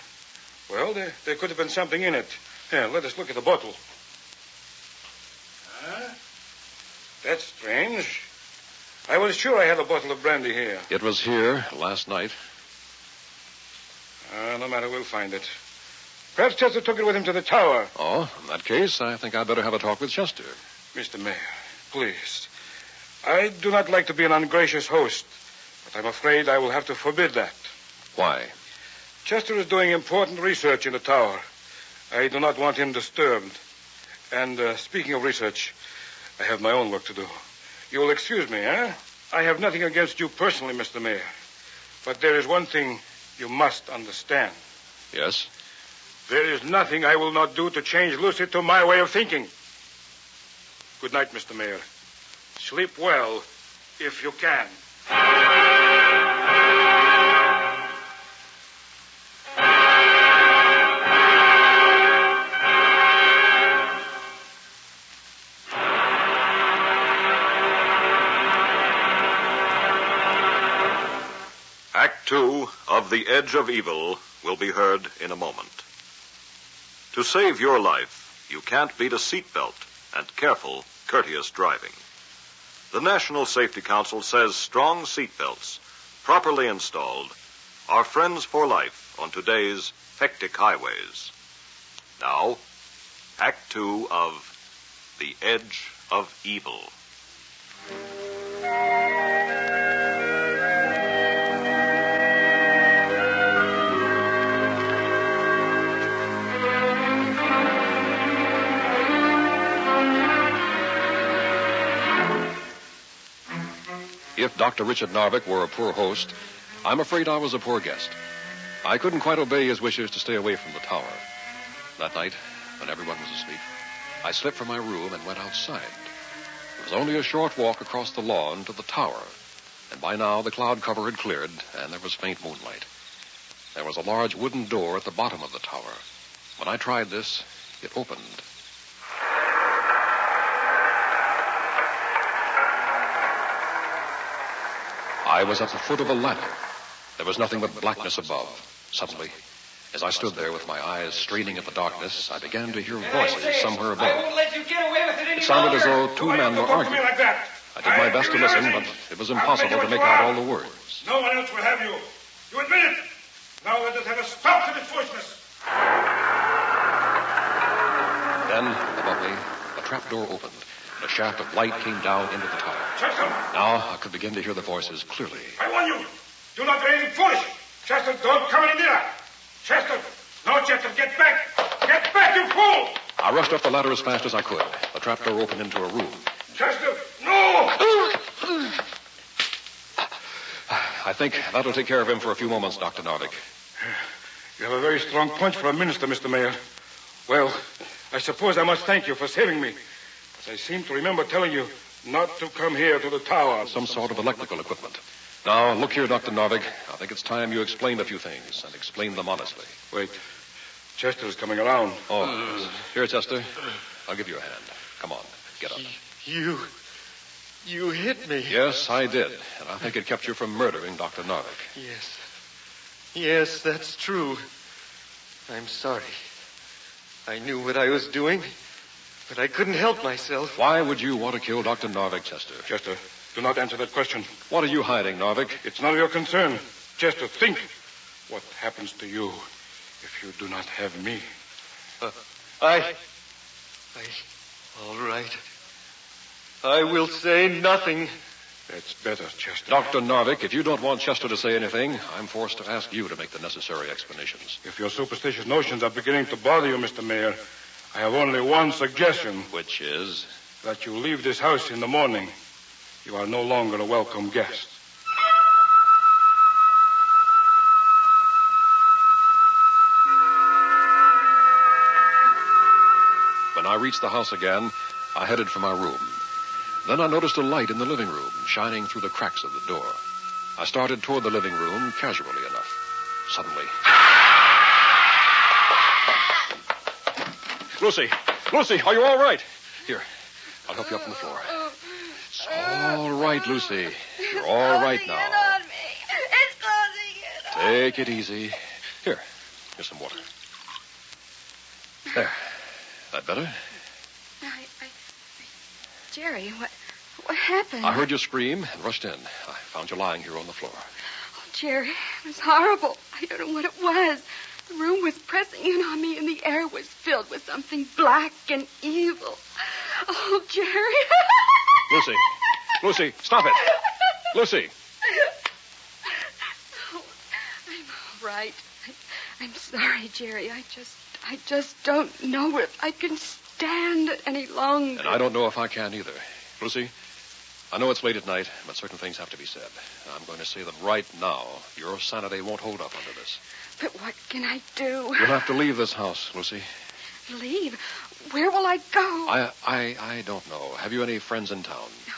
[SPEAKER 18] Well, there could have been something in it. Here, let us look at the bottle. Huh? That's strange. I was sure I had a bottle of brandy here.
[SPEAKER 3] It was here last night.
[SPEAKER 18] No matter, we'll find it. Perhaps Chester took it with him to the tower.
[SPEAKER 3] Oh, in that case, I think I'd better have a talk with Chester.
[SPEAKER 18] Mr. Mayor, please. I do not like to be an ungracious host, but I'm afraid I will have to forbid that.
[SPEAKER 3] Why?
[SPEAKER 18] Chester is doing important research in the tower. I do not want him disturbed. And speaking of research, I have my own work to do. You will excuse me, eh? I have nothing against you personally, Mr. Mayor. But there is one thing you must understand.
[SPEAKER 3] Yes?
[SPEAKER 18] There is nothing I will not do to change Lucy to my way of thinking. Good night, Mr. Mayor. Sleep well, if you can.
[SPEAKER 1] Act 2 of The Edge of Evil will be heard in a moment. To save your life, you can't beat a seatbelt and careful, courteous driving. The National Safety Council says strong seatbelts, properly installed, are friends for life on today's hectic highways. Now, Act 2 of The Edge of Evil.
[SPEAKER 3] If Dr. Richard Narvik were a poor host, I'm afraid I was a poor guest. I couldn't quite obey his wishes to stay away from the tower. That night, when everyone was asleep, I slipped from my room and went outside. It was only a short walk across the lawn to the tower, and by now the cloud cover had cleared and there was faint moonlight. There was a large wooden door at the bottom of the tower. When I tried this, it opened. I was at the foot of a ladder. There was nothing but blackness above. Suddenly, as I stood there with my eyes straining at the darkness, I began to hear voices somewhere above.
[SPEAKER 6] I won't let you get away with it any
[SPEAKER 3] It sounded as
[SPEAKER 6] longer.
[SPEAKER 3] though two men were arguing. I did my best to listen, but it was impossible to make out all the words.
[SPEAKER 18] No one else will have you. You admit it. Now let us have a stop to this foolishness.
[SPEAKER 3] Then, above me, a trapdoor opened, and a shaft of light came down into the tower.
[SPEAKER 18] Chester!
[SPEAKER 3] Now I could begin to hear the voices clearly.
[SPEAKER 18] I warn you. Do not do anything foolish. Chester, don't come any nearer. Chester! No, Chester, get back! Get back, you fool!
[SPEAKER 3] I rushed up the ladder as fast as I could. The trapdoor opened into a room.
[SPEAKER 18] Chester, no!
[SPEAKER 3] I think that'll take care of him for a few moments, Dr. Narvik.
[SPEAKER 18] You have a very strong punch for a minister, Mr. Mayor. Well, I suppose I must thank you for saving me. But I seem to remember telling you not to come here to the tower.
[SPEAKER 3] Some sort of electrical equipment. Now, look here, Dr. Narvik. I think it's time you explained a few things, and explained them honestly.
[SPEAKER 18] Wait. Chester's coming around.
[SPEAKER 3] Oh, yes. Here, Chester. I'll give you a hand. Come on, get up.
[SPEAKER 20] You hit me.
[SPEAKER 3] Yes, I did. And I think it kept you from murdering Dr. Narvik.
[SPEAKER 20] Yes. Yes, that's true. I'm sorry. I knew what I was doing, but I couldn't help myself.
[SPEAKER 3] Why would you want to kill Dr. Narvik, Chester?
[SPEAKER 18] Chester, do not answer that question.
[SPEAKER 3] What are you hiding, Narvik?
[SPEAKER 18] It's none of your concern. Chester, think what happens to you if you do not have me.
[SPEAKER 20] All right. I will say nothing.
[SPEAKER 18] That's better, Chester.
[SPEAKER 3] Dr. Narvik, if you don't want Chester to say anything, I'm forced to ask you to make the necessary explanations.
[SPEAKER 18] If your superstitious notions are beginning to bother you, Mr. Mayor, I have only one suggestion.
[SPEAKER 3] Which is?
[SPEAKER 18] That you leave this house in the morning. You are no longer a welcome guest.
[SPEAKER 3] When I reached the house again, I headed for my room. Then I noticed a light in the living room, shining through the cracks of the door. I started toward the living room casually enough. Suddenly... Lucy! Lucy, are you all right? Here, I'll help you up from the floor. It's all right, Lucy. You're all right now.
[SPEAKER 16] On me. It's closing in on
[SPEAKER 3] Take it easy. Here's some water. There. That better?
[SPEAKER 7] Jerry, what happened?
[SPEAKER 3] I heard you scream and rushed in. I found you lying here on the floor.
[SPEAKER 7] Oh, Jerry, it was horrible. I don't know what it was. The room was pressing in on me, and the air was filled with something black and evil. Oh, Jerry.
[SPEAKER 3] Lucy, stop it. Lucy.
[SPEAKER 7] Oh, I'm all right. I'm sorry, Jerry. I just don't know if I can stand it any longer.
[SPEAKER 3] And I don't know if I can either. Lucy, I know it's late at night, but certain things have to be said. I'm going to say them right now. Your sanity won't hold up under this.
[SPEAKER 7] But what can I do?
[SPEAKER 3] You'll have to leave this house, Lucy.
[SPEAKER 7] Leave? Where will I go?
[SPEAKER 3] I don't know. Have you any friends in town?
[SPEAKER 7] No,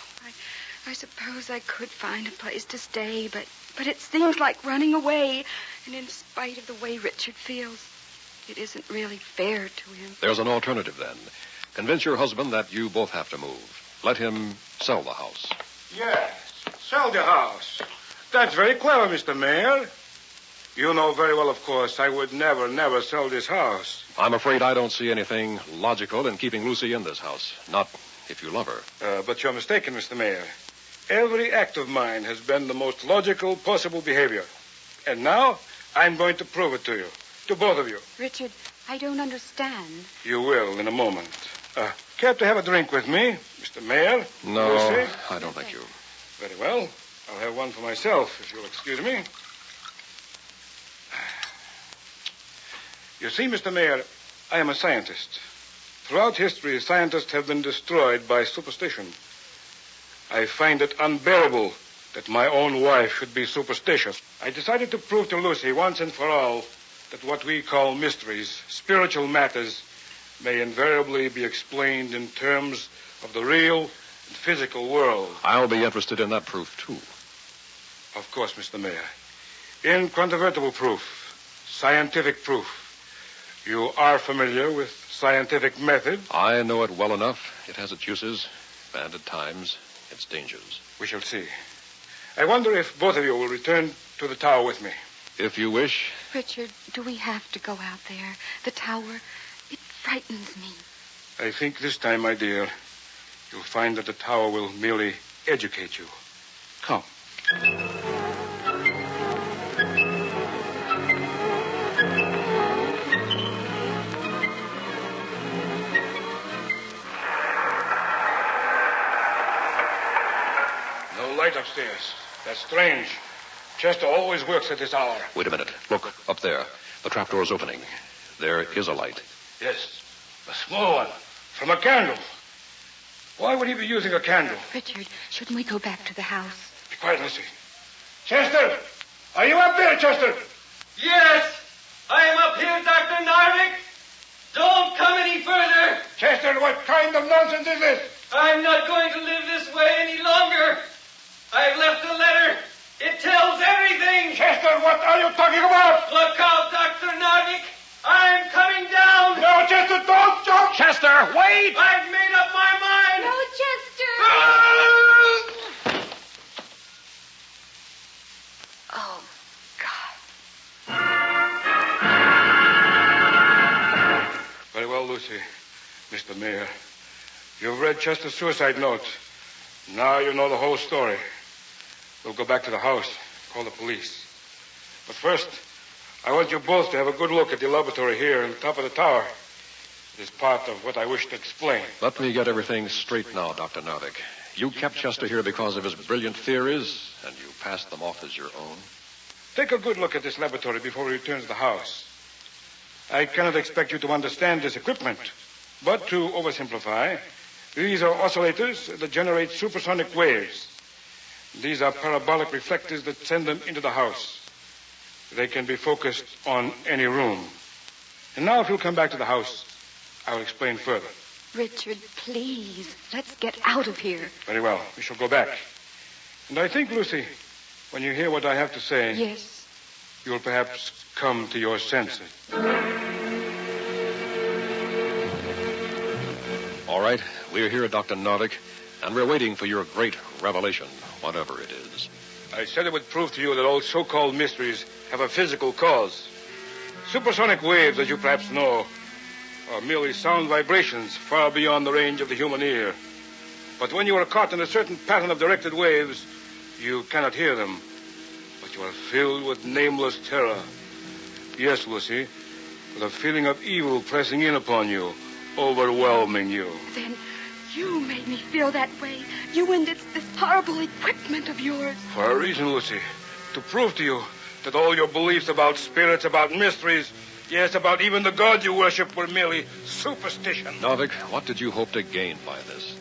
[SPEAKER 7] I suppose I could find a place to stay, but it seems like running away. And in spite of the way Richard feels, it isn't really fair to him.
[SPEAKER 3] There's an alternative, then. Convince your husband that you both have to move. Let him sell the house.
[SPEAKER 18] Yes, sell the house. That's very clever, Mr. Mayor. You know very well, of course, I would never sell this house.
[SPEAKER 3] I'm afraid I don't see anything logical in keeping Lucy in this house. Not if you love her.
[SPEAKER 18] But you're mistaken, Mr. Mayor. Every act of mine has been the most logical possible behavior. And now, I'm going to prove it to you. To both of you.
[SPEAKER 7] Richard, I don't understand.
[SPEAKER 18] You will in a moment. Care to have a drink with me, Mr. Mayor?
[SPEAKER 3] No,
[SPEAKER 18] Lucy?
[SPEAKER 3] I don't thank you.
[SPEAKER 18] Very well. I'll have one for myself, if you'll excuse me. You see, Mr. Mayor, I am a scientist. Throughout history, scientists have been destroyed by superstition. I find it unbearable that my own wife should be superstitious. I decided to prove to Lucy once and for all that what we call mysteries, spiritual matters, may invariably be explained in terms of the real and physical world.
[SPEAKER 3] I'll be interested in that proof, too.
[SPEAKER 18] Of course, Mr. Mayor. Incontrovertible proof. Scientific proof. You are familiar with scientific method?
[SPEAKER 3] I know it well enough. It has its uses, and at times, its dangers.
[SPEAKER 18] We shall see. I wonder if both of you will return to the tower with me.
[SPEAKER 3] If you wish.
[SPEAKER 7] Richard, do we have to go out there? The tower, it frightens me.
[SPEAKER 18] I think this time, my dear, you'll find that the tower will merely educate you. Come. No light upstairs. That's strange. Chester always works at this hour.
[SPEAKER 3] Wait a minute. Look, up there. The trapdoor is opening. There is a light.
[SPEAKER 18] Yes, a small one. From a candle. Why would he be using a candle?
[SPEAKER 7] Richard, shouldn't we go back to the house?
[SPEAKER 18] Be quiet, Lucy. Chester! Are you up there, Chester?
[SPEAKER 2] Yes, I am up here, Dr. Narvik. Don't come any further.
[SPEAKER 18] Chester, what kind of nonsense is this?
[SPEAKER 2] I'm not going to live this way any longer. I've left a letter. It tells everything.
[SPEAKER 18] Chester, what are you talking about?
[SPEAKER 2] Look out, Dr. Narvik. I'm coming down.
[SPEAKER 18] No, Chester, don't jump.
[SPEAKER 3] Chester, wait!
[SPEAKER 2] I've made up my mind.
[SPEAKER 19] No, Chester.
[SPEAKER 7] Oh,
[SPEAKER 18] Very well, Lucy. Mr. Mayor, you've read Chester's suicide note. Now you know the whole story. We'll go back to the house, call the police. But first, I want you both to have a good look at the laboratory here on top of the tower. It is part of what I wish to explain.
[SPEAKER 3] Let me get everything straight now, Dr. Narvik. You kept Chester here because of his brilliant theories, and you passed them off as your own.
[SPEAKER 18] Take a good look at this laboratory before we return to the house. I cannot expect you to understand this equipment, but to oversimplify, these are oscillators that generate supersonic waves. These are parabolic reflectors that send them into the house. They can be focused on any room. And now, if you'll come back to the house, I will explain further.
[SPEAKER 7] Richard, please, let's get out of here.
[SPEAKER 18] Very well. We shall go back. And I think, Lucy, when you hear what I have to say...
[SPEAKER 7] Yes.
[SPEAKER 18] You'll perhaps come to your senses.
[SPEAKER 3] All right. We're here, Dr. Novick, and we're waiting for your great revelation, whatever it is.
[SPEAKER 18] I said it would prove to you that all so-called mysteries have a physical cause. Supersonic waves, as you perhaps know, are merely sound vibrations far beyond the range of the human ear. But when you are caught in a certain pattern of directed waves, you cannot hear them. But you are filled with nameless terror. Yes, Lucy, with a feeling of evil pressing in upon you, overwhelming you.
[SPEAKER 7] Then you made me feel that way. You and this horrible equipment of yours.
[SPEAKER 18] For a reason, Lucy. To prove to you that all your beliefs about spirits, about mysteries, yes, about even the God you worship were merely superstition.
[SPEAKER 3] Novick, what did you hope to gain by this?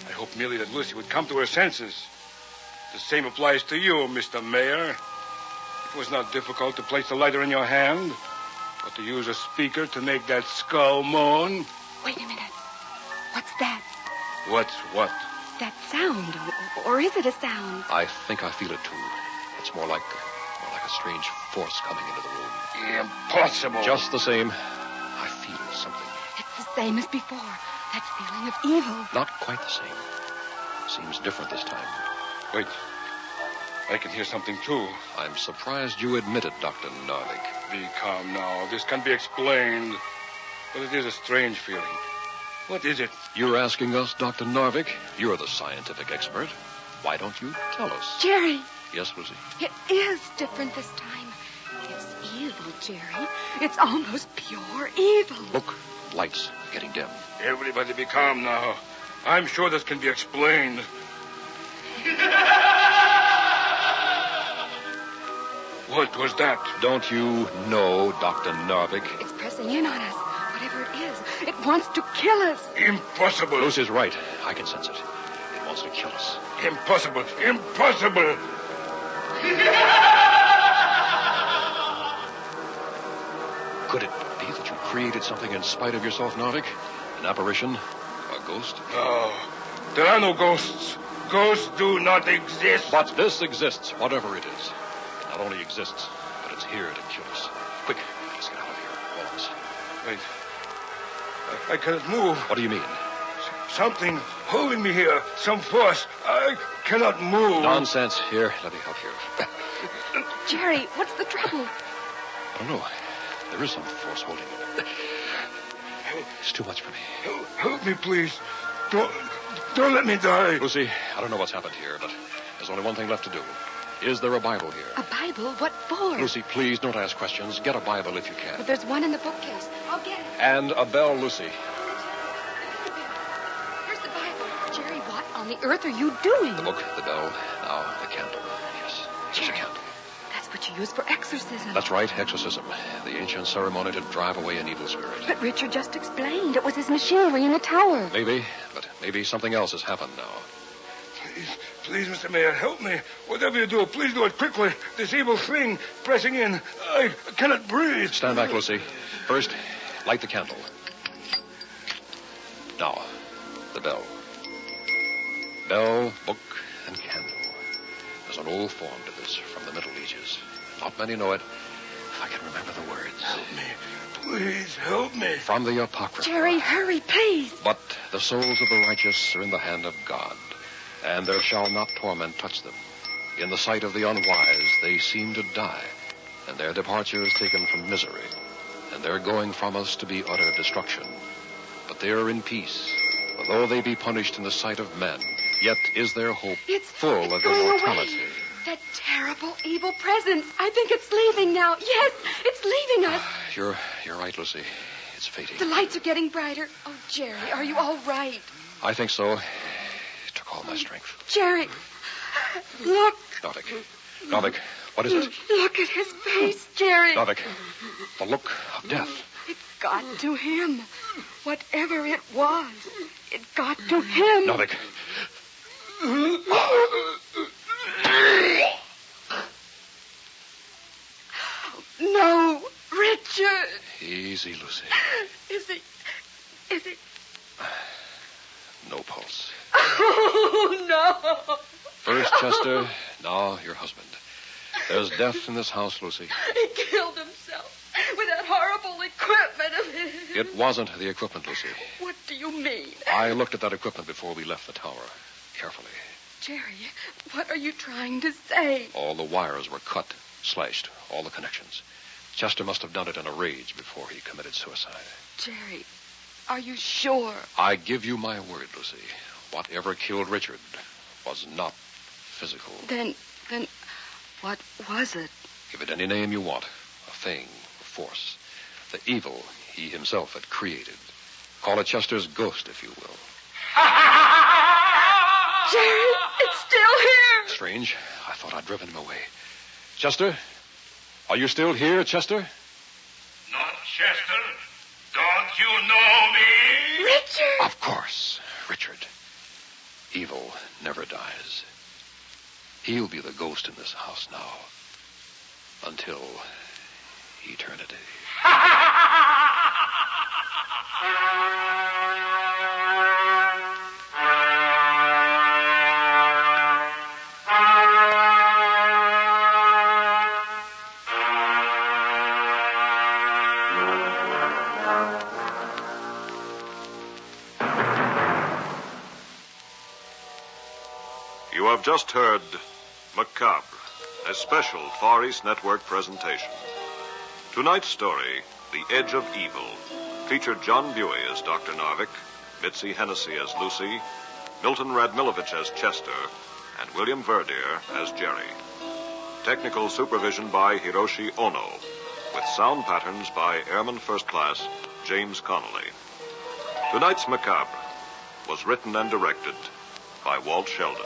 [SPEAKER 18] I hope merely that Lucy would come to her senses. The same applies to you, Mr. Mayor. It was not difficult to place the lighter in your hand, but to use a speaker to make that skull moan.
[SPEAKER 7] Wait a minute. What's that?
[SPEAKER 18] What's what?
[SPEAKER 7] That sound, or is it a sound?
[SPEAKER 3] I think I feel it, too. It's more like a strange force coming into the room.
[SPEAKER 18] Impossible.
[SPEAKER 3] Just the same, I feel something.
[SPEAKER 7] It's the same as before. That feeling of evil.
[SPEAKER 3] Not quite the same. Seems different this time.
[SPEAKER 18] Wait. I can hear something, too.
[SPEAKER 3] I'm surprised you admit it, Dr. Novick.
[SPEAKER 18] Be calm now. This can't be explained. But it is a strange feeling. What is it?
[SPEAKER 3] You're asking us, Dr. Novick. You're the scientific expert. Why don't you tell us?
[SPEAKER 7] Jerry.
[SPEAKER 3] Yes, Lucy?
[SPEAKER 7] It is different this time. It's evil, Jerry. It's almost pure evil.
[SPEAKER 3] Look, lights getting dim.
[SPEAKER 18] Everybody be calm now. I'm sure this can be explained. What was that?
[SPEAKER 3] Don't you know, Dr. Novick?
[SPEAKER 7] It's pressing in on us. Whatever it is, it wants to kill us.
[SPEAKER 18] Impossible.
[SPEAKER 3] Lucy's right. I can sense it. It wants to kill us.
[SPEAKER 18] Impossible. Impossible.
[SPEAKER 3] Could it be that you created something in spite of yourself, Novick? An apparition? A ghost?
[SPEAKER 18] No. There are no ghosts. Ghosts do not exist.
[SPEAKER 3] But this exists, whatever it is. It not only exists, but it's here to kill us. Quick, let's get out of here. All of us.
[SPEAKER 18] Wait. I cannot move.
[SPEAKER 3] What do you mean?
[SPEAKER 18] Something holding me here. Some force. I cannot move.
[SPEAKER 3] Nonsense. Here, let me help you.
[SPEAKER 7] Jerry, what's the trouble?
[SPEAKER 3] I don't know. There is some force holding it. It's too much for me.
[SPEAKER 18] Help me, please. Don't let me die.
[SPEAKER 3] Lucy, I don't know what's happened here, but there's only one thing left to do. Is there a Bible here?
[SPEAKER 7] A Bible? What for?
[SPEAKER 3] Lucy, please don't ask questions. Get a Bible if you can.
[SPEAKER 7] But there's one in the bookcase. I'll get it.
[SPEAKER 3] And a bell, Lucy.
[SPEAKER 7] Here's the Bible. Jerry, what on the earth are you doing?
[SPEAKER 3] The book, the bell, now the candle. Yes, just a candle.
[SPEAKER 7] That's what you use for exorcism.
[SPEAKER 3] That's right, exorcism. The ancient ceremony to drive away an evil spirit.
[SPEAKER 7] But Richard just explained it was his machinery in the tower.
[SPEAKER 3] Maybe, but maybe something else has happened now.
[SPEAKER 18] Please, Mr. Mayor, help me. Whatever you do, please do it quickly. This evil thing pressing in. I cannot breathe.
[SPEAKER 3] Stand back, Lucy. First, light the candle. Now, the bell. Bell, book, and candle. There's an old form to this from the Middle Ages. Not many know it. If I can remember the words.
[SPEAKER 18] Help me. Please, help me.
[SPEAKER 3] From the Apocrypha.
[SPEAKER 7] Jerry, hurry, please.
[SPEAKER 3] But the souls of the righteous are in the hand of God, and there shall not torment touch them. In the sight of the unwise, they seem to die, and their departure is taken from misery, and their going from us to be utter destruction. But they are in peace, for though they be punished in the sight of men, yet is their hope full of immortality.
[SPEAKER 7] Away. That terrible, evil presence. I think it's leaving now. Yes, it's leaving us.
[SPEAKER 3] You're right, Lucy. It's fading.
[SPEAKER 7] The lights are getting brighter. Oh, Jerry, are you all right?
[SPEAKER 3] I think so. It took all my strength.
[SPEAKER 7] Jerry, look.
[SPEAKER 3] Novick, what is it?
[SPEAKER 7] Look at his face, Jerry.
[SPEAKER 3] Novick, the look of death.
[SPEAKER 7] It got to him. Whatever it was, it got to him.
[SPEAKER 3] Novick.
[SPEAKER 7] No, Richard.
[SPEAKER 3] Easy, Lucy.
[SPEAKER 7] Is he?
[SPEAKER 3] No pulse.
[SPEAKER 7] Oh, no.
[SPEAKER 3] First Chester, now your husband. There's death in this house, Lucy.
[SPEAKER 7] He killed himself with that horrible equipment.
[SPEAKER 4] equipment of his.
[SPEAKER 3] It wasn't the equipment, Lucy.
[SPEAKER 4] What do you mean?
[SPEAKER 3] I looked at that equipment before we left the tower. Carefully.
[SPEAKER 4] Jerry, what are you trying to say?
[SPEAKER 3] All the wires were cut, slashed, all the connections. Chester must have done it in a rage before he committed suicide.
[SPEAKER 4] Jerry, are you sure?
[SPEAKER 3] I give you my word, Lucy. Whatever killed Richard was not physical.
[SPEAKER 4] Then, what was it?
[SPEAKER 3] Give it any name you want. A thing, a force. The evil he himself had created. Call it Chester's ghost, if you will.
[SPEAKER 4] Jerry, it's still here.
[SPEAKER 3] Strange. I thought I'd driven him away. Chester? Are you still here, Chester?
[SPEAKER 15] Not Chester. Don't you know me?
[SPEAKER 4] Richard!
[SPEAKER 3] Of course, Richard. Evil never dies. He'll be the ghost in this house now. Until eternity.
[SPEAKER 22] You have just heard Macabre, a special Far East Network presentation. Tonight's story, The Edge of Evil, featured John Buey as Dr. Narvik, Mitzi Hennessy as Lucy, Milton Radmilovich as Chester, and William Verdier as Jerry. Technical supervision by Hiroshi Ono, with sound patterns by Airman First Class James Connolly. Tonight's Macabre was written and directed by Walt Sheldon.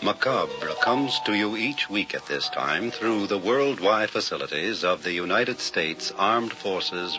[SPEAKER 9] Macabre comes to you each week at this time through the worldwide facilities of the United States Armed Forces